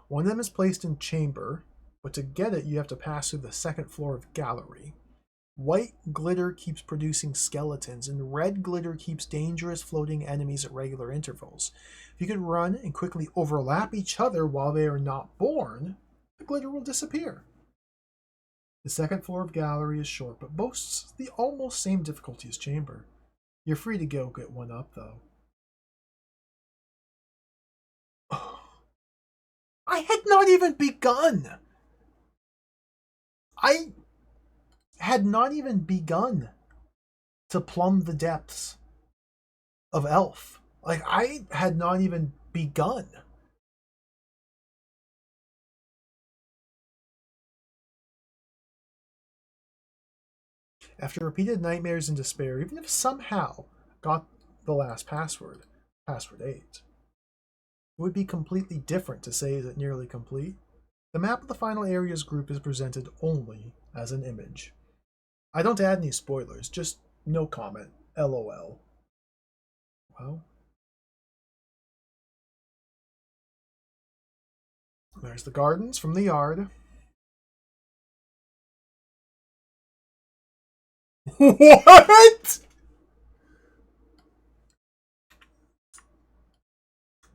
One of them is placed in chamber, but to get it, you have to pass through the 2nd floor of gallery. White glitter keeps producing skeletons, and red glitter keeps dangerous floating enemies at regular intervals. If you can run and quickly overlap each other while they are not born, the glitter will disappear. The 2nd floor of gallery is short, but boasts the almost same difficulty as chamber. You're free to go get 1-up, though. I had not even begun! I had not even begun to plumb the depths of Elf. Like, I had not even begun. After repeated nightmares and despair, even if somehow got the last password, password 8, it would be completely different to say is it nearly complete. The map of the final areas group is presented only as an image. I don't add any spoilers, just no comment. LOL. Well, there's the gardens from the yard. What?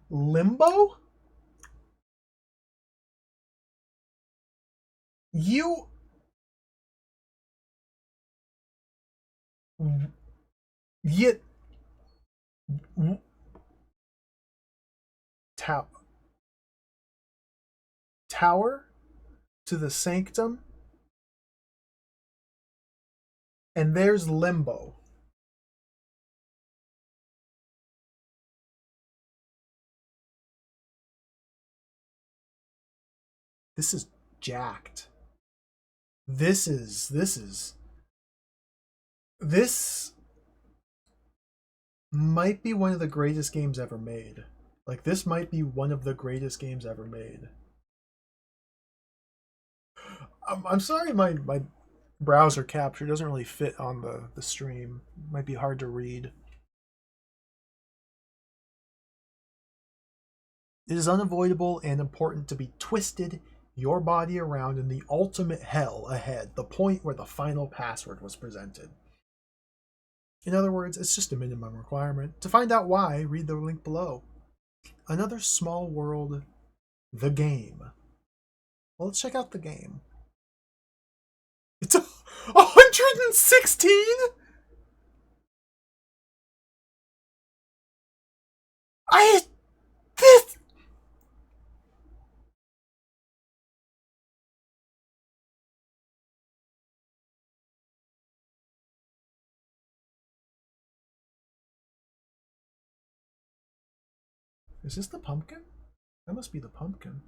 Limbo? You... Yet... Tower to the sanctum, and there's Limbo. This is jacked. This might be one of the greatest games ever made. Like, this might be one of the greatest games ever made. I'm sorry my browser capture doesn't really fit on the stream. It might be hard to read. It is unavoidable and important to be twisted your body around in the ultimate hell ahead, the point where the final password was presented. In other words, it's just a minimum requirement. To find out why, read the link below. Another small world, the game. Well, let's check out the game. It's 116? This... Is this the pumpkin? That must be the pumpkin.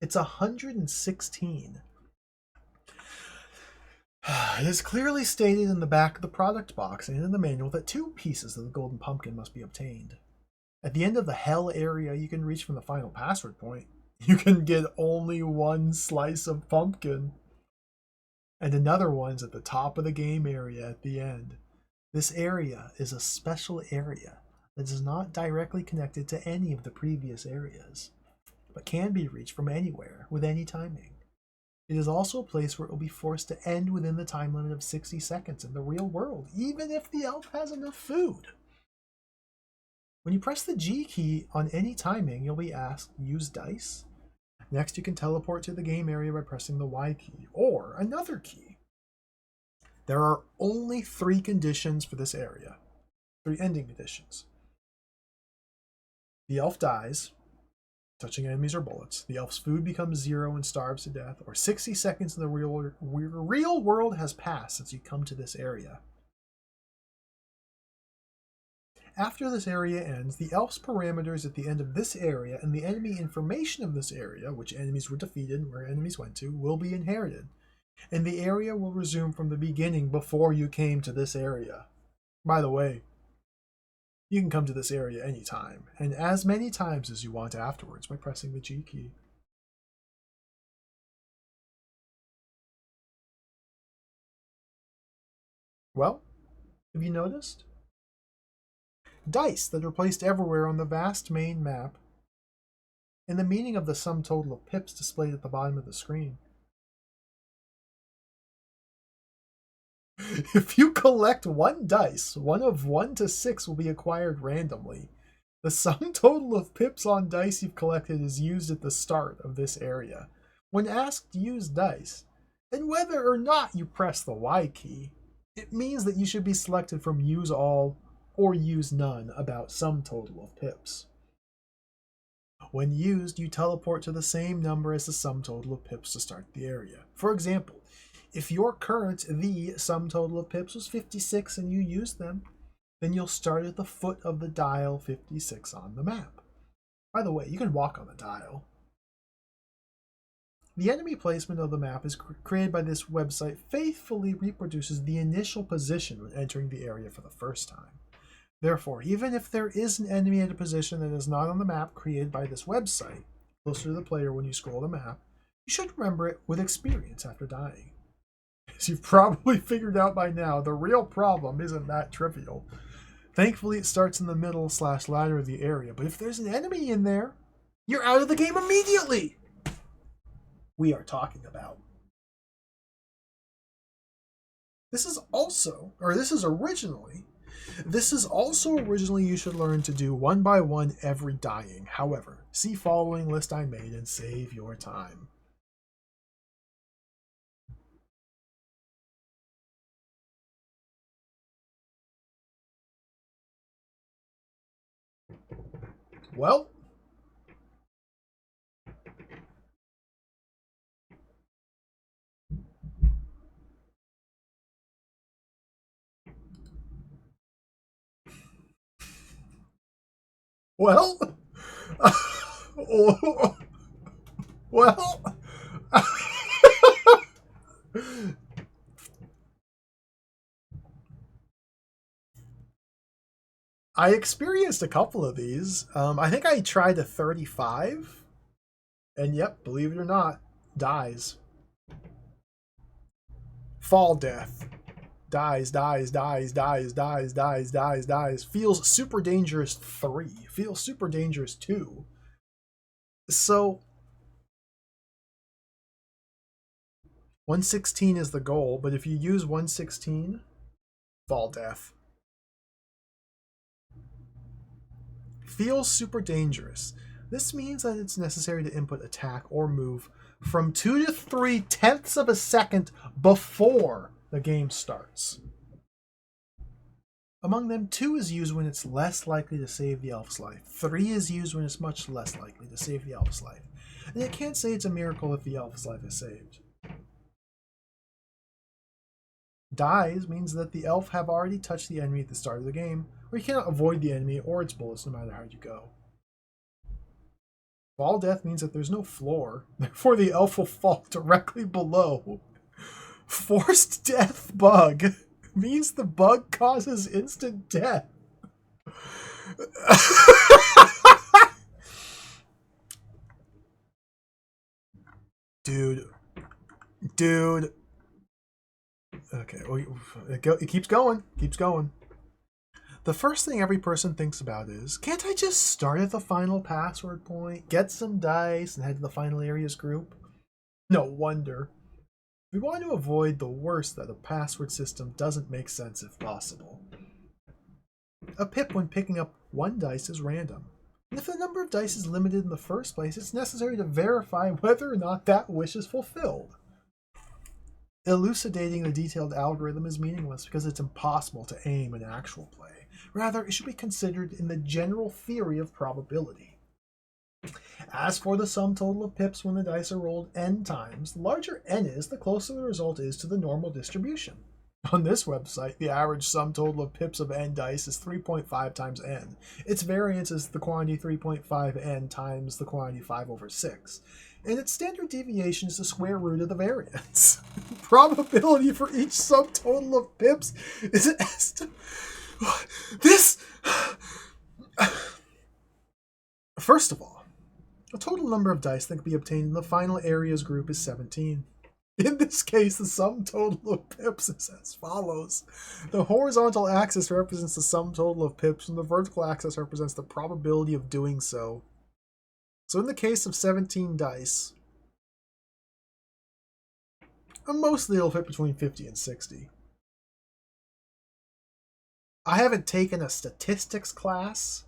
It's 116. It is clearly stated in the back of the product box and in the manual that 2 pieces of the golden pumpkin must be obtained. At the end of the hell area you can reach from the final password point. You can get only 1 slice of pumpkin. And another one's at the top of the game area at the end. This area is a special area that is not directly connected to any of the previous areas, but can be reached from anywhere with any timing. It is also a place where it will be forced to end within the time limit of 60 seconds in the real world, even if the elf has enough food. When you press the G key on any timing, you'll be asked, use dice. Next, you can teleport to the game area by pressing the Y key, or another key. There are only 3 conditions for this area. 3 ending conditions. The elf dies, touching enemies or bullets. The elf's food becomes 0 and starves to death, or 60 seconds in the real world has passed since you come to this area. After this area ends, the elf's parameters at the end of this area and the enemy information of this area, which enemies were defeated and where enemies went to, will be inherited. And the area will resume from the beginning before you came to this area. By the way, you can come to this area anytime, and as many times as you want afterwards by pressing the G key. Well, have you noticed? Dice that are placed everywhere on the vast main map, and the meaning of the sum total of pips displayed at the bottom of the screen. If you collect 1 dice, one of 1 to 6 will be acquired randomly. The sum total of pips on dice you've collected is used at the start of this area. When asked to use dice, and whether or not you press the Y key, it means that you should be selected from use all or use none about sum total of pips. When used, you teleport to the same number as the sum total of pips to start the area. For example, if your current sum total of pips was 56 and you use them, then you'll start at the foot of the dial 56 on the map. By the way, you can walk on the dial. The enemy placement of the map is created by this website faithfully reproduces the initial position when entering the area for the first time. Therefore, even if there is an enemy at a position that is not on the map created by this website, closer to the player when you scroll the map, you should remember it with experience after dying. As you've probably figured out by now, the real problem isn't that trivial. Thankfully, it starts in the middle / ladder of the area, but if there's an enemy in there, you're out of the game immediately! We are talking about. This is also originally you should learn to do 1 by 1 every dying. However, see following list I made and save your time. Well, well, well, I experienced a couple of these. I think I tried a 35, and yep, believe it or not, dies. Fall death. Dies. Feels super dangerous 3. Feels super dangerous 2. So 116 is the goal, but if you use 116, fall death. Feels super dangerous. This means that it's necessary to input attack or move from 2 to 3 tenths of a second before the game starts. Among them, 2 is used when it's less likely to save the elf's life. 3 is used when it's much less likely to save the elf's life. And you can't say it's a miracle if the elf's life is saved. Dies means that the elf have already touched the enemy at the start of the game, or you cannot avoid the enemy or its bullets no matter how you go. Fall death means that there's no floor, therefore the elf will fall directly below. Forced death bug means the bug causes instant death. Dude. Okay, well, it keeps going. Keeps going. The first thing every person thinks about is, can't I just start at the final password point, get some dice, and head to the final areas group? No wonder. We want to avoid the worst that a password system doesn't make sense if possible. A pip when picking up one dice is random. And if the number of dice is limited in the first place, it's necessary to verify whether or not that wish is fulfilled. Elucidating the detailed algorithm is meaningless because it's impossible to aim in actual play. Rather, it should be considered in the general theory of probability. As for the sum total of pips when the dice are rolled n times, the larger n is, the closer the result is to the normal distribution. On this website, the average sum total of pips of n dice is 3.5 times n. Its variance is the quantity 3.5n times the quantity 5 over 6. And its standard deviation is the square root of the variance. Probability for each sum total of pips is an estimate. First of all, the total number of dice that can be obtained in the final areas group is 17. In this case, the sum total of pips is as follows. The horizontal axis represents the sum total of pips, and the vertical axis represents the probability of doing so. So in the case of 17 dice, mostly it'll fit between 50 and 60. I haven't taken a statistics class.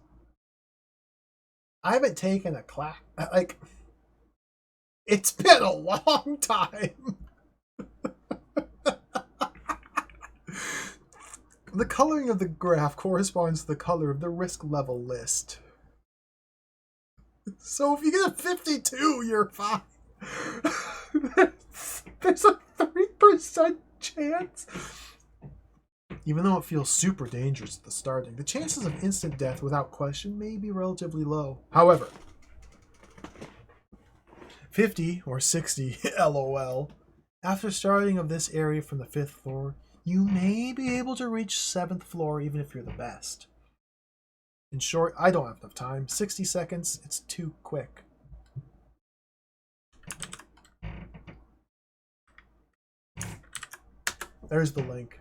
I haven't taken a class. Like, it's been a long time. The coloring of the graph corresponds to the color of the risk level list. So if you get a 52, you're fine. There's a 3% chance. Even though it feels super dangerous at the starting, the chances of instant death without question may be relatively low. However, 50 or 60, lol, after starting of this area from the 5th floor, you may be able to reach 7th floor even if you're the best. In short, I don't have enough time. 60 seconds, it's too quick. There's the link.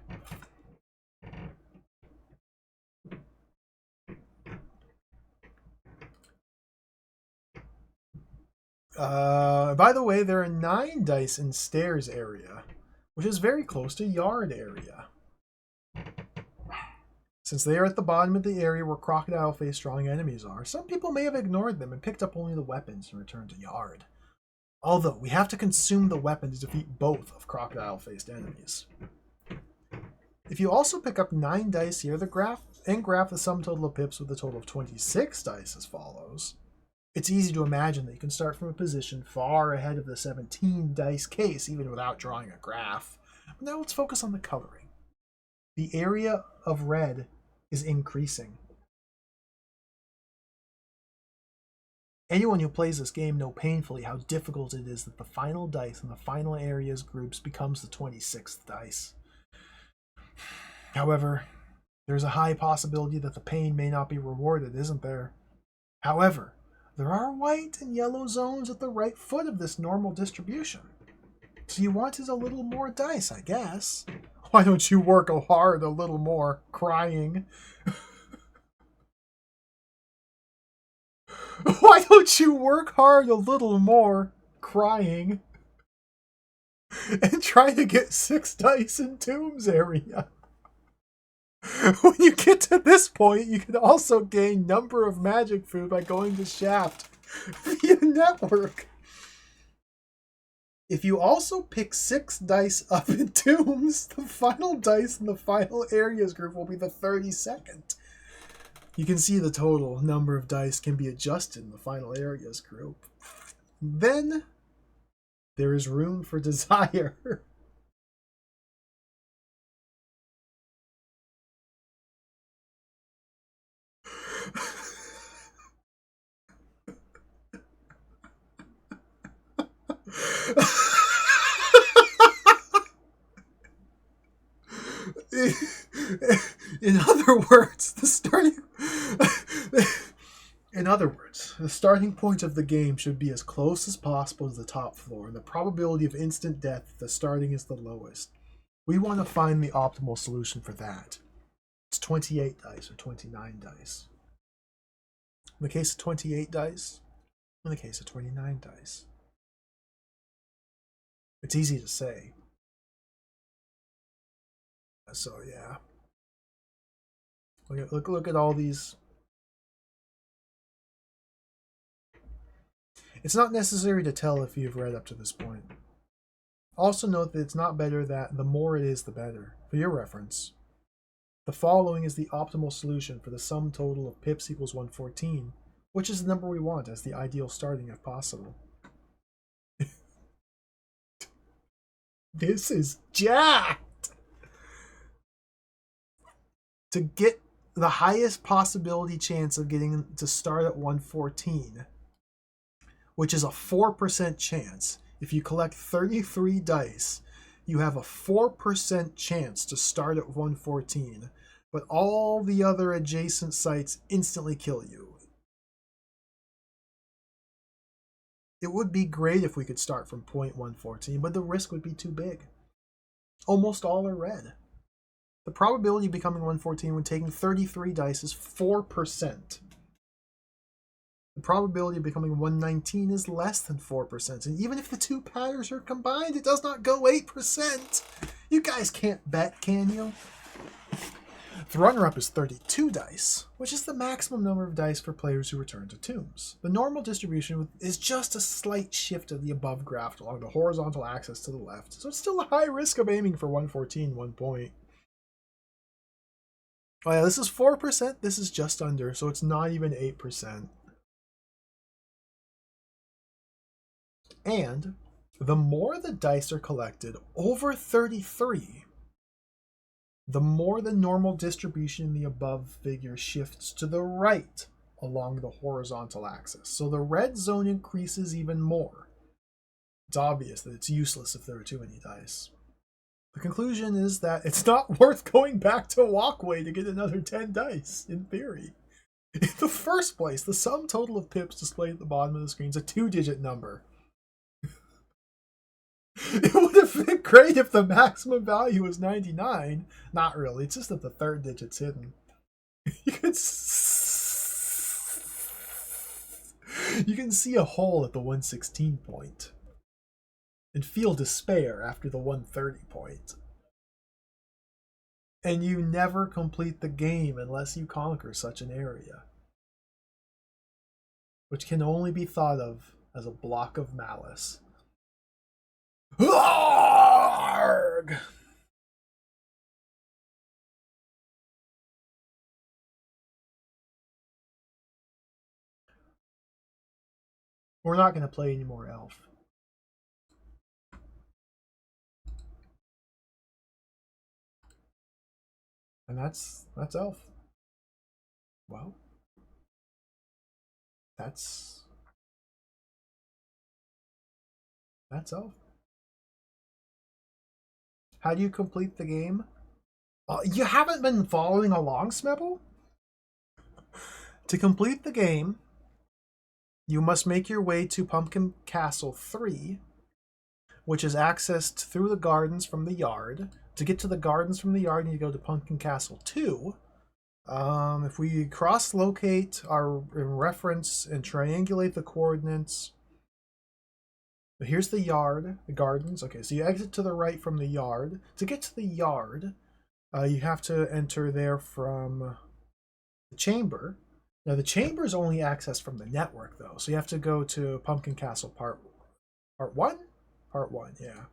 By the way, there are 9 dice in stairs area, which is very close to yard area. Since they are at the bottom of the area where crocodile-faced strong enemies are, some people may have ignored them and picked up only the weapons and returned to yard. Although, we have to consume the weapon to defeat both of crocodile-faced enemies. If you also pick up 9 dice here, graph the sum total of pips with a total of 26 dice as follows. It's easy to imagine that you can start from a position far ahead of the 17 dice case even without drawing a graph. But now let's focus on the coloring. The area of red is increasing. Anyone who plays this game knows painfully how difficult it is that the final dice in the final areas groups becomes the 26th dice. However, there's a high possibility that the pain may not be rewarded, isn't there? However, there are white and yellow zones at the right foot of this normal distribution. So you wanted a little more dice, I guess. Why don't you work hard a little more, crying? Why don't you work hard a little more, crying? And try to get 6 dice in Tombs area. When you get to this point, you can also gain number of magic food by going to Shaft via network. If you also pick 6 dice up in Tombs, the final dice in the final areas group will be the 32nd. You can see the total number of dice can be adjusted in the final areas group. Then there is room for desire. In other words, the starting point of the game should be as close as possible to the top floor, and the probability of instant death at the starting is the lowest. We want to find the optimal solution for that. It's 28 dice or 29 dice. In the case of 28 dice, in the case of 29 dice. It's easy to say. So yeah. Look at all these. It's not necessary to tell if you've read up to this point. Also note that it's not better that the more it is, the better. For your reference, the following is the optimal solution for the sum total of pips equals 114, which is the number we want as the ideal starting if possible. This is jacked! To get the highest possibility chance of getting to start at 114, which is a 4% chance. If you collect 33 dice, you have a 4% chance to start at 114, but all the other adjacent sites instantly kill you. It would be great if we could start from point 114, but the risk would be too big. Almost all are red. The probability of becoming 114 when taking 33 dice is 4%. The probability of becoming 119 is less than 4%. And even if the two patterns are combined, it does not go 8%. You guys can't bet, can you? The runner-up is 32 dice, which is the maximum number of dice for players who return to tombs. The normal distribution is just a slight shift of the above graph along the horizontal axis to the left, so it's still a high risk of aiming for 114 1 point. Oh yeah, this is 4%, this is just under, so it's not even 8%. And the more the dice are collected over 33, the more the normal distribution in the above figure shifts to the right along the horizontal axis. So the red zone increases even more. It's obvious that it's useless if there are too many dice. The conclusion is that it's not worth going back to walkway to get another 10 dice, in theory. In the first place, the sum total of pips displayed at the bottom of the screen is a 2-digit number. It would have been great if the maximum value was 99. Not really, it's just that the third digit's hidden. You can see a hole at the 116 point and feel despair after the 130 point. And you never complete the game unless you conquer such an area, which can only be thought of as a block of malice. Arrgh! We're not going to play any more Elf. And that's Elf. Well, that's Elf. How do you complete the game? You haven't been following along, Smebble? To complete the game, you must make your way to Pumpkin Castle 3, which is accessed through the gardens from the yard. To get to the gardens from the yard, you go to Pumpkin Castle 2. If we cross-locate our reference and triangulate the coordinates, but here's the yard, the gardens. Okay, so you exit to the right from the yard. To get to the yard, you have to enter there from the chamber. Now, the chamber is only accessed from the network, though, so you have to go to Pumpkin Castle Part 1? Part 1, yeah.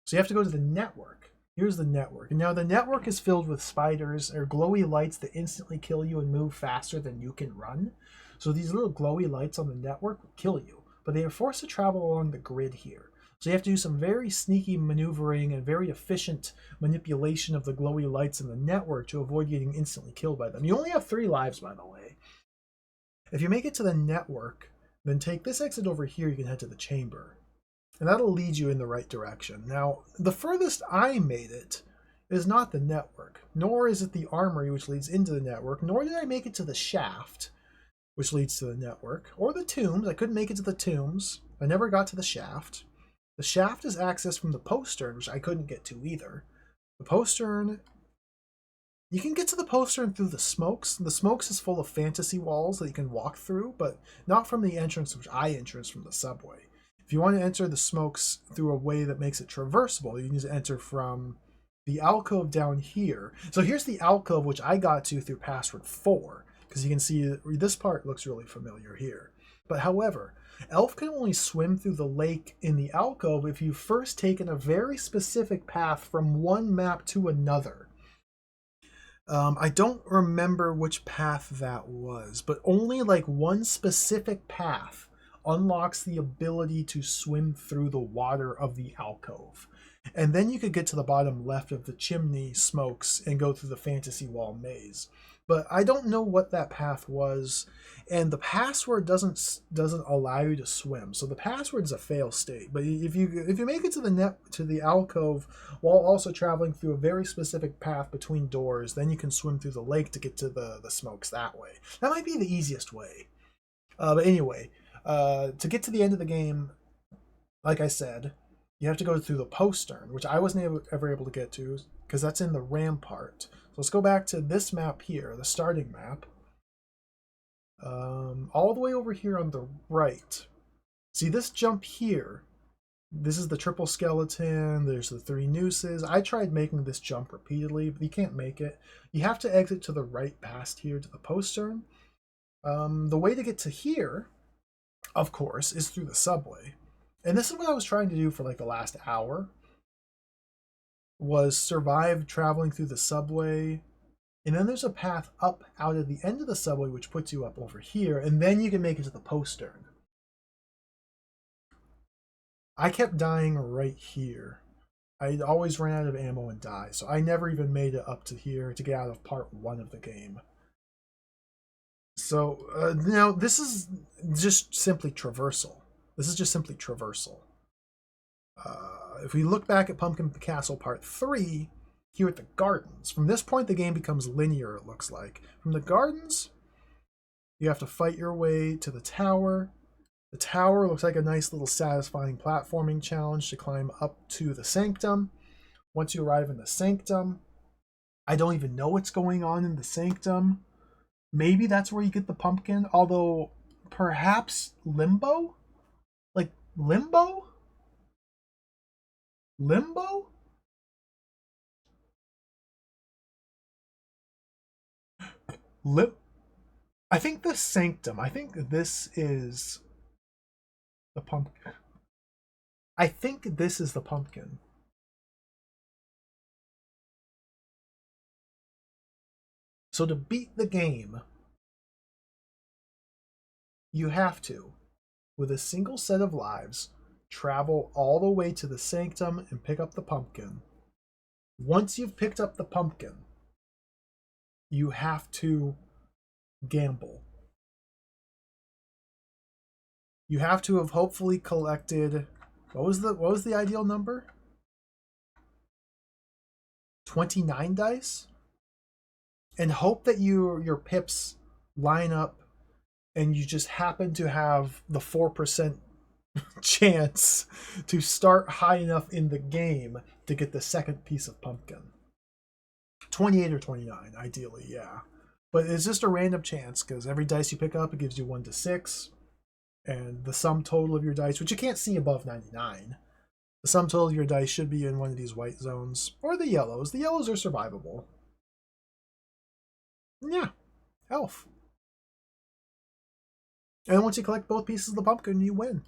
So you have to go to the network. Here's the network. And now the network is filled with spiders or glowy lights that instantly kill you and move faster than you can run. So these little glowy lights on the network will kill you, but they are forced to travel along the grid here. So you have to do some very sneaky maneuvering and very efficient manipulation of the glowy lights in the network to avoid getting instantly killed by them. You only have 3 lives, by the way. If you make it to the network, then take this exit over here, you can head to the chamber. And that'll lead you in the right direction. Now, the furthest I made it is not the network, nor is it the armory, which leads into the network, nor did I make it to the shaft, which leads to the network, or the tombs. I couldn't make it to the tombs. I never got to the shaft. The shaft is accessed from the postern, which I couldn't get to either. The postern, you can get to the postern through the smokes. The smokes is full of fantasy walls that you can walk through, but not from the entrance, which I entrance from the subway. If you want to enter the smokes through a way that makes it traversable, you need to enter from the alcove down here. So here's the alcove, which I got to through password 4, because you can see this part looks really familiar here. But however, Elf can only swim through the lake in the alcove if you've first taken a very specific path from one map to another. I don't remember which path that was, but only like one specific path unlocks the ability to swim through the water of the alcove. And then you could get to the bottom left of the chimney smokes and go through the fantasy wall maze. But I don't know what that path was, and the password doesn't allow you to swim. So the password's a fail state. But if you make it to the alcove while also traveling through a very specific path between doors, then you can swim through the lake to get to the smokes that way. That might be the easiest way. But anyway, to get to the end of the game, like I said, you have to go through the postern, which I wasn't ever able to get to because that's in the rampart. So let's go back to this map here, the starting map. All the way over here on the right. See this jump here? This is the triple skeleton. There's the 3 nooses. I tried making this jump repeatedly, but you can't make it. You have to exit to the right past here to the postern. The way to get to here, of course, is through the subway. And this is what I was trying to do for like the last hour, was survive traveling through the subway. And then there's a path up out of the end of the subway, which puts you up over here. And then you can make it to the postern. I kept dying right here. I always ran out of ammo and died. So I never even made it up to here to get out of part 1 of the game. So now this is just simply traversal. This is just simply traversal. If we look back at Pumpkin Castle Part 3, here at the gardens, from this point the game becomes linear, it looks like. From the gardens, you have to fight your way to the tower. The tower looks like a nice little satisfying platforming challenge to climb up to the sanctum. Once you arrive in the sanctum, I don't even know what's going on in the sanctum. Maybe that's where you get the pumpkin, although perhaps limbo? Like limbo? Limbo? I think the sanctum. I think this is the pumpkin. I think this is the pumpkin. So to beat the game, you have to, with a single set of lives, travel all the way to the sanctum and pick up the pumpkin. Once you've picked up the pumpkin, you have to gamble. You have to have hopefully collected, what was the ideal number? 29 dice? And hope that your pips line up and you just happen to have the 4% chance to start high enough in the game to get the second piece of pumpkin. 28 or 29, ideally, yeah. But it's just a random chance because every dice you pick up, it gives you 1 to 6. And the sum total of your dice, which you can't see above 99, the sum total of your dice should be in one of these white zones or the yellows. The yellows are survivable. Yeah, elf. And once you collect both pieces of the pumpkin, you win.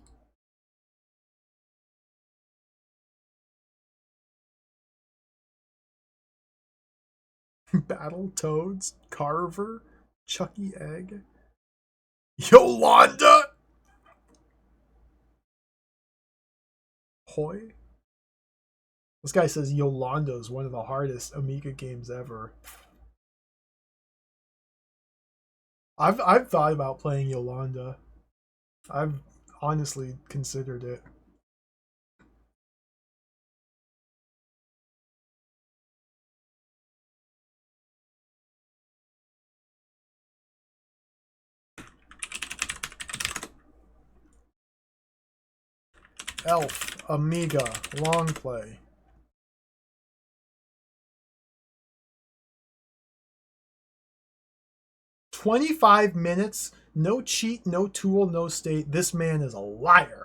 Battle Toads, Carver, Chucky Egg, Yolanda, Hoy. This guy says Yolanda is one of the hardest Amiga games ever. I've thought about playing Yolanda. I've honestly considered it. Elf, Amiga, long play. "25 minutes, no cheat, no tool, no state. This man is a liar."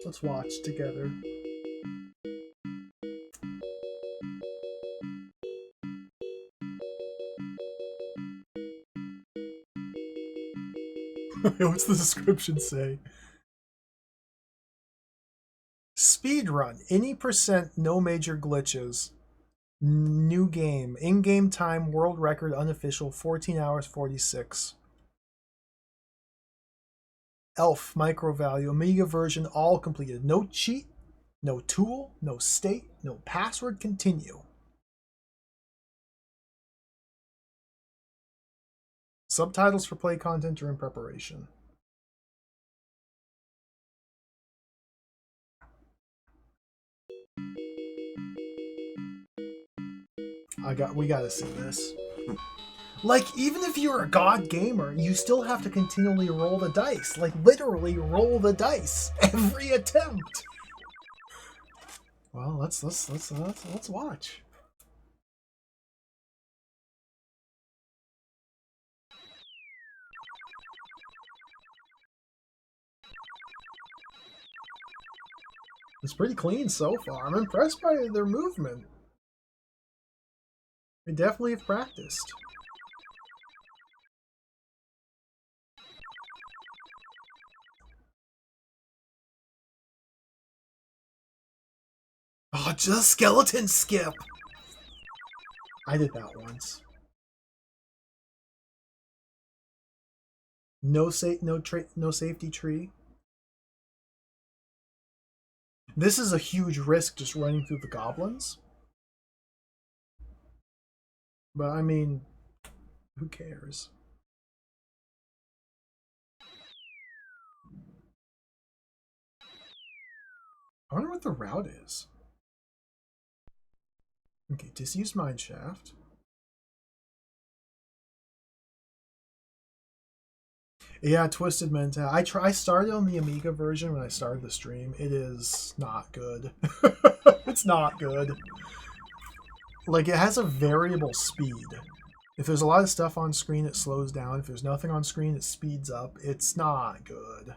Let's watch together. What's the description say? Speedrun. Any percent, no major glitches. New game. In-game time, world record, unofficial, 14 hours 46. Elf, micro value, Amiga version, all completed. No cheat, no tool, no state, no password, continue. Subtitles for play content are in preparation. We gotta see this. Like, even if you're a god gamer, you still have to continually roll the dice. Like, literally roll the dice every attempt. Well, let's watch. It's pretty clean so far. I'm impressed by their movement. They definitely have practiced. Oh, just skeleton skip. I did that once. No safety tree. This is a huge risk just running through the goblins. But I mean, who cares? I wonder what the route is. Okay, disuse mineshaft. Yeah, Twisted Mental. I started on the Amiga version when I started the stream. It is not good. It's not good. Like, it has a variable speed. If there's a lot of stuff on screen, it slows down. If there's nothing on screen, it speeds up. It's not good.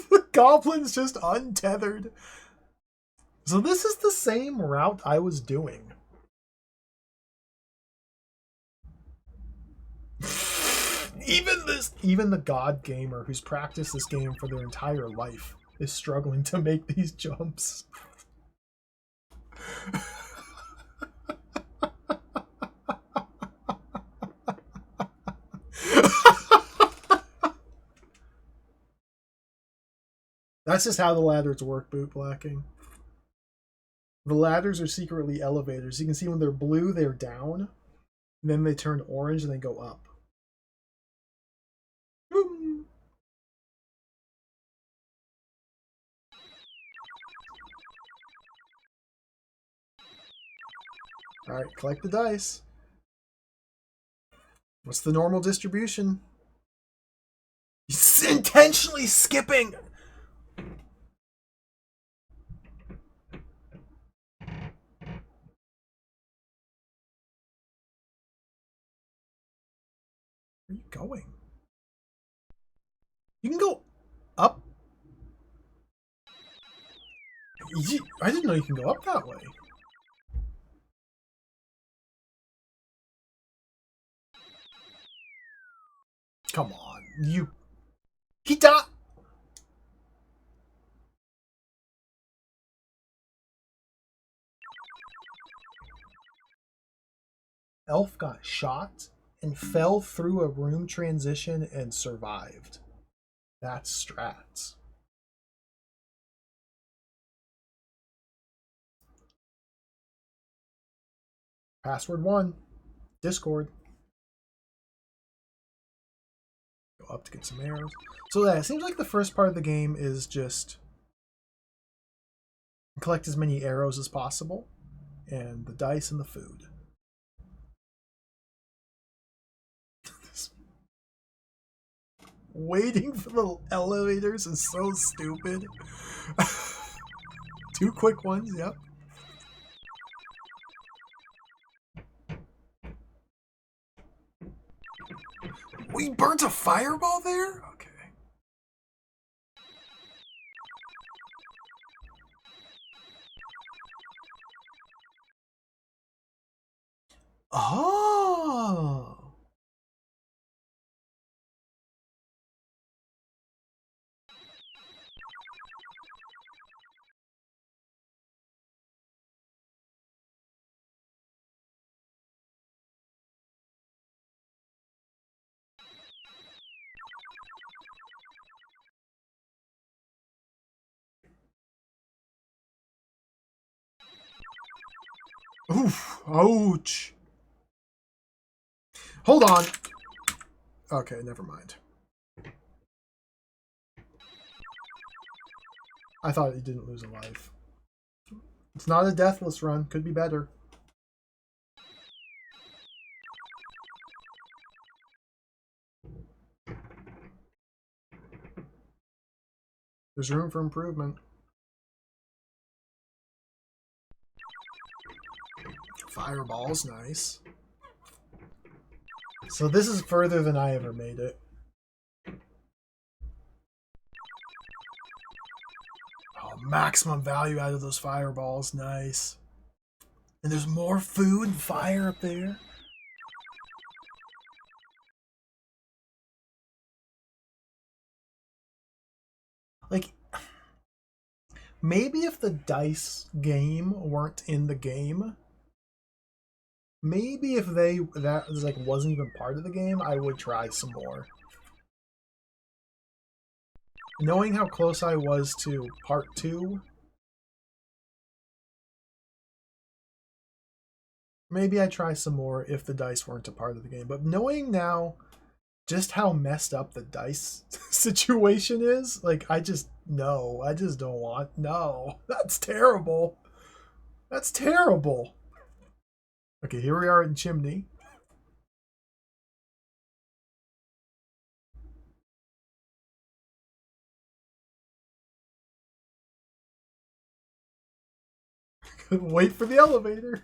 The goblin's just untethered. So this is the same route I was doing. Even the god gamer who's practiced this game for their entire life is struggling to make these jumps. That's just how the ladders work, boot blacking. The ladders are secretly elevators. You can see when they're blue, they're down. Then they turn orange and they go up. Boom. Alright, collect the dice. What's the normal distribution? He's intentionally skipping! Where are you going? You can go up. I didn't know you can go up that way. Come on, you. He died. Elf got shot and fell through a room transition and survived. That's strats. Password 1. Discord. Go up to get some arrows. So yeah, it seems like the first part of the game is just collect as many arrows as possible, and the dice and the food. Waiting for the elevators is so stupid. 2 quick ones, yep. We burnt a fireball there? Okay. Oh. Oof. Ouch. Hold on. Okay, never mind. I thought he didn't lose a life. It's not a deathless run. Could be better. There's room for improvement. Fireball's nice. So this is further than I ever made it. Oh, maximum value out of those fireballs. Nice. And there's more food and fire up there. Like, maybe if the dice game weren't in the game, maybe if that was like wasn't even part of the game, I would try some more. Knowing how close I was to part 2, maybe I'd try some more if the dice weren't a part of the game. But knowing now just how messed up the dice situation is, like, I just don't want, no. That's terrible. That's terrible. Okay, here we are in Chimney. Wait for the elevator.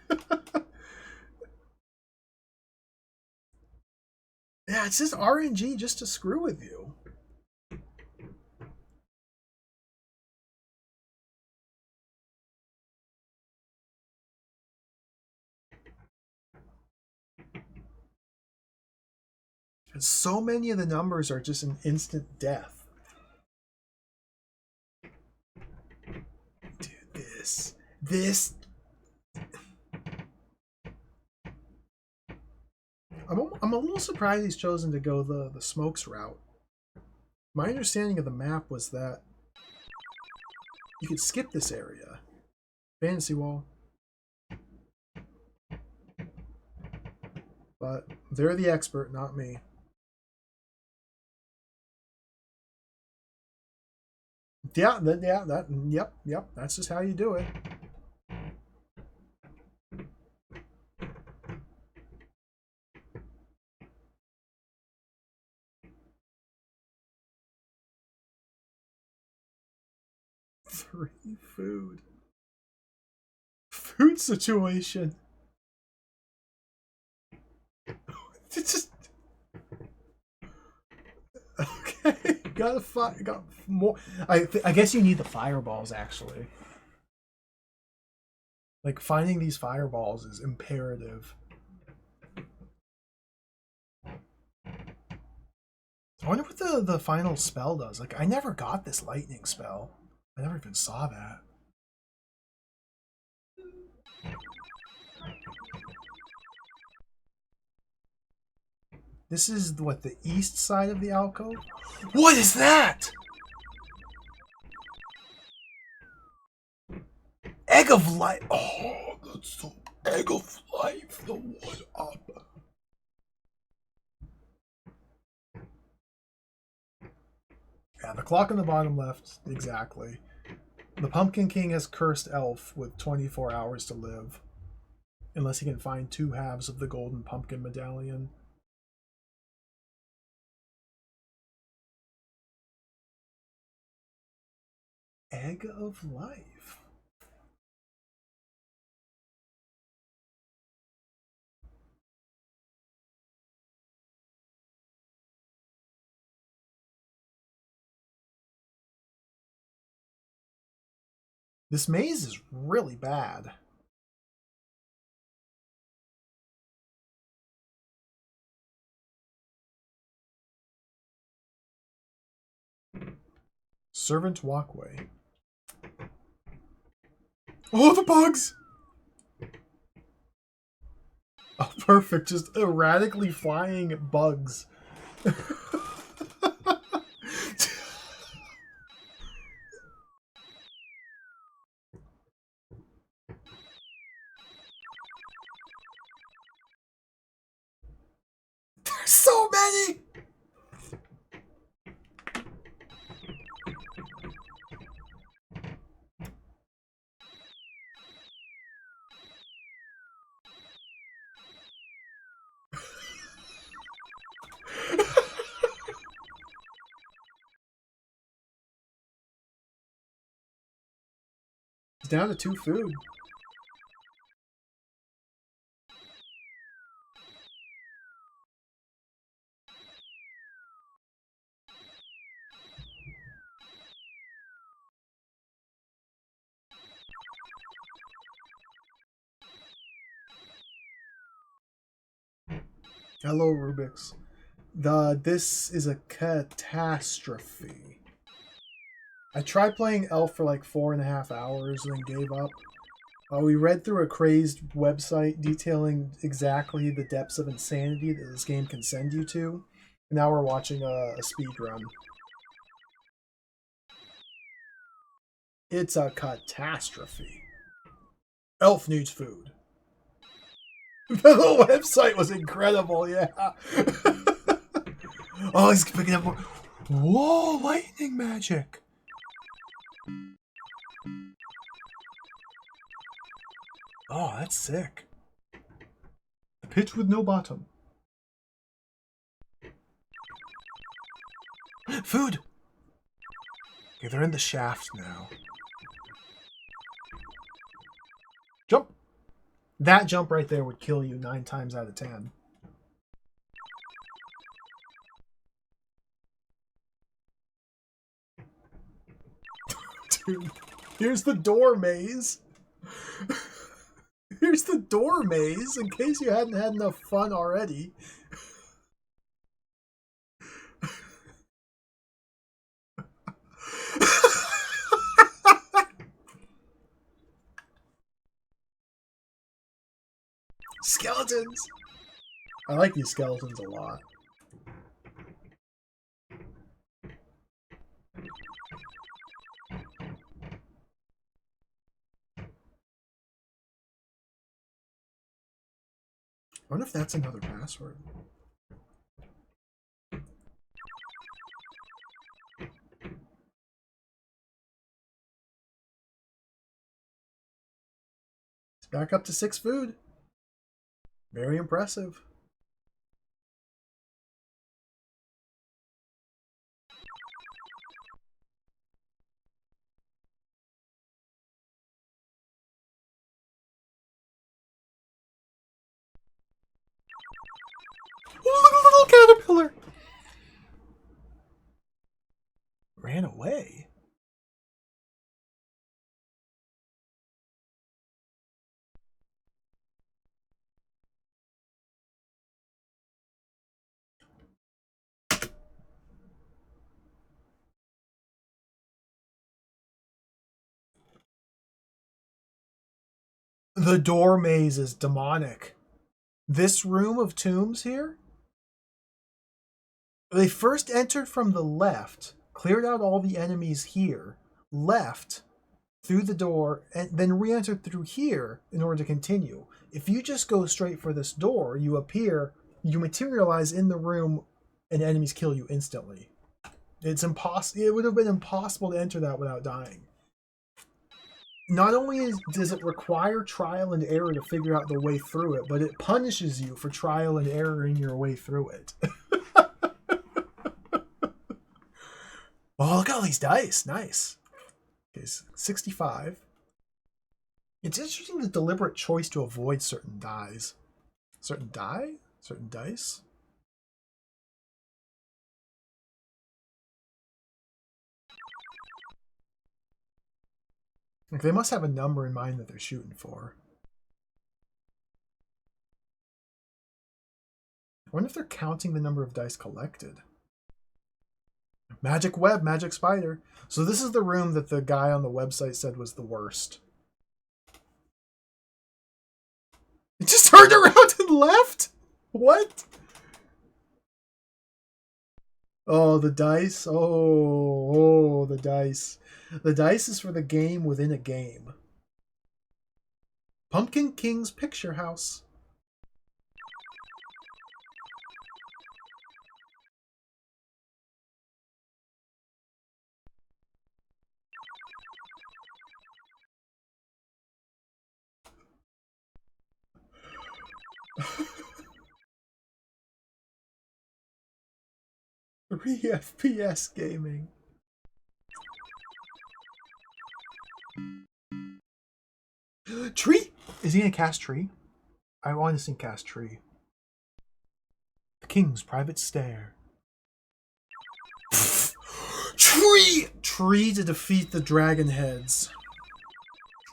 Yeah, it's just RNG just to screw with you. And so many of the numbers are just an instant death. Dude, this. I'm a little surprised he's chosen to go the smokes route. My understanding of the map was that you could skip this area. Fantasy wall. But they're the expert, not me. Yep, that's just how you do it. Three food situation. It's just okay. Got more. I guess you need the fireballs actually. Like finding these fireballs is imperative. I wonder what the final spell does. Like, I never got this lightning spell. I never even saw that. This is what, the east side of the alcove? What is that? Egg of light. Oh, that's so Egg of life, the one up. Yeah, the clock on the bottom left, exactly. The Pumpkin King has cursed Elf with 24 hours to live. Unless he can find 2 halves of the golden pumpkin medallion. Egg of life. This maze is really bad. Servant walkway. Oh, the bugs! Oh, perfect. Just erratically flying bugs. There's so many! It's down to 2 food. Hello, Rubik's. This is a catastrophe. I tried playing Elf for like 4.5 hours and then gave up. We read through a crazed website detailing exactly the depths of insanity that this game can send you to. And now we're watching a speed run. It's a catastrophe. Elf needs food. The whole website was incredible, yeah. Oh, he's picking up more. Whoa, lightning magic. Oh, that's sick. A pit with no bottom. Food! Okay, they're in the shaft now. Jump! That jump right there would kill you 9 times out of 10. Dude, here's the door maze. Here's the door maze, in case you hadn't had enough fun already. Skeletons! I like these skeletons a lot. I wonder if that's another password. It's back up to 6 food. Very impressive. Oh, look at the little caterpillar! Ran away. The door maze is demonic. This room of tombs here, they first entered from the left, cleared out all the enemies here, left through the door, and then re-entered through here in order to continue. if you just go straight for this door, you appear, you materialize in the room, and enemies kill you instantly. It's impossible. It would have been impossible to enter that without dying. Not only does it require trial and error to figure out the way through it, but it punishes you for trial and erroring your way through it. Oh, look at all these dice. Nice. Okay, 65. It's interesting the deliberate choice to avoid certain dies. Certain die? Certain dice? Like they must have a number in mind that they're shooting for. I wonder if they're counting the number of dice collected. Magic web, magic spider. So this is the room that the guy on the website said was the worst. It just turned around and left? What? Oh, the dice. Oh, the dice. The dice is for the game within a game. Pumpkin King's Picture House. FPS gaming. Tree? Is he gonna cast Tree? I want to see cast Tree. The King's Private Stair. Tree! Tree to defeat the dragon heads.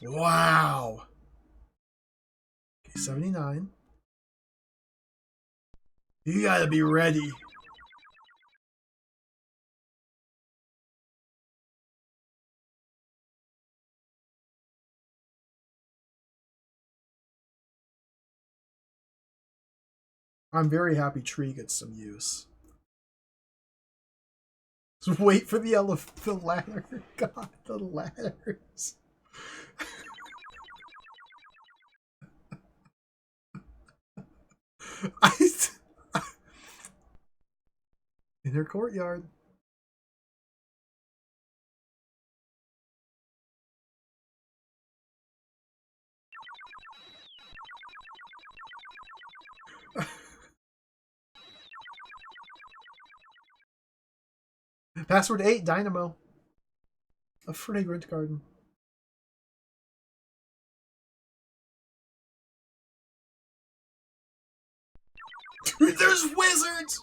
Wow. Okay, 79. You gotta be ready. I'm very happy Tree gets some use. Just wait for the the ladder. God, the ladders. In her courtyard. Password 8, Dynamo. A fragrant garden. There's wizards!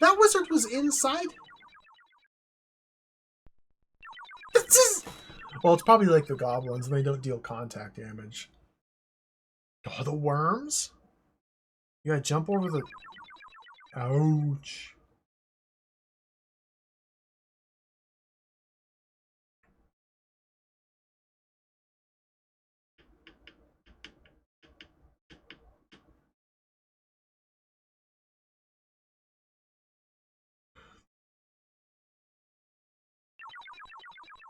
That wizard was inside? This is... Well, it's probably like the goblins, and they don't deal contact damage. Oh, the worms? You gotta jump over the... Ouch.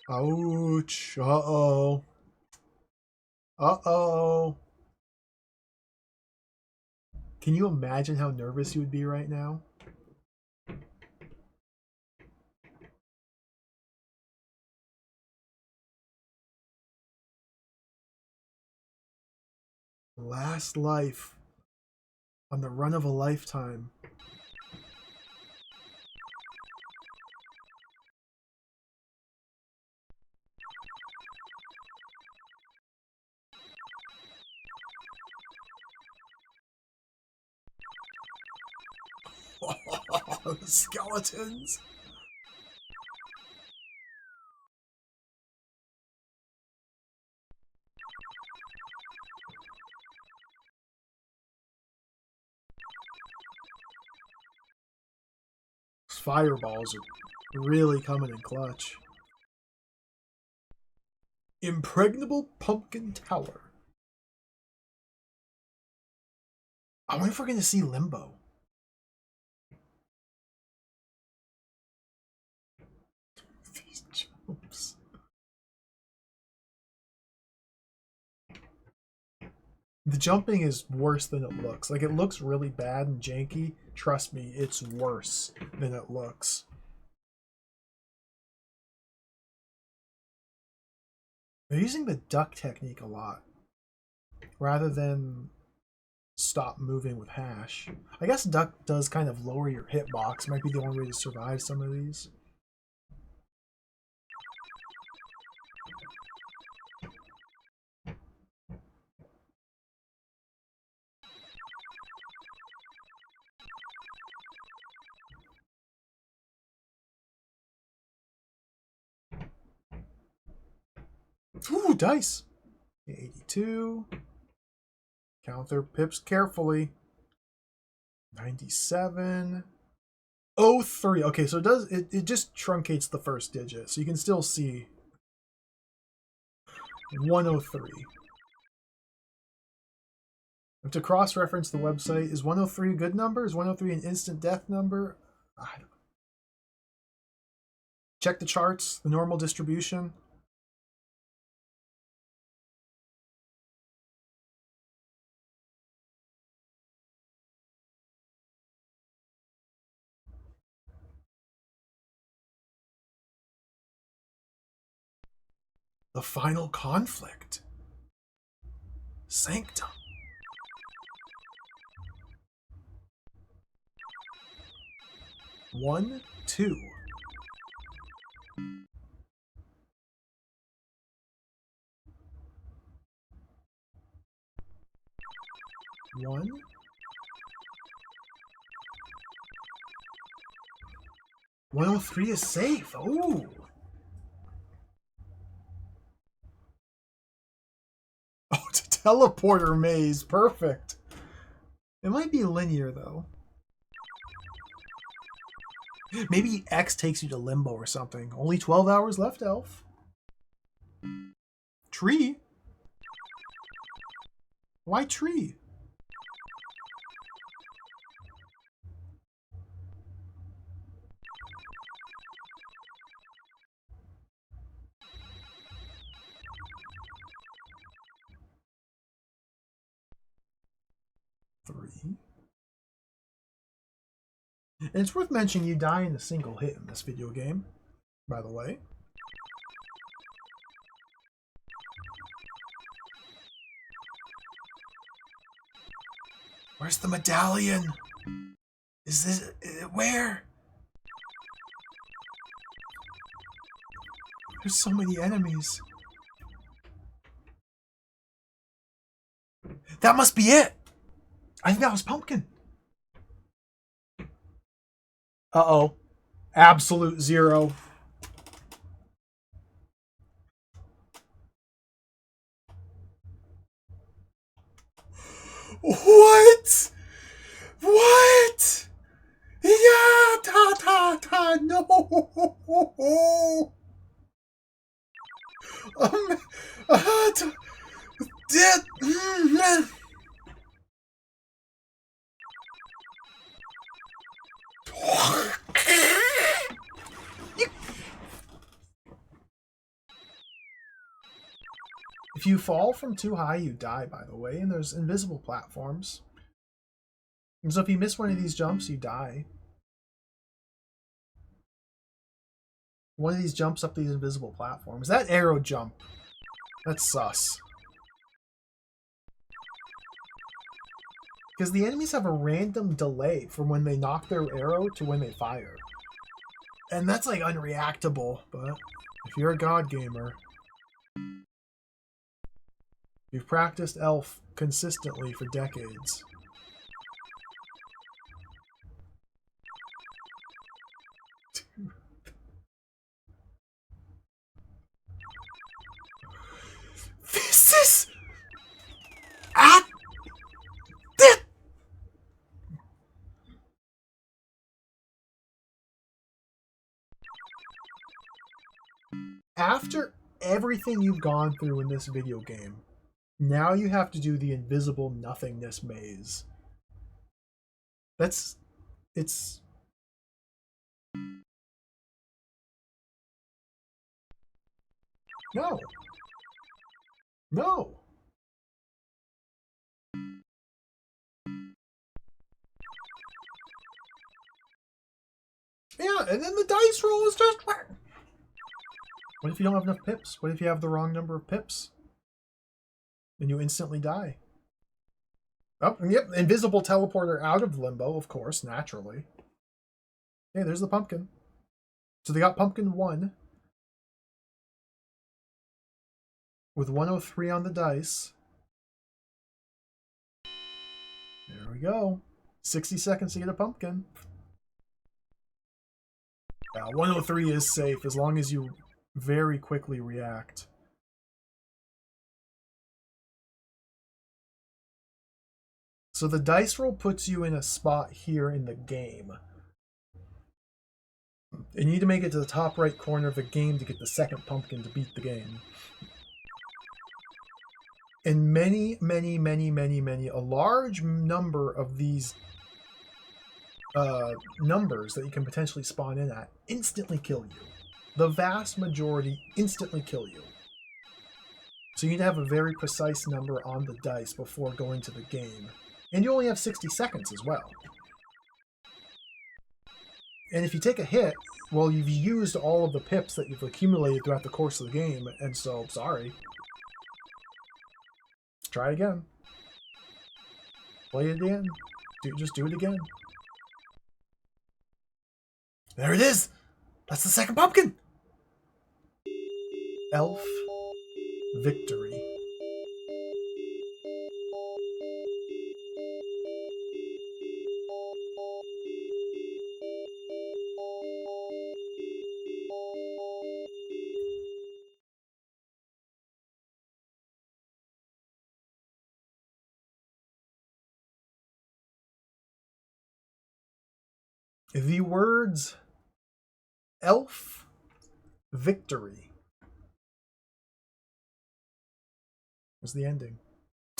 Ouch. Uh-oh. Uh-oh. Can you imagine how nervous you would be right now? Last life. On the run of a lifetime. The skeletons. Fireballs are really coming in clutch. Impregnable Pumpkin Tower. I wonder if we're going to see Limbo. The jumping is worse than it looks. Like, it looks really bad and janky. Trust me, it's worse than it looks. They're using the duck technique a lot, rather than stop moving with hash. I guess duck does kind of lower your hitbox. Might be the only way to survive some of these. Ooh, dice! 82. Count their pips carefully. 97. 03. Okay, so it just truncates the first digit, so you can still see 103. To cross-reference the website, is 103 a good number? Is 103 an instant death number? I don't know. Check the charts, the normal distribution. The final conflict. Sanctum. One, two. One. 103 is safe. Ooh. Oh, it's a teleporter maze. Perfect. It might be linear, though. Maybe X takes you to Limbo or something. Only 12 hours left, Elf. Tree? Why tree? Three. And it's worth mentioning you die in a single hit in this video game, by the way. Where's the medallion? Is this... where? There's so many enemies. That must be it! I think that was Pumpkin. Uh-oh. Absolute zero. What? What? Yeah, no. Did. If you fall from too high, you die, by the way, and there's invisible platforms. And so if you miss one of these jumps, you die. One of these jumps up these invisible platforms. That arrow jump, that's sus. Because the enemies have a random delay from when they knock their arrow to when they fire. And that's like unreactable, but if you're a god gamer, you've practiced Elf consistently for decades. This is... After everything you've gone through in this video game, now you have to do the invisible nothingness maze. It's... No. No. Yeah, and then the dice roll is just... What if you don't have enough pips? What if you have the wrong number of pips? And you instantly die. Oh, and yep, invisible teleporter out of limbo, of course, naturally. Hey, there's the pumpkin. So they got pumpkin 1. With 103 on the dice. There we go. 60 seconds to get a pumpkin. Yeah, 103 is safe as long as you very quickly react. So the dice roll puts you in a spot here in the game. And you need to make it to the top right corner of the game to get the second pumpkin to beat the game. And many, a large number of these numbers that you can potentially spawn in at instantly kill you. The vast majority instantly kill you. So you need to have a very precise number on the dice before going to the game. And you only have 60 seconds as well. And if you take a hit, well, you've used all of the pips that you've accumulated throughout the course of the game, and so, sorry. Try again. Play it again. Just do it again. There it is! That's the second pumpkin! Elf victory. The words elf victory was the ending.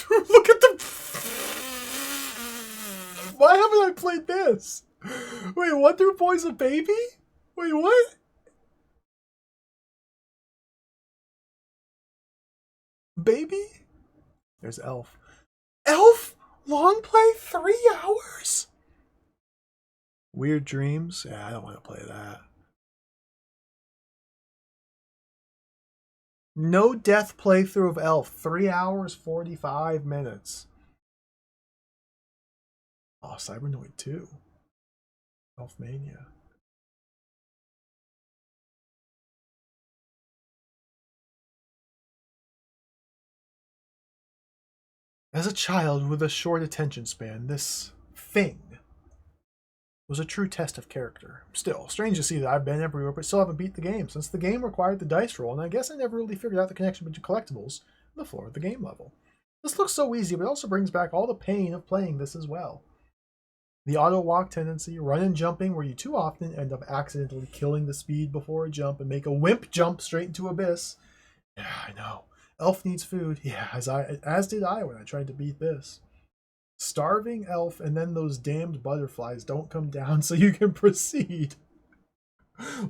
Look at the... Why haven't I played this? Wait, Wonder Boy's a baby? Wait, what? Baby? There's Elf. Elf? Long play 3 hours? Weird Dreams? Yeah, I don't want to play that. No death playthrough of Elf. 3 hours, 45 minutes. Oh, Cybernoid 2. Elfmania. As a child with a short attention span, this thing was a true test of character. Still, strange to see that I've been everywhere but still haven't beat the game, since the game required the dice roll, and I guess I never really figured out the connection between collectibles and the floor of the game level. This looks so easy, but it also brings back all the pain of playing this as well. The auto-walk tendency, run and jumping, where you too often end up accidentally killing the speed before a jump and make a wimp jump straight into abyss. Yeah, I know. Elf needs food. Yeah, as did I when I tried to beat this. Starving Elf, and then those damned butterflies don't come down so you can proceed.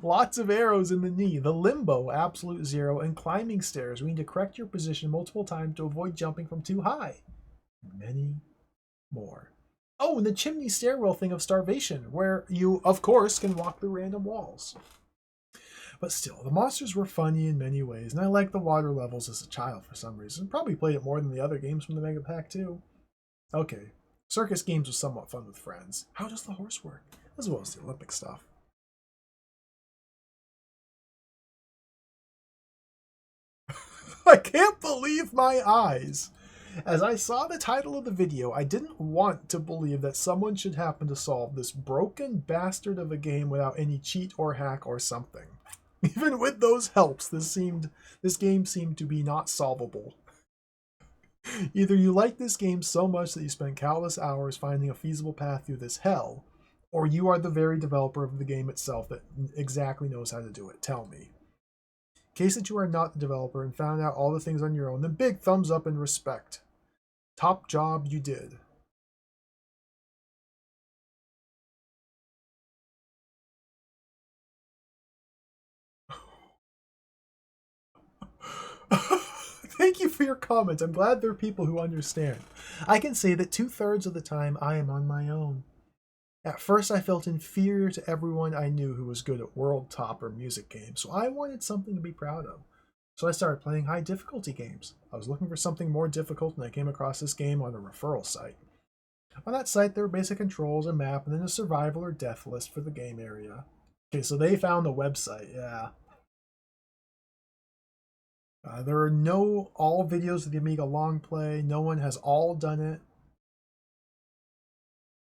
Lots of arrows in the knee. The limbo, absolute zero, and climbing stairs. We need to correct your position multiple times to avoid jumping from too high. Many more. Oh, and the chimney stairwell thing of starvation, where you, of course, can walk through random walls. But still, the monsters were funny in many ways, and I liked the water levels as a child for some reason. Probably played it more than the other games from the Mega Pack too. Okay, circus games was somewhat fun with friends. How does the horse work? As well as the Olympic stuff. I can't believe my eyes. As I saw the title of the video, I didn't want to believe that someone should happen to solve this broken bastard of a game without any cheat or hack or something. Even with those helps, this game seemed to be not solvable. Either you like this game so much that you spend countless hours finding a feasible path through this hell, or you are the very developer of the game itself that exactly knows how to do it. Tell me. In case that you are not the developer and found out all the things on your own, then big thumbs up and respect. Top job you did. Thank you for your comments. I'm glad there are people who understand. I can say that 2/3 of the time I am on my own. At first, I felt inferior to everyone I knew who was good at world top or music games, so I wanted something to be proud of. So I started playing high difficulty games. I was looking for something more difficult, and I came across this game on a referral site. On that site, there were basic controls, a map, and then a survival or death list for the game area. Okay, so they found the website, yeah. There are no all videos of the Amiga long play. No one has all done it.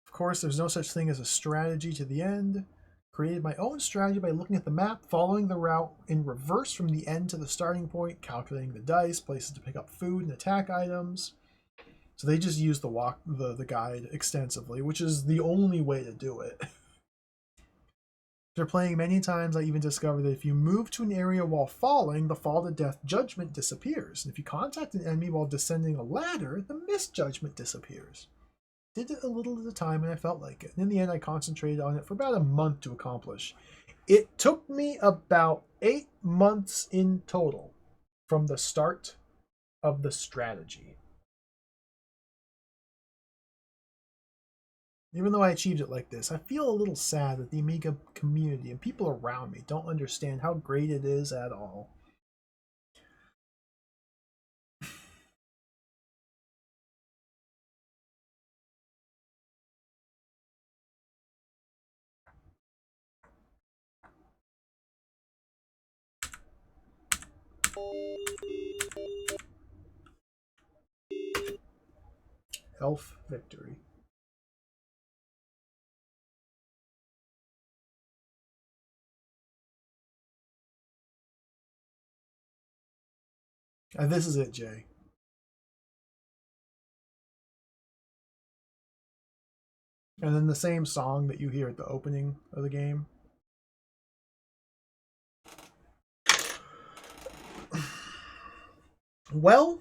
Of course, there's no such thing as a strategy to the end. Created my own strategy by looking at the map, following the route in reverse from the end to the starting point, calculating the dice, places to pick up food and attack items. So they just use the guide extensively, which is the only way to do it. After playing many times, I even discovered that if you move to an area while falling, the fall to death judgment disappears. And if you contact an enemy while descending a ladder, the misjudgment disappears. Did it a little at a time and I felt like it. And in the end, I concentrated on it for about a month to accomplish. It took me about 8 months in total from the start of the strategy. Even though I achieved it like this, I feel a little sad that the Amiga community and people around me don't understand how great it is at all. Elf victory. And this is it, Jay. And then the same song that you hear at the opening of the game. Well,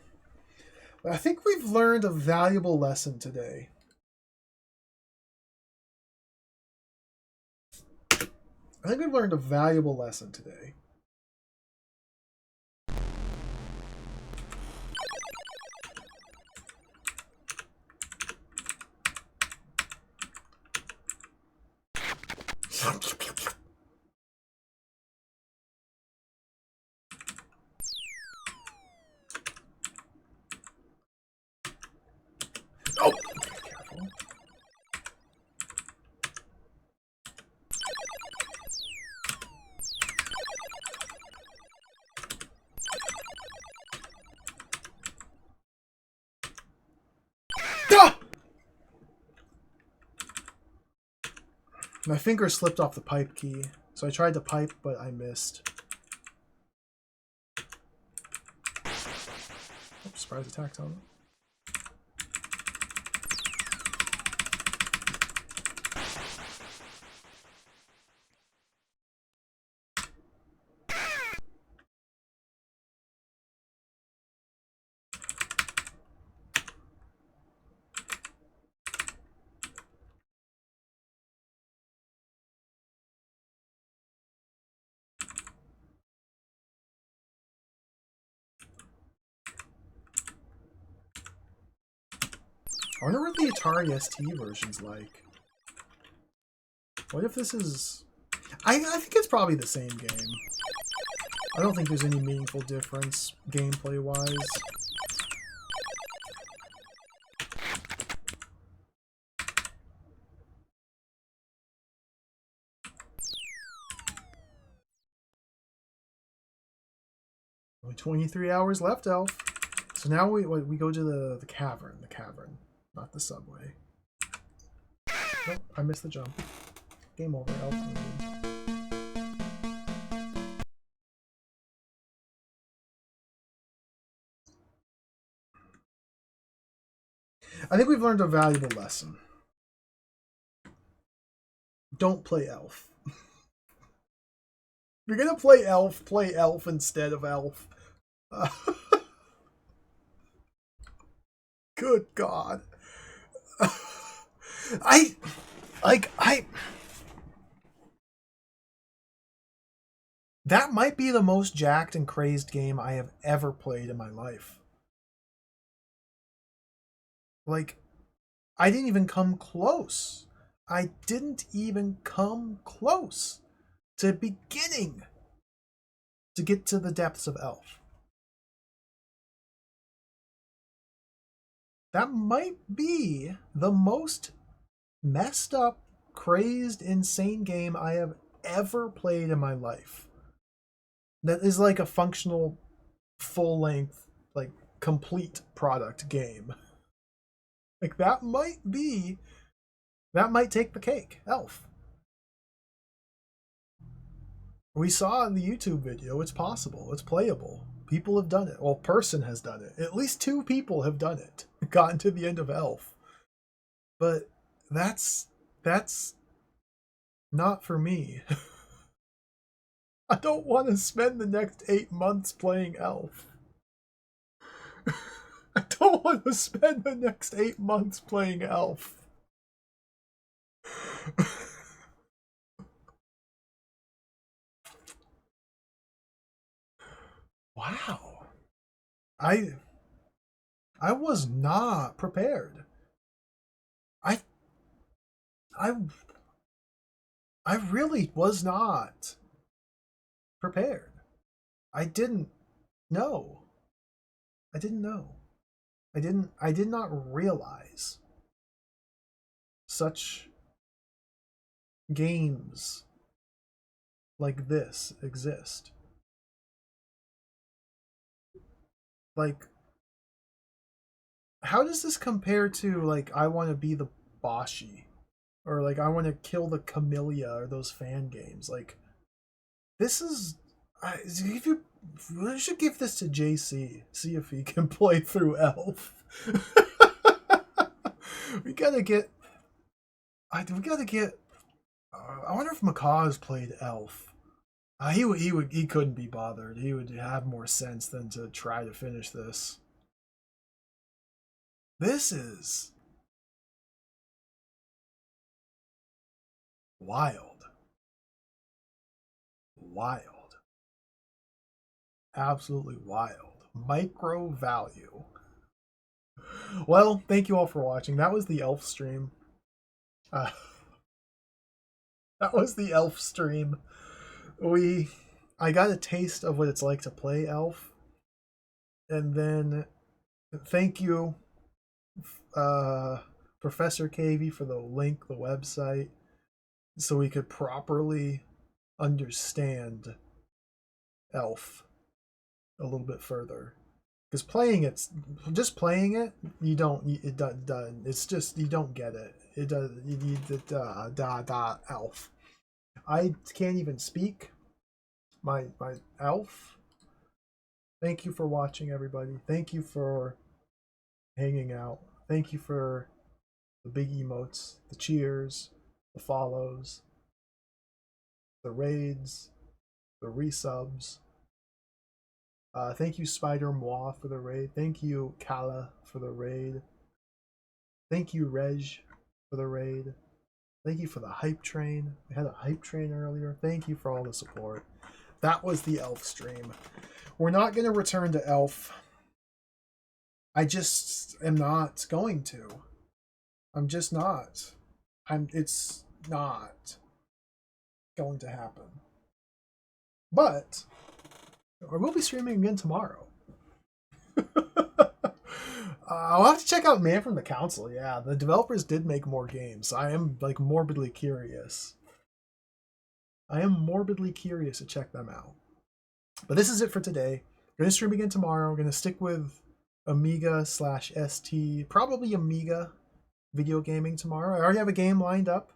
I think we've learned a valuable lesson today. I think we've learned a valuable lesson today. Oh, careful. Ah! My finger slipped off the pipe key, so I tried to pipe, but I missed. Oops, surprise attack on it. I wonder what the Atari ST version's like. What if this is... I think it's probably the same game. I don't think there's any meaningful difference gameplay-wise. Only 23 hours left, Elf. So now we go to the cavern. The cavern, not the subway. Nope, I missed the jump. Game over, Elf. I think we've learned a valuable lesson. Don't play Elf. If you're gonna play Elf instead of Elf. Good God. That might be the most jacked and crazed game I have ever played in my life. Like, I didn't even come close. I didn't even come close to beginning to get to the depths of Elf. That might be the most messed up, crazed, insane game I have ever played in my life. That is like a functional, full length, like complete product game. Like that might take the cake. Elf. We saw in the YouTube video, it's possible, it's playable. People have done it. Well, person has done it. At least 2 people have done it. Gotten to the end of Elf. But that's not for me. I don't want to spend the next 8 months playing Elf. I don't want to spend the next 8 months playing Elf. Wow. I was not prepared. I I I really was not prepared. I didn't know. I didn't know. I did not realize such games like this exist. Like, how does this compare to like I want to be the Boshi, or like I want to kill the Camellia, or those fan games? Like, this is if you should give this to JC, see if he can play through Elf. we gotta get we gotta get I wonder if Macaw's played Elf. He couldn't be bothered. He would have more sense than to try to finish this. This is wild. Wild. Absolutely wild. Micro value. Well, thank you all for watching. That was the Elf stream. Uh, that was the Elf stream. I got a taste of what it's like to play Elf. And then thank you, Professor KV, for the link, the website, so we could properly understand Elf a little bit further. Because just playing it, you don't, it does, it's just, you don't get it. It does, you need the Elf. I can't even speak my Elf. Thank you for watching, everybody. Thank you for hanging out. Thank you for the big emotes, the cheers, the follows, the raids, the resubs. Thank you, Spider Moi, for the raid. Thank you, Kala, for the raid. Thank you, Reg, for the raid. Thank you for the hype train. We had a hype train earlier. Thank you for all the support. That was the Elf stream. We're not going to return to Elf. I just am not going to. I'm just not. It's not going to happen. But I will be streaming again tomorrow. I'll have to check out Man from the Council. Yeah, the developers did make more games. I am like morbidly curious. I am morbidly curious to check them out. But this is it for today. We're going to stream again tomorrow. We're going to stick with Amiga/ST, probably Amiga video gaming tomorrow. I already have a game lined up,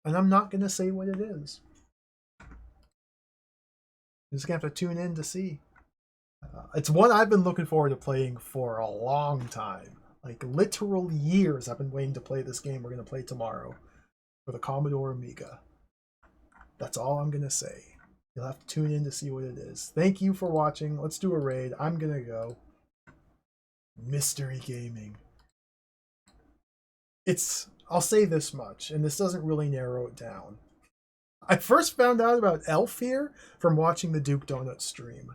and I'm not going to say what it is. You're just going to have to tune in to see. It's one I've been looking forward to playing for a long time. Like literal years I've been waiting to play this game we're going to play tomorrow for the Commodore Amiga. That's all I'm going to say. You'll have to tune in to see what it is. Thank you for watching. Let's do a raid. I'm going to go. Mystery gaming. I'll say this much, and this doesn't really narrow it down. I first found out about Elf here from watching the Duke Donut stream.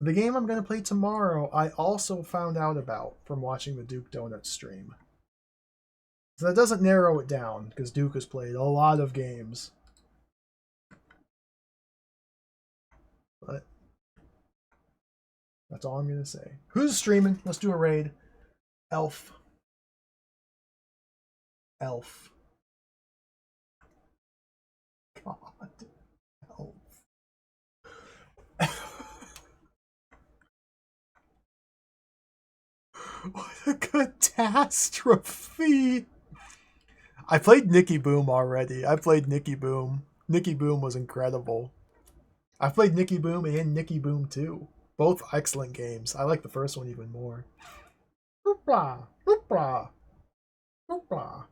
The game I'm going to play tomorrow, I also found out about from watching the Duke Donut stream. So that doesn't narrow it down, because Duke has played a lot of games. But that's all I'm going to say. Who's streaming? Let's do a raid. Elf. Elf. God. Elf. What a catastrophe. I played Nicky Boom already. I played Nicky Boom. Nicky Boom was incredible. I played Nicky Boom and Nicky Boom 2. Both excellent games. I like the first one even more. Hoopla! Hoopla! Hoopla!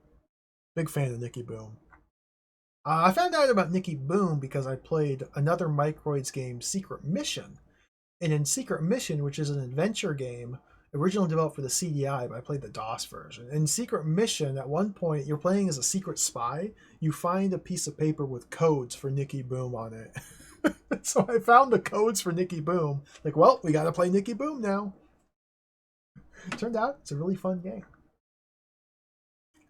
Big fan of Nicky Boom. I found out about Nicky Boom because I played another Microids game, Secret Mission. And in Secret Mission, which is an adventure game, originally developed for the CDI, but I played the DOS version. In Secret Mission, at one point, you're playing as a secret spy. You find a piece of paper with codes for Nicky Boom on it. So I found the codes for Nicky Boom. Like, well, we gotta play Nicky Boom now. Turned out it's a really fun game.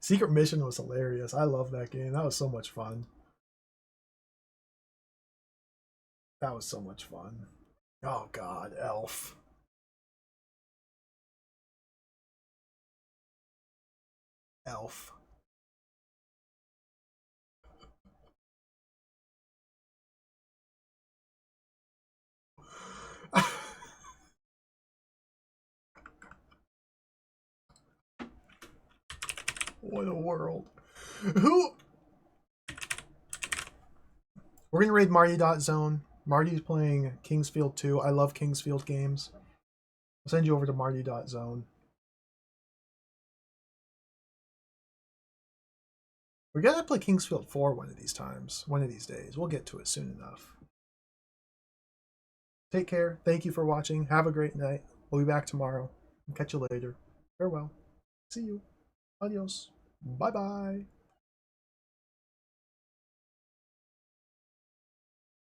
Secret Mission was hilarious. I love that game. That was so much fun. That was so much fun. Oh god, Elf. Elf. What a world. Who? We're gonna raid Marty.zone. Marty's playing Kingsfield 2. I love Kingsfield games. I'll send you over to Marty.zone. We're gonna play Kingsfield 4 one of these times. One of these days. We'll get to it soon enough. Take care. Thank you for watching. Have a great night. We'll be back tomorrow. Catch you later. Farewell. See you. Adios. Bye-bye.